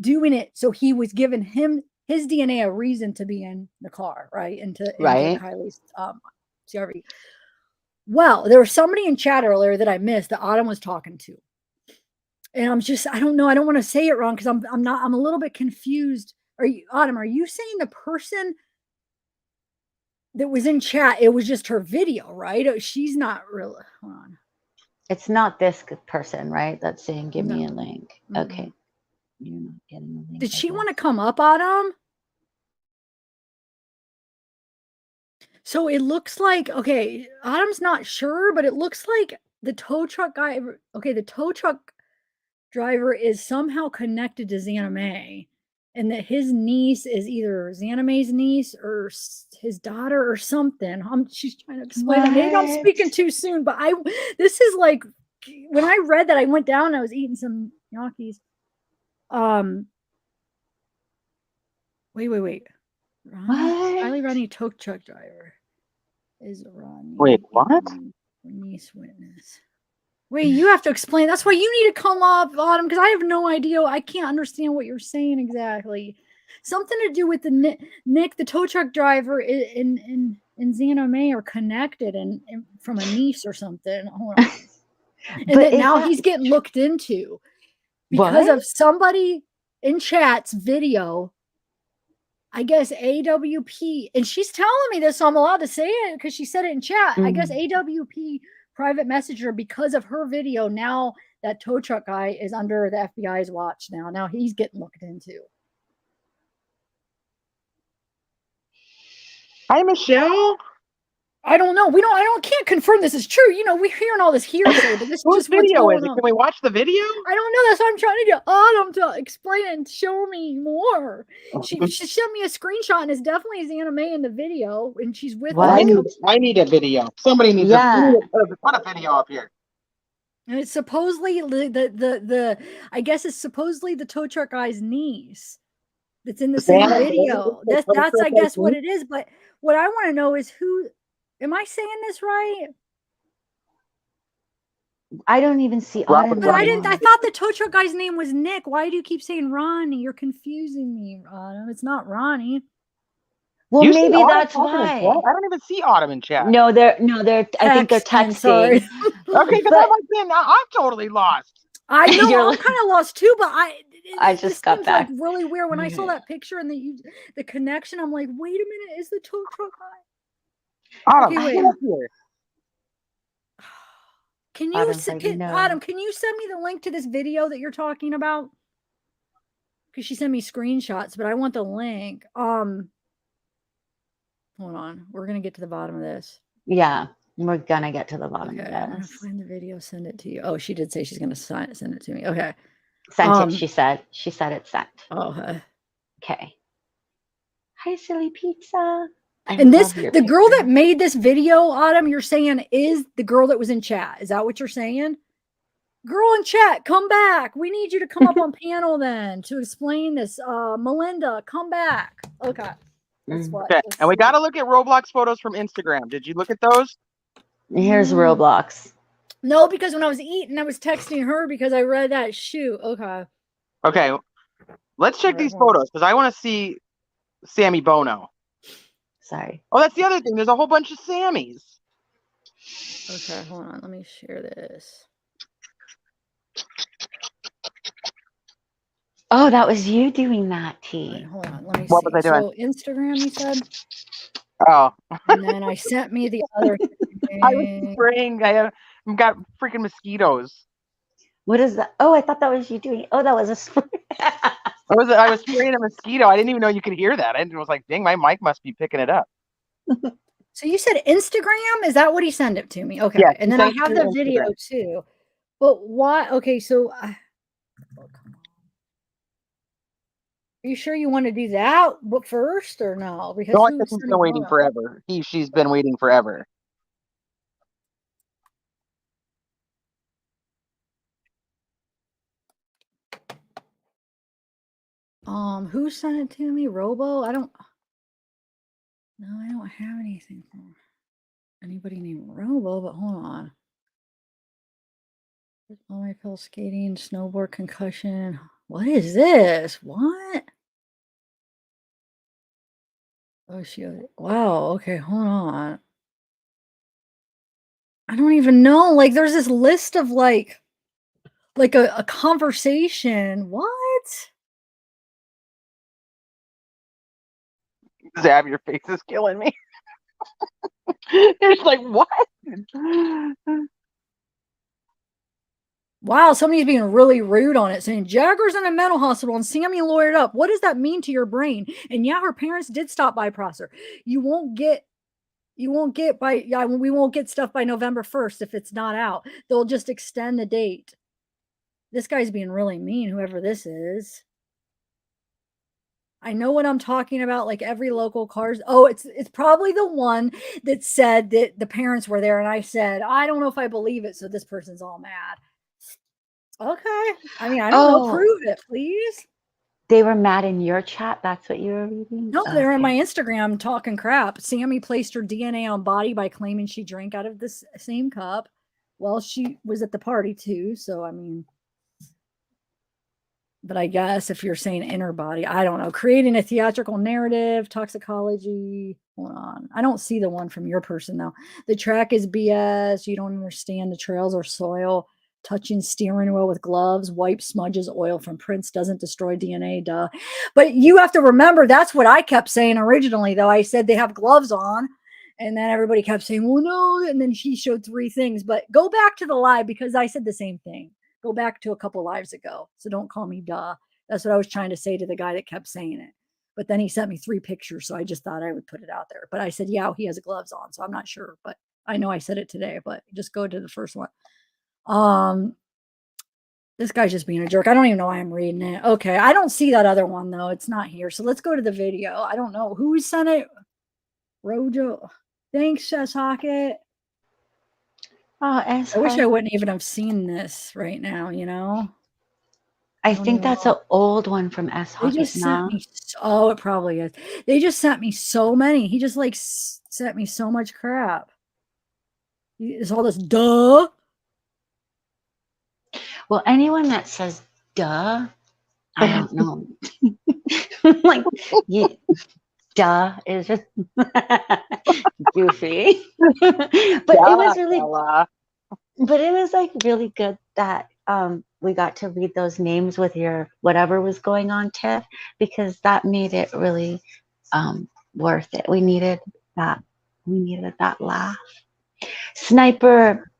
doing it, so he was giving his DNA a reason to be in the car, right? Into Kiely's CRV. Well, there was somebody in chat earlier that I missed that Autumn was talking to. And I don't know. I don't want to say it wrong because I'm a little bit confused. Autumn, are you saying the person that was in chat, it was just her video, right? She's not really, hold on. It's not this person, right? That's saying, give me a link. Okay. You're not getting a link. Did she want to come up, Autumn? So it looks like, okay, Autumn's not sure, but it looks like the tow truck guy, okay, the tow truck driver is somehow connected to Xana May, and that his niece is either Xana May's niece or his daughter or something. She's trying to explain it. Maybe I'm speaking too soon, but this is like, when I read that, I went down, I was eating some gnocchis. Wait. Kiely Rodni tow truck driver is Rodni. Wait, what? Niece witness. Wait, you have to explain. That's why you need to come up, Autumn, because I have no idea. I can't understand what you're saying exactly. Something to do with the Nick, the tow truck driver, in Xana May are connected and from a niece or something. Hold on. And now he's getting looked into. because What? of somebody in chat's video. I guess AWP, and she's telling me this, so I'm allowed to say it because she said it in chat. I guess AWP private messenger, because of her video, now that tow truck guy is under the FBI's watch now. Now he's getting looked into. Hi, Michelle. I don't know. Can't confirm this is true. You know, we're hearing all this hearsay, but this is Whose just what's video is going it? on. Can we watch the video? I don't know. That's why I'm trying to get Autumn to explain and show me more. She sent me a screenshot, and it's definitely Xana May in the video, and she's with What? I need a video. Somebody needs Yeah. put a video up here. And it's supposedly the I guess it's supposedly the tow truck guy's niece that's in the same Vanna, video. That's I guess what it is. But what I want to know is who. Am I saying this right? I don't even see Robert Autumn. But I anymore. didn't. I thought the tow truck guy's name was Nick. Why do you keep saying Ronnie? You're confusing me, Autumn. It's not Ronnie. Well, You see maybe Autumn that's talking in why. chat? I don't even see Autumn in chat. No, they're I think they're Texting, texting. sorry. Okay, because But- I'm like, man, I'm totally lost. I know. You're I'm like- kind of lost too. But I this just got seems back. like really weird when I saw that picture and the connection. I'm like, wait a minute, is the tow truck guy? Autumn, Okay, wait. get up here. Can you, Autumn's like, no. Autumn? Can you send me the link to this video that you're talking about? Because she sent me screenshots, but I want the link. Hold on, we're gonna get to the bottom of this. Yeah, we're gonna get to the bottom Okay, of I'm gonna this. find the video, send it to you. Oh, she did say she's gonna send it to me. Okay. Sent it. She said it's sent. Oh, Okay. Hi, silly pizza. and this, love your the girl picture. that made this video, Autumn, you're saying is the girl that was in chat. Is that what you're saying? Girl in chat, come back. We need you to come up on panel then to explain this. Melinda, come back. Okay. That's what. Okay, and we got to look at Roblox photos from Instagram. Did you look at those? Here's Roblox. No, because when I was eating, I was texting her because I read that. Shoot. Okay. Okay, let's check these photos because I want to see Sammy Bono. Sorry. Oh, that's the other thing. There's a whole bunch of Sammys. Okay, hold on. Let me share this. Oh, that was you doing that, T. Wait, hold on. Let me What see. was I doing? So Instagram, you said? Oh. And then I sent me the other thing. I was spraying. I've got freaking mosquitoes. What is that? Oh, I thought that was you doing. Oh, that was a spray. I was spraying a mosquito. I didn't even know you could hear that. I was like, dang, my mic must be picking it up. So you said Instagram? Is that what he sent it to me? Okay. Yeah, And then I have the video too. But why? Okay, so oh, come on. Are you sure you want to do that first or no? Because No, I think he's been waiting forever. She's been waiting forever. Who sent it to me? Robo? I don't have anything from anybody named Robo, but hold on. Oh, I fell skating, snowboard concussion. What is this? What? Oh, wow. Okay, hold on. I don't even know. Like, there's this list of like a conversation. What? Zab, your face is killing me. There's like, what? Wow, somebody's being really rude on it, saying Jagger's in a mental hospital and Sammy lawyered up. What does that mean to your brain? And yeah, her parents did stop by Prosser. We won't get stuff by November 1st if it's not out. They'll just extend the date. This guy's being really mean, whoever this is. I know what I'm talking about, like every local cars. Oh, it's probably the one that said that the parents were there, and I said, I don't know if I believe it, so this person's all mad. Okay. I mean, I don't know. Prove it, please. They were mad in your chat. That's what you were reading? No, they're on my Instagram talking crap. Sammy placed her DNA on body by claiming she drank out of this same cup. Well, she was at the party too. So, I mean, but I guess if you're saying inner body, I don't know. Creating a theatrical narrative, toxicology. Hold on. I don't see the one from your person though. The track is BS. You don't understand the trails or soil. touching steering wheel with gloves, wipe smudges oil from prints, doesn't destroy DNA, duh. But you have to remember, that's what I kept saying originally, though. I said they have gloves on, and then everybody kept saying, well, no, and then she showed 3 things. But go back to the live, because I said the same thing. Go back to a couple lives ago, so don't call me duh. That's what I was trying to say to the guy that kept saying it. But then he sent me 3 pictures, so I just thought I would put it out there. But I said, yeah, he has gloves on, so I'm not sure, but I know I said it today. But just go to the first one. This guy's just being a jerk. I don't even know why I'm reading it. Okay, I don't see that other one though. It's not here. So let's go to the video. I don't know who sent it. Rojo. Thanks, Socket. Oh, I wish I wouldn't even have seen this right now, you know? I think that's an old one from S. They just sent me. Oh, it probably is. They just sent me so many. He just like sent me so much crap. It's all this duh. Well, anyone that says duh, I don't know. Like, duh is just goofy. But it was really, but it was like really good that we got to read those names with your whatever was going on, Tiff, because that made it really worth it. We needed that. We needed that laugh. Sniper,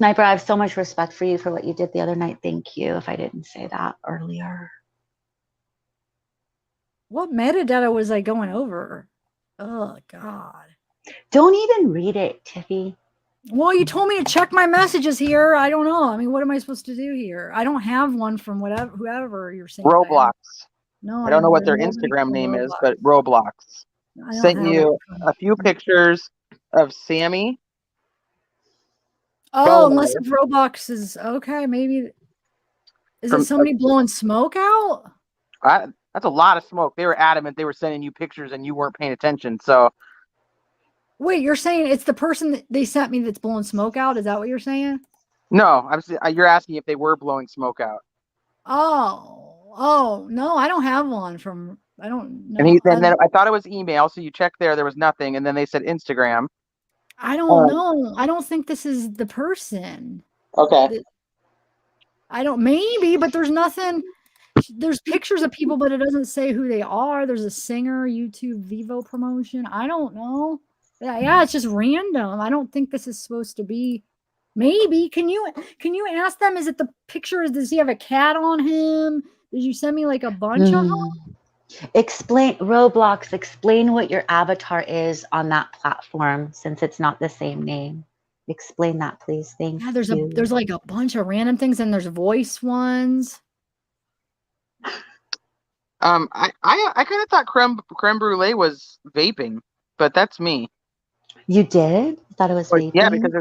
I have so much respect for you for what you did the other night. Thank you. If I didn't say that earlier. What metadata was I going over? Oh, God. Don't even read it, Tiffy. Well, you told me to check my messages here. I don't know. I mean, what am I supposed to do here? I don't have one from whoever you're saying. Roblox. No, I don't know what their Instagram name is, but Roblox. Sent you a few pictures of Sammy. Oh, unless if Roblox is okay, maybe. Is it somebody blowing smoke out? That's a lot of smoke. They were adamant they were sending you pictures and you weren't paying attention. So, wait, you're saying it's the person that they sent me that's blowing smoke out? Is that what you're saying? No, you're asking if they were blowing smoke out. Oh, no, I don't have one from. I don't know. And then I thought it was email, so you checked there was nothing, and then they said Instagram. I don't know. I don't think this is the person. Okay. Maybe, but there's nothing. There's pictures of people, but it doesn't say who they are. There's a singer, YouTube Vivo promotion. I don't know. Yeah, it's just random. I don't think this is supposed to be. Maybe. Can you ask them? Is it the picture? Does he have a cat on him? Did you send me like a bunch of them? Explain Roblox. Explain what your avatar is on that platform, since it's not the same name. Explain that, please. Thank you. Yeah, there's like a bunch of random things, and there's voice ones. I kind of thought creme brulee was vaping, but that's me. You did? I thought it was vaping? Yeah, because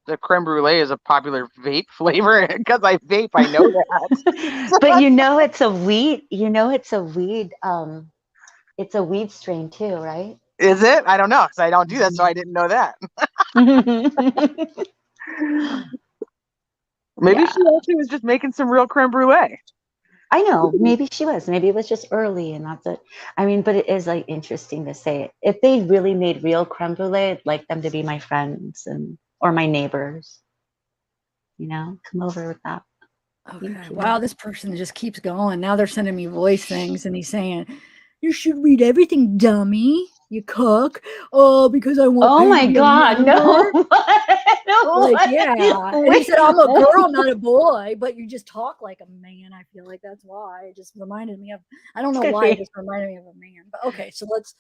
the creme brulee is a popular vape flavor. Because I vape, I know that. But you know it's a weed. You know it's a weed. It's a weed strain too, right? Is it? I don't know, because I don't do that, so I didn't know that. Maybe she actually was just making some real creme brulee. I know, maybe she was. Maybe it was just early and that's it. I mean, but it is like interesting to say it. If they really made real creme brulee, I'd like them to be my friends or my neighbors. You know, come over with that. Okay. Wow, this person just keeps going. Now they're sending me voice things, and he's saying, "You should read everything, dummy. You cook." Oh, because I want. Oh my God, no. Like, yeah. And he said, "I'm a girl, not a boy," but you just talk like a man. I feel like that's why it just reminded me of. I don't know why it just reminded me of a man. But okay, so let's.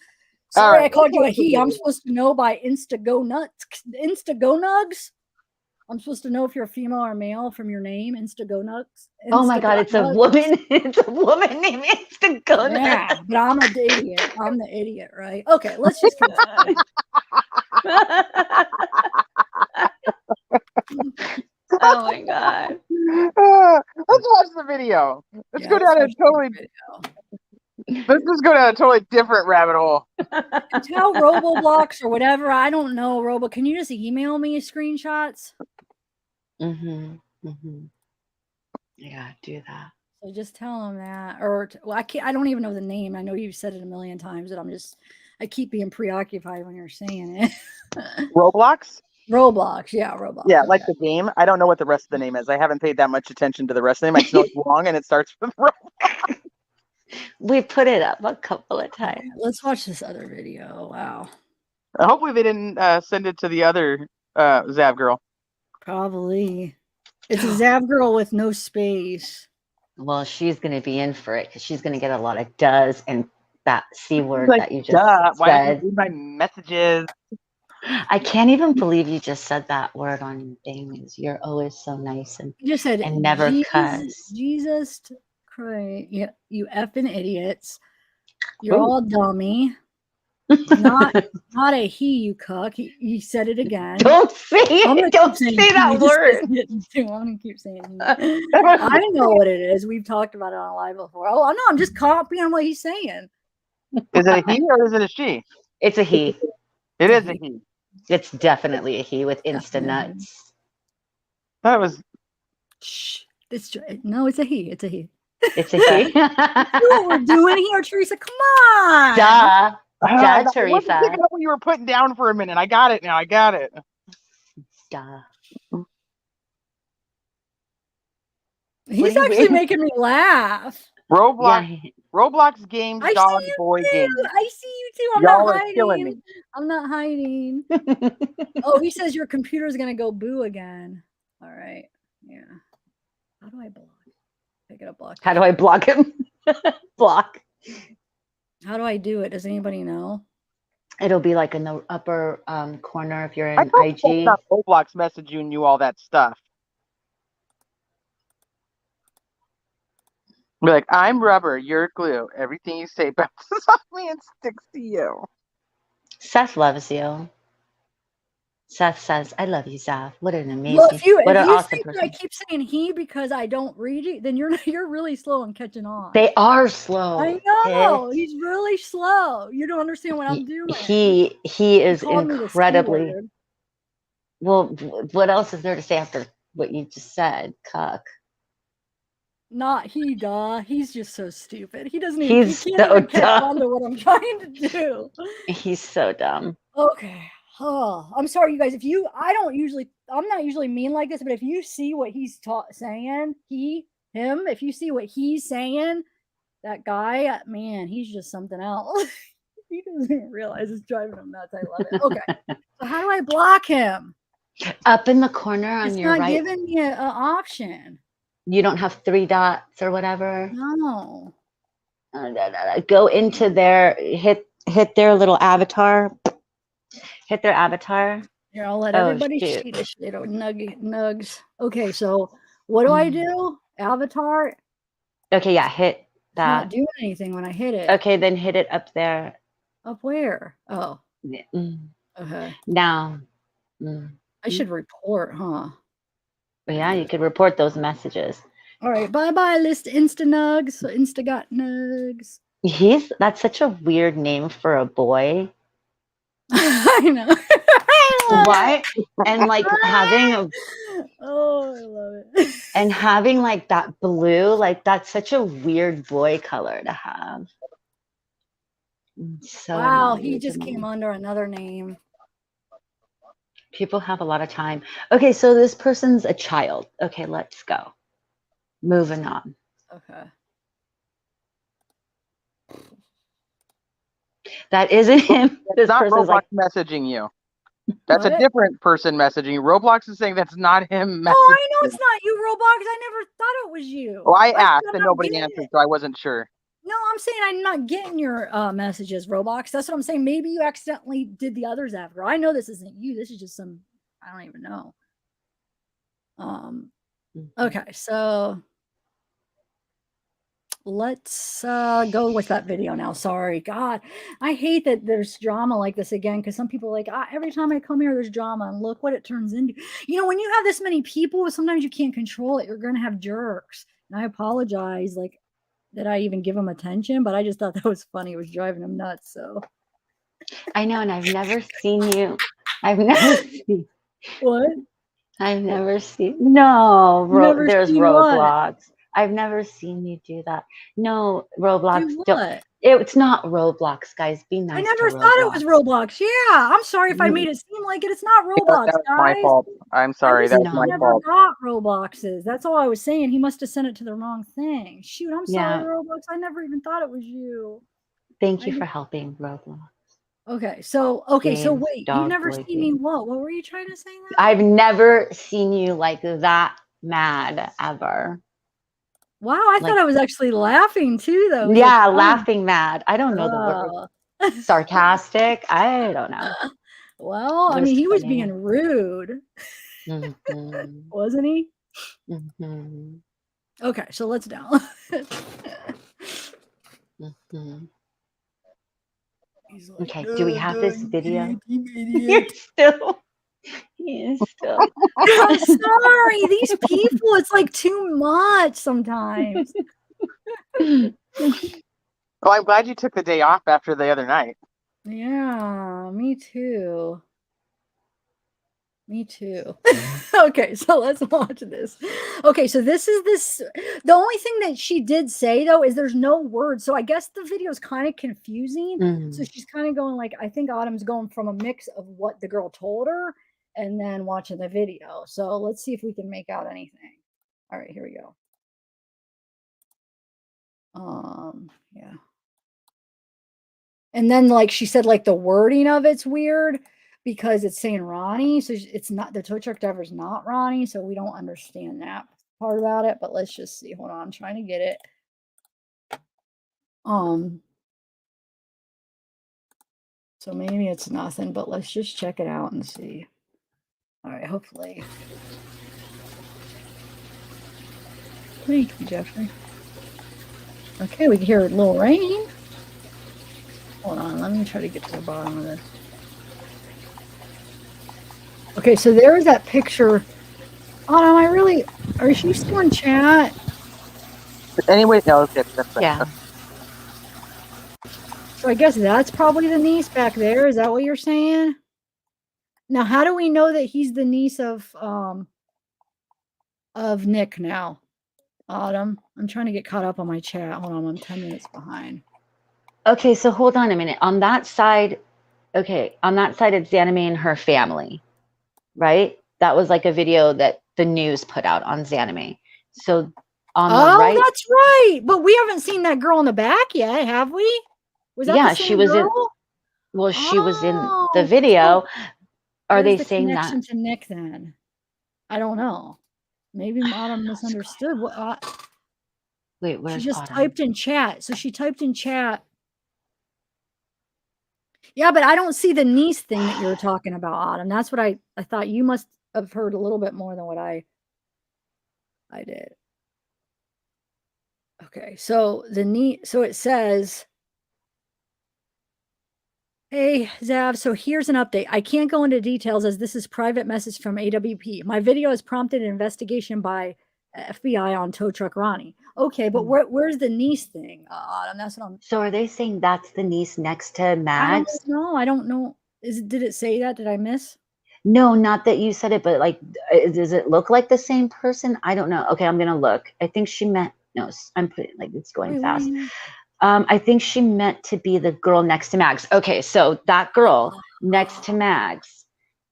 Sorry, right, I called you a he. I'm supposed to know by Instago nugs. I'm supposed to know if you're a female or male from your name, Instagonugs. Oh my God, it's a woman. It's a woman named Instagonugs. Yeah, but I'm an idiot. I'm the idiot, right? Okay, let's just continue. Oh my God. Let's watch the video. Let's go down a totally. Let's just go down a totally different rabbit hole. Tell Roblox or whatever. I don't know, Robo. Can you just email me screenshots? Yeah, do that. So just tell them that. Or I don't even know the name. I know you've said it a million times, but I keep being preoccupied when you're saying it. Roblox? Roblox. Yeah, Roblox. Yeah, like okay. the game. I don't know what the rest of the name is. I haven't paid that much attention to the rest of the name. I just know it's long and it starts with Roblox. We put it up a couple of Okay, times. let's watch this other video. Wow. Hopefully they didn't send it to the other zavgirl. Probably. It's a zavgirl with no space. Well, she's going to be in for it because she's going to get a lot of does and that C word Like, that you just duh, why didn't said. you read my messages? I can't even believe you just said that word on things. You're always so nice and You just said never cuss. Jesus Christ. Yeah, you effing idiots. You're Ooh. all dummy. Not a he, you cuck. He said it again. Don't say I'm gonna it. Don't keep saying say that he, just word. saying it too. I'm gonna keep saying he. I know what it is. We've talked about it on live before. Oh, no, I'm just copying what he's saying. Is it a he or is it a she? It's a he. It is a he. It's definitely a he with Insta nuts. That was Shh. No, it's a he. It's a he. It's a he. You know what we're doing here, Teresa? Come on. Duh. I Teresa. wasn't picking up what you were putting down for a minute. I got it now. I got it. Duh. He's actually making me laugh. Roblox, Yeah. Roblox games, I dog see you boy too. games. I see you too. I'm Y'all not are killing me. hiding. I'm not hiding. Oh, he says your computer's gonna go boo again. All right. Yeah. How do I block? I gotta block. How do I block him? Block. How do I do it? Does anybody know? It'll be like in the upper corner if you're I in thought IG. that Roblox messaging you all that stuff. Be like, I'm rubber, you're glue. Everything you say bounces off me and sticks to you. Seth loves you. Seth says, I love you, Seth. What an amazing, Well, if you awesome think person. I keep saying he because I don't read it, then you're really slow in catching on. They are slow. I know. He's really slow. You don't understand what I'm doing. He is called me the C incredibly. word. Well, what else is there to say after what you just said? Cuck. Not he, duh. He's just so stupid. He doesn't even. He's He can't so even catch dumb. on to what I'm trying to do. He's so dumb. Okay. Oh, I'm sorry, you guys. I'm not usually mean like this, but if you see what he's saying, if you see what he's saying, that guy, man, he's just something else. He doesn't even realize it's driving him nuts. I love it. Okay. So how do I block him? Up in the corner on It's your not right. giving me an option. You don't have 3 dots or whatever. No. Go into their hit their little avatar. Hit their avatar. Here, I'll let everybody see this little nugs. Okay, so what do I do? Avatar. Okay, yeah, hit that. Not doing anything when I hit it. Okay, then hit it up there. Up where? Oh. Mm. Okay. Now. I should report, huh? Yeah, you could report those messages. All right, bye-bye, list Insta nugs. Insta got nugs. That's such a weird name for a boy. I know. What? And like having a oh, I love it. And having like that blue, like that's such a weird boy color to have. So wow, he just came under another name. People have a lot of time. Okay, so this person's a child. Okay, let's go. Moving on. Okay. That isn't him. This not person's Roblox like messaging you. That's what? a different person messaging you. Roblox is saying that's not him messaging. Oh, I know it's not you, Roblox. I never thought it was you. Well, I asked and nobody answered, so I wasn't sure. No, I'm saying I'm not getting your messages, Roblox. That's what I'm saying. Maybe you accidentally did the others after. I know this isn't you. This is just some, I don't even know. Okay, so let's go with that video now. Sorry, God, I hate that there's drama like this again, because some people are like, every time I come here, there's drama, and look what it turns into. You know, when you have this many people, sometimes you can't control it. You're going to have jerks, and I apologize, like, that I even give them attention, but I just thought that was funny. It was driving them nuts. So I know, and I've never seen you. I've never seen what? I've never seen there's seen Roblox. What? I've never seen you do that. No, Roblox. Do what? It's not Roblox, guys. Be nice I to never thought it was Roblox. Yeah, I'm sorry if I made it seem like it. It's not Yeah, Roblox, that was my guys. fault. I'm sorry. just That was my No. never fault. got Robloxes. That's all I was saying. He must have sent it to the wrong thing. Shoot, I'm sorry, Yeah. Roblox. I never even thought it was you. Thank I you for did- helping, Roblox. Okay, so Games, wait, you've dog never boy seen me games. what? What were you trying to say now? I've never seen you like that mad ever. Wow, I Like, thought I was actually laughing too, though. It was yeah, like fun. laughing mad. I don't know the word. Oh. Sarcastic. I don't know. Well, I Just mean, he was funny. being rude, Mhm. wasn't he? Mhm. Okay, so let's down. Mhm. He's like, Okay, do we have this you video? idiot, you You're idiot. still. He is still. I'm sorry. These people, it's like too much sometimes. Well, I'm glad you took the day off after the other night. Yeah, me too. Me too. Okay, so let's watch this. Okay, so this is this. The only thing that she did say though is there's no words. So I guess the video is kind of confusing. So she's kind of going like, I think Autumn's going from a mix of what the girl told her and then watching the video. So let's see if we can make out anything. All right, here we go. Yeah. And then like she said, like the wording of it's weird because it's saying Ronnie. So it's not, the tow truck driver is not Ronnie. So we don't understand that part about it, but let's just see. Hold on. I'm trying to get it. So maybe it's nothing, but let's just check it out and see. All right, hopefully. Thank you, Jeffrey. Okay, we can hear a little rain. Hold on, let me try to get to the bottom of this. Okay, so there's that picture. Autumn, are you still in chat? Anyway, no, okay, that's right. Yeah. So I guess that's probably the niece back there. Is that what you're saying? Now, how do we know that he's the niece of Nick now? Autumn, I'm trying to get caught up on my chat. Hold on, I'm 10 minutes behind. Okay, so hold on a minute. On that side, it's Zanime and her family, right? That was like a video that the news put out on Zanime. So on the right, that's right. But we haven't seen that girl in the back yet, have we? Was that the same she was girl? she was in the Oh, video. Are they the saying that? connection to Nick then? I don't know. Maybe Autumn misunderstood. Wait, where's she just Autumn? typed in chat. So she typed in chat. Yeah, but I don't see the niece thing that you were talking about, Autumn. That's what I thought. You must have heard a little bit more than what I did. Okay, so so it says, hey, Zav, so here's an update. I can't go into details as this is private message from AWP. My video has prompted an investigation by FBI on tow truck Ronnie. Okay, but where's the niece thing, Autumn? That's what I'm... So are they saying that's the niece next to Mags? I don't know. Did it say that? Did I miss? No, not that you said it, but like, does it look like the same person? I don't know. Okay, I'm gonna look. I think she meant, no, I'm putting, like, it's going fast. I think she meant to be the girl next to Mags. Okay, so that girl next to Mags.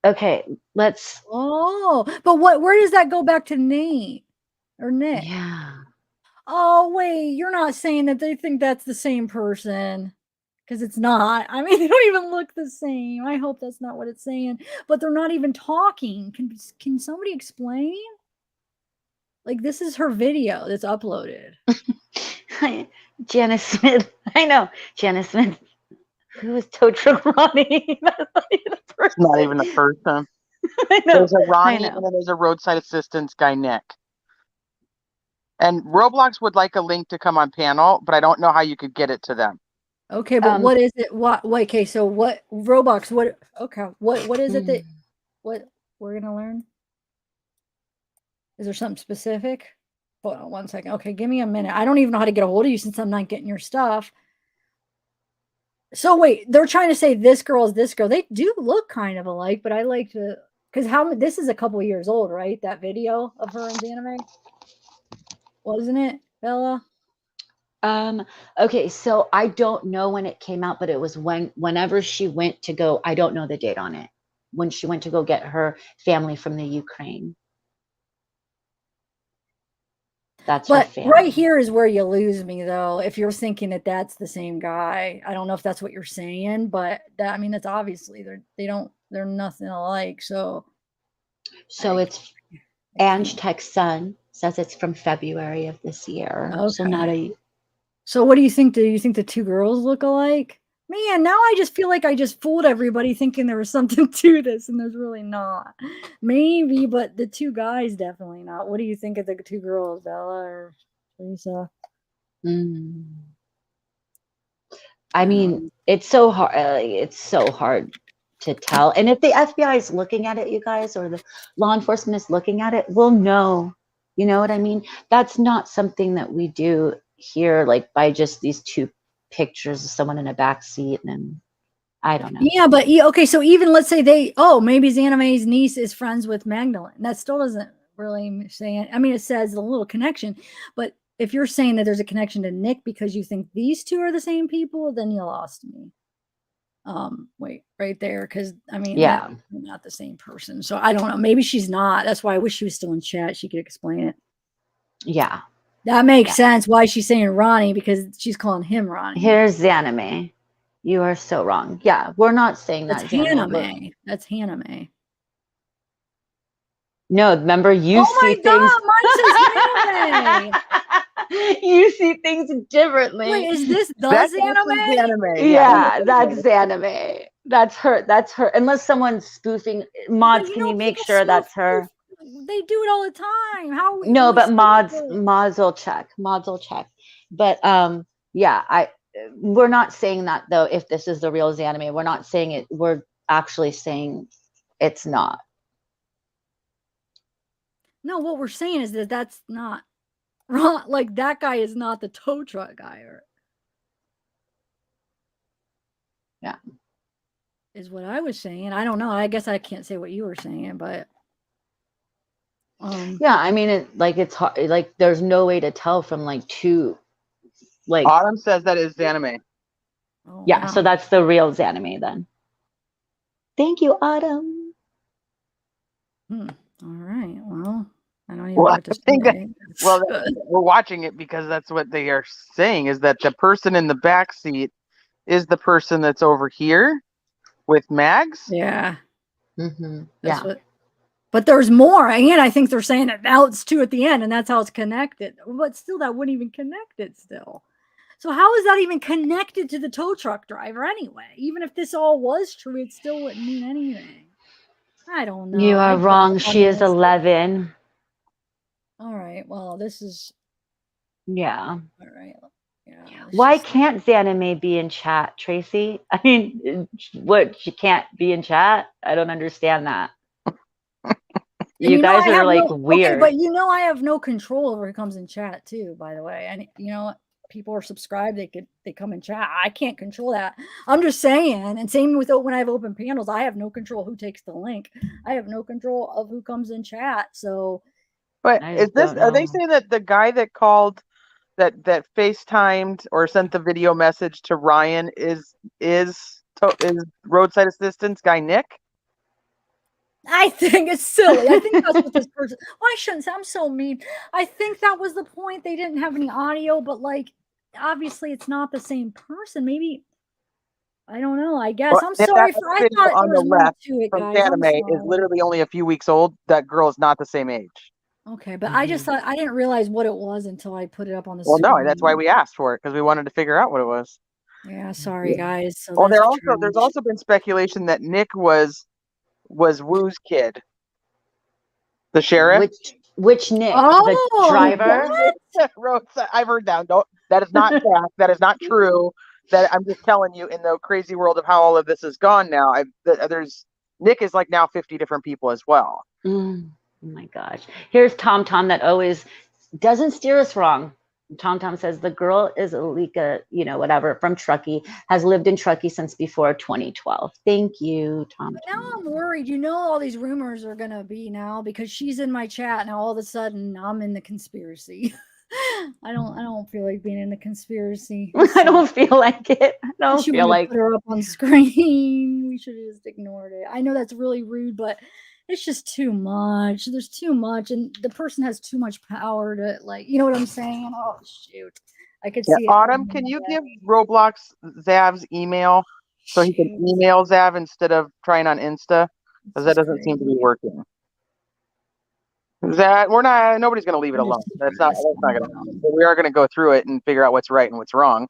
Okay, let's. Oh, but where does that go back to Nate or Nick? Yeah. Oh, wait, you're not saying that they think that's the same person. Because it's not. I mean, they don't even look the same. I hope that's not what it's saying. But they're not even talking. Can somebody explain? Like, this is her video that's uploaded. Janice Smith. I know. Janice Smith. Who is tow truck Ronnie? That's not even a person. Not even a person. I know. There's a Ronnie and then there's a roadside assistance guy, Nick. And Roblox would like a link to come on panel, but I don't know how you could get it to them. Okay, but what is it? Okay, so what Roblox? What is it that what we're gonna learn? Is there something specific? Hold on 1 second. Okay, give me a minute. I don't even know how to get a hold of you since I'm not getting your stuff. So wait, they're trying to say this girl is this girl. They do look kind of alike, but I like to, because this is a couple of years old, right? That video of her in the anime, wasn't it, Bella? Okay, so I don't know when it came out, but it was whenever she went to go, I don't know the date on it, when she went to go get her family from the Ukraine. That's her But right family. here is where you lose me, though. If you're thinking that that's the same guy, I don't know if that's what you're saying, but that, I mean, that's obviously they're nothing alike. So So I, it's I Ange can't. Tech's son says it's from February of this year. So not Okay. a So what do you think? Do you think the two girls look alike? Man, now I just feel like I just fooled everybody thinking there was something to this, and there's really not. Maybe, but the two guys definitely not. What do you think of the two girls, Bella or Lisa? mm. I I mean, don't it's so hard. It's so hard to tell. And if the FBI is looking at it, you guys, or the law enforcement is looking at it, we'll know. You know what I mean? That's not something that we do here, like by just these two pictures of someone in a back seat, and then I don't know. Yeah, but okay, so even let's say maybe Xaname's niece is friends with Magdalene. That still doesn't really say. I mean, it says a little connection, but if you're saying that there's a connection to Nick because you think these two are the same people, then you lost me. Wait, right there, because I mean Yeah, that not the same person. So I don't know. Maybe she's not. That's why I wish she was still in chat. She could explain it. yeah. That makes Yeah. sense why she's saying Ronnie, because she's calling him Ronnie. Here's Xaname. You are so wrong. Yeah, we're not saying That's that, Hannah Xaname. May. That's Hannah May. No, remember you Oh see my things. God, mine says Hannah May. You see things differently. Wait, is this the That's Xaname? actually anime. Yeah, that's anime. That's her. That's her. Unless someone's spoofing. But Mods, you can know, you make people sure that's her? they do it all the time. How No, we but still mods will check. Mods will check. But yeah, we're not saying that though. If this is the real anime, we're not saying it. We're actually saying it's not. No, what we're saying is that that's not wrong. Like that guy is not the tow truck guy, or Yeah. is what I was saying. I don't know. I guess I can't say what you were saying, but Yeah, I mean, it's hard. Like, there's no way to tell from like two. Like, Autumn says that is anime. oh, yeah. So wow. that's the real anime then. Thank you, Autumn. All right. Well, I don't even Well, know I what to think that, say. well, we're watching it because that's what they are saying, is that the person in the back seat is the person that's over here with Mags. Yeah, Mm-hmm. that's Yeah. what. But there's more, and I think they're saying that now it's two at the end, and that's how it's connected. But still, that wouldn't even connect it still. So how is that even connected to the tow truck driver anyway? Even if this all was true, it still wouldn't mean anything. I don't know. You I are give wrong. up on She is this. 11. All right. Well, this is Yeah. all right. Yeah. Why can't Xaname be in chat, Tracy? I mean, what? She can't be in chat? I don't understand that. And You guys I are have like no okay, weird. but I have no control over who comes in chat too, by the way. And people are subscribed, they come in chat. I can't control that. I'm just saying, and same with when I have open panels, I have no control who takes the link. I have no control of who comes in chat. So But I is this? don't Are they know. saying that the guy that called, that FaceTimed or sent the video message to Ryan is roadside assistance guy Nick? I think it's silly. I think that's what this person. Well, I shouldn't say. I'm so mean. I think that was the point. They didn't have any audio, but like, obviously, it's not the same person. Maybe I don't know. I guess Well, I'm if sorry that for. I video thought on there the was more left to it, from guys. I'm Anime is sorry. literally only a few weeks old, that girl is not the same age. Okay, but I just thought I didn't realize what it was until I put it up on the Well, screen. no, that's why we asked for it, because we wanted to figure out what it was. Yeah, sorry, guys. So Well, that's there's trash. also been speculation that Nick was Woo's kid, the sheriff. Which Nick? The Oh, driver? Roadside. I've heard that. No, that is not fact. That is not true. That I'm just telling you, in the crazy world of how all of this has gone now, there's Nick is like now 50 different people as well. Oh my gosh. Here's Tom that always doesn't steer us wrong. Tom says the girl is Alika, whatever, from Truckee, has lived in Truckee since before 2012. Thank you, Tom. But now I'm worried. All these rumors are gonna be now because she's in my chat. Now all of a sudden I'm in the conspiracy. I don't feel like being in the conspiracy. I don't feel like it. I don't She feel wanted to like put her up on screen. We should have just ignored it. I know that's really rude, but it's just too much. There's too much, and the person has too much power to, like, you know what I'm saying? Oh shoot, I could Yeah. see it. Autumn, can you give Roblox Zav's email so he can Shoot, email Zav instead of trying on Insta? Because this that is doesn't seem to be crazy. working. Nobody's going to leave it alone. That's not going to happen. But we are going to go through it and figure out what's right and what's wrong.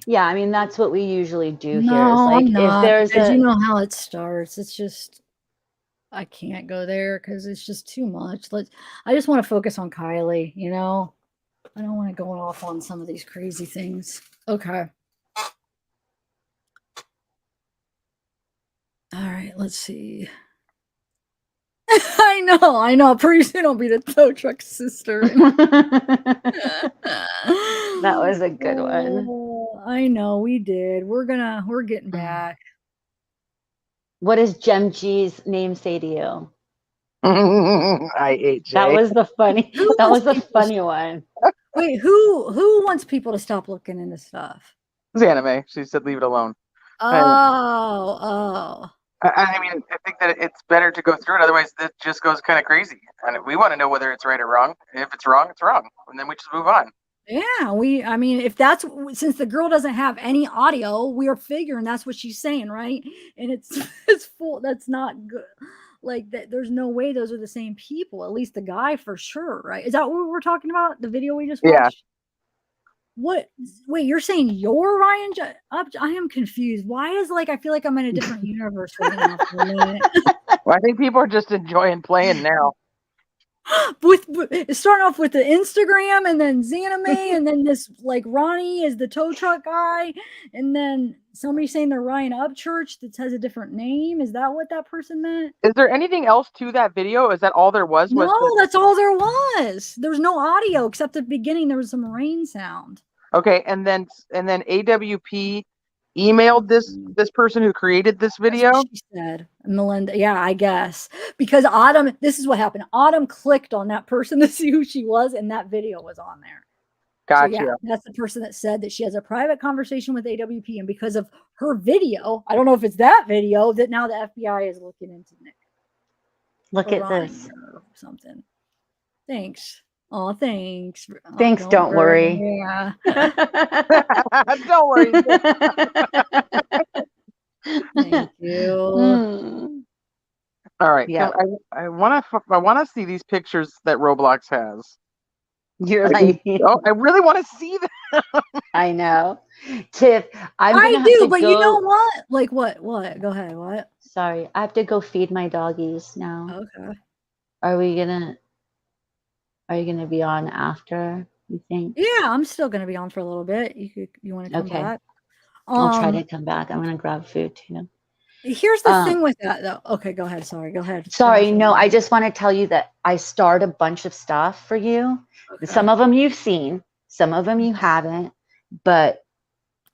yeah, I mean that's what we usually do here. Is No, like I'm if not, there's because a you know how it starts. It's just I can't go there because it's just too much. I just want to focus on Kylie, you know? I don't want to go off on some of these crazy things. Okay. All right, let's see. I know. Pretty soon I'll be the tow truck sister. that was a good one. Oh, I know, we did. We're getting back. What does Gem G's name say to you? I hate Jay. That was the funny. Who That was wants the people funny one. Wait, who wants people to stop looking into stuff? It's anime. She said leave it alone. Oh. I mean, I think that it's better to go through it. Otherwise, it just goes kind of crazy. And we want to know whether it's right or wrong. If it's wrong, it's wrong. And then we just move on. Yeah, I mean, if that's since the girl doesn't have any audio, we are figuring that's what she's saying, right? And it's full. That's not good. Like that, there's no way those are the same people. At least the guy for sure, right? Is that what we're talking about? The video we just watched? Yeah. What? Wait, you're saying you're Ryan? I am confused. Why is I feel like I'm in a different universe right now for a minute. Well, I think people are just enjoying playing now. with starting off with the Instagram and then Zanime and then this Ronnie is the tow truck guy and then somebody saying they're Ryan Upchurch that has a different name. Is that what that person meant? Is there anything else to that video? Is that all there was? No, that's all there was. There's no audio except at the beginning there was some rain sound. Okay, and then AWP emailed this person who created this video. That's what she said, Melinda. Yeah, I guess because Autumn. This is what happened. Autumn clicked on that person to see who she was, and that video was on there. Gotcha. So yeah, that's the person that said that she has a private conversation with AWP, and because of her video, I don't know if it's that video that now the FBI is looking into Nick. Look at this. Or something. Thanks. Oh, thanks. Thanks. Don't worry. Yeah. Don't worry. Thank you. All right. Yeah. I want to see these pictures that Roblox has. You're like, I really want to see them. I know. Tiff, I do, but you know what? What? Go ahead. What? Sorry, I have to go feed my doggies now. Okay. Are you gonna be on after, you think? Yeah, I'm still gonna be on for a little bit. You want to come back? I'll try to come back. I'm gonna grab food too. Here's the thing with that though. Okay, go ahead. Sorry, go ahead. Sorry, no, I just want to tell you that I starred a bunch of stuff for you. Okay. Some of them you've seen, some of them you haven't, but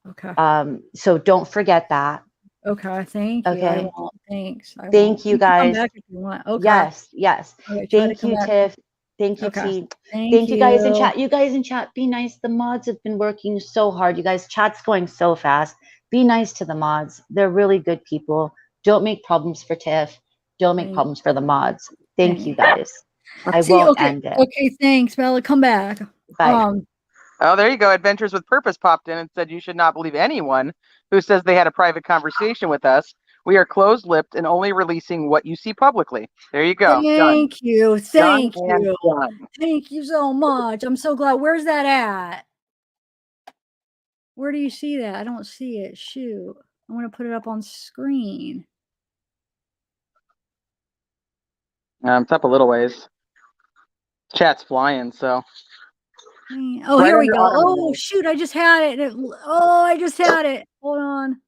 okay. So don't forget that. Okay, thank you. Okay. Thanks. Thank you guys. Come back if you want. Okay. Yes. Okay, thank you, Tiff. Thank you, T. Thank you guys in chat. You guys in chat, be nice. The mods have been working so hard. You guys, chat's going so fast. Be nice to the mods. They're really good people. Don't make problems for Tiff. Don't make problems for the mods. Thank you guys. I won't end it. Okay, thanks, Bella. Come back. Bye. Oh, there you go. Adventures with Purpose popped in and said you should not believe anyone who says they had a private conversation with us. We are closed-lipped and only releasing what you see publicly. There you go. Thank you. Thank Done you. done. Thank you so much. I'm so glad. Where's that at? Where do you see that? I don't see it. Shoot. I want to put it up on screen. It's up a little ways. Chat's flying, so. Oh, here we go. Oh, shoot. I just had it. I just had it. Hold on.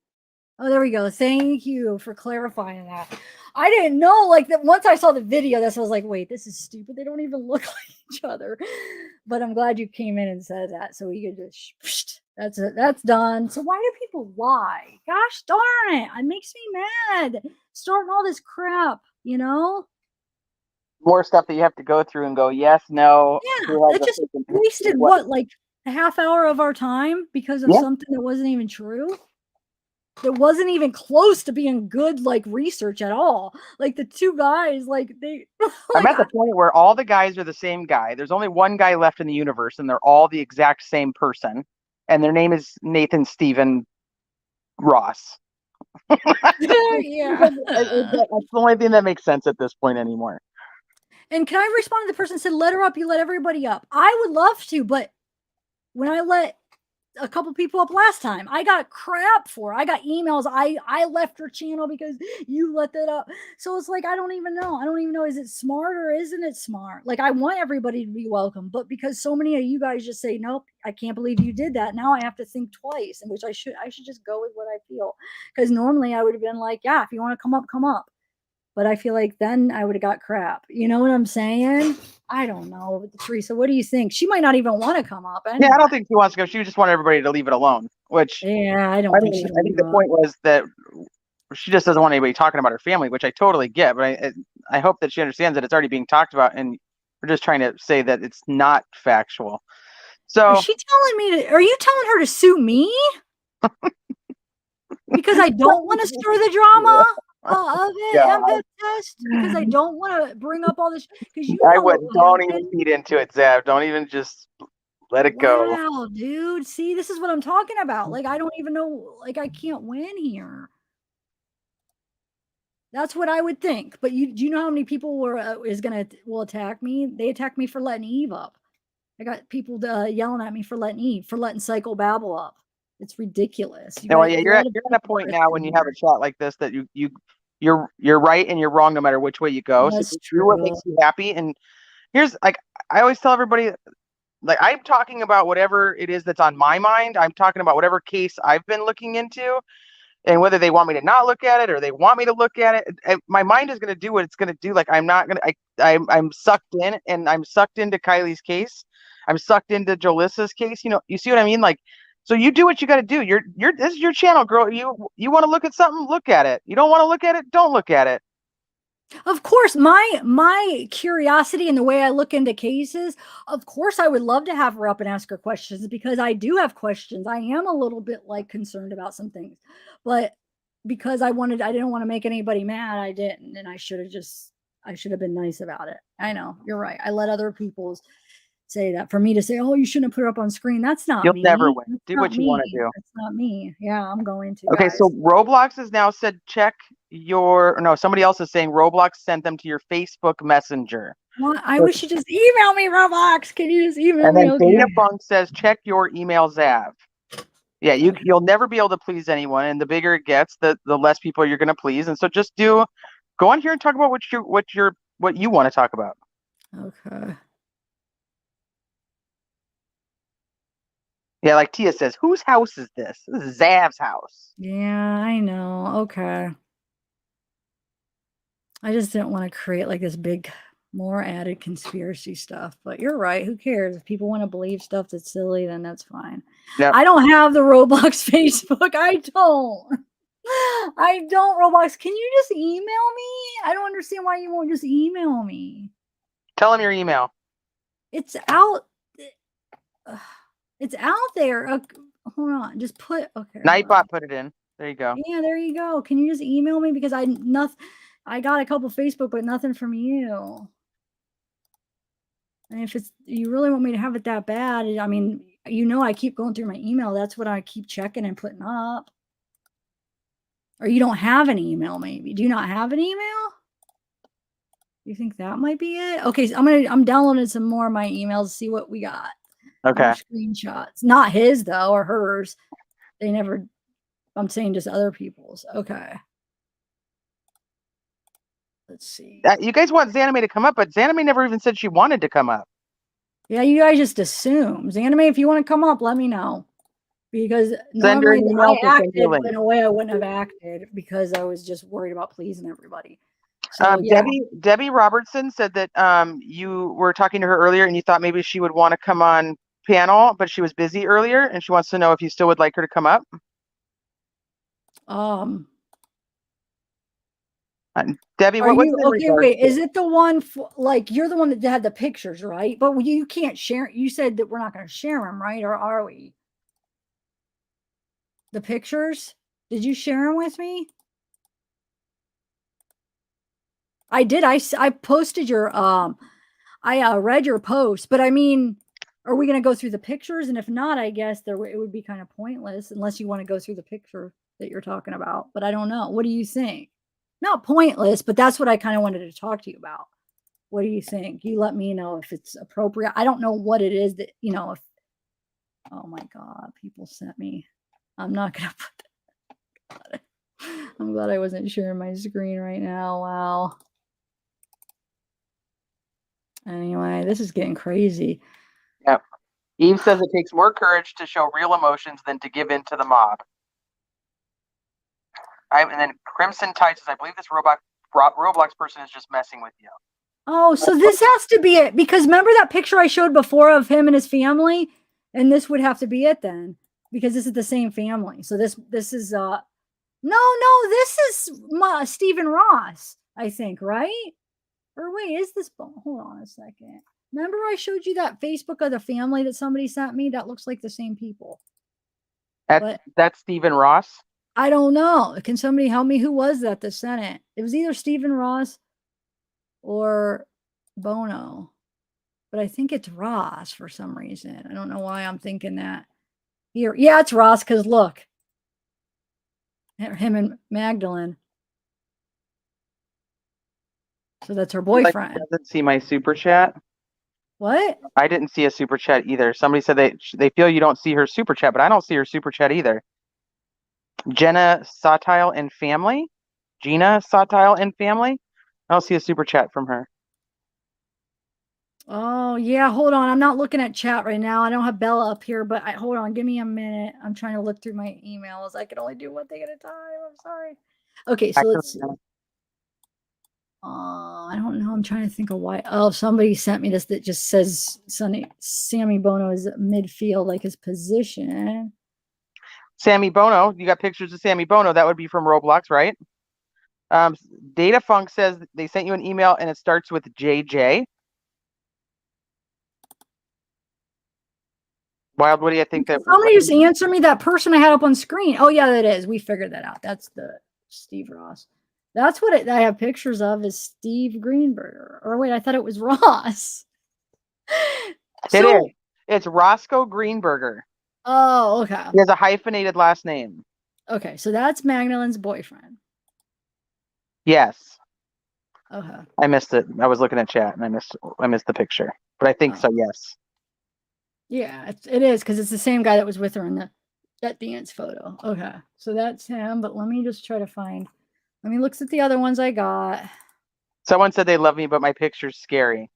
Oh, there we go. Thank you for clarifying that. I didn't know, that once I saw the video, I was like, wait, this is stupid. They don't even look like each other. But I'm glad you came in and said that. So we could just, that's it. That's done. So why do people lie? Gosh darn it. It makes me mad. Starting all this crap, you know? more stuff that you have to go through and go, yes, no. Yeah, who has that a just freaking- wasted what, like a half hour of our time because of Yeah. something that wasn't even true. That wasn't even close to being good, like research at all. Like the two guys, like they. I'm at the point where all the guys are the same guy. There's only one guy left in the universe, and they're all the exact same person. And their name is Nathan Stephen Ross. Yeah. That's the only thing that makes sense at this point anymore. And can I respond to the person who said, let her up, you let everybody up? I would love to, but when I let a couple people up last time, I got crap for it. I got emails. I left her channel because you let that up. So it's like, I don't even know. Is it smart or isn't it smart? Like, I want everybody to be welcome, but because so many of you guys just say, nope, I can't believe you did that. Now I have to think twice, in which I should just go with what I feel. Because normally I would have been like, yeah, if you want to come up, come up. But I feel like then I would have got crap. You know what I'm saying? I don't know. But Teresa, what do you think? She might not even want to come up. Anyway. Yeah, I don't think she wants to go. She just wanted everybody to leave it alone. Which yeah, I don't think she. I think the point was that she just doesn't want anybody talking about her family, which I totally get. But I hope that she understands that it's already being talked about, and we're just trying to say that it's not factual. So is she telling me to? Are you telling her to sue me? Because I don't want to stir the drama of it and the test. Because I don't want to bring up all this. Because I wouldn't. Don't even feed into it, Zav. Don't even just let it go. Wow, dude. See, this is what I'm talking about. Like, I don't even know. Like, I can't win here. That's what I would think. But do you know how many people will attack me? They attack me for letting Eve up. I got people yelling at me for letting psychobabble up. It's ridiculous. You're at a point now when you have a chat like this that you're right and you're wrong no matter which way you go. That's so true. Do what makes you happy. And here's I always tell everybody, like, I'm talking about whatever it is that's on my mind. I'm talking about whatever case I've been looking into, and whether they want me to not look at it or they want me to look at it, my mind is going to do what it's going to do. Like, I'm not going to. I'm sucked in, and I'm sucked into Kiely's case. I'm sucked into Jolissa's case. You see what I mean? Like. So you do what you got to do. This is your channel, girl. You want to look at something, look at it. You don't want to look at it, don't look at it. Of course, my curiosity and the way I look into cases, of course, I would love to have her up and ask her questions because I do have questions. I am a little bit like concerned about some things, but because I didn't want to make anybody mad, I didn't, and I should have been nice about it. I know you're right. I let other people's say that for me to say, oh, you shouldn't have put it up on screen. That's not me. You'll never win. That's do what you want to do. That's not me. Yeah, I'm going to. Okay, guys. so Roblox has now said somebody else is saying Roblox sent them to your Facebook Messenger. Well, I wish you just email me, Roblox. Can you just email me? And then Dana Funk says, check your email, Zav. Yeah, you'll never be able to please anyone, and the bigger it gets, the less people you're going to please. And so just go on here and talk about what you want to talk about. Okay. Yeah, like Tia says, whose house is this? This is Zav's house. Yeah, I know. Okay. I just didn't want to create like this big, more added conspiracy stuff. But you're right. Who cares? If people want to believe stuff that's silly, then that's fine. Yep. I don't have the Roblox Facebook. I don't, Roblox. Can you just email me? I don't understand why you won't just email me. Tell them your email. It's out. It's out there. Hold on. Just put. Okay. Nightbot put it in. There you go. Yeah, there you go. Can you just email me because I got a couple Facebook, but nothing from you. And if you really want me to have it that bad, I mean, I keep going through my email. That's what I keep checking and putting up. Or you don't have an email, maybe. Do you not have an email? You think that might be it? Okay, so I'm downloading some more of my emails to see what we got. Okay. Screenshots. Not his though, or hers. They never. I'm saying just other people's. Okay. Let's see. You guys want Zanime to come up, but Zanime never even said she wanted to come up. Yeah, you guys just assume. Zanime, if you want to come up, let me know. Because normally I acted in a way I wouldn't have acted because I was just worried about pleasing everybody. So, yeah. Debbie Robertson said that you were talking to her earlier and you thought maybe she would want to come on panel, but she was busy earlier and she wants to know if you still would like her to come up. Debbie, Are what was you it in okay? regards Wait, to? is it the one like you're the one that had the pictures, right? But you can't share. You said that we're not going to share them, right? Or are we? The pictures? Did you share them with me? I did. I posted your I read your post, but I mean, are we going to go through the pictures? And if not, I guess it would be kind of pointless unless you want to go through the picture that you're talking about. But I don't know. What do you think? Not pointless, but that's what I kind of wanted to talk to you about. What do you think? You let me know if it's appropriate. I don't know what it is that, if, oh my God, people sent me. I'm not going to put that. I'm glad I wasn't sharing my screen right now. Wow. Anyway, this is getting crazy. Yep. Eve says it takes more courage to show real emotions than to give in to the mob. And then Crimson Tide says, I believe this Roblox person is just messing with you. Oh, so this has to be it, because remember that picture I showed before of him and his family, and this would have to be it then, because this is the same family. So this is no, this is Stephen Ross, I think, right? Or wait, is this? Hold on a second. Remember I showed you that Facebook of the family that somebody sent me? That looks like the same people. That's Stephen Ross. I don't know. Can somebody help me? Who was that sent it? It was either Stephen Ross or Bono, but I think it's Ross for some reason. I don't know why I'm thinking that. Here, yeah, it's Ross, because look, him and Magdalene. So that's her boyfriend. Doesn't see my super chat. What? I didn't see a super chat either. Somebody said they feel you don't see her super chat, but I don't see her super chat either. Jenna Sotile and family. Gina Sotile and family. I don't see a super chat from her. Oh, yeah. Hold on. I'm not looking at chat right now. I don't have Bella up here, but hold on. Give me a minute. I'm trying to look through my emails. I can only do one thing at a time. I'm sorry. Okay, so let's see. I don't know. I'm trying to think of why. Oh, somebody sent me this that just says Sammy Bono is midfield, like his position. Sammy Bono. You got pictures of Sammy Bono. That would be from Roblox, right? Data Funk says they sent you an email and it starts with JJ. Wild, what do you think that? Somebody just answer me that person I had up on screen. Oh yeah, that is. We figured that out. That's the Steve Ross. That's what I have pictures of is Steve Greenberger. Or wait, I thought it was Ross. It is. It's Roscoe Greenberger. Oh, okay. He has a hyphenated last name. Okay, so that's Magdalene's boyfriend. Yes. Okay. I missed it. I was looking at chat and I missed the picture. But I think so, yes. Yeah, it is, because it's the same guy that was with her in that dance photo. Okay, so that's him. But let me just try to find. Let me look at the other ones I got. Someone said they love me, but my picture's scary.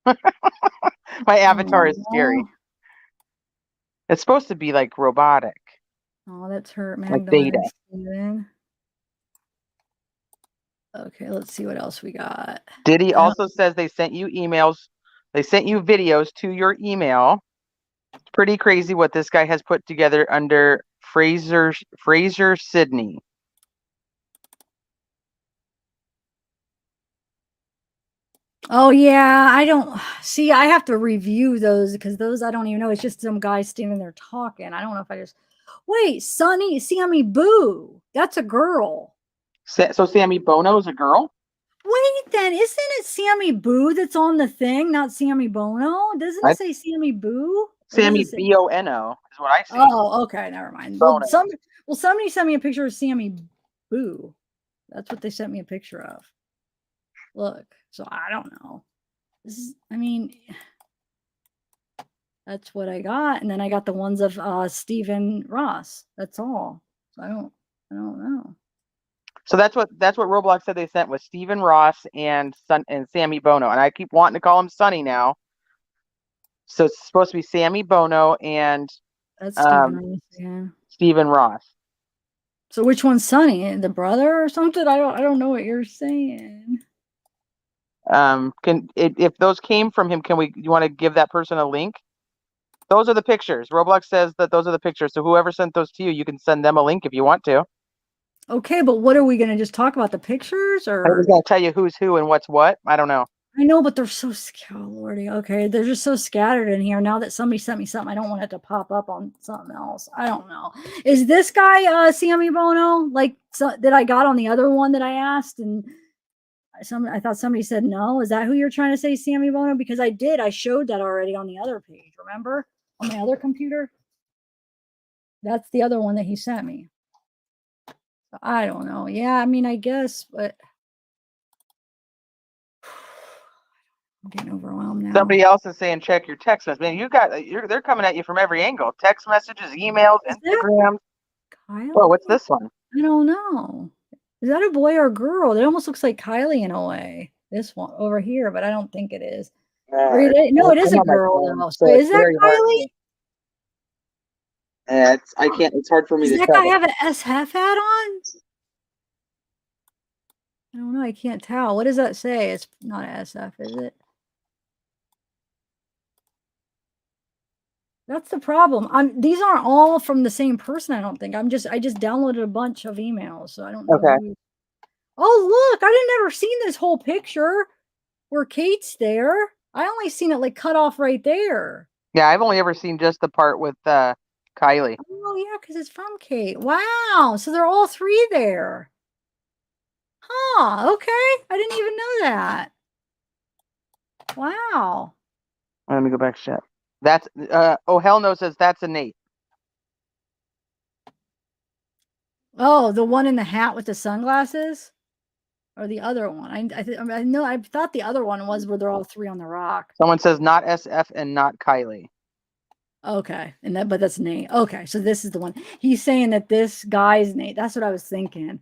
My avatar is scary. It's supposed to be like robotic. Oh, that's her, Magdalene. Like Beta. Okay, let's see what else we got. Diddy also says they sent you emails. They sent you videos to your email. It's pretty crazy what this guy has put together under Fraser Sydney. Oh yeah, I don't see. I have to review those because those I don't even know. It's just some guy standing there talking. I don't know if I just wait. Sammy Boo. That's a girl. So Sammy Bono is a girl? Wait, then isn't it Sammy Boo that's on the thing, not Sammy Bono? Doesn't it say Sammy Boo? Sammy Bono is what I see. Oh, okay, never mind. Well, somebody sent me a picture of Sammy Boo. That's what they sent me a picture of. Look, so I don't know. That's what I got, and then I got the ones of Stephen Ross. That's all. So I don't know. So that's what Roblox said they sent was Stephen Ross and Sammy Bono, and I keep wanting to call him Sonny now. So it's supposed to be Sammy Bono and that's Stephen Ross, yeah. Stephen Ross. So which one's Sonny? The brother or something? I don't know what you're saying. If those came from him, you want to give that person a link? Those are the pictures. Roblox says that those are the pictures. So whoever sent those to you, you can send them a link if you want to. Okay, but what are we gonna just talk about the pictures I or? was gonna tell you who's who and what's what. I don't know. I know, but they're so oh lordy. Okay, they're just so scattered in here. Now that somebody sent me something, I don't want it to pop up on something else. I don't know. Is this guy Sammy Bono like that I got on the other one that I asked and I thought somebody said no. Is that who you're trying to say, Sammy Bono? Because I did. I showed that already on the other page. Remember on my other computer? That's the other one that he sent me. So I don't know. Yeah, I mean, I guess, but I'm getting overwhelmed now. Somebody else is saying check your text message. Man, they're coming at you from every angle. Text messages, emails, Instagram. Kylie? Oh, what's this one? I don't know. Is that a boy or a girl? It almost looks like Kylie in a way. This one over here, but I don't think it is. No, it is a girl though. So is that Kylie? I can't. It's hard for me Does to that tell. guy have an SF hat on? I don't know. I can't tell. What does that say? It's not an SF, is it? That's the problem. These aren't all from the same person, I don't think. I just downloaded a bunch of emails, so I don't know. Okay. Oh, look, I didn't ever seen this whole picture where Kate's there. I only seen it like cut off right there. Yeah, I've only ever seen just the part with Kylie. Oh, yeah, because it's from Kate. Wow. So they're all three there. Huh. Okay. I didn't even know that. Wow. Let me go back to chat. That's oh hell no says that's a Nate. Oh, the one in the hat with the sunglasses? Or the other one? I know. I thought the other one was where they're all three on the rock. Someone says not SF and not Kylie. Okay, but that's Nate. Okay, so this is the one. He's saying that this guy's Nate. That's what I was thinking.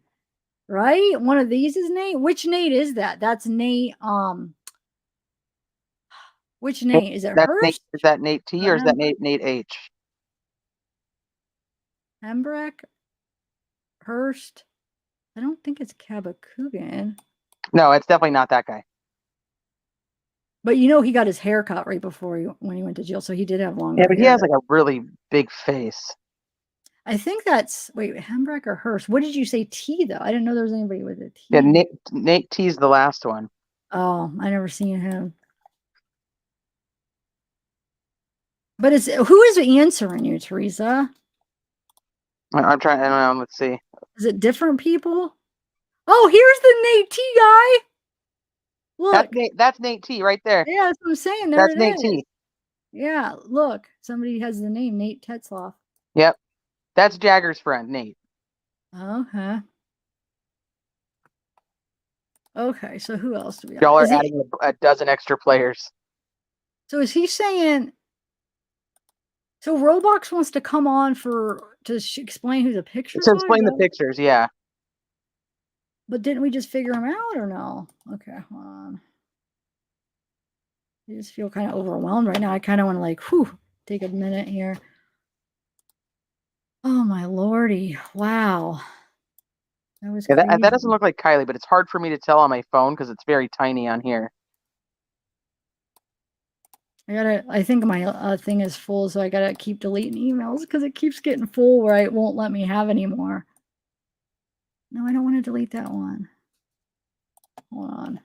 Right? One of these is Nate. Which Nate is that? That's Nate. Which Nate is it? That's Hurst? Nate. Is that Nate T or is that Nate H? Hembrecht? Hurst? I don't think it's Kabakugan. No, it's definitely not that guy. But you know he got his hair cut right before when he went to jail, so he did have long hair. Yeah, but he has like a really big face. I think that's Hembrecht or Hurst. What did you say T though? I didn't know there was anybody with a T. Yeah, Nate T's the last one. Oh, I never seen him. But who is answering you, Teresa? I'm trying. I don't know. Let's see. Is it different people? Oh, here's the Nate T guy. Look, that's Nate T right there. Yeah, that's what I'm saying. That's Nate T. Yeah, look, somebody has the name Nate Tetzloff. Yep, that's Jagger's friend, Nate. Okay. Okay, so who else do we have? Y'all are adding a dozen extra players. So is he saying? So Roblox wants to come on to explain who the pictures are? To explain the pictures, yeah. But didn't we just figure them out or no? Okay, hold on. I just feel kind of overwhelmed right now. I kind of want to take a minute here. Oh my lordy. Wow. That was crazy. That doesn't look like Kylie, but it's hard for me to tell on my phone because it's very tiny on here. I think my thing is full, so I gotta keep deleting emails because it keeps getting full where it won't let me have any more. No, I don't want to delete that one. Hold on.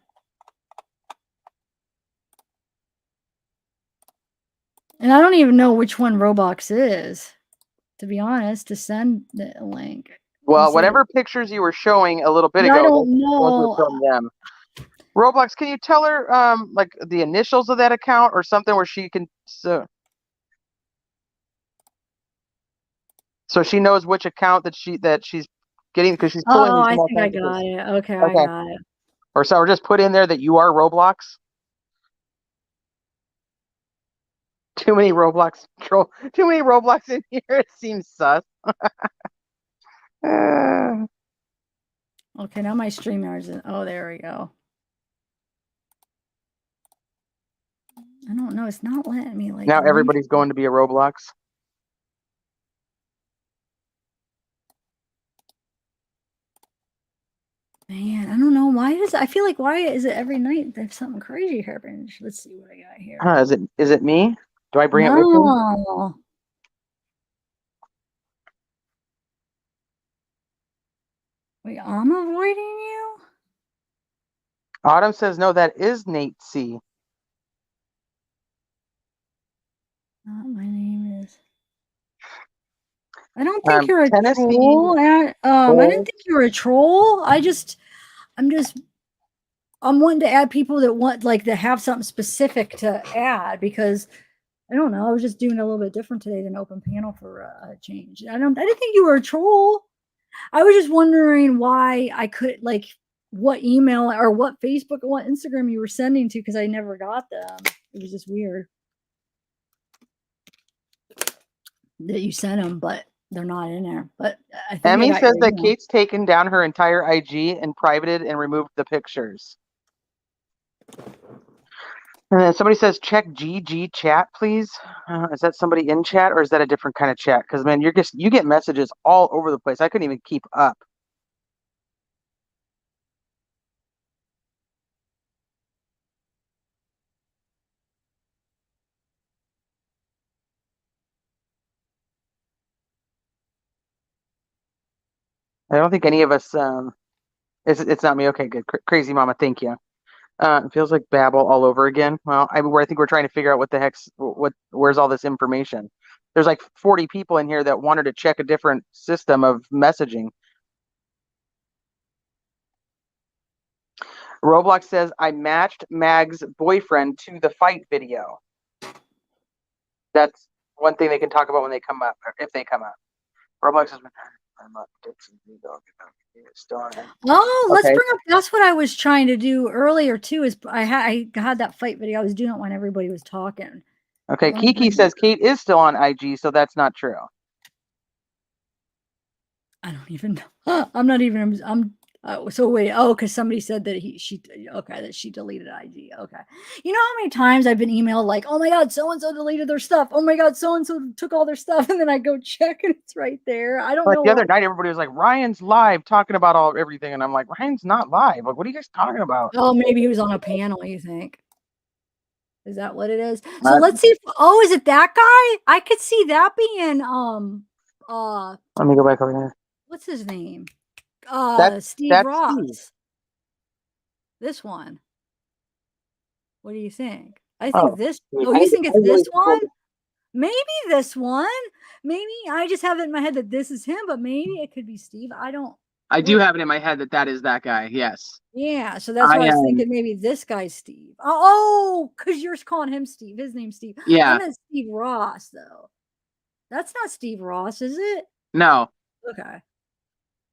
And I don't even know which one Roblox is, to be honest, to send the link. Well, whatever pictures you were showing a little bit ago, I don't know. From them. Roblox, can you tell her like the initials of that account or something where she can so she knows which account that she's getting because she's pulling. Oh, I think I got it. Okay, I got it. Or just put in there that you are Roblox. Too many Roblox in here. It seems sus. Okay, now my StreamYard's in. Oh, there we go. I don't know. It's not letting me now everybody's going to be a Roblox. Man, I don't know why I feel like why is it every night there's something crazy happening? Let's see what I got here. Is it me? Do I bring it with me? Wait, I'm avoiding you? Autumn says, no, that is Nate C. My name is. I don't think you're a Tennessee. troll. I didn't think you were a troll. I'm wanting to add people that want like to have something specific to add because I don't know. I was just doing a little bit different today than open panel for a change. I didn't think you were a troll. I was just wondering why I could like what email or what Facebook or what Instagram you were sending to because I never got them. It was just weird that you sent them, but they're not in there. But I think Emmy I got says your that email. Kate's taken down her entire IG and privated and removed the pictures. Somebody says, check GG chat, please. Is that somebody in chat or is that a different kind of chat? Because, man, you get messages all over the place. I couldn't even keep up. I don't think any of us, it's not me. Okay, good. Crazy Mama, thank you. It feels like babble all over again. Well, I think we're trying to figure out what the heck's, where's all this information. There's like 40 people in here that wanted to check a different system of messaging. Roblox says, I matched Mag's boyfriend to the fight video. That's one thing they can talk about when they come up, or if they come up. Roblox has been. Oh, let's Okay. bring up. That's what I was trying to do earlier too. Is I had that fight video. I was doing it when everybody was talking. Okay, Kiki says Kate is still on IG, so that's not true. I don't even know. I'm not even. So wait. Oh, because somebody said that that she deleted IG. Okay. You know how many times I've been emailed like, oh my god, so and so deleted their stuff. Oh my god, so and so took all their stuff, and then I go check and it's right there. I don't Like know. the other night, everybody was like, Ryan's live talking about everything, and I'm like, Ryan's not live. Like, what are you guys talking about? Oh, maybe he was on a panel. You think? Is that what it is? So let's see. Is it that guy? I could see that being Let me go back over here. what's his name? That's Steve Ross. Steve. This one. What do you think? I think this. Oh, You think it's this one? Maybe this one. Maybe I just have it in my head that this is him, but maybe it could be Steve. I don't. I do have it in my head that is that guy. Yes. Yeah, so that's why I was thinking maybe this guy's Steve. Oh, because you're calling him Steve. His name's Steve. Yeah. I meant Steve Ross, though. That's not Steve Ross, is it? No. Okay.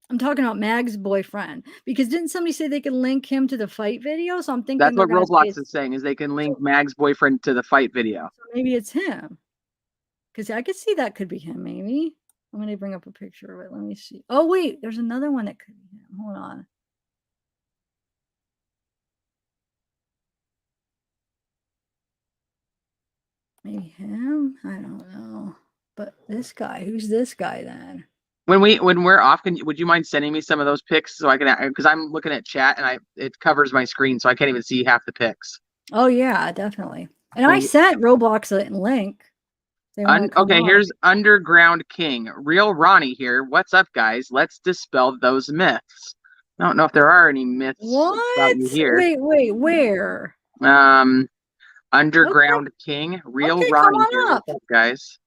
I'm talking about Mag's boyfriend. Because didn't somebody say they could link him to the fight video? So I'm thinking That's what Roblox is saying, is they can link Mag's boyfriend to the fight video. So maybe it's him. Because I could see that could be him, maybe. I'm going to bring up a picture of it. Let me see. Oh, wait. There's another one that could be him. Hold on. Maybe him? I don't know. But this guy, who's this guy then? When we're off, would you mind sending me some of those pics so I can, because I'm looking at chat and it covers my screen, so I can't even see half the pics. Oh yeah, definitely. And I sent Roblox a link. Okay, here's Underground King. Real Ronnie here. What's up, guys? Let's dispel those myths. I don't know if there are any myths about you here. Wait, where? Underground King. Real Ronnie here. What's up, guys?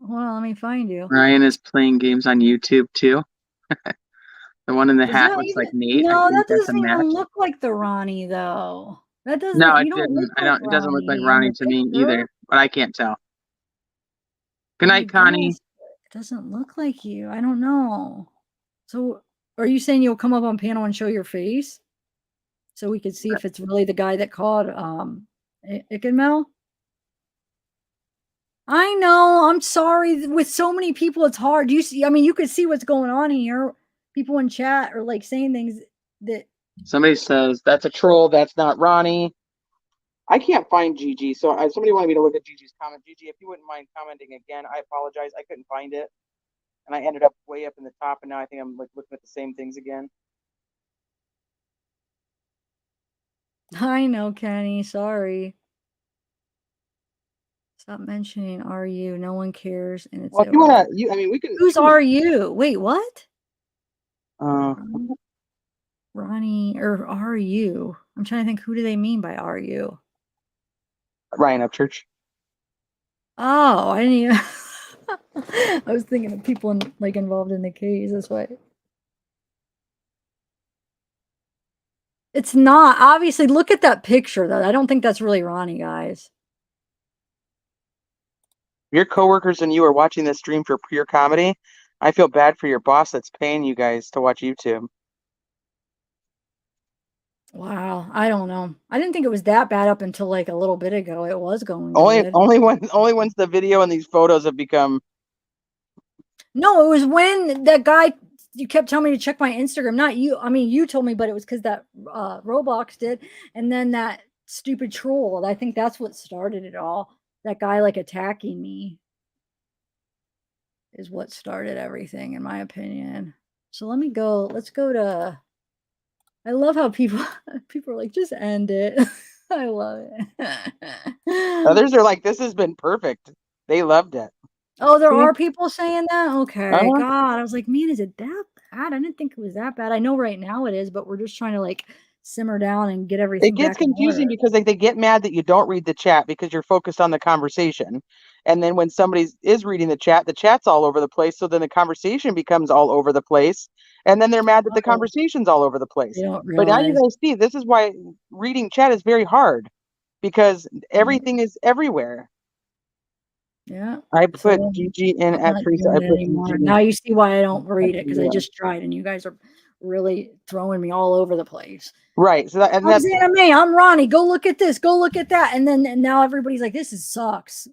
Hold on, let me find you. Ryan is playing games on YouTube too. The one in the hat looks like Nate. No, that doesn't even look like the Ronnie though. That doesn't. No, it didn't. It doesn't look like Ronnie to me either, but I can't tell. Good night, Connie. It doesn't look like you. I don't know. So, are you saying you'll come up on panel and show your face, so we could see if it's really the guy that called Ickenmel? I know. I'm sorry. With so many people, it's hard. You see, I mean, you could see what's going on here. People in chat are like saying things that. Somebody says that's a troll. That's not Ronnie. I can't find Gigi, so somebody wanted me to look at Gigi's comment. Gigi, if you wouldn't mind commenting again, I apologize. I couldn't find it, and I ended up way up in the top, and now I think I'm like looking at the same things again. I know, Kenny. Sorry. Stop mentioning "are you?" No one cares, and it's. Well, if you wanna, I mean, we can. Who's "are you"? Wait, what? Ronnie or are you? I'm trying to think, who do they mean by are you? Ryan Upchurch. Oh, I didn't even I was thinking of people like involved in the case. That's why. It's not. Obviously, look at that picture though. I don't think that's really Ronnie, guys. Your coworkers and you are watching this stream for pure comedy. I feel bad for your boss that's paying you guys to watch YouTube. Wow, I don't know. I didn't think it was that bad up until like a little bit ago. It was going Only good. only once the video and these photos have become. No, it was when that guy you kept telling me to check my Instagram. Not you. I mean, you told me, but it was because that Roblox did, and then that stupid troll. I think that's what started it all. That guy like attacking me is what started everything, in my opinion. So let me go. Let's go to. I love how people are like, just end it. I love it. Others are like, this has been perfect. They loved it. Oh, there See? are people saying that? Okay. Uh-huh. God, I was like, man, is it that bad? I didn't think it was that bad. I know right now it is, but we're just trying to like simmer down and get everything It gets back in confusing order. because they get mad that you don't read the chat because you're focused on the conversation. And then when somebody is reading the chat's all over the place. So then the conversation becomes all over the place. And then they're mad that the Oh, conversation's all over the place. they don't But now you realize. guys see, this is why reading chat is very hard because everything is everywhere. Yeah. I So put Gigi in I'm at not Teresa. I doing it put anymore. Gigi. Now you see why I don't read it, because I Yeah. just tried and you guys are really throwing me all over the place. Right. So that, and I'm that's Xana, I'm Ronnie. Go look at this. Go look at that. And then and now everybody's like, this is sucks.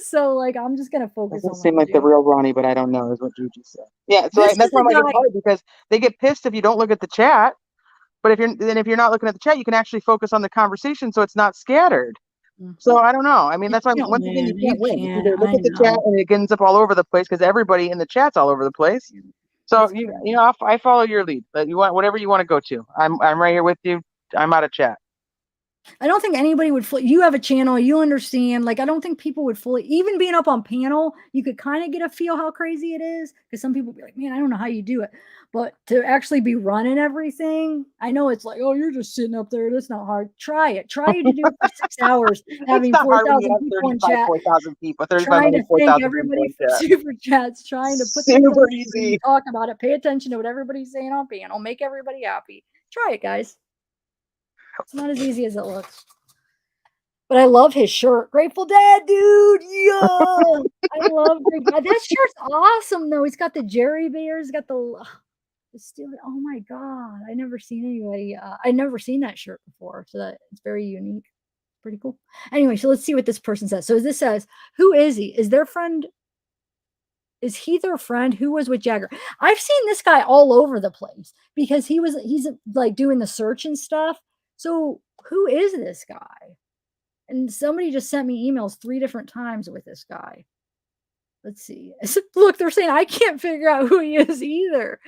So like I'm just gonna focus doesn't on what seem I'm like the doing. real Ronnie, but I don't know, is what Gigi said. Yeah, so This that's is why the I'm like, it's guy. hard because they get pissed if you don't look at the chat. But if you're not looking at the chat, you can actually focus on the conversation, so it's not scattered. So I don't know. I mean, You that's why can't once again you win. can't You win. It's either can't. look I at the chat know. and it ends up all over the place because everybody in the chat's all over the place. So It's you crazy. know I follow your lead. But you want whatever you want to go to. I'm right here with you. I'm out of chat. I don't think anybody would you have a channel, you understand. Like, I don't think people would fully, even being up on panel, you could kind of get a feel how crazy it is. Because some people be like, man, I don't know how you do it. But to actually be running everything, I know it's like, oh, you're just sitting up there. That's not hard. Try it. Try to do it for 6 hours, It's having not hard when you 4,000 have people in chat, 4,000 people, 35 trying minutes, to thank 4,000 people everybody in for chat. super chats, trying to put things on Super the screen, easy. talk about it, pay attention to what everybody's saying on panel, make everybody happy. Try it, guys. It's not as easy as it looks. But I love his shirt. Grateful Dad, dude. Yeah. I love Grateful Dad. That shirt's awesome, though. He's got the Jerry Bears, got the steel. Oh my God. I never seen anybody. I never seen that shirt before. So that it's very unique. Pretty cool. Anyway, so let's see what this person says. So this says, who is he? Is their friend? Is he their friend? Who was with Jagger? I've seen this guy all over the place because he's like doing the search and stuff. So who is this guy? And somebody just sent me emails 3 different times with this guy. Let's see. Look, they're saying I can't figure out who he is either.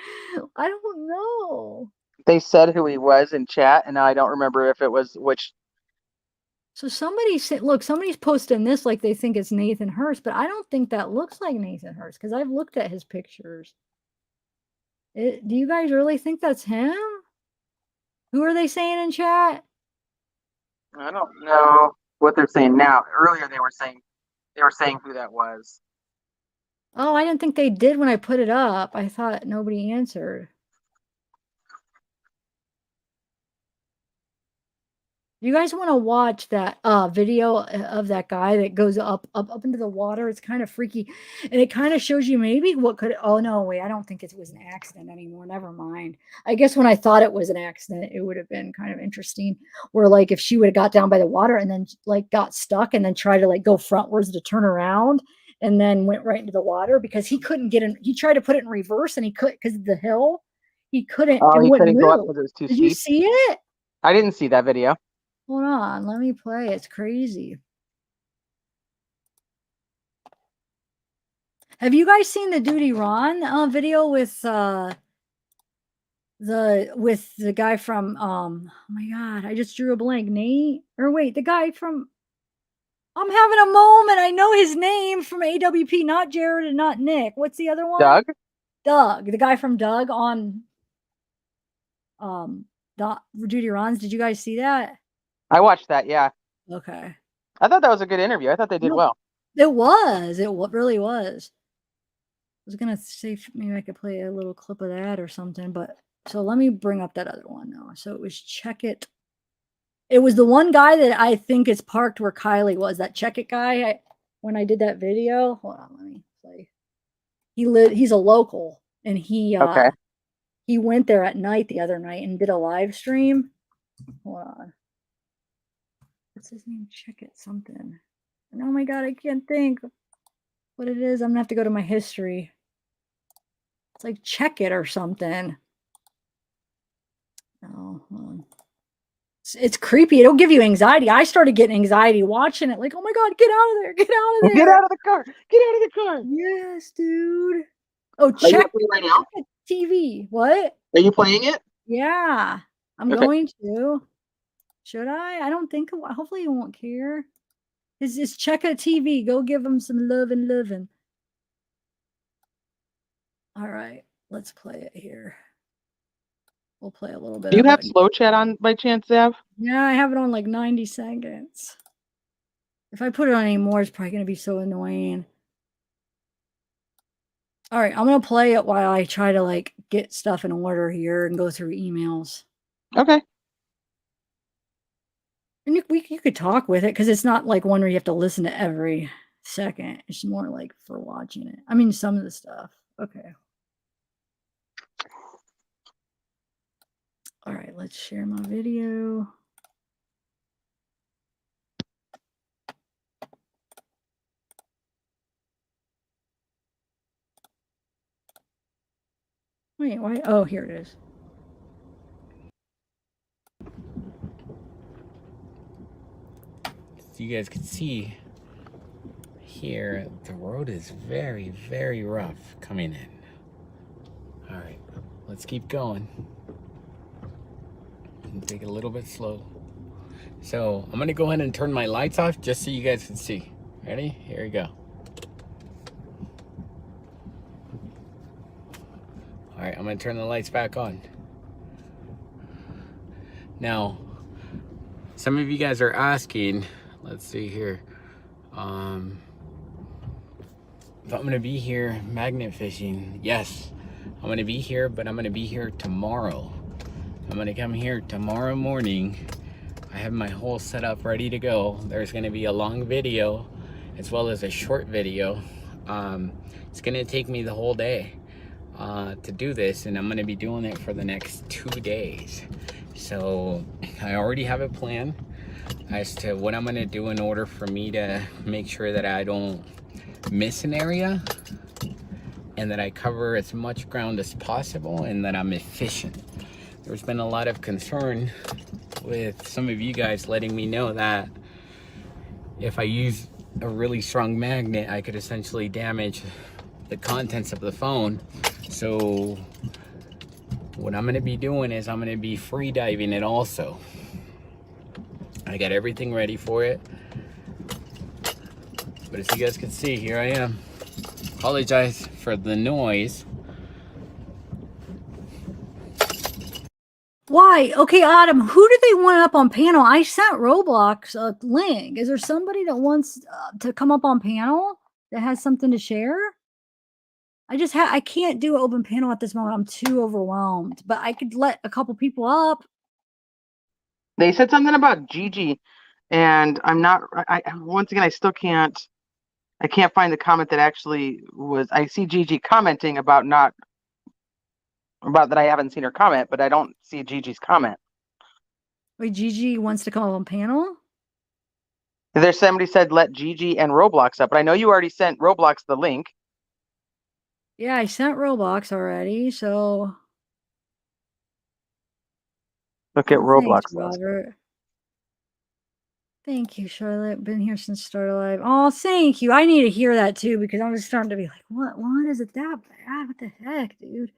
I don't know. They said who he was in chat, and now I don't remember if it was which. So somebody said, look, somebody's posting this like they think it's Nathan Hurst, but I don't think that looks like Nathan Hurst because I've looked at his pictures. Do you guys really think that's him? Who are they saying in chat? I don't know what they're saying now. Earlier they were saying who that was. Oh, I didn't think they did when I put it up. I thought nobody answered. You guys want to watch that video of that guy that goes up into the water? It's kind of freaky, and it kind of shows you maybe what could. Oh no, wait! I don't think it was an accident anymore. Never mind. I guess when I thought it was an accident, it would have been kind of interesting. Where like if she would have got down by the water and then like got stuck and then tried to like go frontwards to turn around and then went right into the water because he couldn't get in. He tried to put it in reverse and he couldn't because of the hill. He couldn't. Oh, It he wouldn't couldn't go up move. because it was too Did you steep. see it? I didn't see that video. Hold on, let me play. It's crazy. Have you guys seen the Duty Ron video with the guy from oh my God, I just drew a blank. Nate, or wait, the guy from, I'm having a moment. I know his name from AWP, not Jared and not Nick. What's the other one? Doug? Doug, the guy from Doug on. Judy Ron's. Did you guys see that? I watched that. Yeah. Okay. I thought that was a good interview. I thought they did No, well. it was. Really was. I was gonna see if maybe I could play a little clip of that or something, but so let me bring up that other one now. So it was Checkit. It was the one guy that I think is parked where Kiely was. That Checkit guy. When I did that video, hold on, let me play. He's a local, and Okay. he went there at night the other night and did a live stream. Hold on. What's his name? Checkit something. And oh my god, I can't think what it is. I'm gonna have to go to my history. It's like Checkit or something. Oh, hold on. It's creepy. It'll give you anxiety. I started getting anxiety watching it. Like, oh my god, get out of there! Get out of there! Get out of the car! Get out of the car! Yes, dude. Oh, Are you check playing right now? TV. What? Are you playing it? Yeah, I'm Okay. going to. Should I? I don't think. Hopefully, you won't care. It's Checkit TV. Go give him some love and loving. All right, let's play it here. We'll play a little bit Do you of have it. slow chat on by chance, Zav? Yeah, I have it on like 90 seconds. If I put it on anymore, it's probably going to be so annoying. All right, I'm going to play it while I try to like get stuff in order here and go through emails. Okay. And you could talk with it because it's not like one where you have to listen to every second. It's more like for watching it. I mean, some of the stuff. Okay. All right, let's share my video. Wait, why? Oh, here it is. So you guys can see here, the road is very, very rough coming in. All right, let's keep going. And take it a little bit slow. So I'm gonna go ahead and turn my lights off just so you guys can see. Ready? Here we go. All right, I'm gonna turn the lights back on. Now, some of you guys are asking, let's see here, if I'm gonna be here magnet fishing. Yes, I'm gonna be here, but I'm gonna be here tomorrow. I'm gonna come here tomorrow morning. I have my whole setup ready to go. There's gonna be a long video as well as a short video. It's gonna take me the whole day to do this, and I'm gonna be doing it for the next 2 days. So I already have a plan as to what I'm gonna do in order for me to make sure that I don't miss an area and that I cover as much ground as possible and that I'm efficient. There's been a lot of concern with some of you guys letting me know that if I use a really strong magnet, I could essentially damage the contents of the phone. So what I'm gonna be doing is I'm gonna be free diving it also. I got everything ready for it. But as you guys can see, here I am. Apologize for the noise. Why? Okay, Autumn, who do they want up on panel? I sent Roblox a link. Is there somebody that wants to come up on panel that has something to share? I can't do an open panel at this moment. I'm too overwhelmed, but I could let a couple people up. They said something about Gigi, and I'm not. Once again, I still can't. I can't find the comment that actually was. I see Gigi commenting about that I haven't seen her comment, but I don't see Gigi's comment. Wait, Gigi wants to come up on panel? There's somebody said let Gigi and Roblox up, but I know you already sent Roblox the link. Yeah, I sent Roblox already, so Look at Roblox. thanks, Robert. Thank you, Charlotte. Been here since Start Alive. Oh, thank you. I need to hear that too because I'm just starting to be like, what? Is it that bad? What the heck, dude?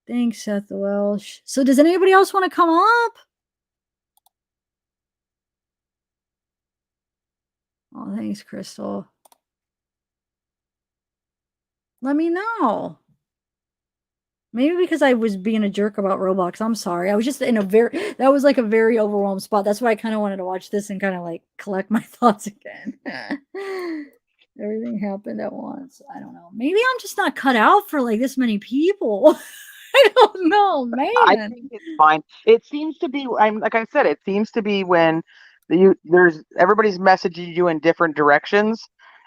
Thanks, Seth Welsh. So does anybody else want to come up? Oh, thanks, Crystal. Let me know. Maybe because I was being a jerk about Roblox. I'm sorry. I was just in a that was like a very overwhelmed spot. That's why I kind of wanted to watch this and kind of like collect my thoughts again. Everything happened at once. I don't know. Maybe I'm just not cut out for like this many people. I don't know, I man. think it's fine. It seems to be, like I said, it seems to be when there's everybody's messaging you in different directions.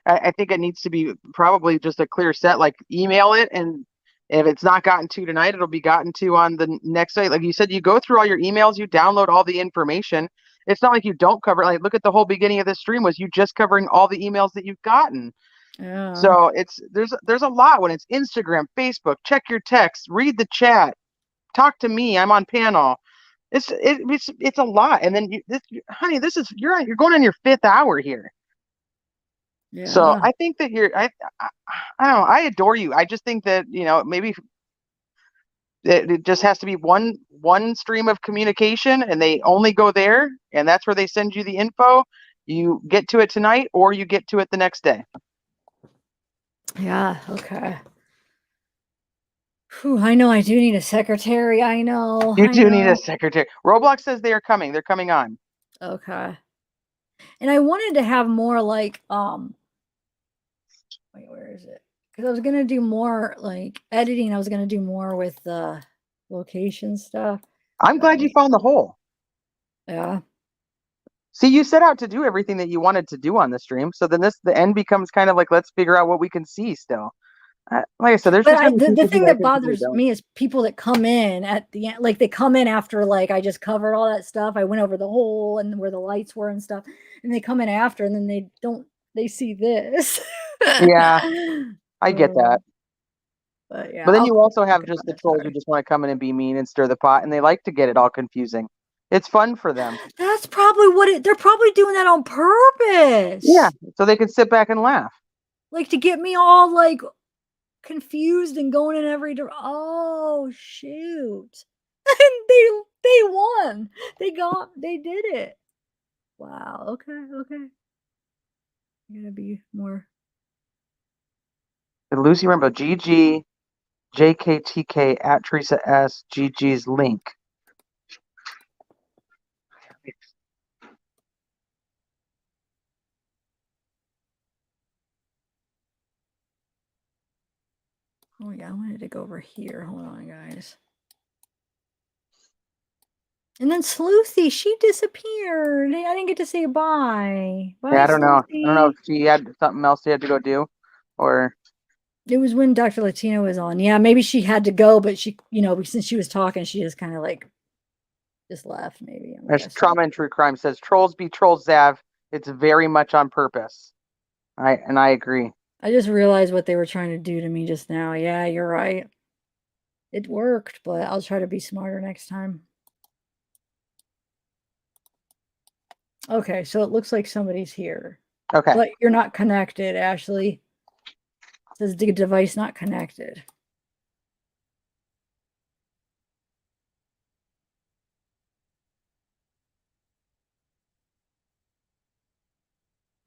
I think it needs to be probably just a clear set, like email it, and if it's not gotten to tonight, it'll be gotten to on the next day. Like you said, you go through all your emails, you download all the information. It's not like you don't cover it. Like look at the whole beginning of this stream was you just covering all the emails that you've gotten. Yeah. So there's a lot when it's Instagram, Facebook, check your text, read the chat, talk to me. I'm on panel. It's a lot. And then honey, this is you're going on your 5th hour here. Yeah. So I think that I don't know. I adore you. I just think that maybe it just has to be one stream of communication, and they only go there, and that's where they send you the info. You get to it tonight, or you get to it the next day. Yeah. Okay. Whew, I know I do need a secretary. I know. You I do need know. a secretary. Roblox says they are coming. They're coming on. Okay. And I wanted to have more like wait, where is it? Because I was gonna do more like editing. I was gonna do more with the location stuff. I'm glad you found the hole. Yeah. See, you set out to do everything that you wanted to do on the stream. So then the end becomes kind of like, let's figure out what we can see still. Like I said, there's But just gonna be the people who thing like that it, people who bothers don't. me is people that come in at the end, like they come in after like I just covered all that stuff. I went over the hole and where the lights were and stuff, and they come in after, and then they see this. Yeah, I get that. But yeah, But then you also have okay, just the trolls who just want to come in and be mean and stir the pot, and they like to get it all confusing. It's fun for them. that's probably what they're probably doing that on purpose. Yeah, so they can sit back and laugh. Like to get me all like confused and going in every direction. Oh shoot. And they won. They did it. Wow. Okay. You gotta be more. Lucy Rainbow, GG, JKTK at Teresa S, GG's link. Oh yeah, I wanted to go over here. Hold on, guys. And then Sleuthy, she disappeared. I didn't get to say bye. Bye, Yeah, I don't know. Sleuthy. I don't know if she had something else she had to go do, or It was when Dr. Latina was on. Yeah, maybe she had to go, but she, since she was talking, she just kind of like just left. Maybe. there's Trauma and True Crime says trolls be trolls, Zav. It's very much on purpose. I agree. I just realized what they were trying to do to me just now. Yeah, you're right. It worked, but I'll try to be smarter next time. Okay, so it looks like somebody's here. Okay. But you're not connected, Ashley. It says the device not connected.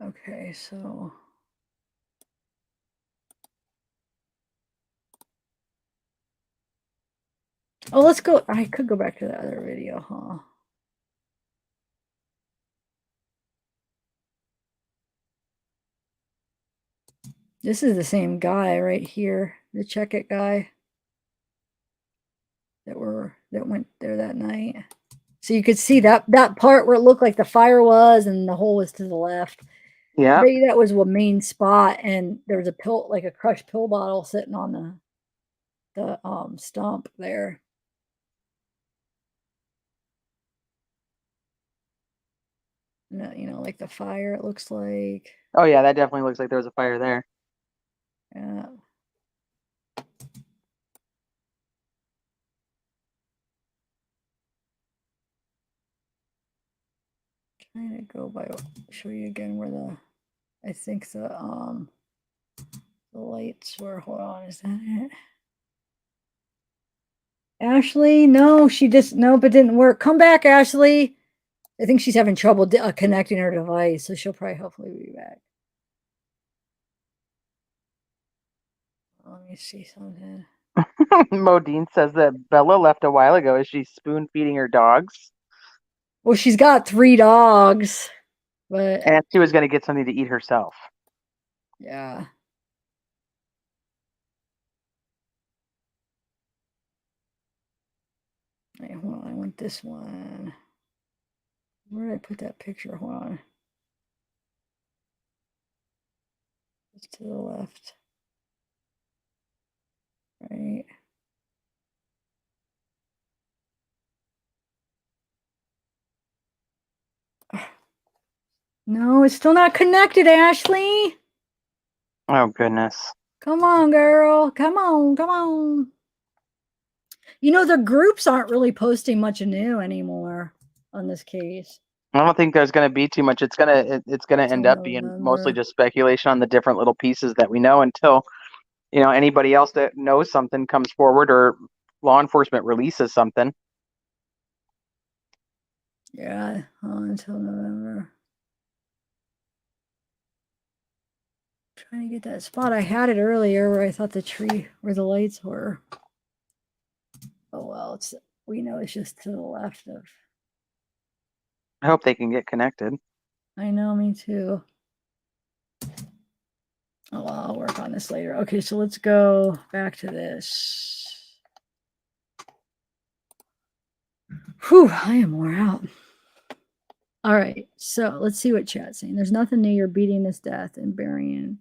Okay, so oh, let's go. I could go back to the other video, huh? This is the same guy right here, the Checkit guy that went there that night. So you could see that part where it looked like the fire was and the hole was to the left. Yeah. Maybe that was a main spot, and there was a pill, like a crushed pill bottle, sitting on the stump there. Like the fire. It looks like. Oh yeah, that definitely looks like there was a fire there. Yeah. Trying to go by. Show you again where I think the lights were. Hold on, is that it? Ashley, no, nope, it didn't work. Come back, Ashley. I think she's having trouble connecting her device, so she'll probably hopefully be back. Let me see something. Modine says that Bella left a while ago. Is she spoon feeding her dogs? Well, she's got 3 dogs, but And she was going to get something to eat herself. yeah. Wait, hold on. I want this one. Where did I put that picture? Hold on. It's to the left. Right. No, it's still not connected, Ashley. Oh, goodness. Come on, girl. Come on. Come on. You know, the groups aren't really posting much new anymore on this case. I don't think there's going to be too much. It's gonna end Till up being mostly November. just speculation on the different little pieces that we know until, anybody else that knows something comes forward or law enforcement releases something. Yeah, until November. Trying to get that spot. I had it earlier where I thought the tree where the lights were. Oh well, we know it's just to the left of. I hope they can get connected. I know, me too. Oh well, I'll work on this later. Okay, so let's go back to this. Whew, I am wore out. All right, so let's see what chat's saying. There's nothing new. You're beating this death and burying.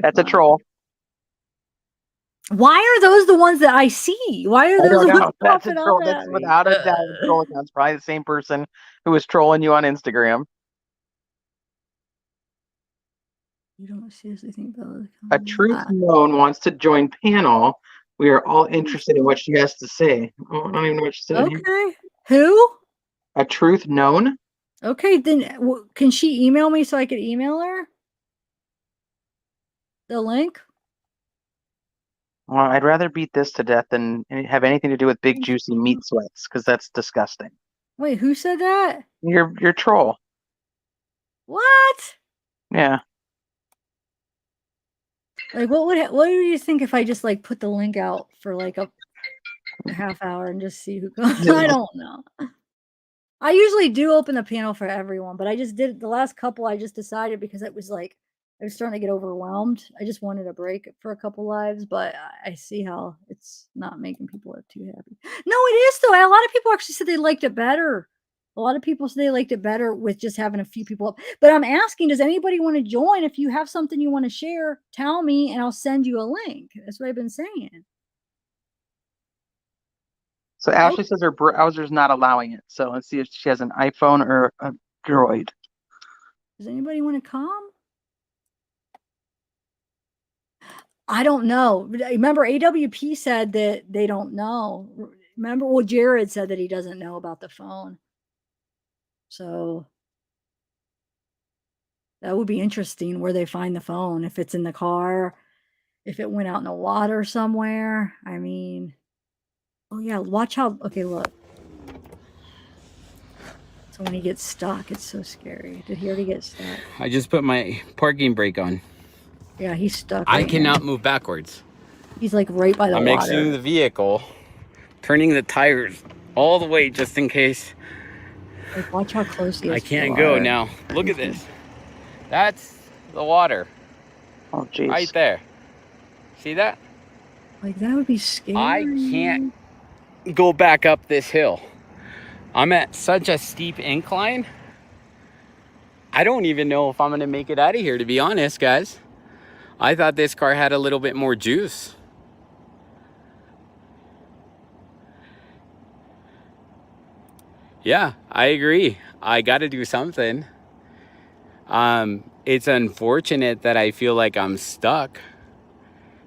That's a troll. Why are those the ones that I see? Why are I those don't the know. ones That's a popping troll. up That's at me? without a doubt a troll account. It's probably the same person who was trolling you on Instagram. You don't seriously think Bella's A coming? truth known wants to join panel. We are all interested in what she has to say. Oh, I don't even know what she said. Okay. Who? A truth known? Okay, then can she email me so I could email her the link? Well, I'd rather beat this to death than have anything to do with big juicy meat sweats, because that's disgusting. Wait, who said that? You're troll. What? Yeah. Like, what do you think if I just like put the link out for like a half hour and just see who comes? I don't know. I usually do open the panel for everyone, but I just did the last couple. I just decided because it was like I was starting to get overwhelmed. I just wanted a break for a couple lives, but I see how it's not making people too happy. No, it is though. A lot of people actually said they liked it better. A lot of people said they liked it better with just having a few people up. But I'm asking, does anybody want to join? If you have something you want to share, tell me and I'll send you a link. That's what I've been saying. So Ashley says her browser's not allowing it. So let's see if she has an iPhone or a Droid. Does anybody want to come? I don't know. Remember, AWP said that they don't know. Remember, well, Jared said that he doesn't know about the phone. So that would be interesting where they find the phone. If it's in the car, if it went out in the water somewhere. I mean, oh yeah, watch how, okay, look. So when he gets stuck, it's so scary. Did he already get stuck? I just put my parking brake on. Yeah, he's stuck. I right cannot now. move backwards. He's like right by the I'm water. exiting the vehicle, turning the tires all the way just in case. Like, watch how close he is. I to the can't go water. now. Look at this. That's the water. Oh, jeez. Right there. See that? Like, that would be scary. I can't go back up this hill. I'm at such a steep incline. I don't even know if I'm gonna make it out of here, to be honest, guys. I thought this car had a little bit more juice. Yeah, I agree. I gotta do something. It's unfortunate that I feel like I'm stuck.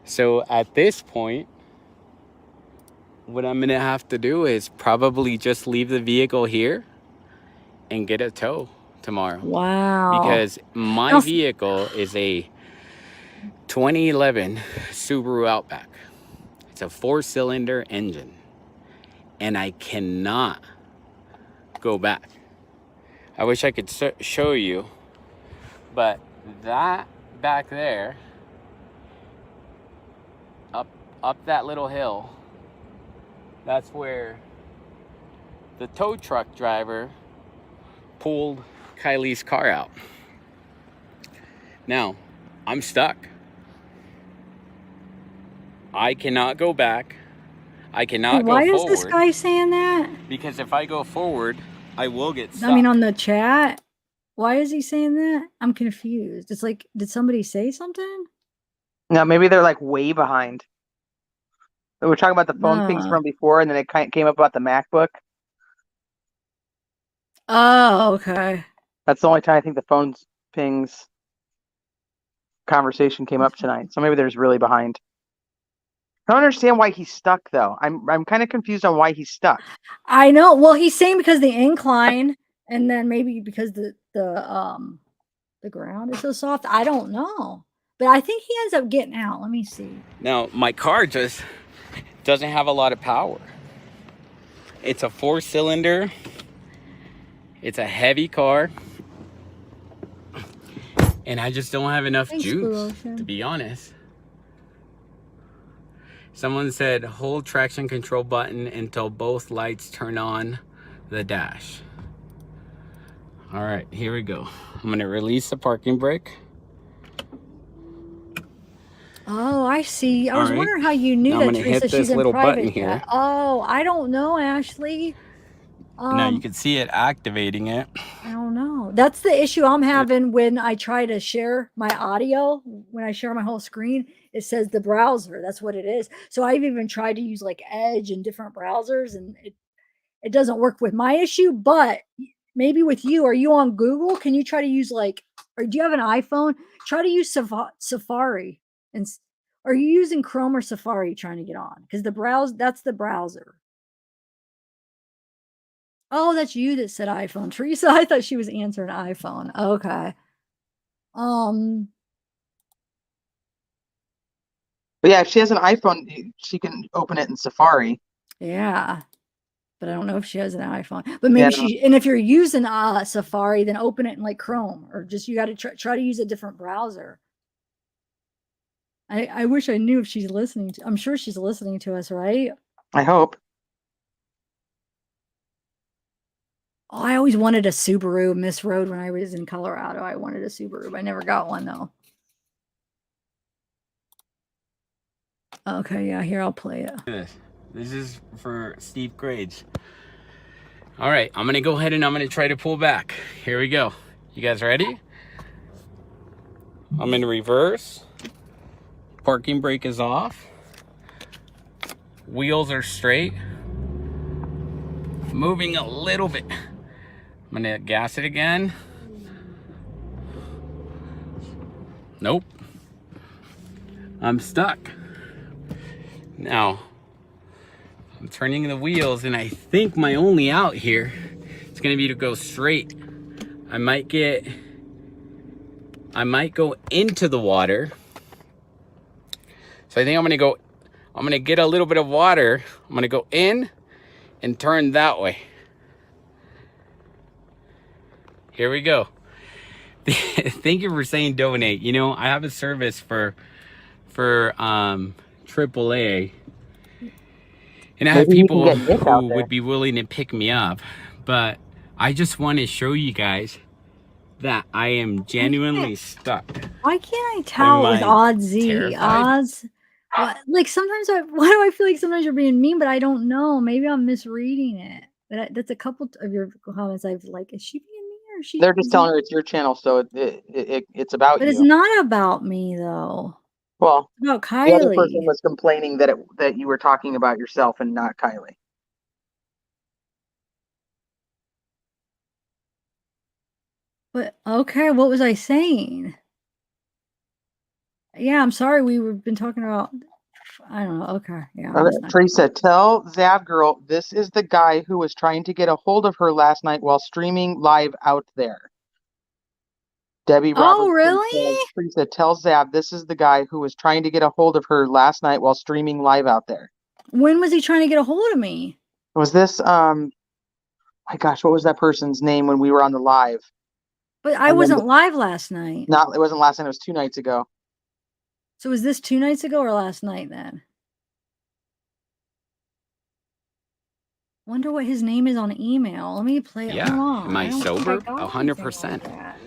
So at this point, what I'm gonna have to do is probably just leave the vehicle here and get a tow tomorrow. Wow. Because my vehicle is a 2011 Subaru Outback. It's a 4-cylinder engine. And I cannot go back. I wish I could show you, but that back there, up that little hill, that's where the tow truck driver pulled Kiely's car out. Now, I'm stuck. I cannot go back. I cannot go Why forward. is this guy saying that? Because if I go forward, I will get stuck. I mean, on the chat, why is he saying that? I'm confused. It's like, did somebody say something? No, maybe they're like way behind. We were talking about the phone pings from before, and then it came up about the MacBook. Oh, okay. That's the only time I think the phone pings conversation came up tonight. So maybe they're just really behind. I don't understand why he's stuck though. I'm kind of confused on why he's stuck. I know. Well, he's saying because the incline, and then maybe because the ground is so soft. I don't know, but I think he ends up getting out. Let me see. Now, my car just doesn't have a lot of power. It's a 4-cylinder. It's a heavy car. And I just don't have enough juice, to be honest. Someone said hold traction control button until both lights turn on the dash. All right, here we go. I'm gonna release the parking brake. Oh, I see. I was wondering how you knew that Teresa, she's in private here. Oh, I don't know, Ashley. Now you can see it activating it. I don't know. That's the issue I'm having when I try to share my audio. When I share my whole screen, it says the browser. That's what it is. So I've even tried to use like Edge and different browsers, and it doesn't work with my issue. But maybe with you, are you on Google? Can you try to use like, or do you have an iPhone? Try to use Safari, and are you using Chrome or Safari trying to get on? Because that's the browser. Oh, that's you that said iPhone, Teresa. I thought she was answering iPhone. Okay. But yeah, if she has an iPhone, she can open it in Safari. Yeah, but I don't know if she has an iPhone. But maybe and if you're using Safari, then open it in like Chrome, or just you got to try to use a different browser. I wish I knew if she's listening to. I'm sure she's listening to us, right? I hope. Oh, I always wanted a Subaru Miss Road when I was in Colorado. I wanted a Subaru, but I never got one though. Okay, yeah, here I'll play it. This is for Steve Grades. All right, I'm gonna go ahead and I'm gonna try to pull back. Here we go. You guys ready? I'm in reverse. Parking brake is off. Wheels are straight. Moving a little bit. I'm gonna gas it again. Nope. I'm stuck. Now, I'm turning the wheels, and I think my only out here is gonna be to go straight. I might go into the water. So I think I'm gonna get a little bit of water. I'm gonna go in and turn that way. Here we go. Thank you for saying donate. You know, I have a service for AAA, and I have people who would be willing to pick me up, but I just want to show you guys that I am genuinely stuck. Why can't I tell with Oz? Oz? What, like sometimes why do I feel like sometimes you're being mean, but I don't know. Maybe I'm misreading it. But that's a couple of your comments I've like, is she being mean or is she? They're just telling her it's your channel, so it's about you. But it's not about me though. Well, it's about Kiely. The other person was complaining that you were talking about yourself and not Kiely. But okay, what was I saying? Yeah, I'm sorry. We've been talking about. I don't know. Okay, yeah. Teresa, tell Zavgirl this is the guy who was trying to get a hold of her last night while streaming live out there. Debbie Roberts. Oh, really? Teresa, tell Zav this is the guy who was trying to get a hold of her last night while streaming live out there. When was he trying to get a hold of me? Was this my gosh, what was that person's name when we were on the live? But I wasn't live last night. It wasn't last night, it was 2 nights ago. So was this 2 nights ago or last night then? Wonder what his name is on email. Let me play. Yeah. Hold on. Am I don't think sober? got anything 100%. like that.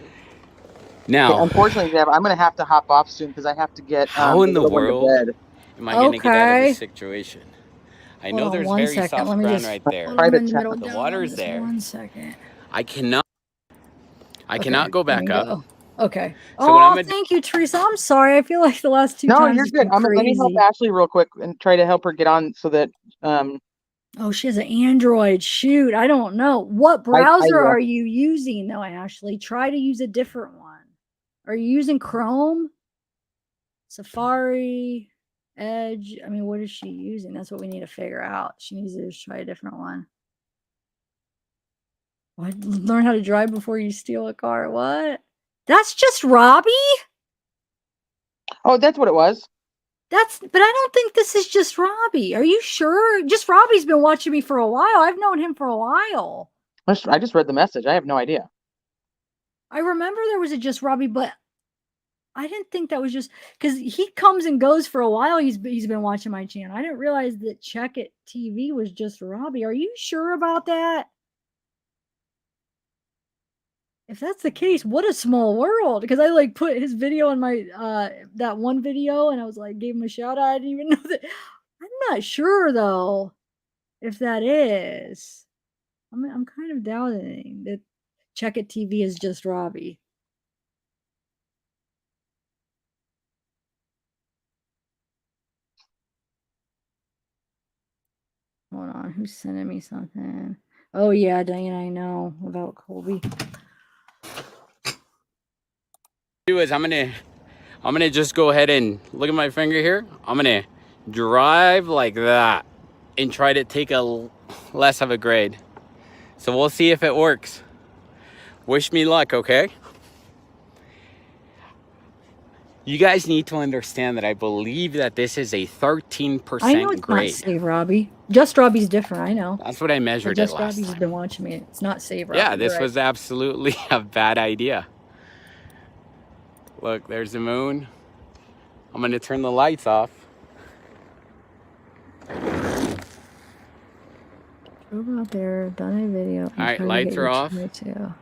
Now, Unfortunately, Deb, I'm gonna have to hop off soon because I have to get how in the little one to world bed. am I going to get out of Okay. this situation? I Hold know on there's 1 very second. soft Let me ground just right hold there. on, Try I'm to in the check middle The down. water's Just there. 1 second. I cannot Okay, go let back me up. go. Okay. So what I'm Oh, gonna thank you, Teresa. I'm sorry. I feel like the last 2 No, times you're it's good. been Let me help crazy. Ashley real quick and try to help her get on so that Oh, she has an Android. Shoot, I don't know. What I browser will. are you using, though, Ashley? Try to use a different one. Are you using Chrome, Safari, Edge? I mean, what is she using? That's what we need to figure out. She needs to just try a different one. What? Learn how to drive before you steal a car. What? That's just Robbie? Oh, that's what it was. But I don't think this is just Robbie. Are you sure? Just Robbie's been watching me for a while. I've known him for a while. I just read the message. I have no idea. I remember there was a just Robbie, but I didn't think that was just because he comes and goes for a while. He's been watching my channel. I didn't realize that Checkit TV was just Robbie. Are you sure about that? If that's the case, what a small world. Because I like put his video in my that one video and I was like gave him a shout out. I didn't even know that. I'm not sure though if that is. I'm kind of doubting that Checkit TV is just Robbie. Hold on, who's sending me something? Oh yeah, Diane, I know about Colby. is I'm gonna just go ahead and look at my finger here. I'm gonna drive like that and try to take a less of a grade. So we'll see if it works. Wish me luck, okay? You guys need to understand that I believe that this is a 13% I know it's grade. not Save Robbie. Just Robbie's different. I know. That's what I But measured it Just last Robbie's time. been watching me. It's not Save Robbie. Yeah, you're this right. was absolutely a bad idea. Look, there's the moon. I'm gonna turn the lights off. Drove out there, done a video. All right, lights are off. Too.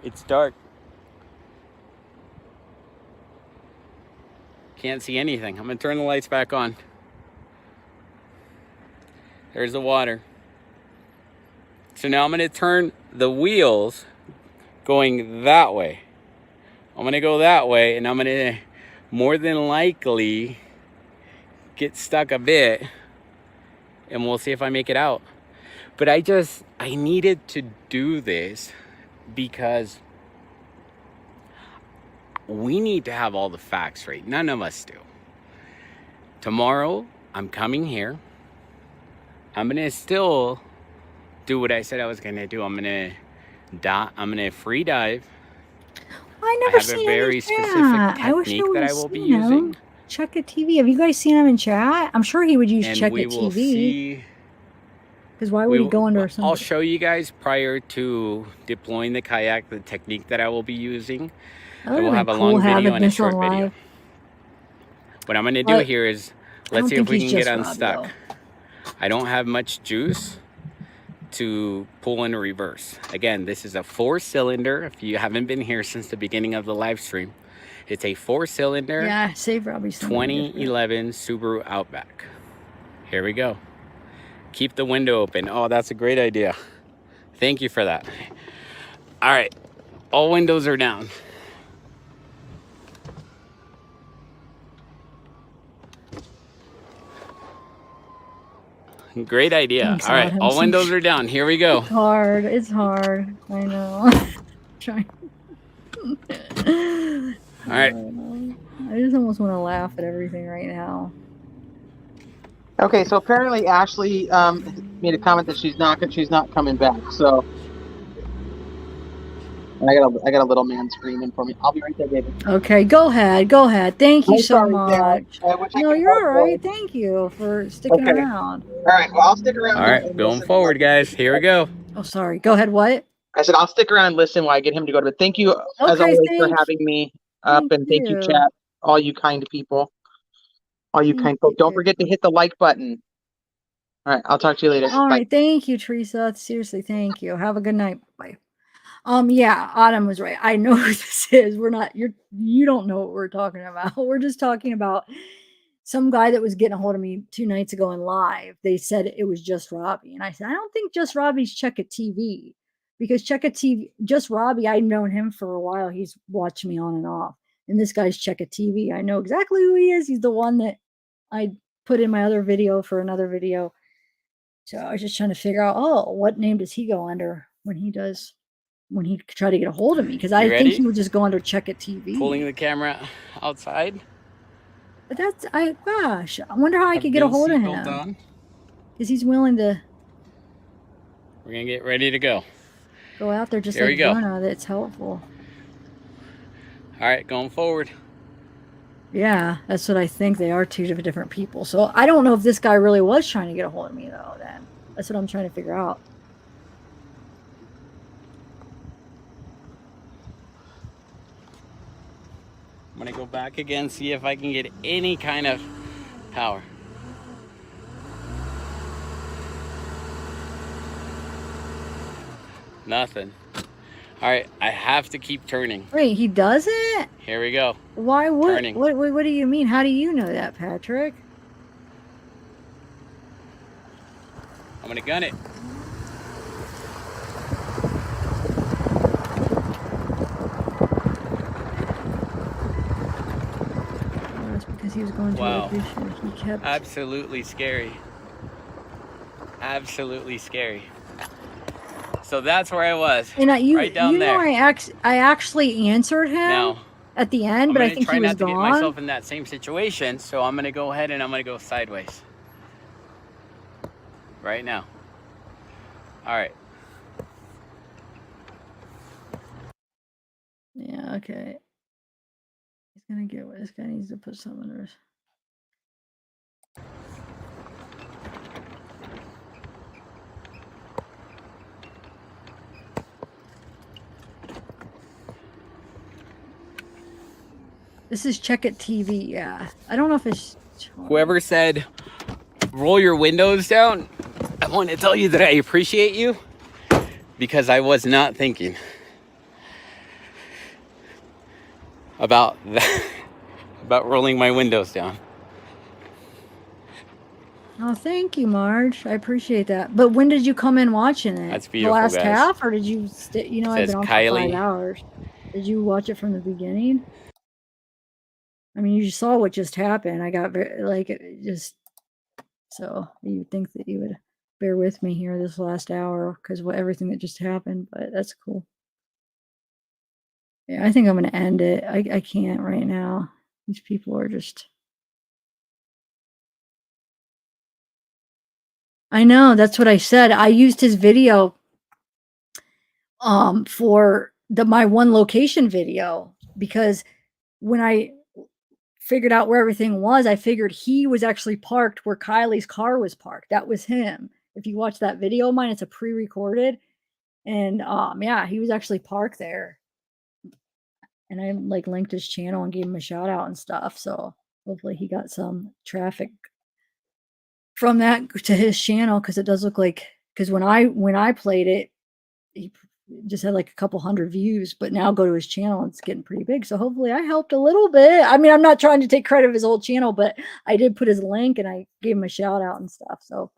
It's dark. Can't see anything. I'm gonna turn the lights back on. There's the water. So now I'm gonna turn the wheels going that way. I'm gonna go that way and I'm gonna more than likely get stuck a bit and we'll see if I make it out. But I needed to do this because we need to have all the facts right. None of us do. Tomorrow, I'm coming here. I'm gonna still do what I said I was gonna do. I'm gonna free dive. I never have a seen very him in specific chat. I wish technique that I will be seen him. using. Checkit TV. Have you guys seen him in chat? I'm sure he would use And Checkit we will TV. see. Because why would he go under I'll somebody? show you guys prior to deploying the kayak the technique that I will be using. That I will would've have a been cool long video having and a this short on video. live. What I'm gonna do But here is I let's don't see if think we he's can get just Robbie, unstuck. though. I don't have much juice to pull in reverse. Again, this is a 4-cylinder. If you haven't been here since the beginning of the live stream, it's a 4-cylinder. Yeah, Save Robbie's something different. 2011 Subaru Outback. Here we go. Keep the window open. Oh, that's a great idea. Thank you for that. All right, all windows are down. Great idea. Thanks, All right, Adam. all windows are down. Here we go. It's hard. It's hard. I know. Trying. All right. I just almost want to laugh at everything right now. Okay, so apparently Ashley made a comment that she's not coming back. So I got a little man screaming for me. I'll be right there, baby. Okay, go ahead. Go ahead. Thank you I'm so sorry, Dad. much. I wish I No, could you're help all right. more. Thank you for sticking Okay. around. All right, well, I'll stick around. All right, and going listen. forward, guys. Here we go. Oh, sorry. Go ahead. What? I said I'll stick around and listen while I get him to go to bed. Thank you, as Okay, always, for thank having me up, and thank you, chat, all you kind people, all you Thank kind folks. Don't you. forget to hit the like button. All right. I'll talk to you later. All Bye. right. Thank you, Teresa. Seriously, thank you. Have a good night. Bye. Yeah, Autumn was right. I know who this is. You don't know what we're talking about. We're just talking about some guy that was getting a hold of me 2 nights ago in live. They said it was Just Robbie. And I said, I don't think Just Robbie's Checkit TV. Because Checkit TV, Just Robbie, I've known him for a while. He's watched me on and off. And this guy's Checkit TV. I know exactly who he is. He's the one that I put in my other video for another video. So I was just trying to figure out, what name does he go under when he tried to get a hold of me? Because I think ready? he would just go under Checkit TV. Pulling the camera outside. But gosh, I wonder how I could get a hold of him. Because he's willing to We're gonna get ready to go. go out there just Here we like go. Verna. That's helpful. All right, going forward. Yeah, that's what I think. They are two different people. So I don't know if this guy really was trying to get a hold of me, though, then. That's what I'm trying to figure out. I'm gonna go back again, see if I can get any kind of power. Nothing. All right, I have to keep turning. Wait, he doesn't? Here we go. Why would? Turning. What do you mean? How do you know that, Patrick? I'm gonna gun it. Oh, that's because he was going to Wow. location. He kept. Absolutely scary. Absolutely scary. So that's where I was. And right down there. I actually answered him Now, at the end, I'm but I gonna think try he was not to get gone. myself in that same situation, so I'm gonna go ahead and I'm gonna go sideways. Right now. All right. Yeah, okay. He's gonna get what this guy needs to put some under his. This is Checkit TV, yeah. I don't know if it's. Whoever said roll your windows down, I want to tell you that I appreciate you because I was not thinking about that, about rolling my windows down. Oh, thank you, Marge. I appreciate that. But when did you come in watching it? That's beautiful, The last guys. half, or did you stay? You know, I've Says been on Kiely. for 5 hours. Did you watch it from the beginning? I mean, you saw what just happened. I got just so you think that you would bear with me here this last hour because of everything that just happened, but that's cool. Yeah, I think I'm going to end it. I can't right now. These people are just. I know, that's what I said. I used his video for my one location video because when I figured out where everything was, I figured he was actually parked where Kiely's car was parked. That was him. If you watch that video of mine, it's a pre-recorded. And yeah, he was actually parked there. And I like linked his channel and gave him a shout out and stuff. So hopefully he got some traffic from that to his channel, because it does look like, because when I played it, he just had like a couple hundred views, but now go to his channel, it's getting pretty big. So hopefully I helped a little bit. I mean, I'm not trying to take credit of his old channel, but I did put his link and I gave him a shout out and stuff. So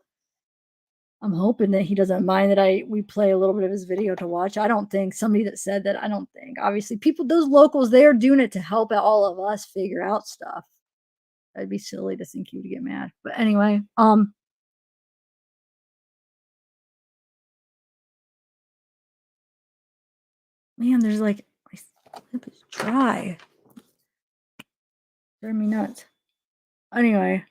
I'm hoping that he doesn't mind that we play a little bit of his video to watch. I don't think somebody that said that, I don't think, obviously people, those locals, they are doing it to help out all of us figure out stuff. That'd be silly to think he would get mad. But anyway, man, there's like, my lip is dry. Driving me nuts. Anyway.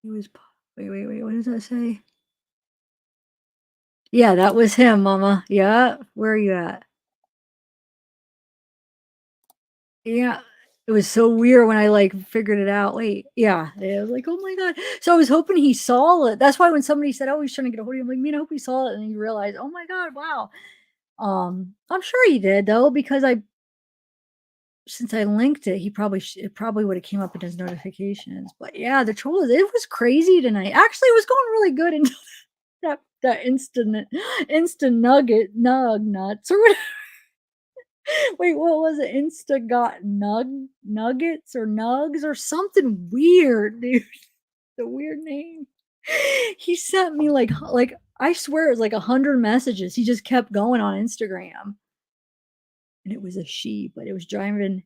He was, wait, what does that say? Yeah, that was him, Mama. Yeah, where are you at? Yeah, It was so weird when I like figured it out. Wait, yeah. I was like, oh my God. So I was hoping he saw it. That's why when somebody said, oh, he's trying to get a hold of you, I'm like, man, I hope he saw it. And he realized, oh my God, wow. I'm sure he did though, because since I linked it, it probably would have came up in his notifications. But yeah, it was crazy tonight. Actually, it was going really good until that instant nuggets or whatever. Wait, what was it? Insta got nuggets or nugs or something weird, dude. The weird name. He sent me like I swear it was like 100 messages. He just kept going on Instagram. And it was a she, but it was driving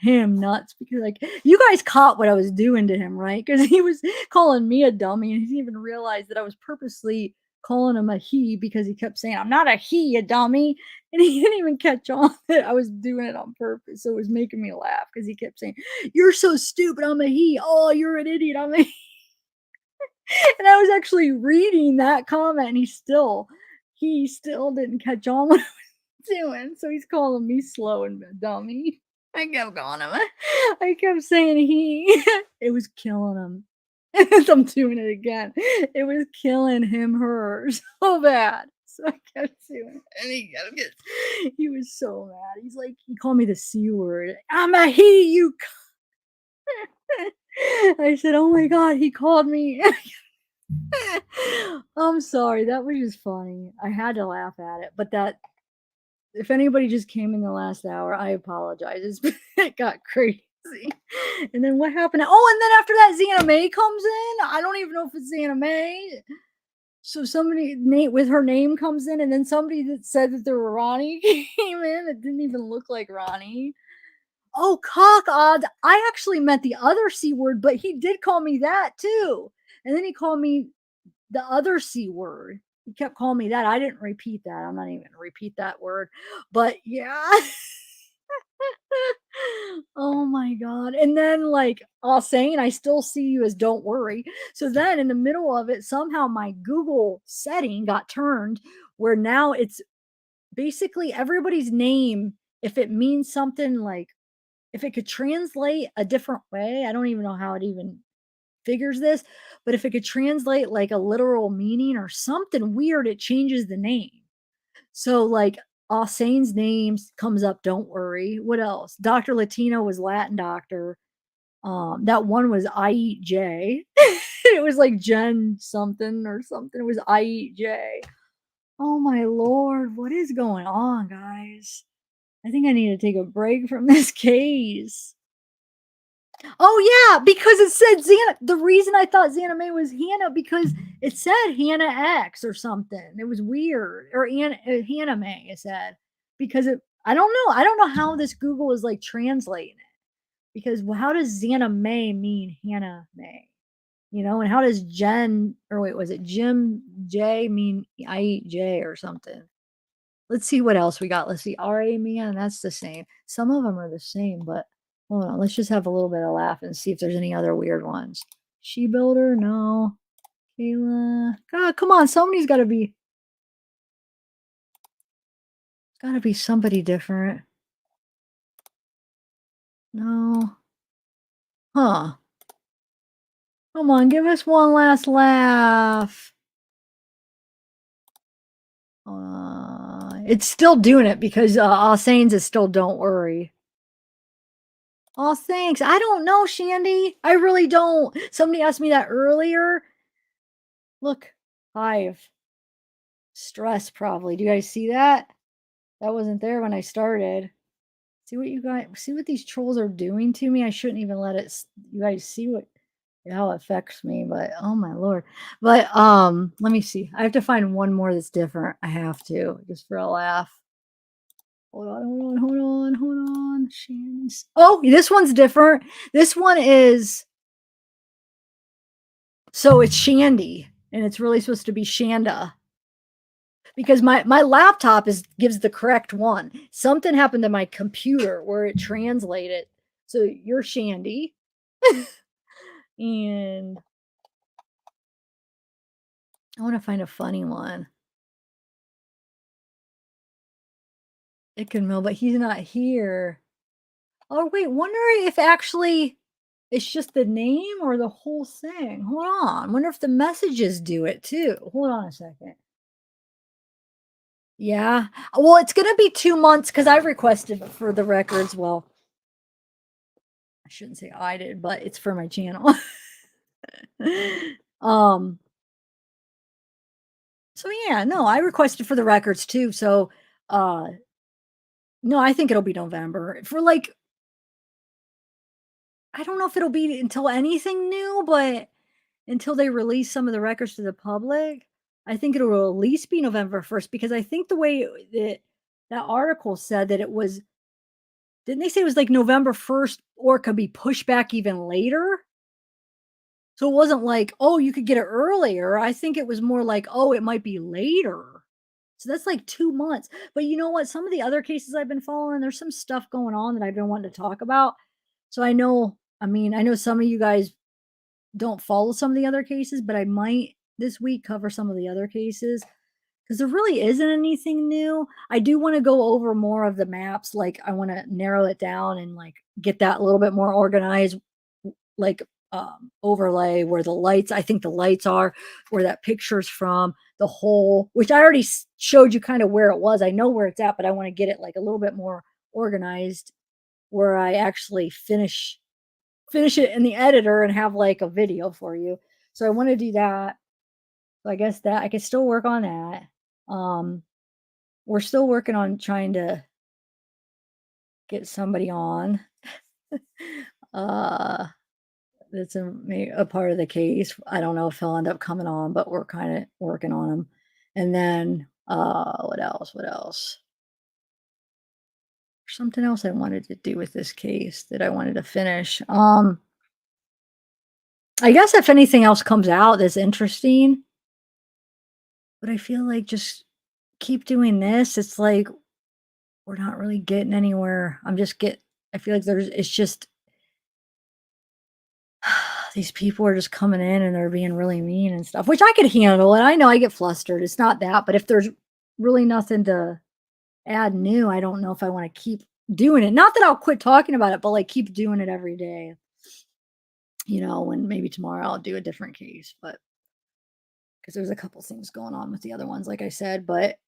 him nuts because like you guys caught what I was doing to him, right? Because he was calling me a dummy and he didn't even realize that I was purposely calling him a he because he kept saying, I'm not a he, you dummy. And he didn't even catch on that I was doing it on purpose. So it was making me laugh because he kept saying, you're so stupid, I'm a he. Oh, you're an idiot, I'm a he. And I was actually reading that comment and he still didn't catch on what I was doing. So he's calling me slow and a dummy. I kept calling him. I kept saying he. It was killing him. I'm doing it again. It was killing him, her so bad. So I kept doing it. And he was so mad. He's like, he called me the C word. I'm a he, you. I said, oh my God, he called me. I'm sorry. That was just funny. I had to laugh at it. But if anybody just came in the last hour, I apologize. It got crazy. And then what happened? Oh, and then after that, Xana May comes in. I don't even know if it's Xana May. So somebody, Nate, with her name comes in, and then somebody that said that they were Ronnie came in. It didn't even look like Ronnie. Oh, cock odds. I actually meant the other C word, but he did call me that too. And then he called me the other C word. He kept calling me that. I didn't repeat that. I'm not even going to repeat that word. But yeah. Oh my God. And then like all saying, I still see you as don't worry. So then in the middle of it, somehow my Google setting got turned where now it's basically everybody's name. If it means something like, if it could translate a different way, I don't even know how it even figures this, but if it could translate like a literal meaning or something weird, it changes the name. So like Sane's names comes up, don't worry. What else? Dr. Latino was Latin doctor. That one was I eat J. It was like Jen something or something. It was I eat J. Oh my Lord, what is going on, guys? I think I need to take a break from this case. Oh yeah, because it said Xana. The reason I thought Xana May was Hannah because it said Hannah X or something. It was weird. Or Hannah May, it said. Because I don't know. I don't know how this Google is like translating it. Because how does Xana May mean Hannah May? You know, and how does Jim J mean I eat J or something? Let's see what else we got. Let's see. R.A. Man, that's the same. Some of them are the same, but hold on. Let's just have a little bit of laugh and see if there's any other weird ones. She Builder, no. Kayla. God, come on. Somebody's got to be. Got to be somebody different. No. Huh. Come on. Give us one last laugh. It's still doing it because All Saints is still don't worry. Oh, thanks. I don't know, Shandy. I really don't. Somebody asked me that earlier. Look, Hive. Stress, probably. Do you guys see that? That wasn't there when I started. See what these trolls are doing to me? I shouldn't even let it. You guys see how it affects me, but oh my Lord. But let me see. I have to find one more that's different. I have to, just for a laugh. Hold on. Oh, this one's different. This one is, so it's Shandy, and it's really supposed to be Shanda. Because my laptop gives the correct one. Something happened to my computer where it translated. So you're Shandy. And I want to find a funny one. It can mail, but he's not here. Oh, wait, wondering if actually it's just the name or the whole thing. Hold on. Wonder if the messages do it too. Hold on a second. Yeah. Well, it's gonna be 2 months because I requested for the records. Well, I shouldn't say I did, but it's for my channel. um, so yeah, no, I requested for the records too. So no, I think it'll be November. For like, I don't know if it'll be until anything new, but until they release some of the records to the public, I think it'll at least be November 1st because I think the way that article said that it was, didn't they say it was like November 1st or it could be pushed back even later? So it wasn't like, oh, you could get it earlier. I think it was more like, oh, it might be later. So that's like 2 months. But you know what? Some of the other cases I've been following, there's some stuff going on that I've been wanting to talk about. So I know, I mean, I know some of you guys don't follow some of the other cases, but I might this week cover some of the other cases because there really isn't anything new. I do want to go over more of the maps. Like I want to narrow it down and like get that a little bit more organized, like overlay where the lights, I think the lights are, where that picture's from, the hole, which I already showed you kind of where it was. I know where it's at, but I want to get it like a little bit more organized where I actually finish it in the editor and have like a video for you. So I want to do that. So I guess that I can still work on that. We're still working on trying to get somebody on. That's a part of the case. I don't know if he'll end up coming on, but we're kind of working on him. And then what else? What else? Something else I wanted to do with this case that I wanted to finish. I guess if anything else comes out that's interesting, but I feel like just keep doing this. It's like we're not really getting anywhere. I feel like it's just these people are just coming in and they're being really mean and stuff, which I could handle. And I know I get flustered. It's not that, but if there's really nothing to add new, I don't know if I want to keep doing it. Not that I'll quit talking about it, but like keep doing it every day. You know, when maybe tomorrow I'll do a different case, but because there's a couple things going on with the other ones, like I said, but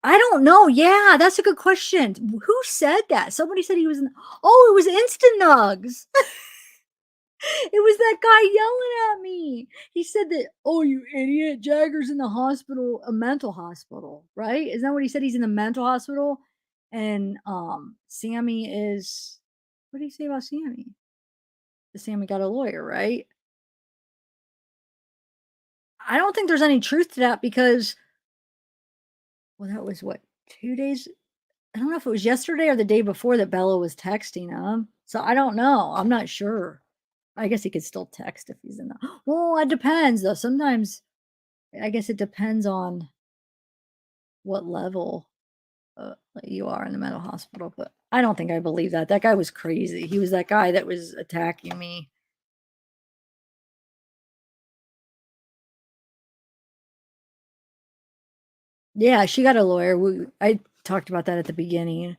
I don't know. Yeah, that's a good question. Who said that? Somebody said he was oh, it was Instant Nugs. It was that guy yelling at me. He said that, oh, you idiot, Jagger's in the hospital, a mental hospital, right? Isn't that what he said? He's in the mental hospital. And Sammy is, what did he say about Sammy? Sammy got a lawyer, right? I don't think there's any truth to that because, well, that was what, 2 days? I don't know if it was yesterday or the day before that Bella was texting him. So I don't know. I'm not sure. I guess he could still text if he's in the, well, it depends though. Sometimes I guess it depends on what level you are in the mental hospital, but I don't think I believe that. That guy was crazy. He was that guy that was attacking me. Yeah, she got a lawyer. I talked about that at the beginning.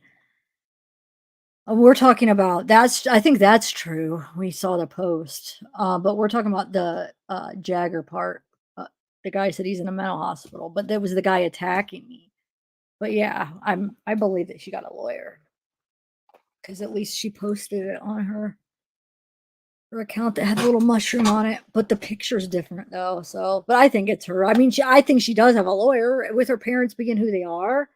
We're talking about I think that's true. We saw the post. But we're talking about the Jagger part. The guy said he's in a mental hospital, but that was the guy attacking me. But yeah, I believe that she got a lawyer. Because at least she posted it on her account that had a little mushroom on it, but the picture's different though. So, but I think it's her. I mean, I think she does have a lawyer with her parents being who they are.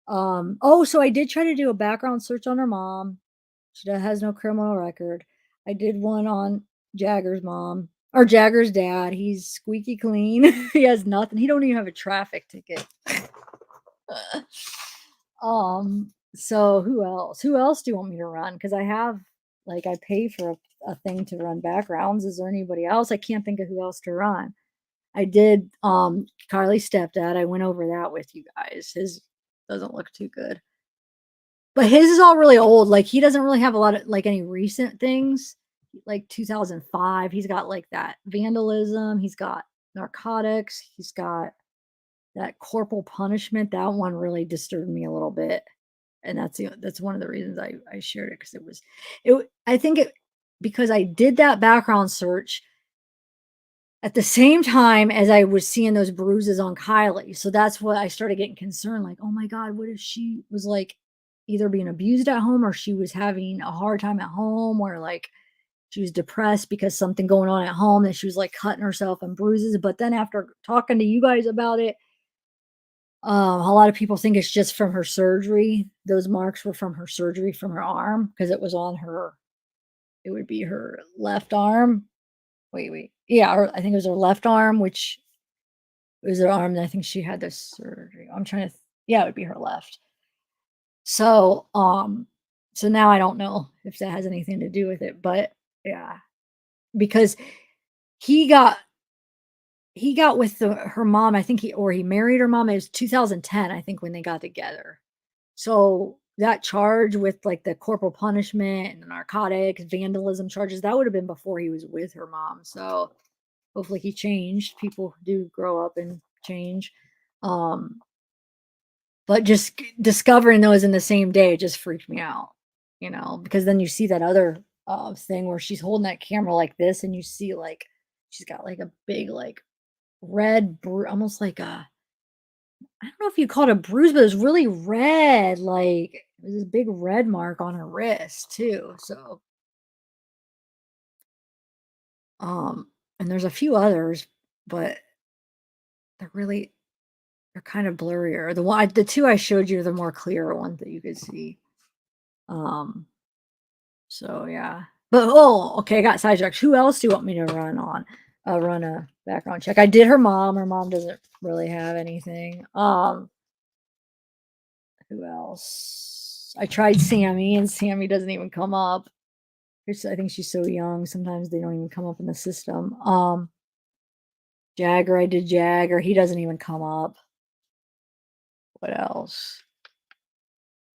Oh, so I did try to do a background search on her mom. She has no criminal record. I did one on Jagger's mom or Jagger's dad. He's squeaky clean. He has nothing. He don't even have a traffic ticket. So who else? Who else do you want me to run? Because I have, like, I pay for a thing to run backgrounds. Is there anybody else? I can't think of who else to run. I did Kiely's stepdad. I went over that with you guys. His doesn't look too good. But his is all really old. Like he doesn't really have a lot of like any recent things. Like 2005, he's got like that vandalism. He's got narcotics. He's got that corporal punishment. That one really disturbed me a little bit. And that's one of the reasons I shared it, because I think because I did that background search at the same time as I was seeing those bruises on Kiely. So that's what I started getting concerned, like, oh my God, what if she was like either being abused at home, or she was having a hard time at home, or like she was depressed because something going on at home, that she was like cutting herself and bruises. But then after talking to you guys about it, a lot of people think it's just from her surgery. Those marks were from her surgery, from her arm, because it was on her, it would be her left arm. Wait. Yeah, I think it was her left arm, which was her arm that I think she had this surgery. I'm trying to, yeah, it would be her left. So, so now I don't know if that has anything to do with it, but yeah, because he got with her mom. I think he married her mom. It was 2010, I think, when they got together. So that charge with like the corporal punishment and the narcotics, vandalism charges, that would have been before he was with her mom. So hopefully he changed. People do grow up and change. But just discovering those in the same day just freaked me out, because then you see that other thing where she's holding that camera like this, and you see like she's got like a big like red, almost like a, I don't know if you call it a bruise, but it was really red. Like it was this big red mark on her wrist too. So, and there's a few others, but they're kind of blurrier. The two I showed you are the more clearer ones that you could see. So yeah. But okay, I got sidetracked. Who else do you want me to run on? Run a background check. I did her mom. Her mom doesn't really have anything. Who else? I tried Sammy, and Sammy doesn't even come up. I think she's so young. Sometimes they don't even come up in the system. Jagger, I did Jagger. He doesn't even come up. What else?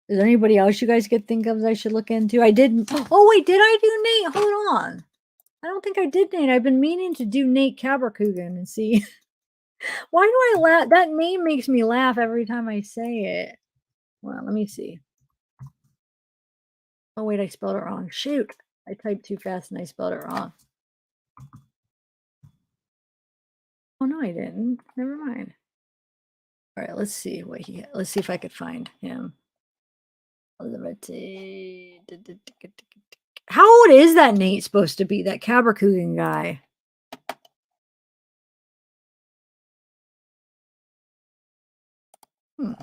Is there anybody else you guys could think of that I should look into? I didn't. Oh, wait, did I do Nate? Hold on. I don't think I did Nate. I've been meaning to do Nate Caberkugan and see. Why do I laugh? That name makes me laugh every time I say it. Well, let me see. Oh, wait, I spelled it wrong. Shoot. I typed too fast and I spelled it wrong. Oh, no, I didn't. Never mind. All right, let's see let's see if I could find him. How old is that Nate supposed to be? That Caberkugan guy? Oh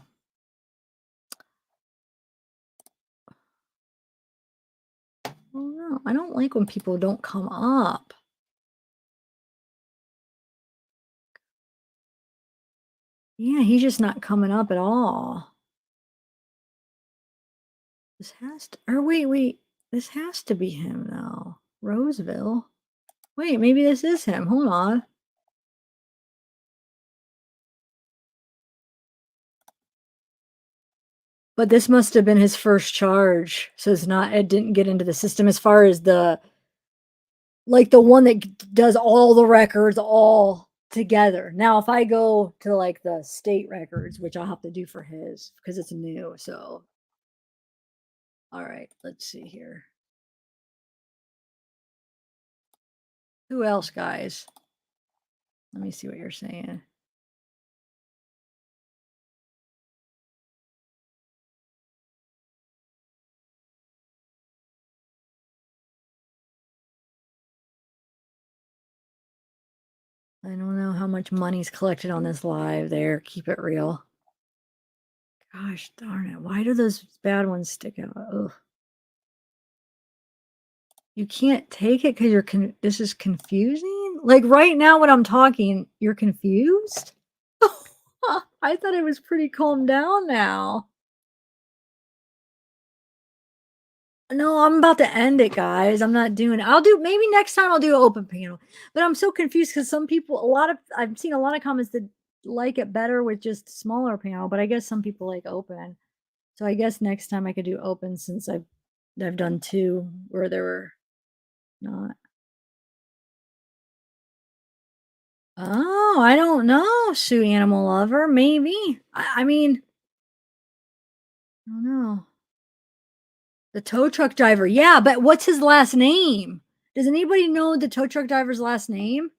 no, I don't like when people don't come up. Yeah, he's just not coming up at all. This has to, or wait, this has to be him though. Roseville. Wait, maybe this is him. Hold on. But this must have been his first charge. So it didn't get into the system as far as the one that does all the records all together. Now, if I go to like the state records, which I'll have to do for his because it's new. So, all right, let's see here. Who else, guys? Let me see what you're saying. I don't know how much money's collected on this live there. Keep it real. Gosh darn it. Why do those bad ones stick out? Ugh. You can't take it because this is confusing? Like right now when I'm talking, you're confused? I thought it was pretty calmed down now. No, I'm about to end it, guys. I'm not doing it. Maybe next time I'll do an open panel. But I'm so confused because I've seen a lot of comments that like it better with just smaller panel, but I guess some people like open. So I guess next time I could do open since I've done 2 where there were not. Oh, I don't know, Sue Animal Lover. Maybe. I mean, I don't know. The tow truck driver. Yeah, but what's his last name? Does anybody know the tow truck driver's last name?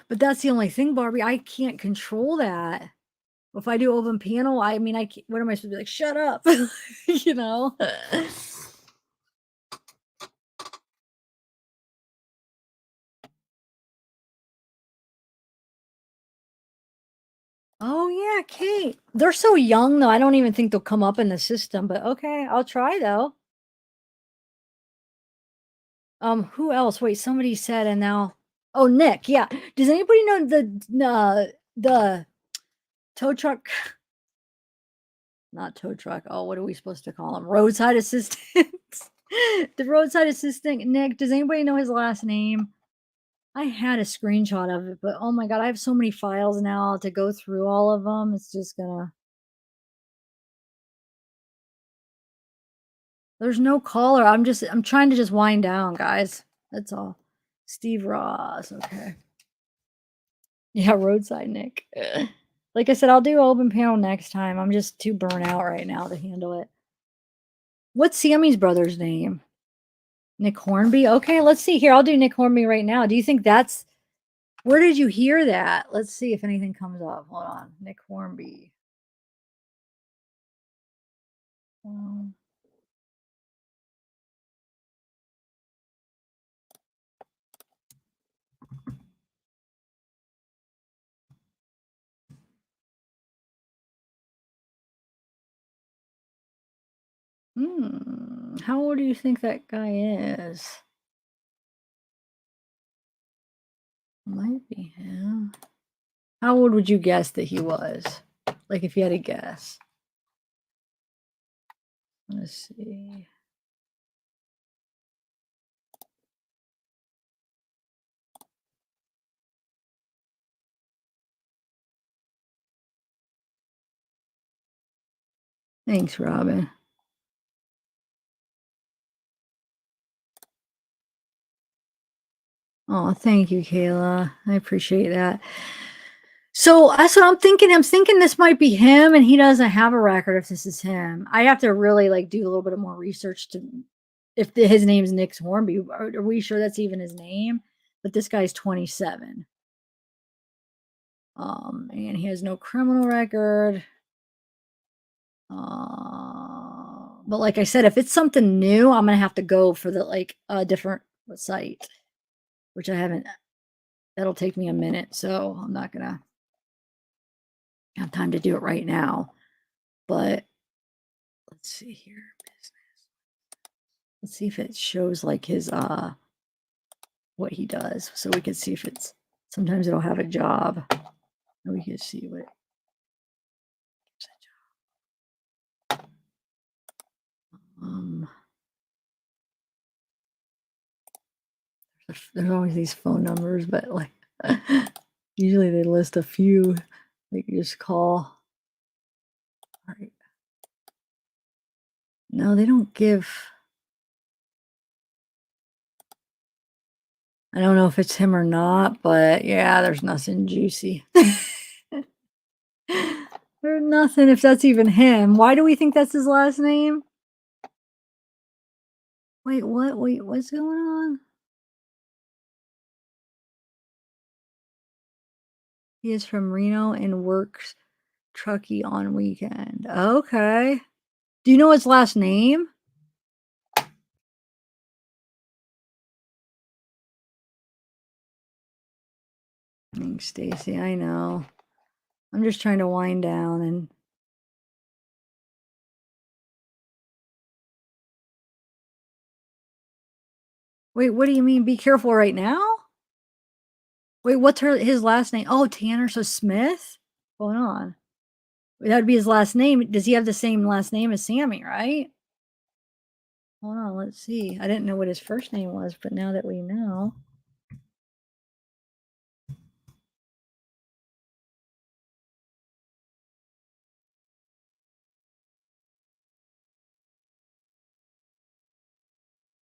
But that's the only thing, Barbie. I can't control that. If I do open panel, I mean, I can't, what am I supposed to be like? Shut up, you know? Oh yeah, Kate. They're so young though. I don't even think they'll come up in the system. But okay, I'll try though. Who else? Wait, somebody said, and now, oh, Nick. Yeah. Does anybody know the tow truck? Not tow truck. Oh, what are we supposed to call him? Roadside assistant. The roadside assistant, Nick. Does anybody know his last name? I had a screenshot of it, but oh my god, I have so many files now to go through all of them. It's just gonna. There's no caller. I'm trying to just wind down, guys. That's all. Steve Ross. Okay. Yeah, roadside Nick. Like I said, I'll do open panel next time. I'm just too burnt out right now to handle it. What's Sammy's brother's name? Nick Hornby. Okay, let's see here. I'll do Nick Hornby right now. Do you think that's where did you hear that? Let's see if anything comes up. Hold on. Nick Hornby. How old do you think that guy is? Might be him. How old would you guess that he was? Like if you had a guess. Let's see. Thanks, Robin. Oh, thank you, Kayla. I appreciate that. So that's what I'm thinking. I'm thinking this might be him, and he doesn't have a record if this is him. I have to really like do a little bit of more research to if his name's Nick Hornby. Are we sure that's even his name? But this guy's 27. And he has no criminal record. But like I said, if it's something new, I'm gonna have to go for the like a different site, which I haven't. That'll take me a minute, so I'm not gonna have time to do it right now. But let's see here, business. Let's see if it shows like his what he does, so we can see if it's. Sometimes it'll have a job, and we can see what. There's always these phone numbers, but like usually they list a few that you just call. All right. No, they don't give. I don't know if it's him or not, but yeah, there's nothing juicy. There's nothing if that's even him. Why do we think that's his last name? Wait, what? Wait, what's going on? He is from Reno and works truckee on weekend. Okay. Do you know his last name? Thanks, Stacy. I know. I'm just trying to wind down and. Wait, what do you mean? Be careful right now? Wait, what's his last name? Oh, Tanner. So Smith? Hold on. That'd be his last name. Does he have the same last name as Sammy, right? Hold on, let's see. I didn't know what his first name was, but now that we know.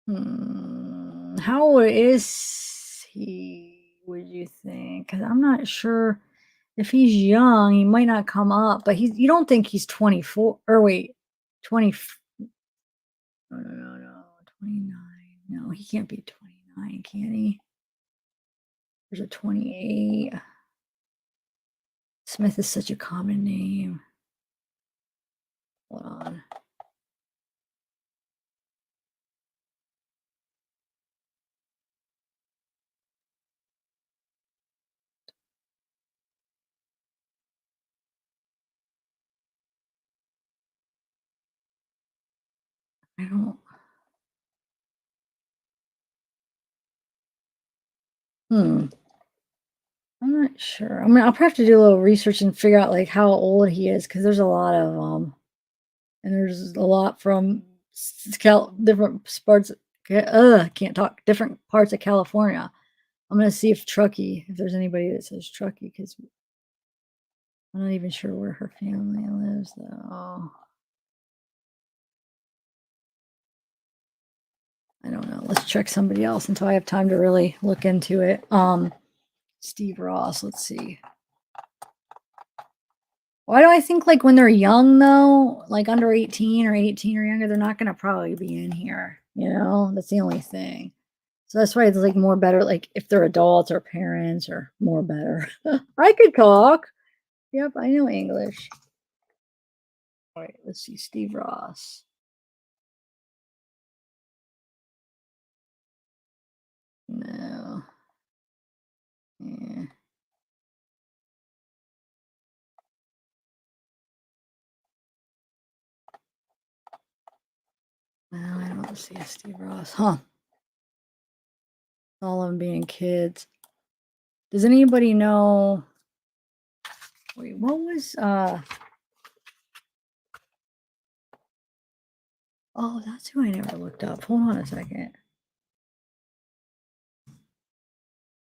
How old is he, would you think? Because I'm not sure if he's young, he might not come up, but you don't think he's 24 or wait, 20. No, 29. No, he can't be 29, can he? There's a 28. Smith is such a common name. Hold on. I don't. I'm not sure. I mean, I'll probably have to do a little research and figure out like how old he is because there's a lot of and there's a lot from different parts. Can't talk. Different parts of California. I'm gonna see if there's anybody that says Truckee, because I'm not even sure where her family lives though. I don't know. Let's check somebody else until I have time to really look into it. Steve Ross. Let's see. Why do I think like when they're young though, like under 18 or 18 or younger, they're not going to probably be in here. You know, that's the only thing. So that's why it's like more better, like if they're adults or parents or more better. I could talk. Yep, I know English. All right, let's see. Steve Ross. No. Yeah. No, I don't see a Steve Ross. Huh. All of them being kids. Does anybody know? Wait, what was oh, that's who I never looked up. Hold on a second.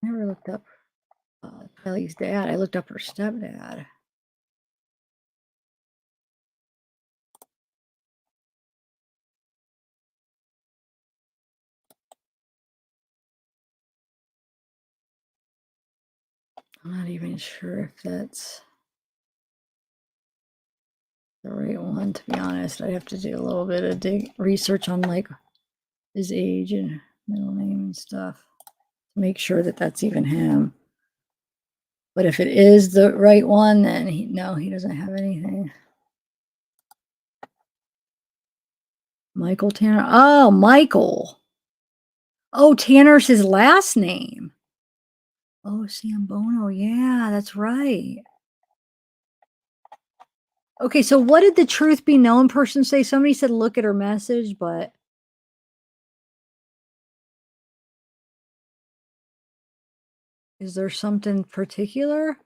Never looked up Kelly's dad. I looked up her stepdad. I'm not even sure if that's the right one, to be honest. I have to do a little bit of research on like his age and middle name and stuff to make sure that that's even him. But if it is the right one, then no, he doesn't have anything. Michael Tanner. Oh, Michael. Oh, Tanner's his last name. Oh, Sam Bono. Yeah, that's right. Okay, so what did the truth be known person say? Somebody said look at her message, but is there something particular?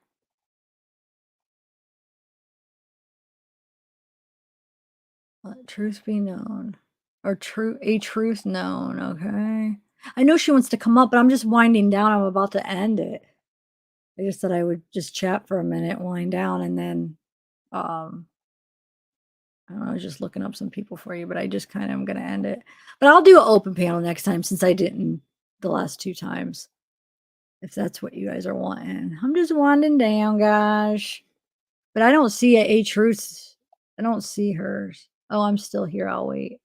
Truth be known. Or a truth known, okay. I know she wants to come up, but I'm just winding down. I'm about to end it. I just thought I would just chat for a minute, wind down, and then I don't know, I was just looking up some people for you, but I just kind of am gonna end it. But I'll do an open panel next time since I didn't the last 2 times. If that's what you guys are wanting. I'm just winding down, guys. But I don't see a truth. I don't see hers. Oh, I'm still here. I'll wait.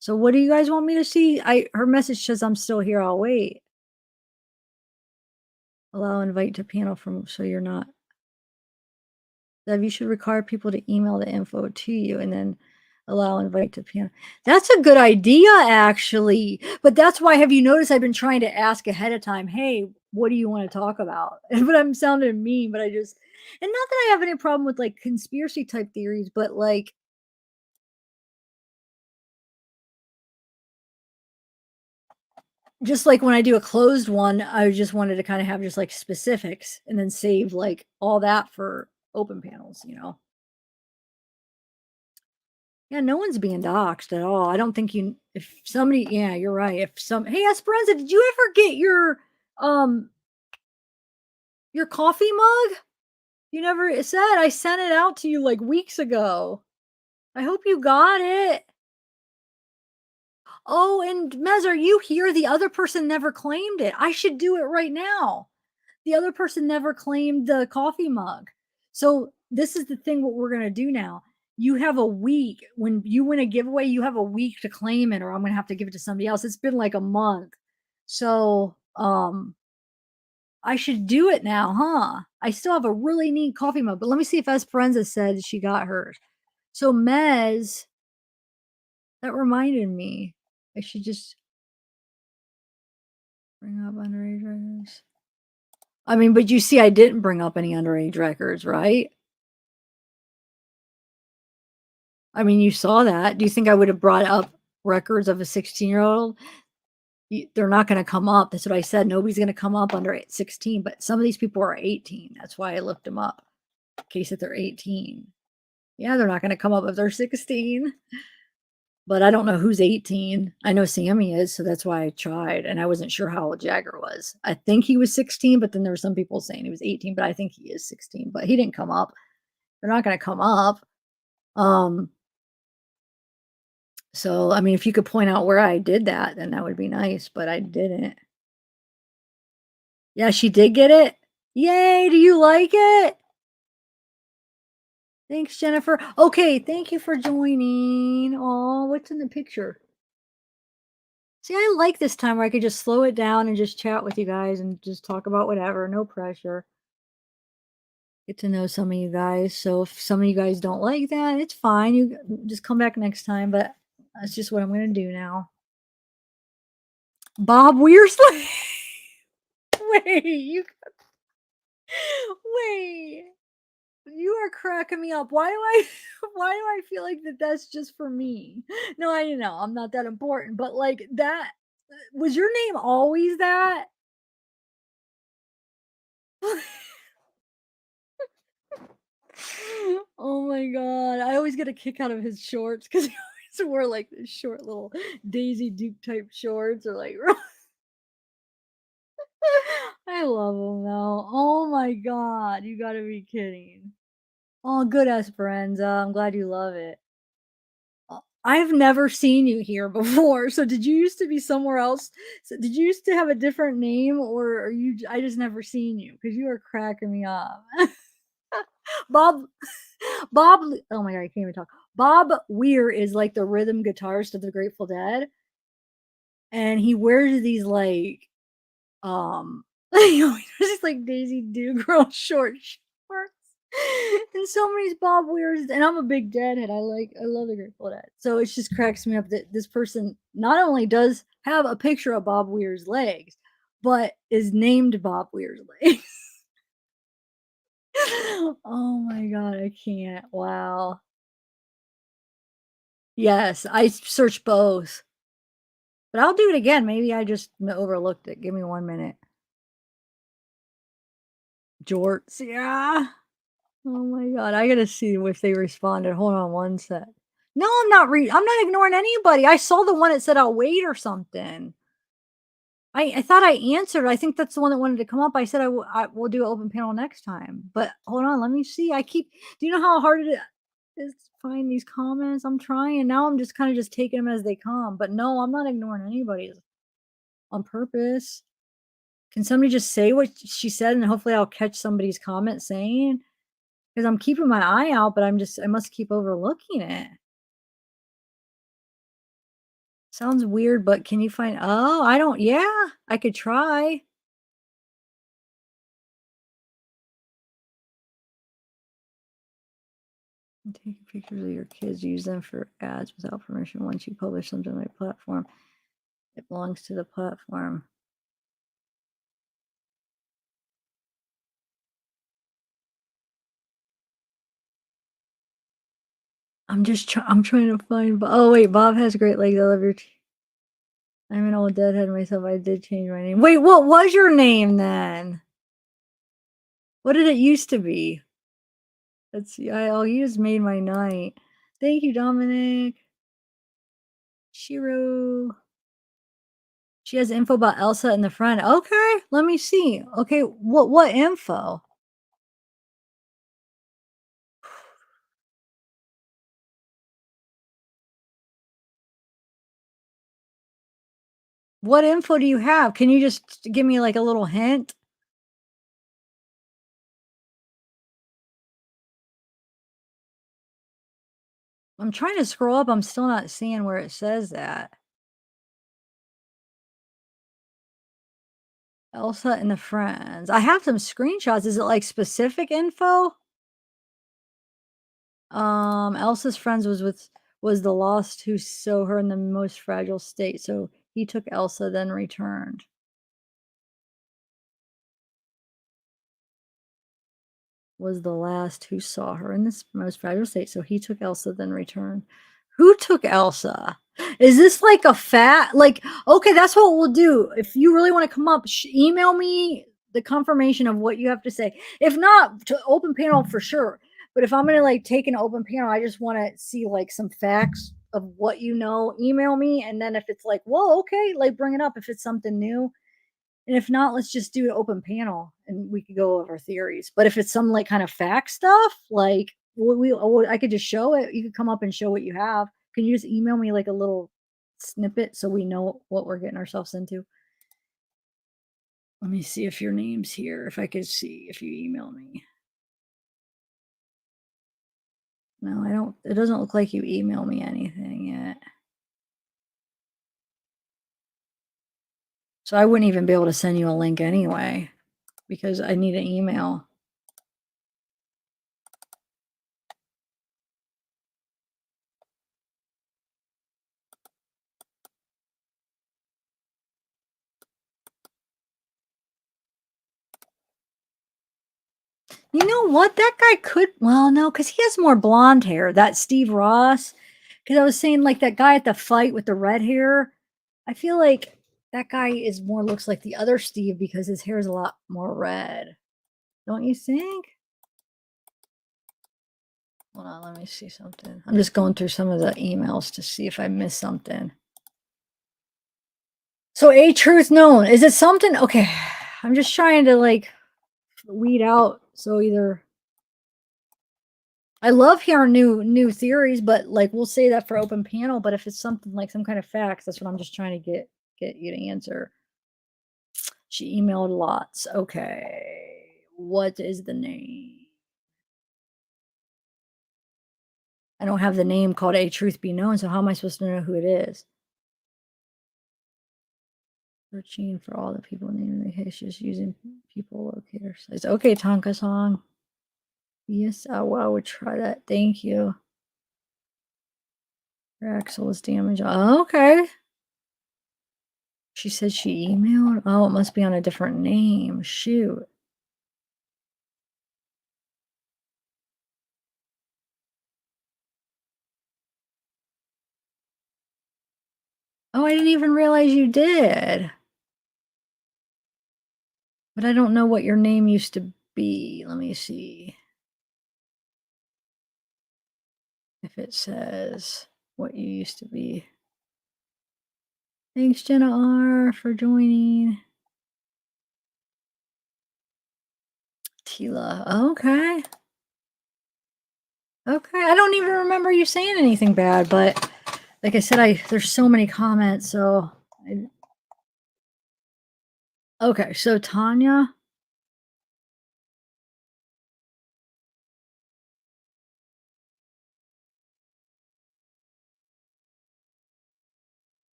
So what do you guys want me to see? Her message says I'm still here. I'll wait. Allow invite to panel from so you're not. Dev, you should require people to email the info to you and then allow invite to panel. That's a good idea, actually. But that's why, have you noticed I've been trying to ask ahead of time, hey, what do you want to talk about? But I'm sounding mean, but and not that I have any problem with like conspiracy type theories, but like, just like when I do a closed one, I just wanted to kind of have just like specifics and then save like all that for open panels, you know? Yeah, no one's being doxxed at all. I don't think if somebody, yeah, you're right. Hey, Esperanza, did you ever get your coffee mug? You never said. I sent it out to you like weeks ago. I hope you got it. Oh, and Mez, are you here? The other person never claimed it. I should do it right now. The other person never claimed the coffee mug. So this is the thing what we're gonna do now. You have a week. When you win a giveaway, you have a week to claim it, or I'm gonna have to give it to somebody else. It's been like a month. So I should do it now, huh? I still have a really neat coffee mug, but let me see if Esperanza said she got hers. So Mez, that reminded me. I should just bring up underage records. I mean, but you see, I didn't bring up any underage records, right? I mean, you saw that. Do you think I would have brought up records of a 16-year-old? They're not going to come up. That's what I said. Nobody's going to come up under 16, but some of these people are 18. That's why I looked them up in case that they're 18. Yeah, they're not going to come up if they're 16. But I don't know who's 18. I know Sammy is, so that's why I tried. And I wasn't sure how old Jagger was. I think he was 16, but then there were some people saying he was 18, but I think he is 16. But he didn't come up. They're not going to come up. So, I mean, if you could point out where I did that, then that would be nice, but I didn't. Yeah, she did get it. Yay, do you like it? Thanks, Jennifer. Okay, thank you for joining. Oh, what's in the picture? See, I like this time where I could just slow it down and just chat with you guys and just talk about whatever, no pressure. Get to know some of you guys. So if some of you guys don't like that, it's fine. You just come back next time, but that's just what I'm going to do now. Bob Weirsley. Wait, wait. You are cracking me up. Why do I feel like that's just for me? No, I know I'm not that important, but like that was your name always that? Oh my god. I always get a kick out of his shorts because he always wore like this short little Daisy Duke type shorts or like I love him though. Oh my god, you gotta be kidding. Oh, good Esperanza. I'm glad you love it. I've never seen you here before. So did you used to be somewhere else? So did you used to have a different name or are you I just never seen you because you are cracking me up. Bob Bob oh my god, I can't even talk. Bob Weir is like the rhythm guitarist of the Grateful Dead. And he wears these like you know, just like Daisy Duke girl short shorts. And so many Bob Weirs, and I'm a big Deadhead. I love the Grateful Dead. So it just cracks me up that this person not only does have a picture of Bob Weir's legs, but is named Bob Weir's legs. Oh my god, I can't. Wow. Yes, I searched both. But I'll do it again. Maybe I just overlooked it. Give me 1 minute. Jorts, yeah. Oh my god, I gotta see if they responded. Hold on 1 sec. No, I'm not ignoring anybody. I saw the one that said I'll wait or something. I thought I answered. I think that's the one that wanted to come up. I said I will do an open panel next time. But hold on, let me see. Do you know how hard it is to find these comments? I'm trying. Now I'm just kind of just taking them as they come. But no, I'm not ignoring anybody on purpose. Can somebody just say what she said and hopefully I'll catch somebody's comment saying? Because I'm keeping my eye out, but I must keep overlooking it. Sounds weird, but can you find oh, yeah, I could try. Taking pictures of your kids, use them for ads without permission. Once you publish something on a platform, it belongs to the platform. I'm trying to find, oh wait, Bob has great legs. I love your I'm an old deadhead myself. I did change my name. Wait, what was your name then? What did it used to be? Let's see. You just made my night. Thank you, Dominic. Shiro. She has info about Elsa in the front. Okay, let me see. Okay, what info? What info do you have? Can you just give me like a little hint? I'm trying to scroll up. I'm still not seeing where it says that. Elsa and the friends. I have some screenshots. Is it like specific info? Elsa's friends was the lost who saw her in the most fragile state. So he took Elsa, then returned. Was the last who saw her in this most fragile state. So he took Elsa, then returned. Who took Elsa? Is this like a like, okay, that's what we'll do. If you really want to come up, email me the confirmation of what you have to say. If not, to open panel for sure. But if I'm going to like take an open panel, I just want to see like some facts of what you know, email me. And then if it's like, whoa, okay, like bring it up if it's something new. And if not, let's just do an open panel and we could go over theories. But if it's some like kind of fact stuff, like I could just show it. You could come up and show what you have. Can you just email me like a little snippet so we know what we're getting ourselves into? Let me see if your name's here. If I could see if you email me. No, I don't. It doesn't look like you email me anything yet. So I wouldn't even be able to send you a link anyway because I need an email. You know what? That guy could, well, no, because he has more blonde hair. That Steve Ross. Because I was saying, like, that guy at the fight with the red hair. I feel like that guy is more looks like the other Steve because his hair is a lot more red. Don't you think? Hold on, let me see something. I'm just going through some of the emails to see if I missed something. So, a truth known. Is it something? Okay. I'm just trying to, like, weed out. So either I love hearing new theories, but like we'll say that for open panel. But if it's something like some kind of facts, that's what I'm just trying to get you to answer. She emailed lots. Okay, what is the name? I don't have the name called A Truth Be Known, so how am I supposed to know who it is? Searching for all the people named in the case, just using people locator sites. Okay, Tonka song. Yes, I would try that. Thank you. Her axle was damaged. Oh, okay. She said she emailed. Oh, it must be on a different name. Shoot. Oh, I didn't even realize you did. But I don't know what your name used to be. Let me see if it says what you used to be. Thanks, Jenna R, for joining. Tila. Okay. Okay. I don't even remember you saying anything bad, but like I said, there's so many comments, so okay, so Tanya.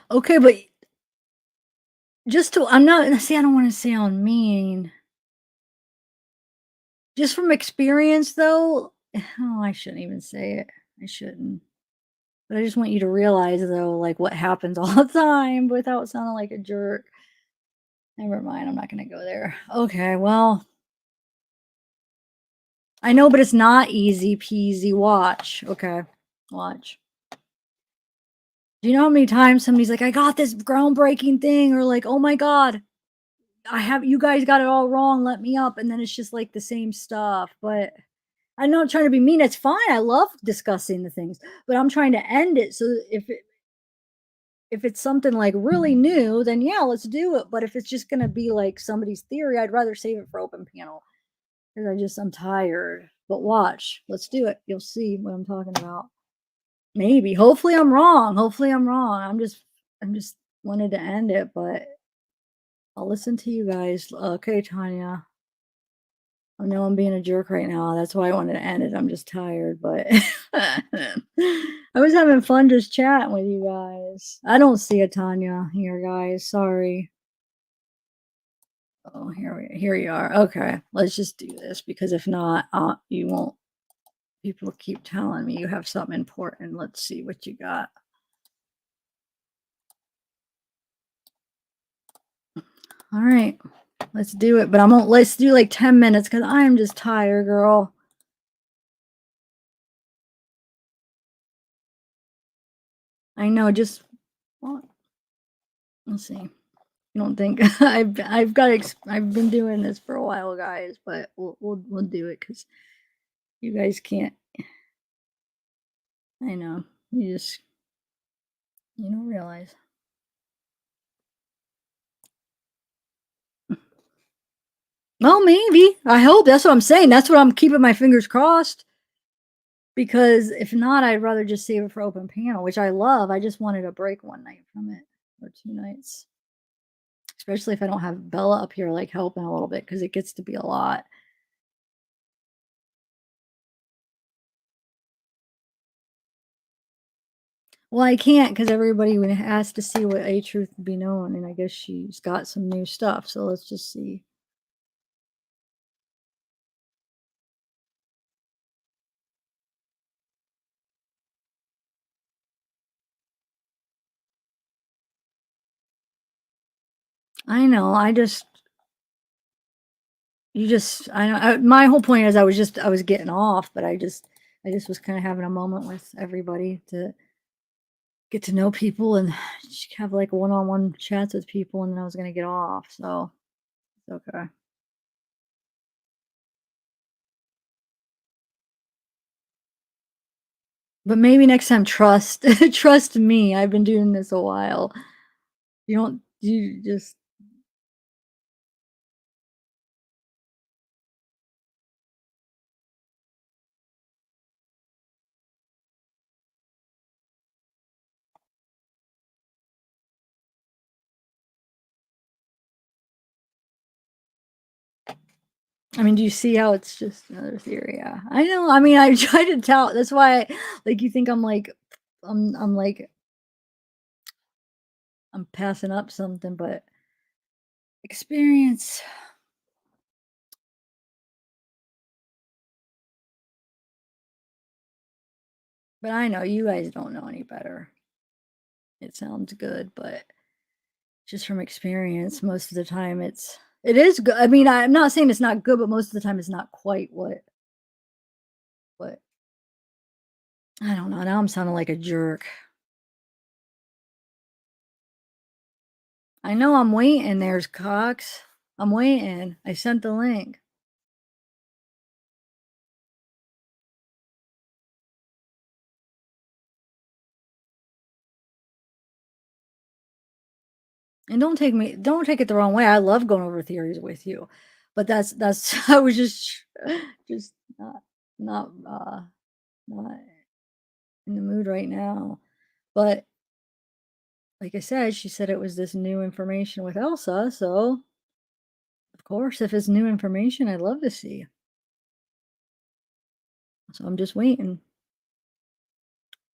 Okay, but just to, I'm not, see, I don't want to sound mean. Just from experience, though, oh, I shouldn't even say it. I shouldn't. But I just want you to realize, though, like what happens all the time without sounding like a jerk. Never mind. I'm not going to go there. Okay, well, I know, but it's not easy peasy. Watch. Okay, watch. Do you know how many times somebody's like, I got this groundbreaking thing, or like, oh my God, you guys got it all wrong. Let me up. And then it's just like the same stuff. But I'm not trying to be mean. It's fine. I love discussing the things, but I'm trying to end it. So if it's something like really new, then yeah, let's do it. But if it's just going to be like somebody's theory, I'd rather save it for open panel because I'm tired. But watch, let's do it. You'll see what I'm talking about. Maybe, hopefully I'm wrong. I'm just wanted to end it, but I'll listen to you guys. Okay, Tanya. I know I'm being a jerk right now. That's why I wanted to end it. I'm just tired, but I was having fun just chatting with you guys. I don't see a Tanya here, guys. Sorry. Oh, here you are. Okay, let's just do this because if not, you won't. People keep telling me you have something important. Let's see what you got. All right, let's do it. But let's do like 10 minutes because I am just tired, girl. I know. Just well, let's see. You don't think I've been doing this for a while, guys, but we'll do it because you guys can't. I know you don't realize. Well, maybe. I hope. That's what I'm saying. That's what I'm keeping my fingers crossed. Because if not, I'd rather just save it for open panel, which I love. I just wanted a break one night from it or 2 nights. Especially if I don't have Bella up here like helping a little bit because it gets to be a lot. Well, I can't because everybody has to see what A Truth Be Known, and I guess she's got some new stuff. So let's just see. I know. My whole point is I was getting off, but I just was kind of having a moment with everybody to get to know people and just have like one-on-one chats with people, and then I was gonna get off. So it's okay. But maybe next time trust trust me. I've been doing this a while. You just I mean, do you see how it's just another theory? Yeah, I know. I mean, I try to tell. That's why, like, you think I'm like, I'm like, I'm passing up something, but experience. But I know you guys don't know any better. It sounds good, but just from experience, most of the time it is good. I mean, I'm not saying it's not good, but most of the time it's not quite what I don't know. Now I'm sounding like a jerk. I know I'm waiting. There's Cox. I'm waiting. I sent the link. And don't take it the wrong way. I love going over theories with you. But that's I was just not not in the mood right now. But like I said, she said it was this new information with Elsa, so of course, if it's new information, I'd love to see. So I'm just waiting.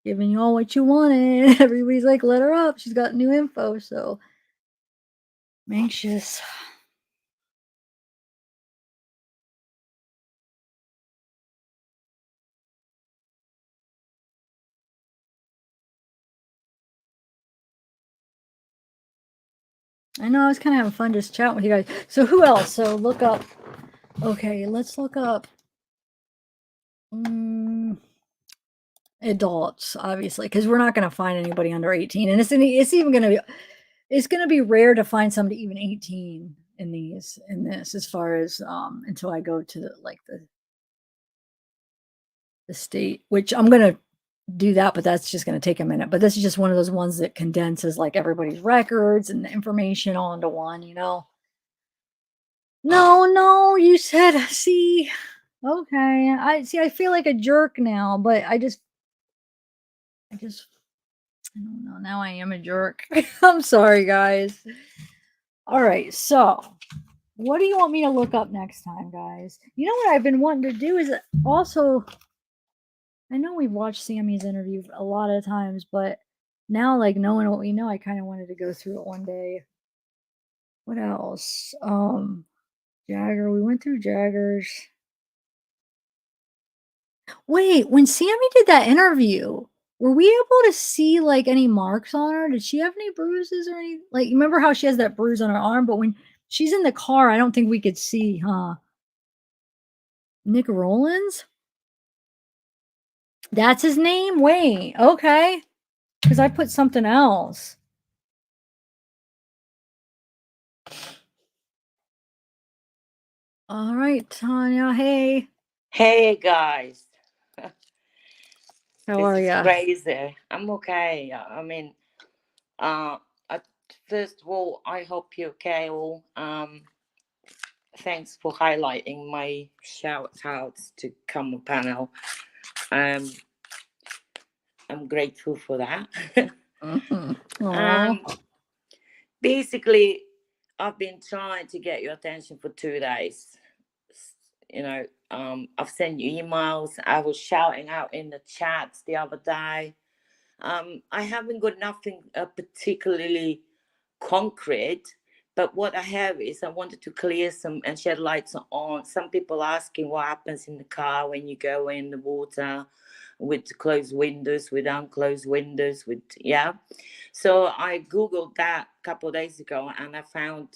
Giving you all what you wanted. Everybody's like, let her up. She's got new info, so I'm anxious. I know I was kind of having fun just chatting with you guys. So who else? So look up. Okay, let's look up adults, obviously, because we're not going to find anybody under 18, and it's even going to be rare to find somebody even 18 in this as far as until I go to the state, which I'm going to do that, but that's just going to take a minute. But this is just one of those ones that condenses like everybody's records and the information all into one, No, you said, see, okay. I feel like a jerk now, but I just I don't know. Now I am a jerk. I'm sorry, guys. All right. So, what do you want me to look up next time, guys? You know what I've been wanting to do is also, I know we've watched Sammy's interview a lot of times, but now, like, knowing what we know, I kind of wanted to go through it one day. What else? Jagger. We went through Jagger's. Wait, when Sammy did that interview, were we able to see like any marks on her? Did she have any bruises or any like remember how she has that bruise on her arm, but when she's in the car, I don't think we could see, huh? Nick Rollins? That's his name? Wait, okay. Because I put something else. All right, Tanya. Hey. Hey guys, How this are is ya? crazy. I'm okay. I mean, first of all, I hope you're okay. All. Thanks for highlighting my shout outs to come on panel. I'm grateful for that. Aw. Basically, I've been trying to get your attention for 2 days. You know, I've sent you emails. I was shouting out in the chats the other day. I haven't got nothing particularly concrete, but what I have is I wanted to clear some and shed lights on some people asking what happens in the car when you go in the water with closed windows, with unclosed windows, with so I googled that a couple of days ago and I found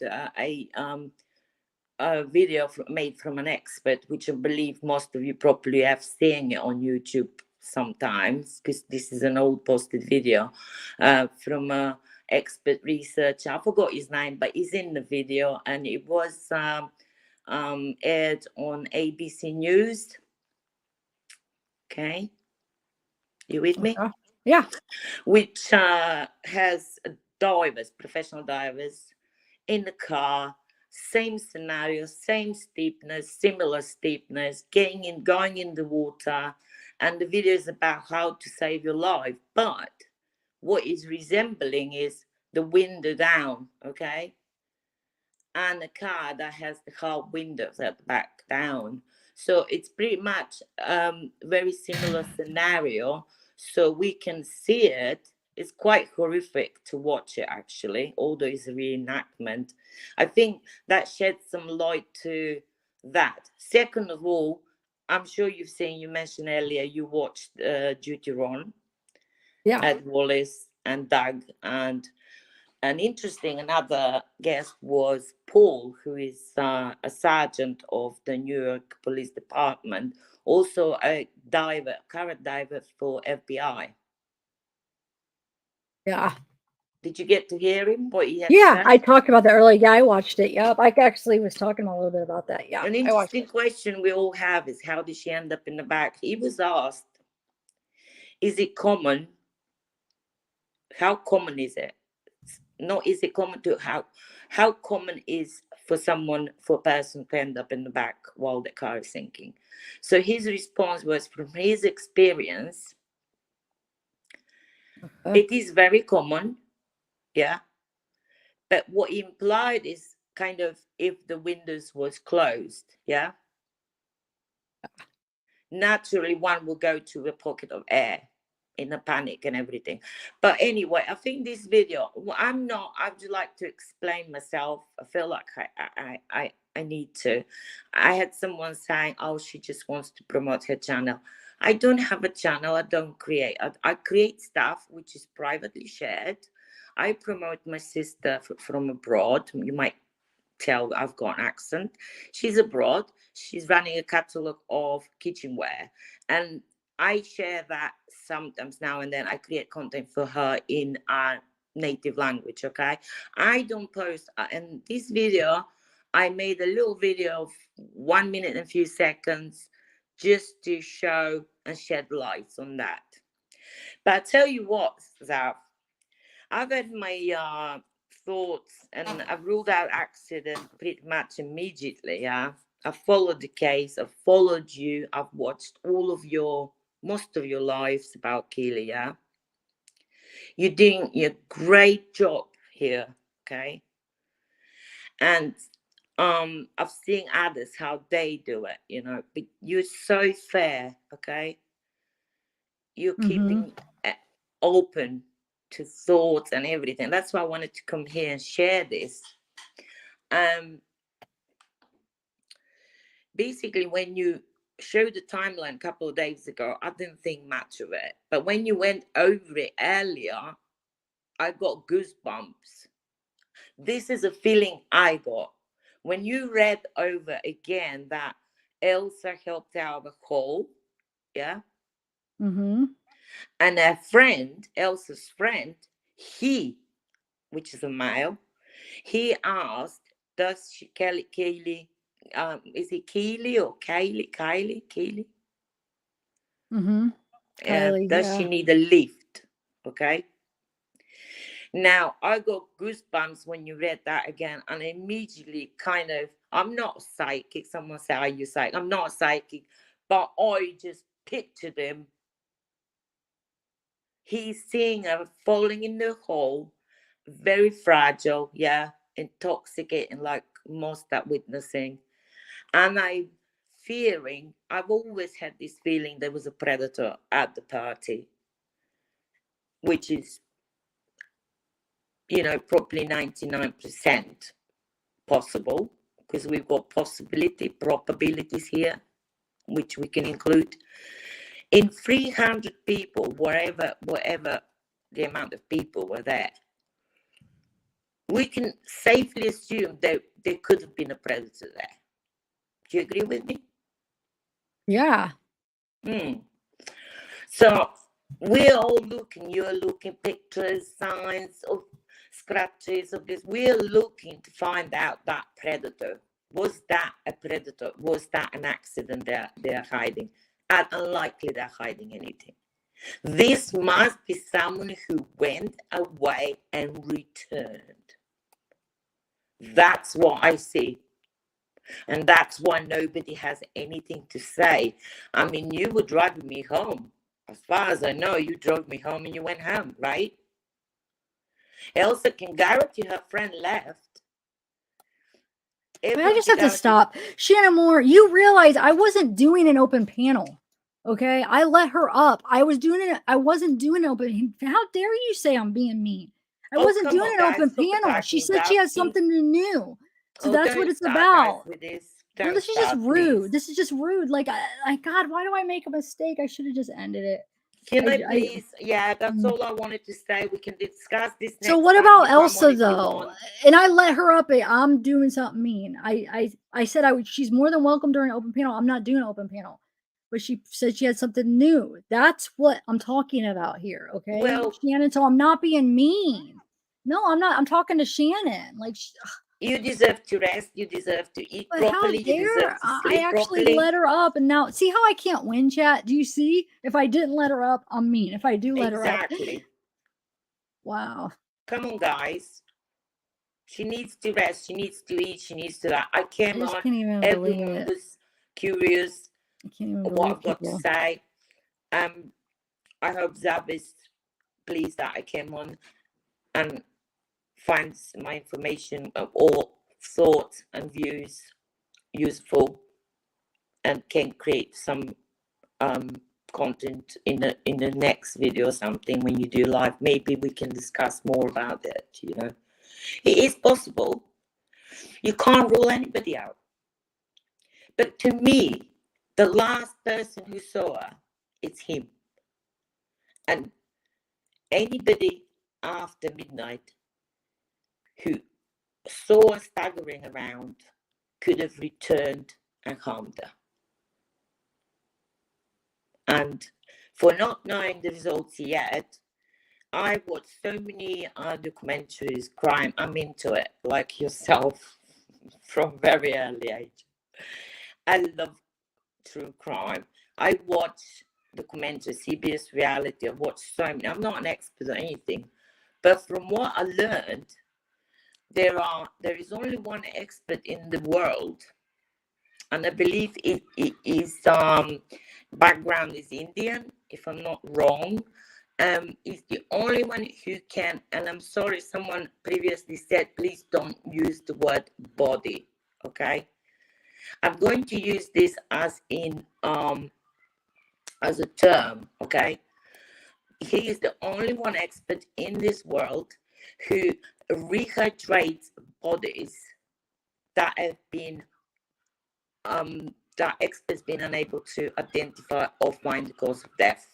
a video made from an expert, which I believe most of you probably have seen it on YouTube sometimes, because this is an old posted video from a expert researcher. I forgot his name, but he's in the video, and it was aired on ABC News. Okay, you with me? Yeah. Which has divers, professional divers, in the car, same scenario, same steepness, similar steepness, going in the water, and the video is about how to save your life. But what is resembling is the window down, okay? And a car that has the car windows at the back down. So it's pretty much very similar scenario. So we can see it. It's quite horrific to watch it, actually, although it's a reenactment. I think that sheds some light to that. Second of all, I'm sure you've seen, you mentioned earlier, you watched Duty Run, Ed Wallace and Doug, and an interesting another guest was Paul, who is a sergeant of the New York Police Department, also a diver, current diver for FBI. Yeah. Did you get to hear him? What he had Yeah, said? I talked about that earlier. Yeah, I watched it. Yep. I actually was talking a little bit about that. Yeah. An interesting question we all have is, how did she end up in the back? He was asked, is it common? How common is it? Not is it common to how common is for a person to end up in the back while the car is sinking? So his response was, from his experience, it is very common, yeah. But what he implied is kind of if the windows was closed, yeah. Naturally, one will go to a pocket of air in a panic and everything. But anyway, I think this video, I would like to explain myself. I feel like I need to. I had someone saying, oh, she just wants to promote her channel. I don't have a channel. I don't create. I create stuff which is privately shared. I promote my sister from abroad. You might tell I've got an accent. She's abroad. She's running a catalog of kitchenware, and I share that sometimes now and then. I create content for her in our native language. Okay, I don't post. And this video, I made a little video of 1 minute and a few seconds, just to show and shed lights on that. But I tell you what, Zav, I've had my thoughts, and I've ruled out accident pretty much immediately. Yeah, I've followed the case. I've followed you. I've watched most of your lives about Kiely. Yeah, You're doing a great job here, okay? And I've seen others how they do it, you know, but you're so fair, okay? You're keeping open to thoughts and everything. That's why I wanted to come here and share this. Basically, when you showed the timeline a couple of days ago, I didn't think much of it. But when you went over it earlier, I got goosebumps. This is a feeling I got. When you read over again that Elsa helped out the hole, yeah? And her friend, Elsa's friend, he, which is a male, he asked, does she, Kiely, is it Kiely or Kiely? Kiely? Kiely, does she need a lift? Okay. Now, I got goosebumps when you read that again, and immediately kind of, I'm not psychic. Someone say, are you psychic? I'm not psychic, but I just pictured him. He's seeing her falling in the hole, very fragile, yeah, intoxicating like most are witnessing. And I'm fearing, I've always had this feeling there was a predator at the party, which is, you know, probably 99% possible, because we've got probabilities here, which we can include. In 300 people, whatever the amount of people were there, we can safely assume that there could have been a predator there. Do you agree with me? Yeah. So we're all looking, you're looking pictures, signs of scratches of this. We're looking to find out that predator. Was that a predator? Was that an accident they're hiding? And unlikely they're hiding anything. This must be someone who went away and returned. That's what I see. And that's why nobody has anything to say. I mean, you were driving me home. As far as I know, you drove me home and you went home, right? Elsa can guarantee her friend left. I just have to stop. Shannon Moore, you realize I wasn't doing an open panel. Okay. I let her up. I was doing it. I wasn't doing an open. How dare you say I'm being mean? I wasn't doing an open panel. She said she had something new. So that's what it's about. No, this is just rude. This is just rude. Like, God, why do I make a mistake? I should have just ended it. Can I please? Yeah, that's all I wanted to say. We can discuss this next So what time about if I Elsa wanted to though? on. And I let her up. I'm doing something mean. I said she's more than welcome during an open panel. I'm not doing an open panel, but she said she had something new. That's what I'm talking about here. Okay, Well, Shannon. So I'm not being mean. No, I'm not. I'm talking to Shannon. Like. You deserve to rest. You deserve to eat But properly. how dare You deserve to sleep I actually properly. let her up, and now see how I can't win, chat? Do you see? If I didn't let her up, I'm mean. If I do let her up, wow. Come on, guys. She needs to rest. She needs to eat. She needs to. I came on. Can't even Everyone was curious what I've got to say. I hope Zab is pleased that I came on and finds my information or thoughts and views useful and can create some content in the next video or something when you do live. Maybe we can discuss more about it. You know, it is possible. You can't rule anybody out. But to me, the last person who saw her, it's him. And anybody after midnight who saw her staggering around could have returned and harmed her. And for not knowing the results yet, I watched so many documentaries, crime. I'm into it, like yourself, from very early age. I love true crime. I watch documentaries, CBS reality. I watch so many. I'm not an expert on anything, but from what I learned, there is only one expert in the world, and I believe his background is Indian, if I'm not wrong, is the only one who can, and I'm sorry, someone previously said, please don't use the word body, okay? I'm going to use this as in, as a term, okay? He is the only one expert in this world who rehydrates bodies that have been, that experts been unable to identify or find the cause of death.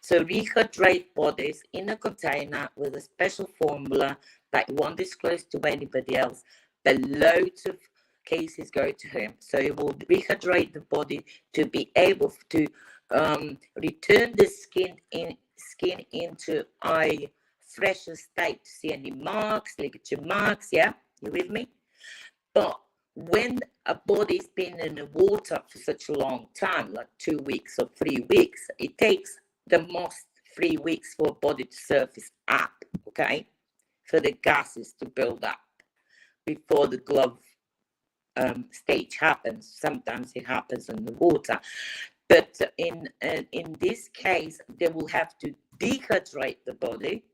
So rehydrate bodies in a container with a special formula that won't disclose to anybody else, but loads of cases go to him. So he will rehydrate the body to be able to return the skin into a fresher state to see any marks, ligature marks. Yeah, you with me? But when a body's been in the water for such a long time, like 2 weeks or 3 weeks, it takes the most 3 weeks for a body to surface up, okay? For the gases to build up before the glove stage happens. Sometimes it happens in the water. But in this case, they will have to dehydrate the body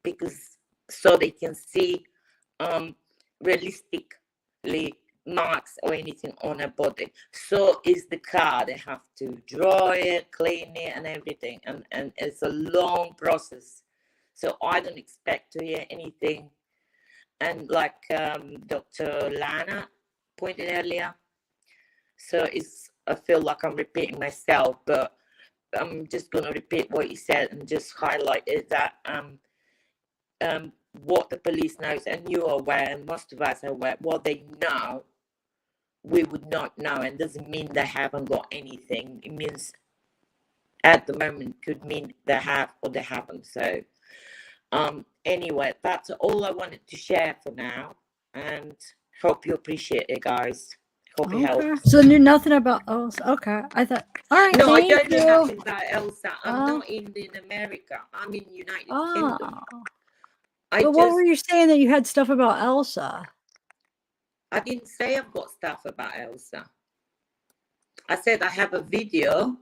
because so they can see realistically marks or anything on a body. So is the car. They have to dry it, clean it, and everything, and it's a long process. So I don't expect to hear anything. And like Dr. Lana pointed earlier, so I feel like I'm repeating myself, but I'm just going to repeat what you said and just highlight it that what the police knows, and you are aware, and most of us are aware, what they know, we would not know, and doesn't mean they haven't got anything. It means at the moment could mean they have or they haven't. So anyway, that's all I wanted to share for now, and hope you appreciate it, guys. Hope it helps. So knew nothing about Elsa. Okay, I thought. All right. No, I thank don't you. know nothing about Elsa. I'm not in America. I'm in United Kingdom. But what were you saying that you had stuff about Elsa? I didn't say I've got stuff about Elsa. I said I have a video.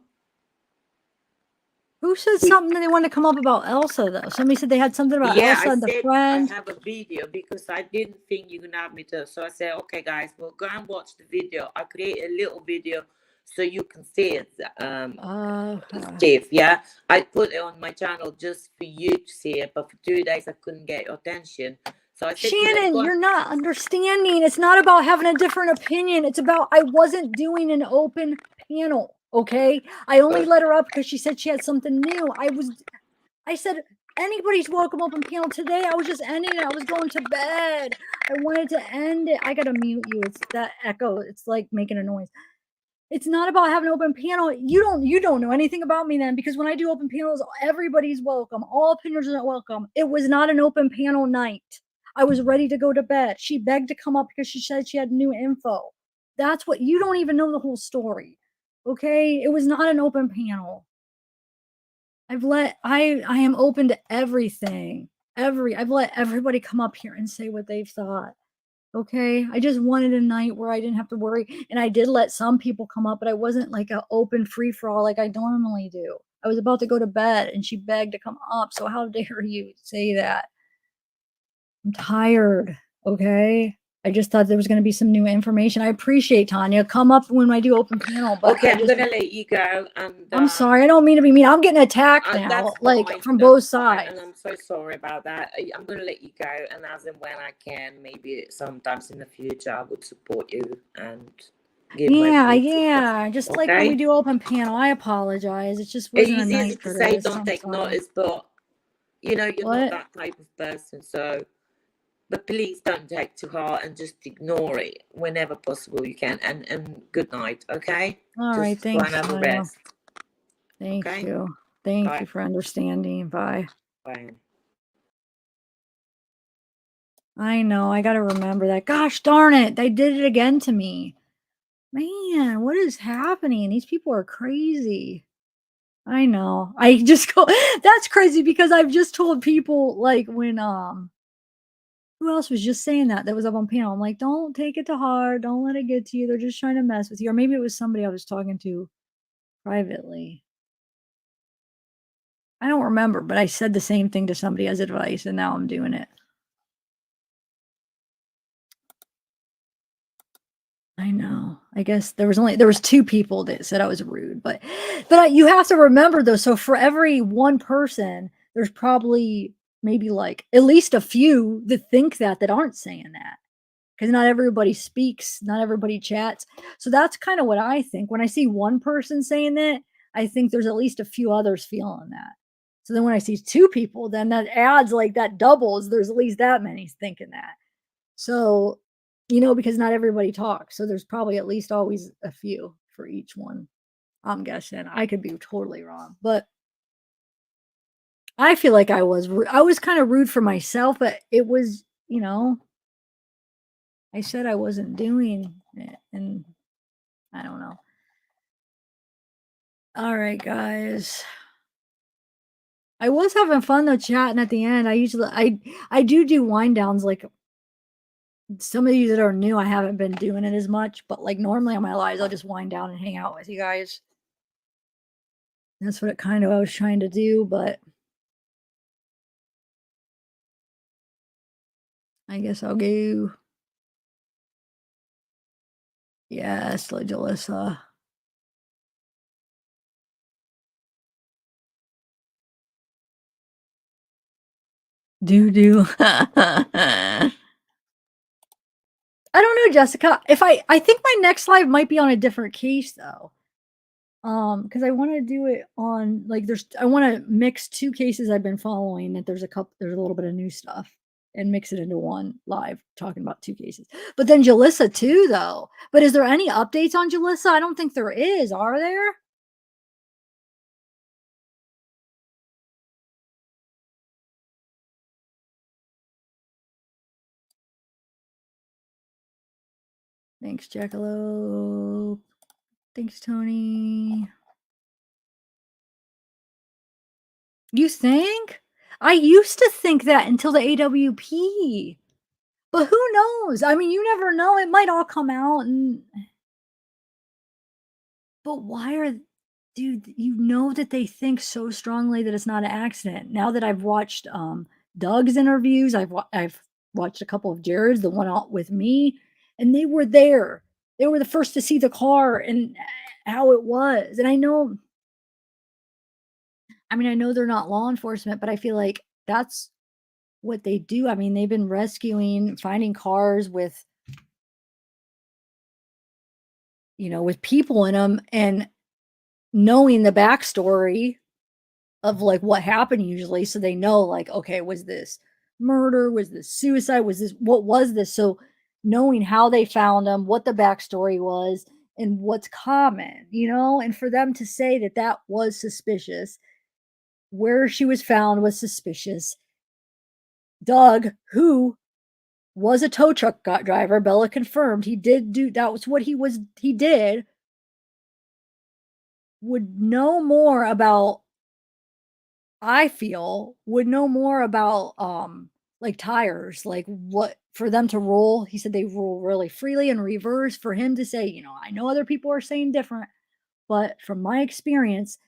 Who said something that they wanted to come up about Elsa, though? Somebody said they had something about Elsa and the friend. I have a video because I didn't think you could have me to. So I said, okay, guys, we'll go and watch the video. I create a little video so you can see it. Steve, yeah. I put it on my channel just for you to see it, but for 2 days I couldn't get your attention. So I said, Shannon, you're not understanding. It's not about having a different opinion. It's about I wasn't doing an open panel. Okay, I only let her up because she said she had something new. I said anybody's welcome open panel today. I was just ending it. I was going to bed. I wanted to end it. I gotta mute you. It's that echo. It's like making a noise. It's not about having an open panel. You don't know anything about me then, because when I do open panels, everybody's welcome. All opinions are welcome. It was not an open panel night. I was ready to go to bed. She begged to come up because she said she had new info. That's what you don't even know the whole story. Okay, it was not an open panel. I am open to everything. I've let everybody come up here and say what they've thought. Okay, I just wanted a night where I didn't have to worry, and I did let some people come up, but I wasn't like an open free for all like I normally do. I was about to go to bed, and she begged to come up. So how dare you say that? I'm tired. Okay. I just thought there was going to be some new information. I appreciate Tanya. Come up when I do open panel. But okay, I'm going to let you go. And I'm sorry. I don't mean to be mean. I'm getting attacked now, like from both sides. And I'm so sorry about that. I'm going to let you go. And as and when I can, maybe sometimes in the future, I would support you and give yeah. Just like when we do open panel. I apologize. It just wasn't a night for this. It's easy to say don't take notice, but you know, you're not that type of person. So. But please don't take to heart and just ignore it whenever possible you can. And good night, okay? All right, thanks. Have a rest. Thank you. Thank you for understanding. Bye. Bye. I know. I got to remember that. Gosh darn it. They did it again to me. Man, what is happening? These people are crazy. I know. I just go, that's crazy because I've just told people like when, who else was just saying that was up on panel? I'm like, don't take it to heart. Don't let it get to you. They're just trying to mess with you. Or maybe it was somebody I was talking to privately. I don't remember, but I said the same thing to somebody as advice, and now I'm doing it. I know. I guess there was 2 people that said I was rude, but you have to remember though, so for every 1 person, there's probably maybe like at least a few that think that aren't saying that. Because not everybody speaks, not everybody chats. So that's kind of what I think. When I see 1 person saying that, I think there's at least a few others feeling that. So then when I see 2 people, then that adds like that doubles. There's at least that many thinking that. So, because not everybody talks. So there's probably at least always a few for each one. I'm guessing. I could be totally wrong, but I feel like I was kind of rude for myself, but it was, I said I wasn't doing it, and I don't know. All right, guys. I was having fun though chatting at the end. I do wind downs, like some of you that are new, I haven't been doing it as much, but like normally on my lives, I'll just wind down and hang out with you guys. That's what I was trying to do, but I guess I'll go. Yes, Jalissa. Do. I don't know, Jessica. If I think my next live might be on a different case though. Because I want to do it on like I want to mix 2 cases I've been following, that there's a little bit of new stuff, and mix it into one live talking about 2 cases. But then Jalissa too though. But is there any updates on Jalissa? I don't think there is, are there? Thanks, Jackalope. Thanks, Tony. You think? I used to think that until the AWP. But who knows? I mean, you never know. It might all come out but why dude, that they think so strongly that it's not an accident. Now that I've watched Doug's interviews, I've watched a couple of Jared's, the one out with me, and they were there. They were the first to see the car and how it was. And I know they're not law enforcement, but I feel like that's what they do. I mean, they've been finding cars with with people in them, and knowing the backstory of like what happened usually, so they know like, okay, was this murder, was this suicide, what was this? So knowing how they found them, what the backstory was, and what's common, and for them to say that was suspicious, where she was found was suspicious. Doug, who was a tow truck driver, Bella confirmed he did do that, was what he did, would know more about, would know more about like tires, like what for them to roll. He said they roll really freely in reverse. For him to say, I know other people are saying different, but from my experience,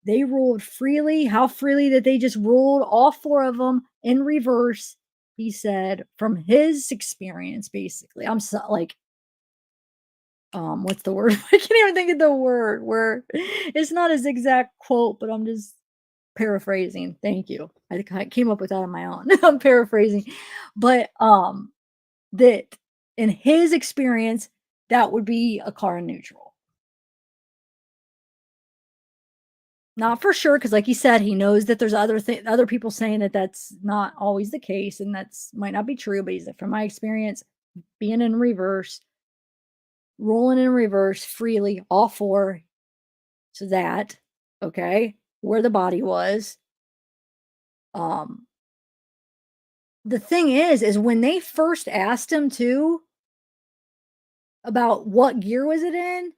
they rolled freely. How freely that they just rolled all 4 of them in reverse. He said from his experience, basically. I'm so like, what's the word? I can't even think of the word, where it's not his exact quote, but I'm just paraphrasing. Thank you. I came up with that on my own. I'm paraphrasing. But that in his experience, that would be a car in neutral. Not for sure, because like he said, he knows that there's other people saying that that's not always the case, and that's might not be true. But he's like, from my experience, being in reverse, rolling in reverse freely, all 4. So that, okay, where the body was. The thing is when they first asked him too about what gear was it in,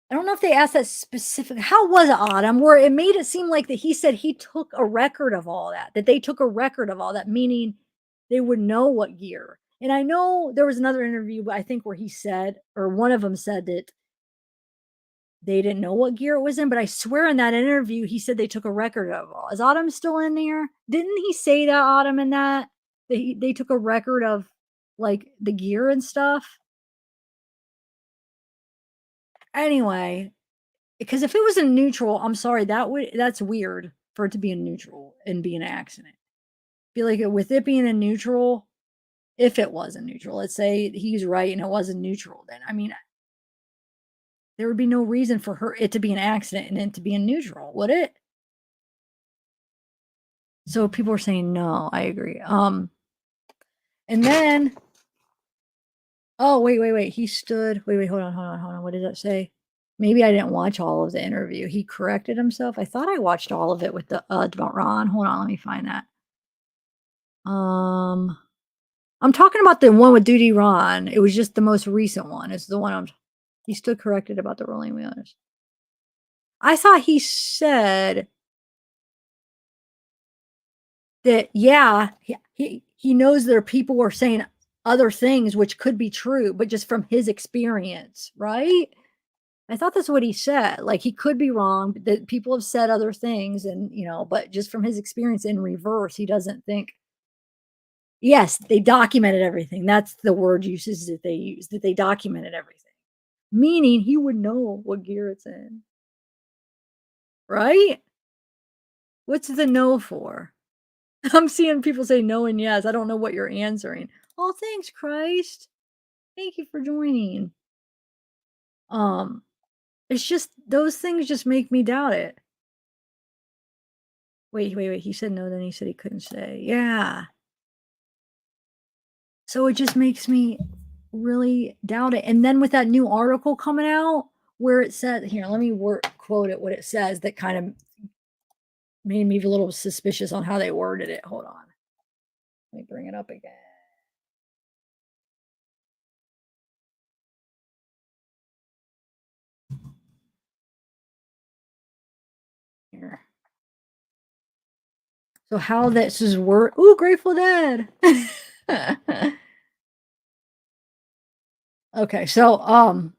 I don't know if they asked that specific. How was it, Autumn? Where it made it seem like that he said he took a record of all that they took a record of all that, meaning they would know what gear. And I know there was another interview, I think, where he said, or one of them said that they didn't know what gear it was in, but I swear in that interview, he said they took a record of all. Is Autumn still in there? Didn't he say that, Autumn, in that? They took a record of like the gear and stuff? Anyway, because if it was in neutral, I'm sorry, that's weird for it to be in neutral and be an accident. I feel like with it being in neutral, if it was in neutral, let's say he's right and it wasn't neutral, then I mean, there would be no reason for it to be an accident and it to be in neutral, would it? So people are saying no, I agree. And then, oh wait, he stood. Wait, hold on. What did that say? Maybe I didn't watch all of the interview. He corrected himself. I thought I watched all of it with the about Ron. Hold on, let me find that. I'm talking about the one with Duty Ron. It was just the most recent one. It's the one he stood corrected about the rolling wheelers. I thought he said that, yeah, he knows there are people who are saying other things which could be true, but just from his experience, right? I thought that's what he said. Like, he could be wrong, that people have said other things and, but just from his experience in reverse, he doesn't think. Yes, they documented everything. That's the word uses that they use, that they documented everything. Meaning he would know what gear it's in. Right? What's the no for? I'm seeing people say no and yes. I don't know what you're answering. Oh, thanks, Christ. Thank you for joining. It's just those things just make me doubt it. Wait. He said no, then he said he couldn't say. Yeah. So it just makes me really doubt it. And then with that new article coming out where it said, here, let me quote it, what it says that kind of made me a little suspicious on how they worded it. Hold on. Let me bring it up again. Here. So how this is word. Ooh, Grateful Dead. Okay, so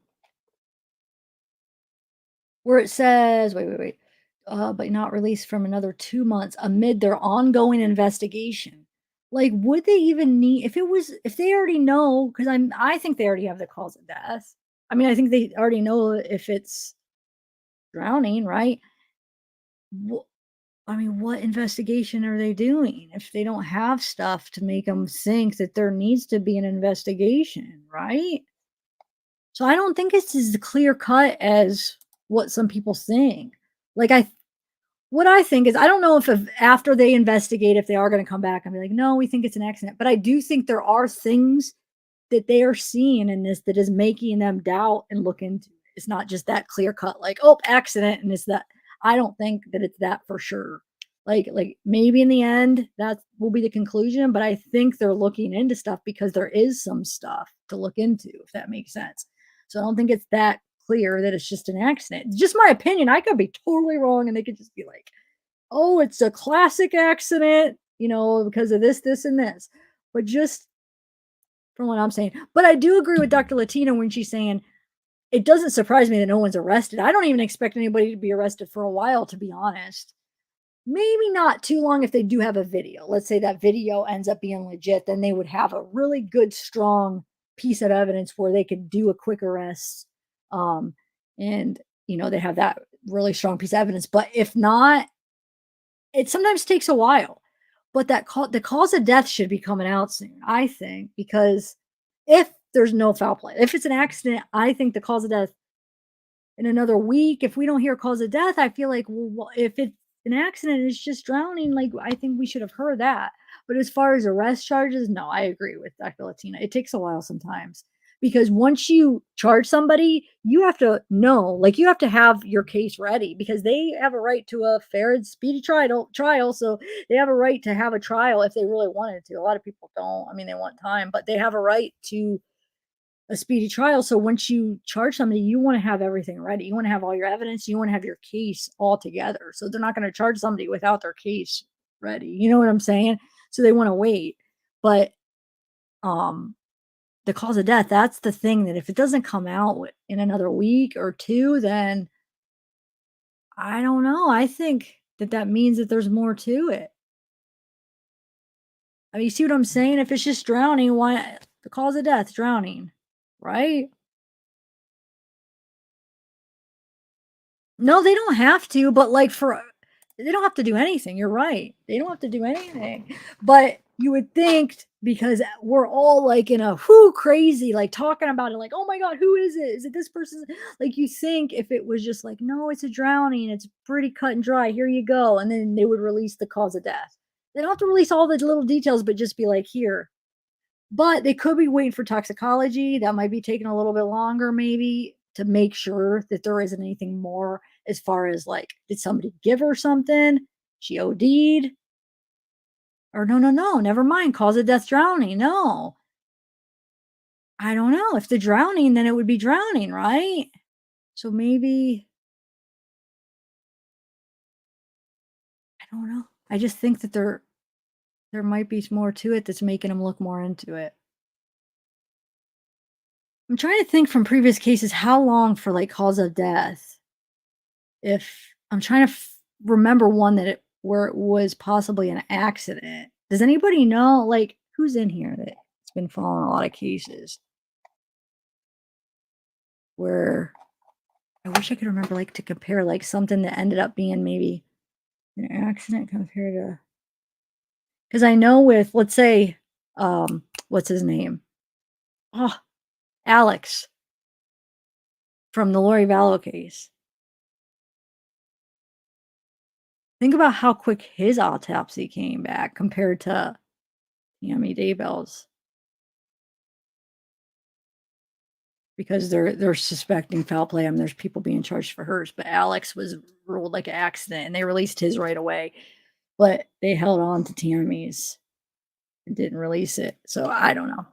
where it says, wait. But not released from another 2 months amid their ongoing investigation. Like, would they even need if they already know? Because I think they already have the cause of death. I mean, I think they already know if it's drowning, right? I mean, what investigation are they doing if they don't have stuff to make them think that there needs to be an investigation, right? So I don't think it's as clear cut as what some people think. Like, what I think is, I don't know if after they investigate, if they are going to come back and be like, no, we think it's an accident. But I do think there are things that they are seeing in this that is making them doubt and look into it. It's not just that clear cut, like, oh, accident. And it's that. I don't think that it's that for sure. Like maybe in the end, that will be the conclusion. But I think they're looking into stuff because there is some stuff to look into, if that makes sense. So I don't think it's that clear that it's just an accident. Just my opinion. I could be totally wrong, and they could just be like, oh, it's a classic accident, because of this, and this. But just from what I'm saying. But I do agree with Dr. Latina when she's saying it doesn't surprise me that no one's arrested. I don't even expect anybody to be arrested for a while, to be honest. Maybe not too long if they do have a video. Let's say that video ends up being legit, then they would have a really good, strong piece of evidence where they could do a quick arrest. And they have that really strong piece of evidence. But if not, it sometimes takes a while. But the cause of death should be coming out soon, I think, because if there's no foul play, if it's an accident, I think the cause of death in another week, if we don't hear cause of death, I feel like, well, if it's an accident, it's just drowning, like, I think we should have heard that. But as far as arrest charges, no, I agree with Dr. Latina. It takes a while sometimes, because once you charge somebody, you have to know, like, you have to have your case ready, because they have a right to a fair and speedy trial. So they have a right to have a trial if they really wanted to. A lot of people don't. I mean, they want time, but they have a right to a speedy trial. So once you charge somebody, you want to have everything ready. You want to have all your evidence. You want to have your case all together. So they're not going to charge somebody without their case ready. You know what I'm saying? So they want to wait. But the cause of death, that's the thing that if it doesn't come out in another week or two, then I don't know. I think that that means that there's more to it. I mean, you see what I'm saying? If it's just drowning, why the cause of death, drowning, right? No, they don't have to, but like they don't have to do anything. You're right. They don't have to do anything. But you would think because we're all like in a whoo crazy, like talking about it, like, oh my God, who is it? Is it this person? Like you think if it was just like, no, it's a drowning, it's pretty cut and dry. Here you go. And then they would release the cause of death. They don't have to release all the little details, but just be like, here. But they could be waiting for toxicology. That might be taking a little bit longer, maybe, to make sure that there isn't anything more as far as like, did somebody give her something? She OD'd? Or no, never mind. Cause of death, drowning. No. I don't know. If the drowning, then it would be drowning, right? So maybe, I don't know. I just think that there might be more to it that's making them look more into it. I'm trying to think from previous cases how long for like cause of death. If I'm trying to remember one that where it was possibly an accident. Does anybody know like who's in here that's been following a lot of cases where I wish I could remember like to compare like something that ended up being maybe an accident compared to, because I know with, let's say, what's his name? Oh, Alex from the Lori Vallow case. Think about how quick his autopsy came back compared to Tammy Daybell's. Because they're suspecting foul play. I mean, there's people being charged for hers, but Alex was ruled like an accident and they released his right away. But they held on to Tammy's and didn't release it. So I don't know.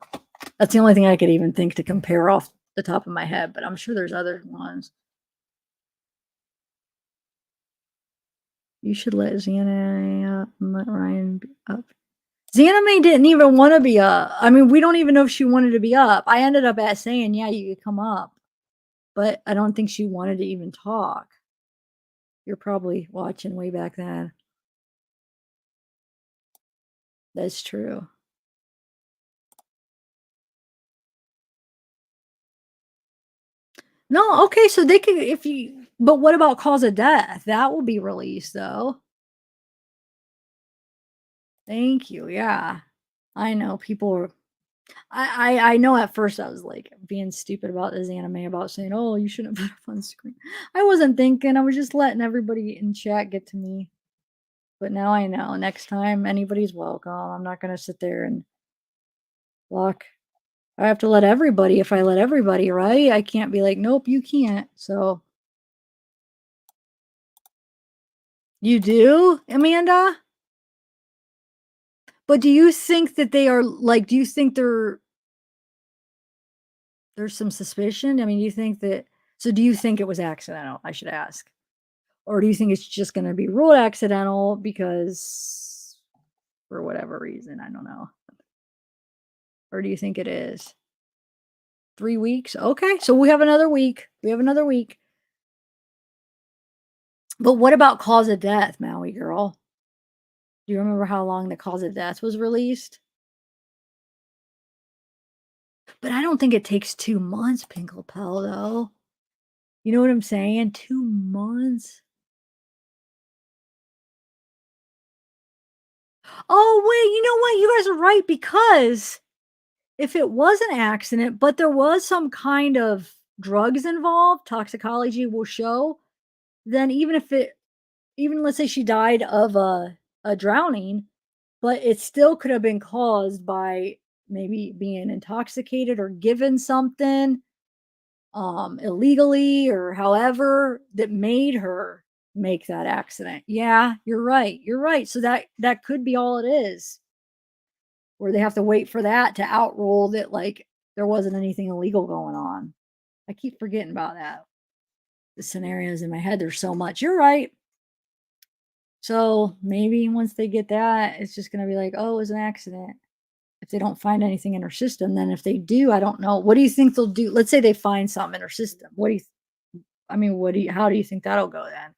That's the only thing I could even think to compare off the top of my head, but I'm sure there's other ones. You should let Xana up and let Ryan be up. Xana May didn't even want to be up. I mean, we don't even know if she wanted to be up. I ended up at saying, yeah, you could come up. But I don't think she wanted to even talk. You're probably watching way back then. That's true. No, okay, so they could, if you, but what about cause of death? That will be released though. Thank you. Yeah. I know people are, I know at first I was like being stupid about this anime about saying, oh, you shouldn't put up on screen. I wasn't thinking, I was just letting everybody in chat get to me. But now I know. Next time anybody's welcome. I'm not gonna sit there and block. I have to let everybody, if I let everybody, right? I can't be like, nope, you can't. So you do, Amanda? But do you think that they are like, do you think there's some suspicion? I mean, do you think that, so do you think it was accidental? I should ask. Or do you think it's just going to be ruled accidental because for whatever reason? I don't know. Or do you think it is? 3 weeks? Okay, so we have another week. We have another week. But what about cause of death, Maui girl? Do you remember how long the cause of death was released? But I don't think it takes 2 months, Pinkelpel, though. You know what I'm saying? 2 months? Oh, wait, you know what? You guys are right, because if it was an accident, but there was some kind of drugs involved, toxicology will show, then even let's say she died of a drowning, but it still could have been caused by maybe being intoxicated or given something illegally or however that made her make that accident. Yeah, you're right. You're right. So that could be all it is. Where they have to wait for that to outrule that like there wasn't anything illegal going on. I keep forgetting about that. The scenarios in my head, there's so much. You're right. So maybe once they get that, it's just gonna be like, oh, it was an accident. if they don't find anything in her system. Then if they do, I don't know. What do you think they'll do? Let's say they find something in her system. What do you? I mean, how do you think that'll go then?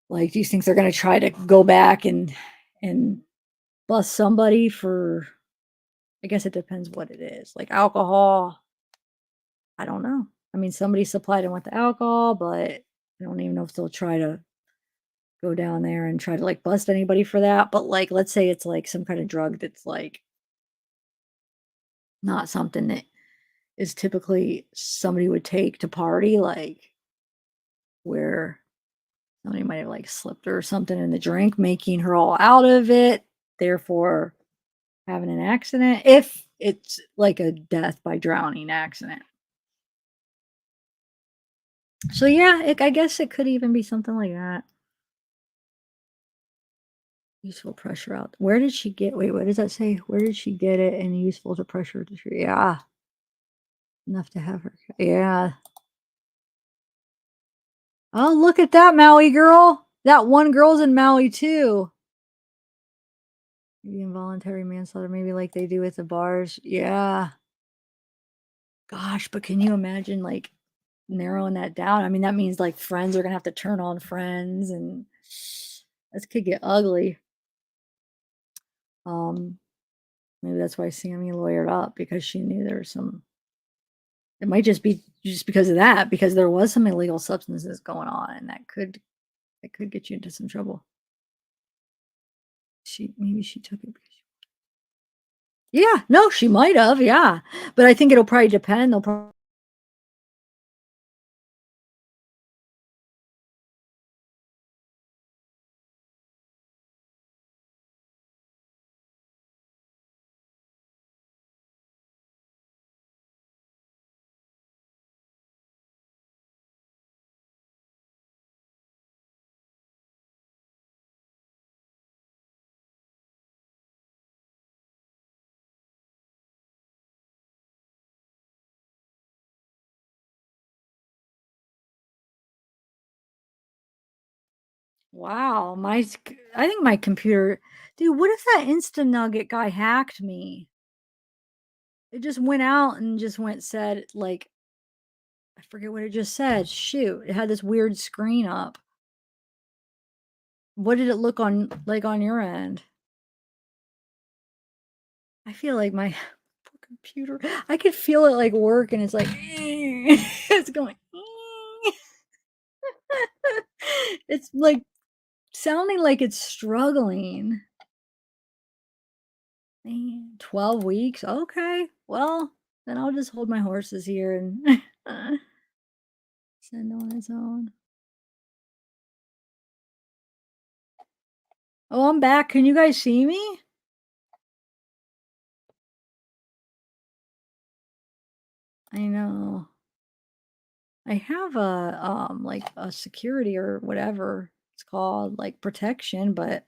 Like, do you think they're going to try to go back and bust somebody for? I guess it depends what it is. Like alcohol. I don't know. I mean, somebody supplied them with the alcohol, but I don't even know if they'll try to go down there and try to like bust anybody for that. But like, let's say it's like some kind of drug that's like not something that is typically somebody would take to party, like where somebody might have like slipped her or something in the drink, making her all out of it, therefore having an accident, if it's like a death by drowning accident. So yeah, I guess it could even be something like that. Useful pressure out. Where did she get? Wait, what does that say? Where did she get it? And useful to pressure to treat. Yeah, enough to have her. Yeah. Oh, look at that Maui girl. That one girl's in Maui too. Maybe involuntary manslaughter, maybe like they do with the bars. Yeah. Gosh, but can you imagine like narrowing that down? I mean, that means like friends are gonna have to turn on friends, and this could get ugly. Maybe that's why Sammy lawyered up, because she knew there was some. It might just be just because of that, because there was some illegal substances going on, and that could get you into some trouble. Maybe she took it. Yeah, no, she might have, yeah, but I think it'll probably depend. They'll probably. Wow, I think my computer, dude. What if that Insta Nugget guy hacked me? It just went out and just said like, I forget what it just said. Shoot, it had this weird screen up. What did it look like on your end? I feel like my poor computer. I could feel it like work, and it's like it's going. It's like sounding like it's struggling. 12 weeks. Okay. Well, then I'll just hold my horses here and send on its own. Oh, I'm back. Can you guys see me? I know. I have a like a security or whatever it's called, like protection, but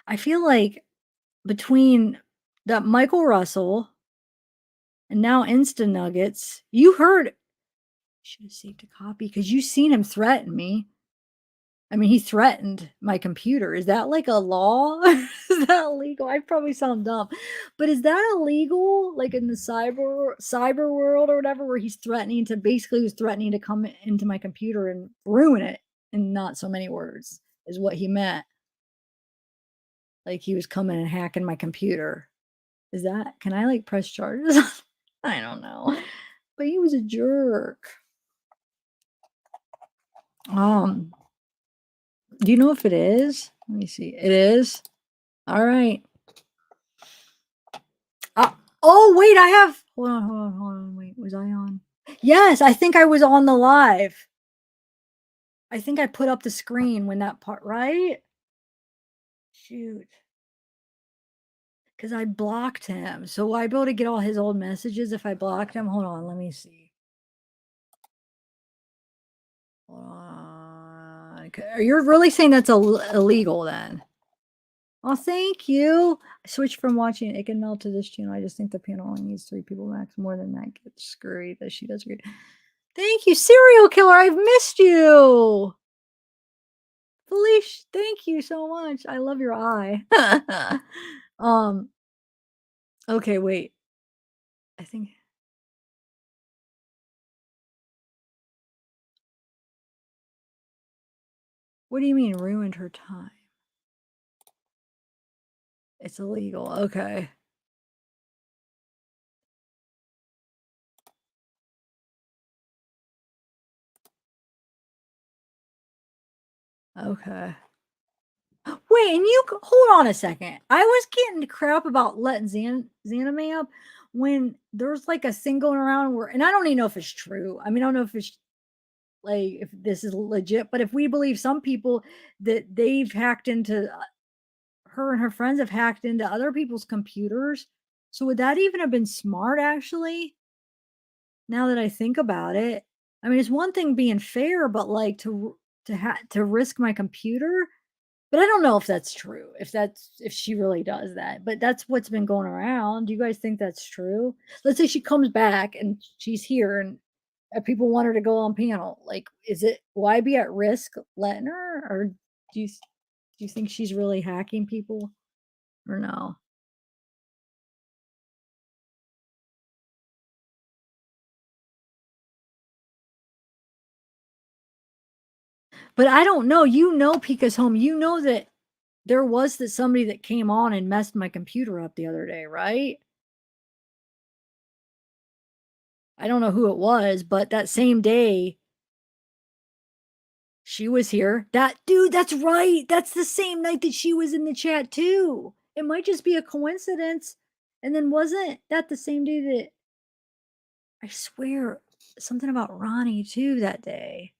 I feel like between that Michael Russell and now Insta Nuggets, you heard. Should have saved a copy because you seen him threaten me. I mean, he threatened my computer. Is that like a law? Is that illegal? I probably sound dumb, but is that illegal? Like in the cyber world or whatever, where he's was threatening to come into my computer and ruin it. In not so many words, is what he meant. Like he was coming and hacking my computer. Is that? Can I like press charges? I don't know, but he was a jerk. Do you know if it is? Let me see. It is. All right. Oh, wait, I have. Hold on. Wait, was I on? Yes, I think I was on the live. I think I put up the screen when that part, right? Shoot. Because I blocked him. So will I be able to get all his old messages if I blocked him? Hold on, let me see. Hold on. You're really saying that's illegal then? Oh, thank you. I switched from watching It Can Melt to this channel. I just think the panel only needs 3 people max. More than that gets scurried. That she does great. Thank you, serial killer. I've missed you. Felicia, thank you so much. I love your eye. Okay, wait. I think. What do you mean ruined her time? It's illegal. Okay. Okay. Wait, and you hold on a second. I was getting crap about letting Xaname up when there's like a thing going around where, and I don't even know if it's true. I mean, I don't know if it's like if this is legit, but if we believe some people that they've hacked into her and her friends have hacked into other people's computers, so would that even have been smart actually? Now that I think about it, I mean, it's one thing being fair, but like to risk my computer. But I don't know if that's true, if she really does that, but that's what's been going around. Do you guys think that's true? Let's say she comes back and she's here and people want her to go on panel. Like, will I be at risk letting her, or do you think she's really hacking people or no? But I don't know. You know, Pika's home. You know that there was somebody that came on and messed my computer up the other day, right? I don't know who it was, but that same day she was here. That's right. That's the same night that she was in the chat too. It might just be a coincidence. And then wasn't that the same day that I swear something about Ronnie too that day?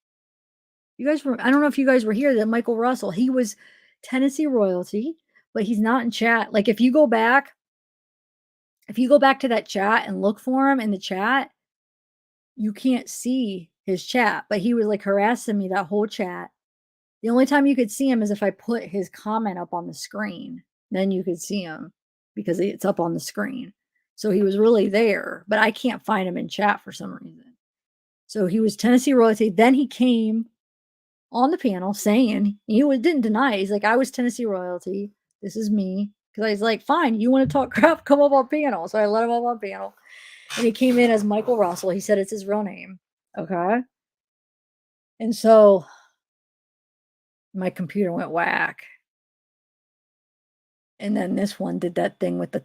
You guys I don't know if you guys were here, that Michael Russell, he was Tennessee royalty, but he's not in chat. Like if you go back to that chat and look for him in the chat, you can't see his chat, but he was like harassing me that whole chat. The only time you could see him is if I put his comment up on the screen. Then you could see him because it's up on the screen. So he was really there, but I can't find him in chat for some reason. So he was Tennessee royalty. Then he came on the panel saying, didn't deny. He's like, I was Tennessee royalty. This is me. Because I was like, fine, you want to talk crap? Come up on panel. So I let him up on panel. And he came in as Michael Russell. He said it's his real name. Okay. And so my computer went whack. And then this one did that thing with the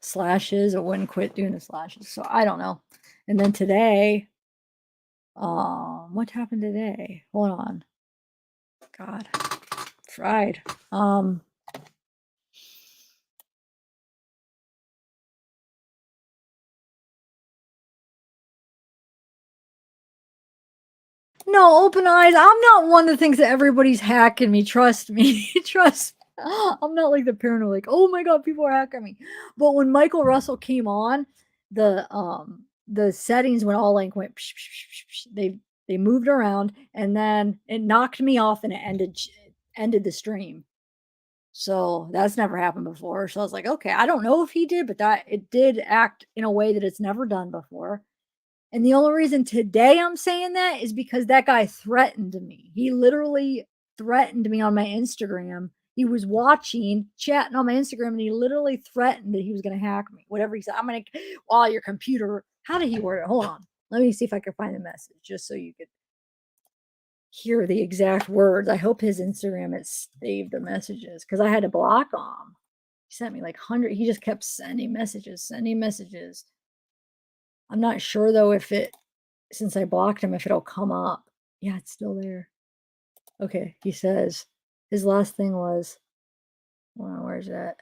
slashes. It wouldn't quit doing the slashes. So I don't know. And then today, what happened today? Hold on. God, fried. No, open eyes. I'm not one that thinks that everybody's hacking me. Trust me. Trust. I'm not like the paranoid, like, oh my God, people are hacking me. But when Michael Russell came on, the settings went all like went. They moved around, and then it knocked me off, and it ended the stream. So that's never happened before. So I was like, okay, I don't know if he did, but that it did act in a way that it's never done before. And the only reason today I'm saying that is because that guy threatened me. He literally threatened me on my Instagram. He was watching, chatting on my Instagram, and he literally threatened that he was going to hack me. Whatever he said, I'm going to, your computer. How did he word it? Hold on. Let me see if I can find the message just so you could hear the exact words. I hope his Instagram has saved the messages because I had to block him. He sent me like 100. He just kept sending messages. I'm not sure though since I blocked him, if it'll come up. Yeah, it's still there. Okay, he says his last thing was, well, where's that?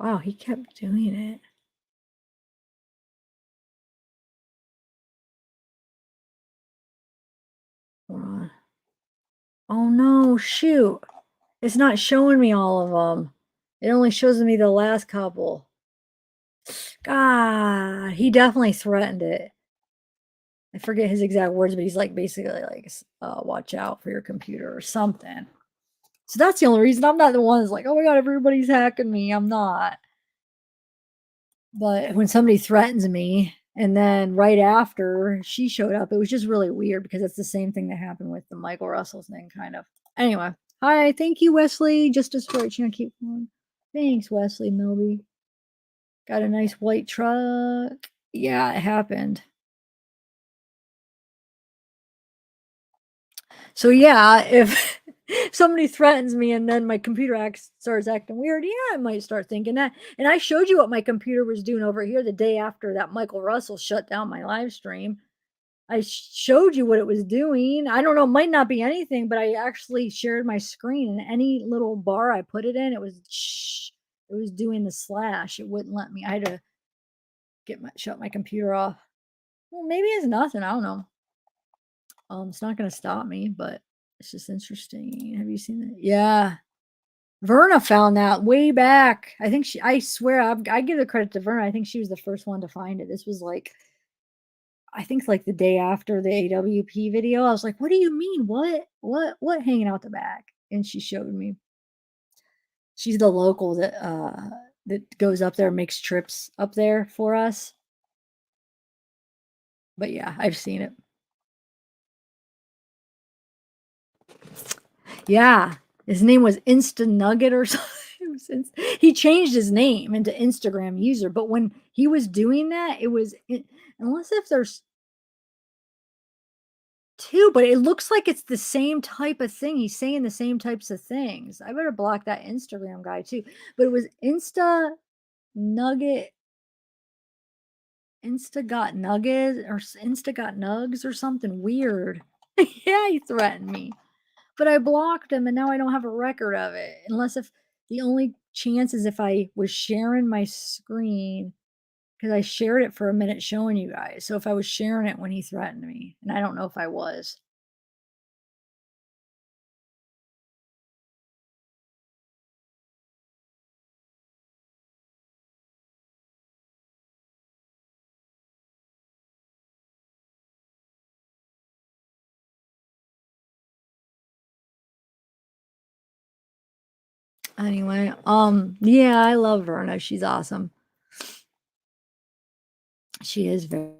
Wow, he kept doing it. Hold on. Oh no, shoot. It's not showing me all of them. It only shows me the last couple. God, he definitely threatened it. I forget his exact words, but he's like basically like, watch out for your computer or something. So that's the only reason I'm not the one that's like, oh my God, everybody's hacking me. I'm not. But when somebody threatens me, and then right after she showed up, it was just really weird because it's the same thing that happened with the Michael Russell thing, kind of. Anyway, hi, thank you, Wesley. Just a story, you know, keep going. Thanks, Wesley Milby. Got a nice white truck. Yeah, it happened. So yeah, if somebody threatens me and then my computer starts acting weird, yeah, I might start thinking that. And I showed you what my computer was doing over here the day after that Michael Russell shut down my live stream. I showed you what it was doing. I don't know, it might not be anything, but I actually shared my screen, and any little bar I put it in, it was doing the slash. It wouldn't let me. I had to shut my computer off. Well, maybe it's nothing. I don't know. It's not going to stop me, but it's just interesting. Have you seen that? Yeah. Verna found that way back. I think I swear, I give the credit to Verna. I think she was the first one to find it. This was like, I think like the day after the AWP video. I was like, what do you mean? What hanging out the back? And she showed me. She's the local that goes up there, makes trips up there for us. But yeah, I've seen it. Yeah, his name was Insta Nugget or something. He changed his name into Instagram user, but when he was doing that, it was unless if there's two, but it looks like it's the same type of thing. He's saying the same types of things. I better block that Instagram guy too. But it was Insta Nugget, Insta got Nuggets or Insta got Nugs or something weird. Yeah, he threatened me. But I blocked him and now I don't have a record of it. Unless if the only chance is if I was sharing my screen, because I shared it for a minute showing you guys. So if I was sharing it when he threatened me, and I don't know if I was. Anyway, yeah, I love Verna. She's awesome. She is very.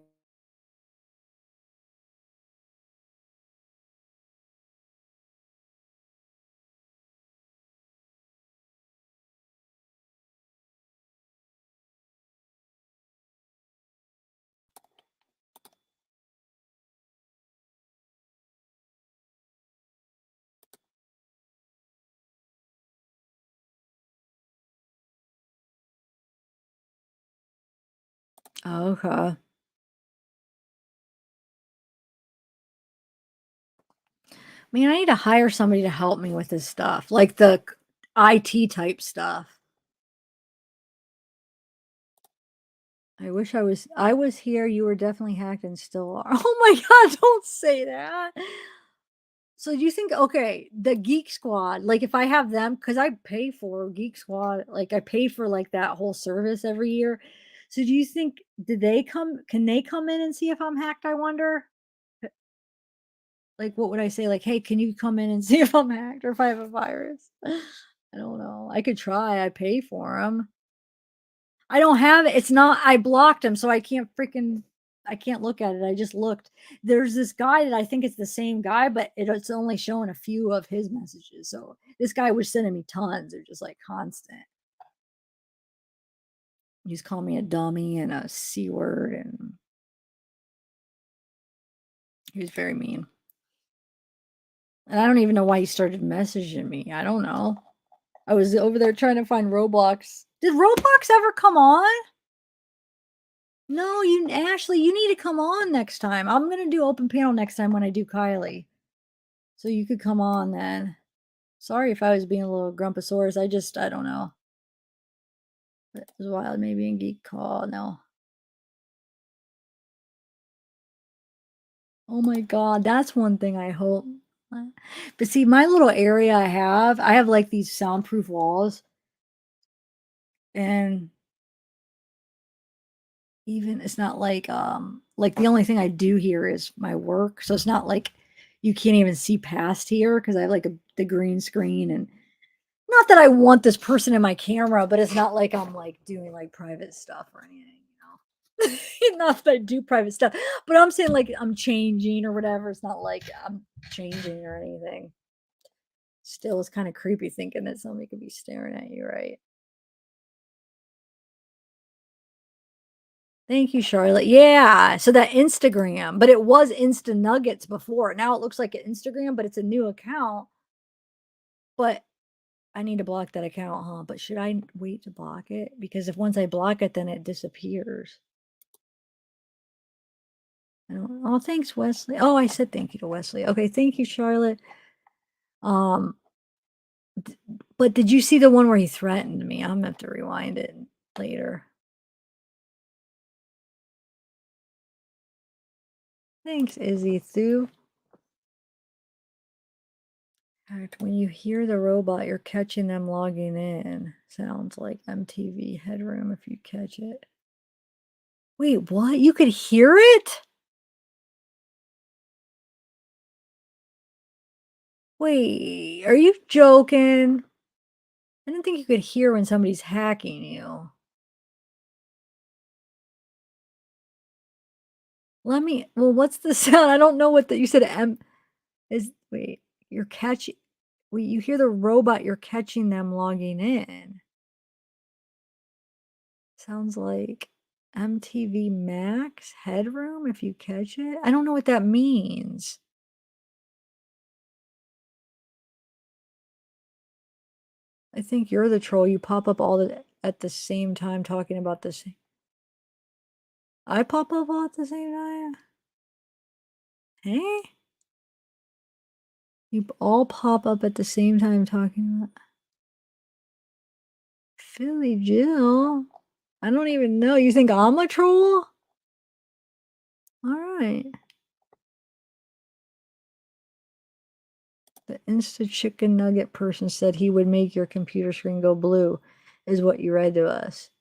Okay. Man, I need to hire somebody to help me with this stuff, like the IT type stuff. I wish I was here. You were definitely hacked and still are. Oh my God, don't say that. So do you think, okay, the Geek Squad, like if I have them, because I pay for Geek Squad, like I pay for like that whole service every year. So do you think, can they come in and see if I'm hacked, I wonder? Like, what would I say? Like, hey, can you come in and see if I'm hacked or if I have a virus? I don't know. I could try. I pay for them. I don't have it. It's not, I blocked him, so I can't look at it. I just looked. There's this guy that I think it's the same guy, but it's only showing a few of his messages. So this guy was sending me tons. They're just like constant. He's calling me a dummy and a C word, and he was very mean. And I don't even know why he started messaging me. I don't know. I was over there trying to find Roblox. Did Roblox ever come on? No, Ashley, you need to come on next time. I'm gonna do open panel next time when I do Kiely. So you could come on then. Sorry if I was being a little grumposaurus. I don't know. It was wild, maybe in Geek Call. No. Oh my God, that's one thing I hope. But see, my little area I have like these soundproof walls. And even it's not like the only thing I do here is my work. So it's not like you can't even see past here because I have like the green screen, and Not that I want this person in my camera, but it's not like I'm like doing like private stuff or anything, you know. Not that I do private stuff, but I'm saying like I'm changing or whatever. It's not like I'm changing or anything. Still, it's kind of creepy thinking that somebody could be staring at you, right? Thank you, Charlotte. Yeah, so that Instagram, but it was Insta Nuggets before. Now it looks like an Instagram, but it's a new account. But I need to block that account, huh? But should I wait to block it? Because if once I block it, then it disappears. I don't, oh, thanks, Wesley. Oh, I said thank you to Wesley. Okay, thank you, Charlotte. But did you see the one where he threatened me? I'm gonna have to rewind it later. Thanks, Izzy Thu. When you hear the robot, you're catching them logging in. Sounds like MTV Headroom if you catch it. Wait, what? You could hear it? Wait, are you joking? I didn't think you could hear when somebody's hacking you. Let me, well, what's the sound? I don't know what you said. Wait, you're catching, wait, you hear the robot, you're catching them logging in. Sounds like MTV Max Headroom if you catch it. I don't know what that means. I think you're the troll. You pop up at the same time talking about this. I pop up all at the same time? Hey? You all pop up at the same time talking about Philly Jill. I don't even know. You think I'm a troll? All right. The Insta Chicken Nugget person said he would make your computer screen go blue, is what you read to us.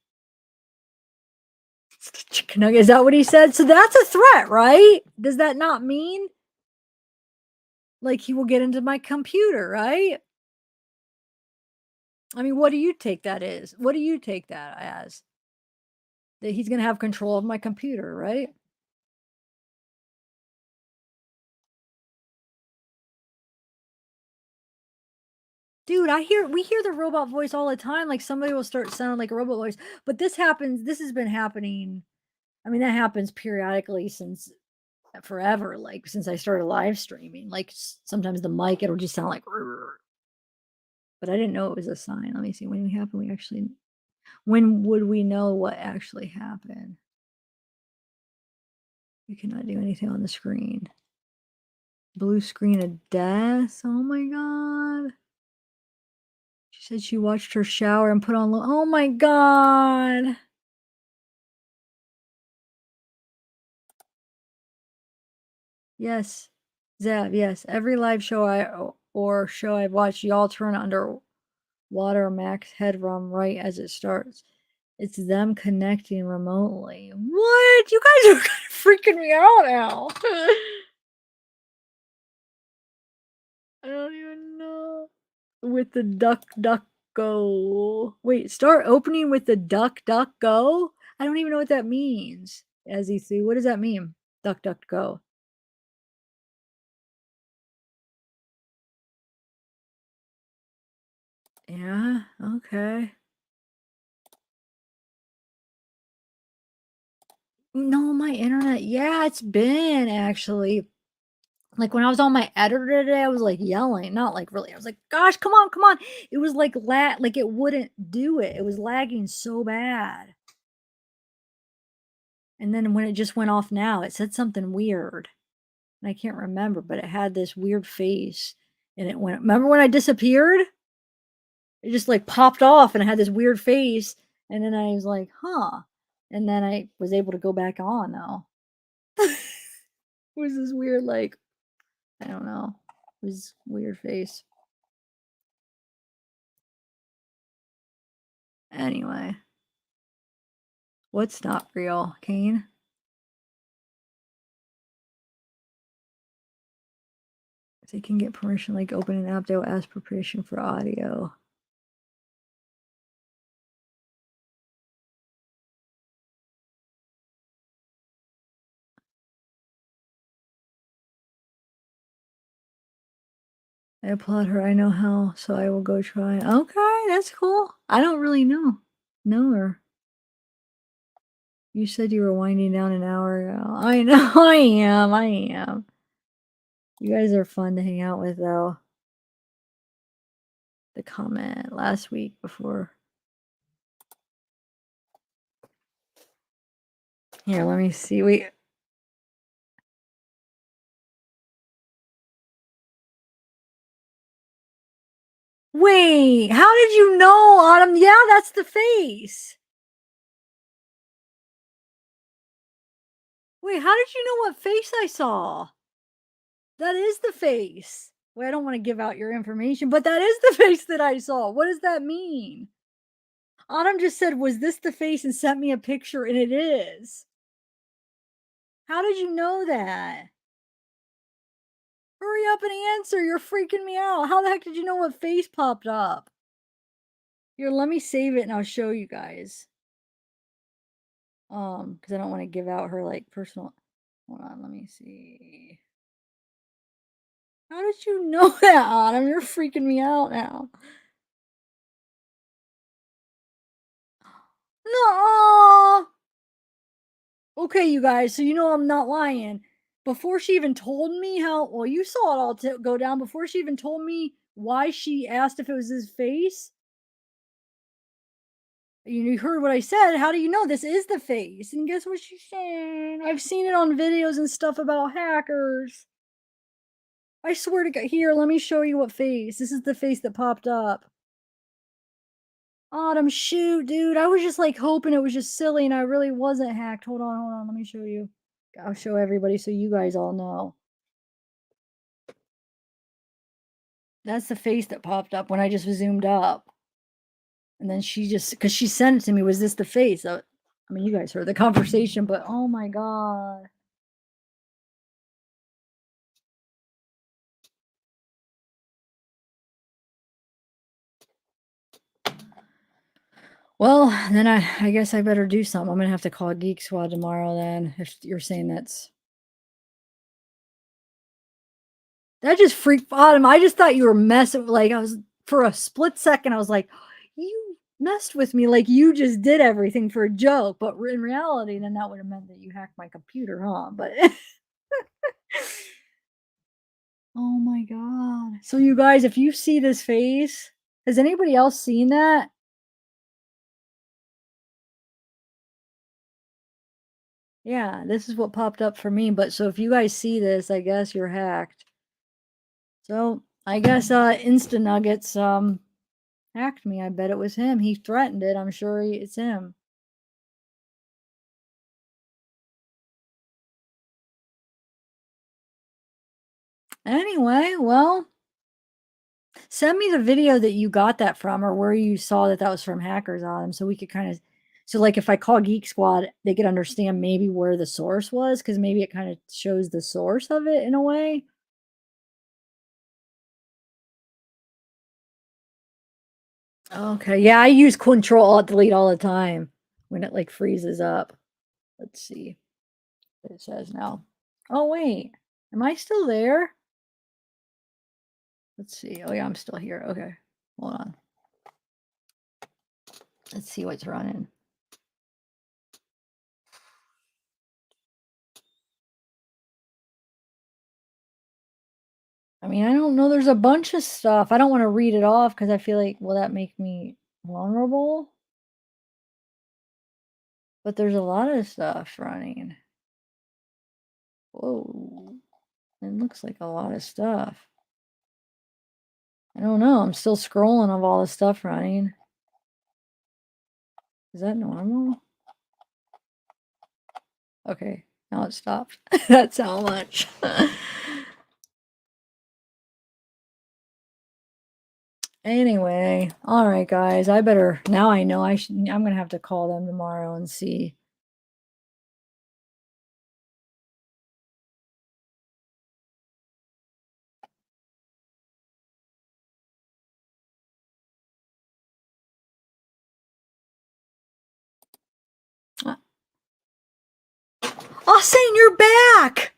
Chicken nugget, is that what he said? So that's a threat, right? Does that not mean like he will get into my computer, right? I mean, what do you take that as? What do you take that as? That he's going to have control of my computer, right? Dude, we hear the robot voice all the time. Like somebody will start sounding like a robot voice. But this has been happening. I mean, that happens periodically since forever, like since I started live streaming. Like sometimes the mic, it'll just sound like, but I didn't know it was a sign. Let me see. When would we know what actually happened? You cannot do anything on the screen. Blue screen of death. Oh my God. She said she watched her shower and put on oh my God. Yes. Zev, yes. Every live show show I've watched, y'all turn underwater max headroom right as it starts. It's them connecting remotely. What? You guys are kind of freaking me out now. I don't even know. With the duck, duck, go. Wait, start opening with the duck, duck, go? I don't even know what that means. As you see, what does that mean? Duck, duck, go. Yeah, okay. No, my internet. Yeah, it's been actually. Like when I was on my editor today, I was like yelling, not like really. I was like, gosh, come on, come on. It was like like it wouldn't do it. It was lagging so bad. And then when it just went off now, it said something weird. And I can't remember, but it had this weird face. And it went, remember when I disappeared? It just like popped off and it had this weird face. And then I was like, huh. And then I was able to go back on now. It was this weird, like, I don't know. It was weird face. Anyway. What's not real, Kane? They can get permission, like open an app, they'll ask for permission for audio. I applaud her. I know how, so I will go try. Okay, that's cool. I don't really know her. You said you were winding down an hour ago. I know, I am. You guys are fun to hang out with, though. The comment last week before. Here, let me see. Wait, how did you know, Autumn? Yeah, that's the face. Wait, how did you know what face I saw? That is the face. Wait, I don't want to give out your information, but that is the face that I saw. What does that mean? Autumn just said, was this the face, and sent me a picture, and it is. How did you know that? Hurry up and answer. You're freaking me out. How the heck did you know what face popped up? Here, let me save it and I'll show you guys. Because I don't want to give out her like personal. Hold on, let me see. How did you know that, Autumn? You're freaking me out now. No. Okay, you guys, so you know I'm not lying. Before she even told me well, you saw it all go down. Before she even told me why she asked if it was his face, you heard what I said. How do you know this is the face? And guess what she said? I've seen it on videos and stuff about hackers. I swear to God. Here, let me show you what face. This is the face that popped up. Autumn, shoot, dude. I was just like hoping it was just silly and I really wasn't hacked. Hold on. Let me show you. I'll show everybody so you guys all know. That's the face that popped up when I just zoomed up. And then she just, because she sent it to me, was this the face? I mean, you guys heard the conversation, but oh my God. Well, then I guess I better do something. I'm gonna have to call Geek Squad tomorrow then, if you're saying that just freaked Autumn. I just thought you were messing, like I was, for a split second, I was like, you messed with me, like you just did everything for a joke. But in reality, then that would have meant that you hacked my computer, huh? But oh my God. So you guys, if you see this face, has anybody else seen that? Yeah, this is what popped up for me. But so if you guys see this, I guess you're hacked. So I guess Insta Nuggets hacked me. I bet it was him. He threatened it. I'm sure it's him. Anyway, well, send me the video that you got that from, or where you saw that was from Hackers Autumn, so we could kind of, so like if I call Geek Squad, they could understand maybe where the source was, because maybe it kind of shows the source of it in a way. Okay, yeah, I use Control-Alt-Delete all the time when it like freezes up. Let's see what it says now. Oh wait, am I still there? Let's see. Oh yeah, I'm still here. Okay, hold on. Let's see what's running. I mean, I don't know. There's a bunch of stuff. I don't want to read it off because I feel like, will that make me vulnerable? But there's a lot of stuff running. Whoa. It looks like a lot of stuff. I don't know. I'm still scrolling of all the stuff running. Is that normal? Okay, now it stopped. That's how much. Anyway, all right, guys. I better, now I know I'm gonna have to call them tomorrow and see. Austin, you're back.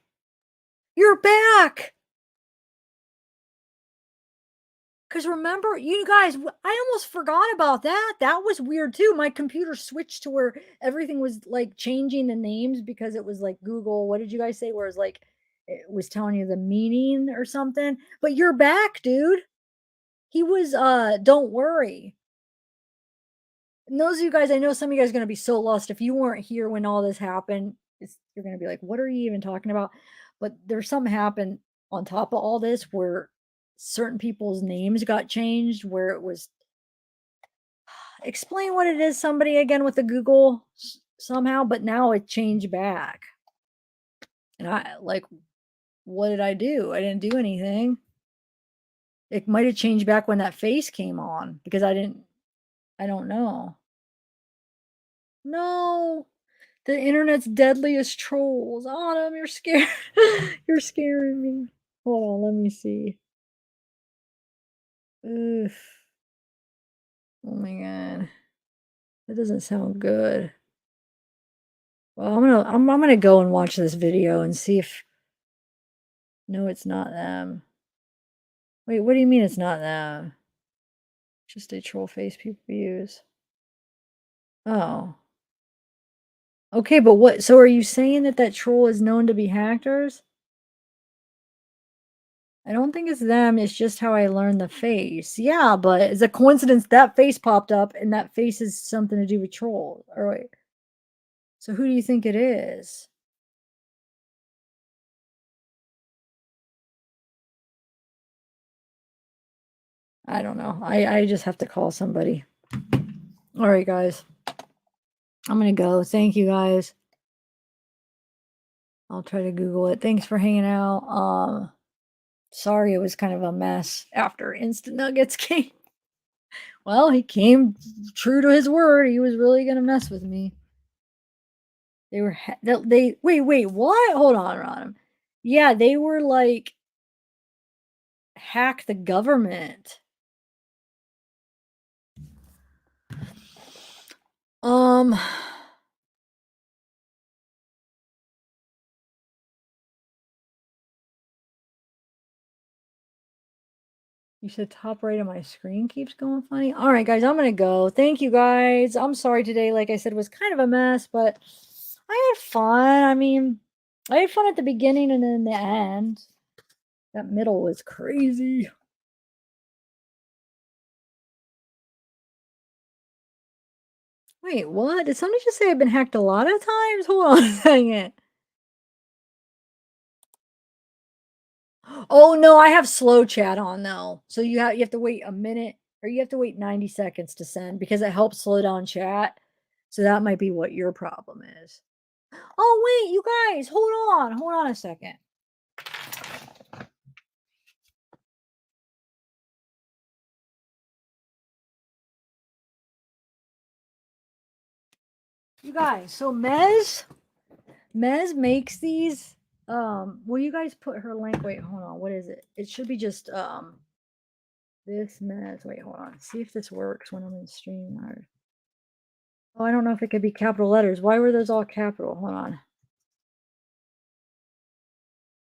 You're back. Because remember, you guys, I almost forgot about that. That was weird too. My computer switched to where everything was like changing the names because it was like Google. What did you guys say? Where it was like, it was telling you the meaning or something. But you're back, dude. He was, don't worry. And those of you guys, I know some of you guys are going to be so lost. If you weren't here when all this happened, you're going to be like, what are you even talking about? But there's something happened on top of all this where certain people's names got changed, where it was, explain what it is, somebody again with the Google somehow, but now it changed back. And I like, what did I do? I didn't do anything. It might have changed back when that face came on because I don't know. No, the internet's deadliest trolls. Autumn, you're scared. You're scaring me. Hold on, let me see. Oof. Oh my god. That doesn't sound good. Well, I'm gonna go and watch this video and see if. No, it's not them. Wait, what do you mean it's not them? Just a troll face people use. Oh. Okay, but what? So are you saying that that troll is known to be hackers? I don't think it's them. It's just how I learned the face. Yeah, but it's a coincidence that face popped up and that face is something to do with trolls. Or wait. So who do you think it is? I don't know. I just have to call somebody. All right, guys. I'm going to go. Thank you, guys. I'll try to Google it. Thanks for hanging out. Sorry it was kind of a mess after Instant Nuggets came. Well, he came true to his word. He was really going to mess with me. They were wait, what? Hold on, Ron. Yeah, they were like hack the government. You said top right of my screen keeps going funny. All right, guys, I'm going to go. Thank you, guys. I'm sorry today. Like I said, was kind of a mess, but I had fun. I mean, I had fun at the beginning and then the end. That middle was crazy. Wait, what? Did somebody just say I've been hacked a lot of times? Hold on a second. Oh no, I have slow chat on though. So you have to wait a minute or you have to wait 90 seconds to send because it helps slow down chat. So that might be what your problem is. Oh wait, you guys, hold on a second. You guys, so Mez makes these. Will you guys put her link? Wait, hold on. What is it? It should be just this Mez. Wait, hold on. See if this works when I'm in StreamYard. Oh, I don't know if it could be capital letters. Why were those all capital? Hold on.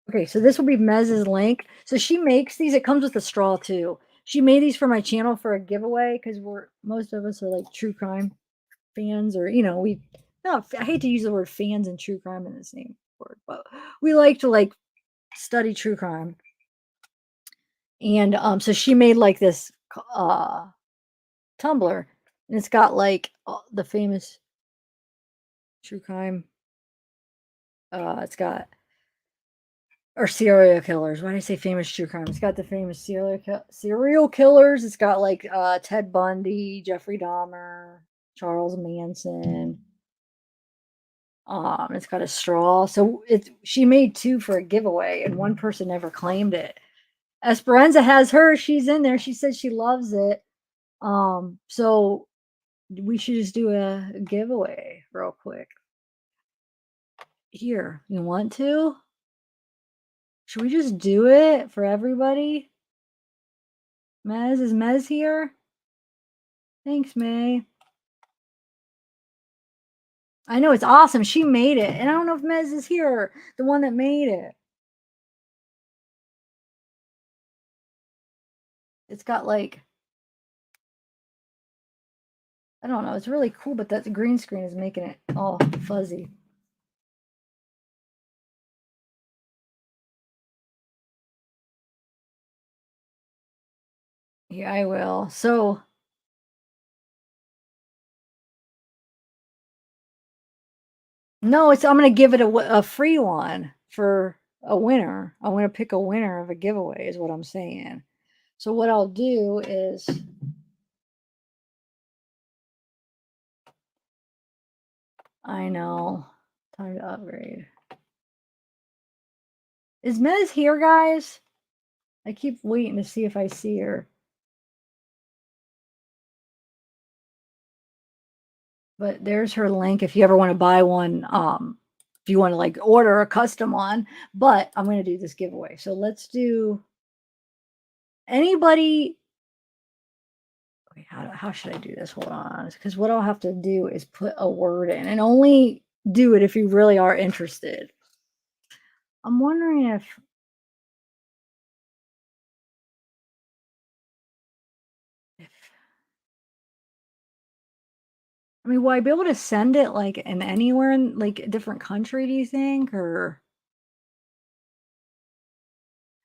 Okay, so this will be Mez's link. So she makes these. It comes with a straw too. She made these for my channel for a giveaway because most of us are like true crime fans, or I hate to use the word fans and true crime in the same word, but we like to like study true crime. And so she made like this tumbler, and it's got like the famous true crime. It's got or serial killers. Why do I say famous true crime? It's got the famous serial killers. It's got like Ted Bundy, Jeffrey Dahmer, Charles Manson. It's got a straw. So she made 2 for a giveaway, and one person never claimed it. Esperanza has hers. She's in there. She said she loves it. So we should just do a giveaway real quick. Here, you want to? Should we just do it for everybody? Mez, is Mez here? Thanks, May. I know, it's awesome. She made it. And I don't know if Mez is here, the one that made it. It's got like, I don't know, it's really cool, but that green screen is making it all fuzzy. Yeah, I will. So no, I'm going to give it a free one for a winner. I want to pick a winner of a giveaway is what I'm saying. So what I'll do is I know. Time to upgrade. Is Mez here, guys? I keep waiting to see if I see her. But there's her link if you ever want to buy one. If you want to like order a custom one. But I'm going to do this giveaway. So let's do anybody. Okay, how should I do this? Hold on. Because what I'll have to do is put a word in and only do it if you really are interested. I'm wondering if I mean, will I be able to send it like in anywhere in like a different country, do you think? Or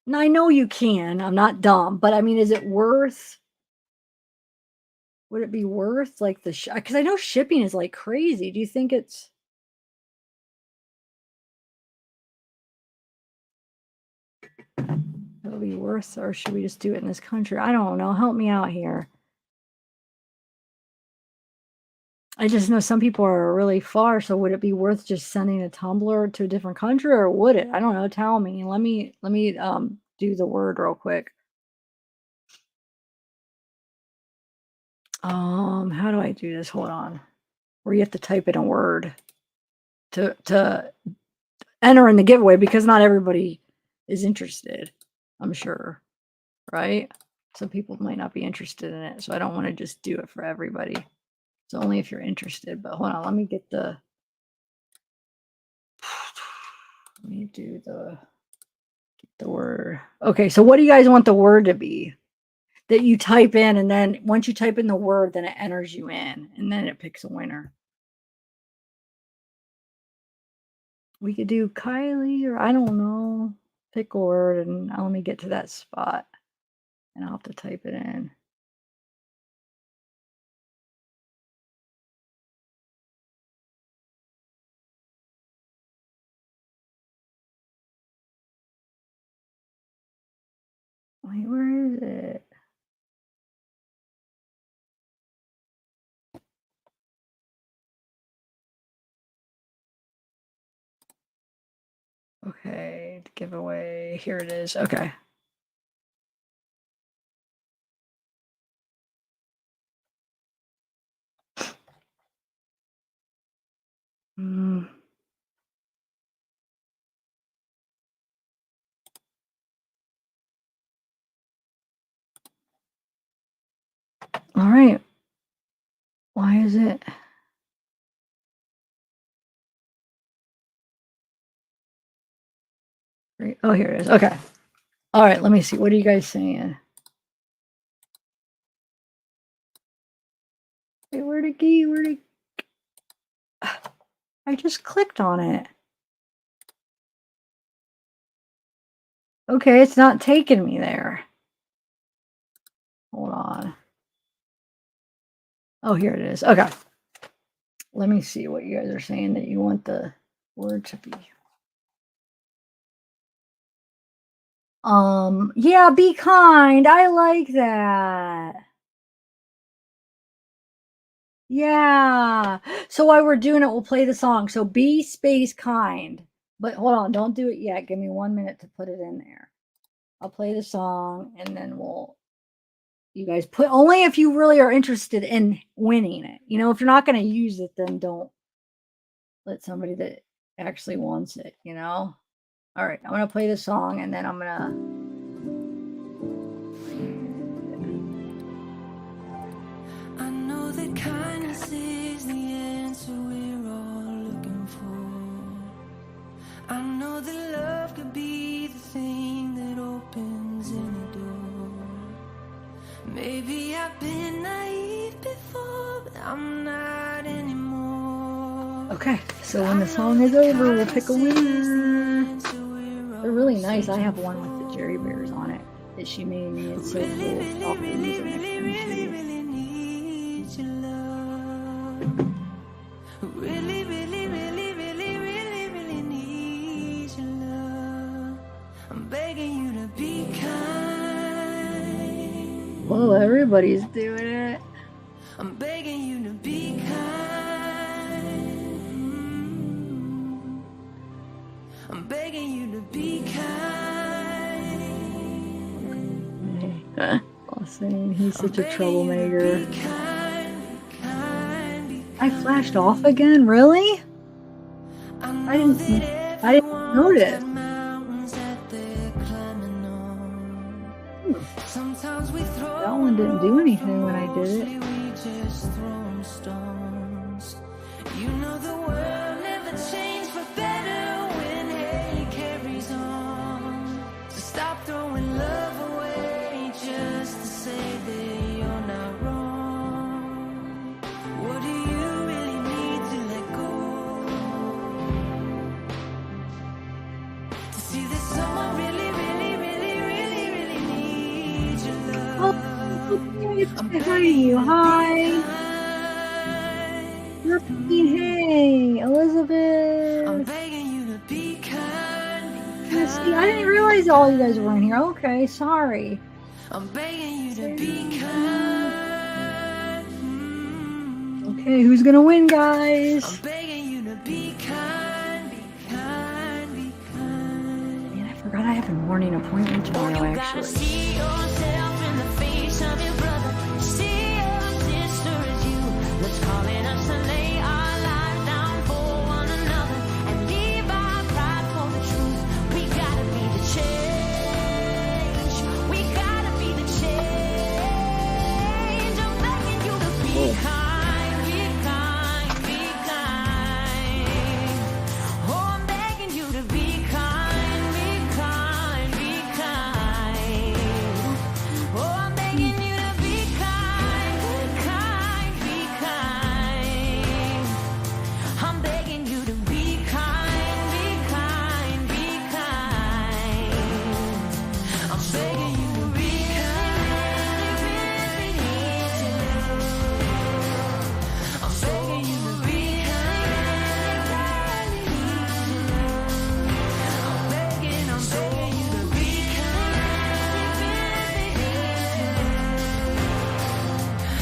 no, I know you can. I'm not dumb, but I mean, is it worth? Would it be worth like the because I know shipping is like crazy. Do you think it's it'll be worth, or should we just do it in this country? I don't know. Help me out here. I just know some people are really far, so would it be worth just sending a tumbler to a different country, or would it? I don't know. Tell me. Let me do the word real quick. How do I do this? Hold on. Where you have to type in a word to enter in the giveaway because not everybody is interested, I'm sure, right? Some people might not be interested in it, so I don't want to just do it for everybody. It's only if you're interested. But hold on, let me get the. Let me do the word. Okay, so what do you guys want the word to be? That you type in, and then once you type in the word, then it enters you in, and then it picks a winner. We could do Kylie, or I don't know. Pick a word, and let me get to that spot, and I'll have to type it in. Wait, where is it? Okay, giveaway. Here it is. Okay. Mm. All right. Why is it? Oh, here it is. Okay. All right. Let me see. What are you guys saying? Wait, where'd it go? Where'd it? I just clicked on it. Okay, it's not taking me there. Hold on. Oh, here it is. Okay. Let me see what you guys are saying that you want the word to be. Yeah, be kind. I like that. Yeah. So while we're doing it, we'll play the song. So be space kind. But hold on, don't do it yet. Give me 1 minute to put it in there. I'll play the song and then you guys put only if you really are interested in winning it. You know, if you're not going to use it, then don't let somebody that actually wants it, you know? All right, I'm going to play the song and then I'm going to. I know that kindness is the answer we're all looking for. I know that love could be the thing that opens any door. Maybe I've been naive before, but I'm not anymore. Okay, so when the song is over, we'll pick a winner. They're really nice. I have one with the Jerry Bears on it that she made me. It's so cool. I'll have to use it next time too. Really need your love. I'm begging you to be kind. Whoa, everybody's doing it. I'm begging you to be kind. I'm begging you to be kind. Austin, he's such a troublemaker. I flashed off again? Really? I didn't notice. That one didn't do anything when I did it. You know the world never changed for better when hate carries on. So stop throwing love away just to say that you're not wrong. What do you really need to let go? To see that someone really needs your love. Hi, you. Hi. Hey, Elizabeth. I'm begging you to be kind. See, I didn't realize all you guys were in here. Okay, sorry. I'm begging you to be kind. Okay, who's gonna win, guys? I'm begging you to be kind, be kind, be kind. Man, I forgot I have a morning appointment tomorrow, You gotta actually. see yourself in the face of your brother. See your sister as you. What's calling us to lay our lives down for one another and leave our pride for the truth. We gotta be the change. We gotta be the change. I'm begging you to be kind, be kind, be kind. Oh, I'm begging you to be kind, be kind, be kind. Oh, I'm begging you to be kind, be kind, be kind. I'm begging you to be kind, be kind, be kind. I'm begging you to be kind, I'm begging you to be kind,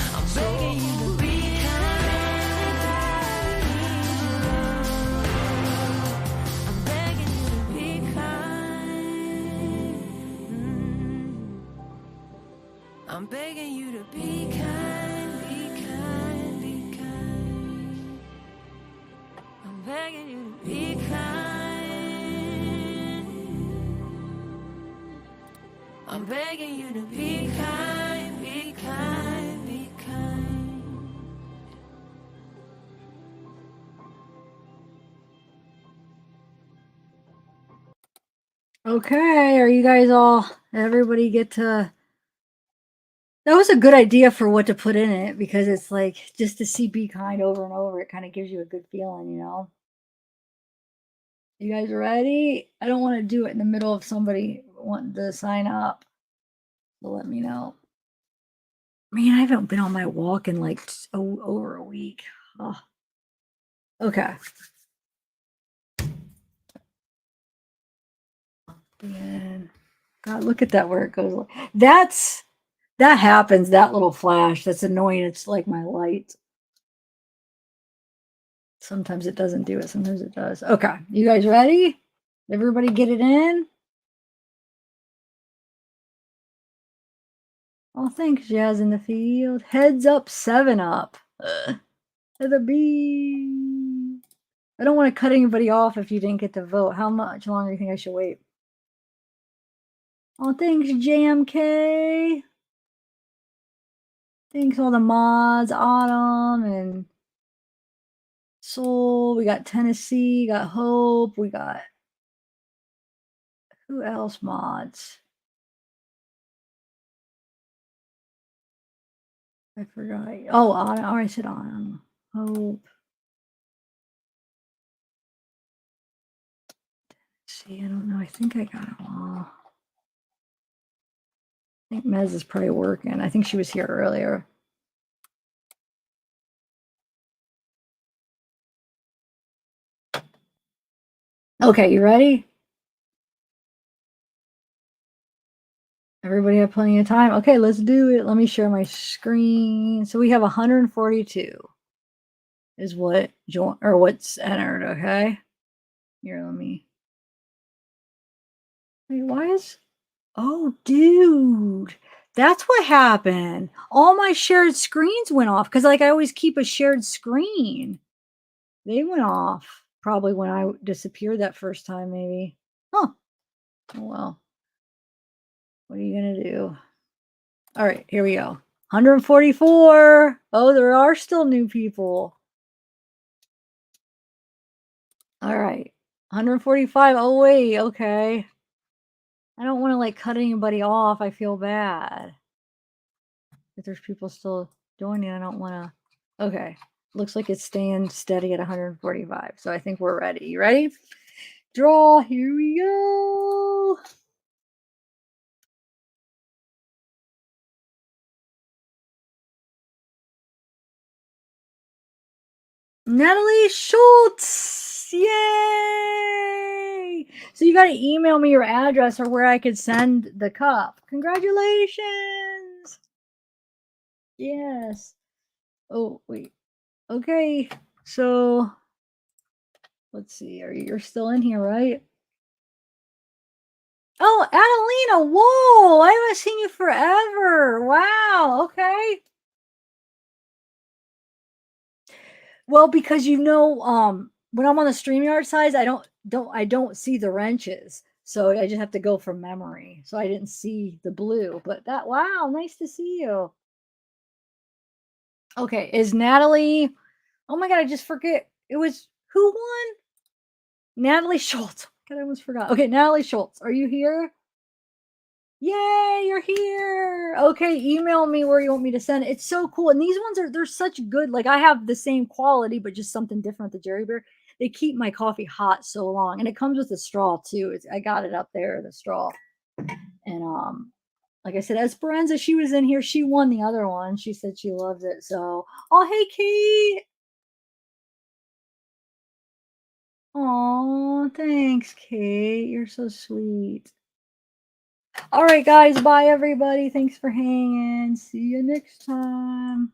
I'm begging you to be kind, I'm begging you to be kind, I'm begging you to be kind. I'm begging you to be kind, be kind, be kind. I'm begging you to be kind. I'm begging you to be kind, be kind, be kind. Okay, are you guys all, everybody get to, that was a good idea for what to put in it, because it's like, just to see Be Kind over and over, it kind of gives you a good feeling, you know? You guys ready? I don't want to do it in the middle of somebody wanting to sign up. So let me know. Man, I haven't been on my walk in like over a week. Oh. Okay. And God, look at that where it goes. That happens, that little flash. That's annoying. It's like my light. Sometimes it doesn't do it. Sometimes it does. Okay. You guys ready? Everybody get it in? Oh, thanks, Jazz in the field. Heads up, 7-Up. The B. I don't want to cut anybody off if you didn't get to vote. How much longer do you think I should wait? Oh, thanks, JMK. Thanks, all the mods, Autumn and Soul. We got Tennessee, got Hope. We got, who else mods? I forgot. Oh, on. Oh, I said on. Hope. See, I don't know. I think I got them all. I think Mez is probably working. I think she was here earlier. Okay, you ready? Everybody have plenty of time? Okay, let's do it. Let me share my screen. So we have 142 is what what's entered, okay? Here, let me. Wait, why is oh dude. That's what happened. All my shared screens went off because like I always keep a shared screen. They went off probably when I disappeared that first time, maybe. Huh. Oh well. What are you gonna do? All right, here we go. 144. Oh, there are still new people. All right. 145. Oh, wait. Okay. I don't want to like cut anybody off. I feel bad. If there's people still joining, I don't want to. Okay. Looks like it's staying steady at 145. So I think we're ready. You ready? Draw. Here we go. Natalie Schultz. Yay! So you got to email me your address or where I could send the cup. Congratulations. Yes. Oh, wait. Okay. So let's see. You're still in here, right? Oh, Adelina. Whoa. I haven't seen you forever. Wow. Okay. Well, because when I'm on the StreamYard size, I don't see the wrenches. So I just have to go from memory. So I didn't see the blue, but wow, nice to see you. Okay, is Natalie? Oh my god, I just forget. It was who won? Natalie Schultz. God, I almost forgot. Okay, Natalie Schultz, are you here? Yay, you're here. Okay, email me where you want me to send it. It's so cool. And these ones they're such good. Like I have the same quality, but just something different with the Jerry Bear. They keep my coffee hot so long. And it comes with a straw too. I got it up there, the straw. And like I said, Esperanza, she was in here. She won the other one. She said she loves it. So, oh hey Kate. Oh, thanks, Kate. You're so sweet. All right, guys. Bye, everybody. Thanks for hanging. See you next time.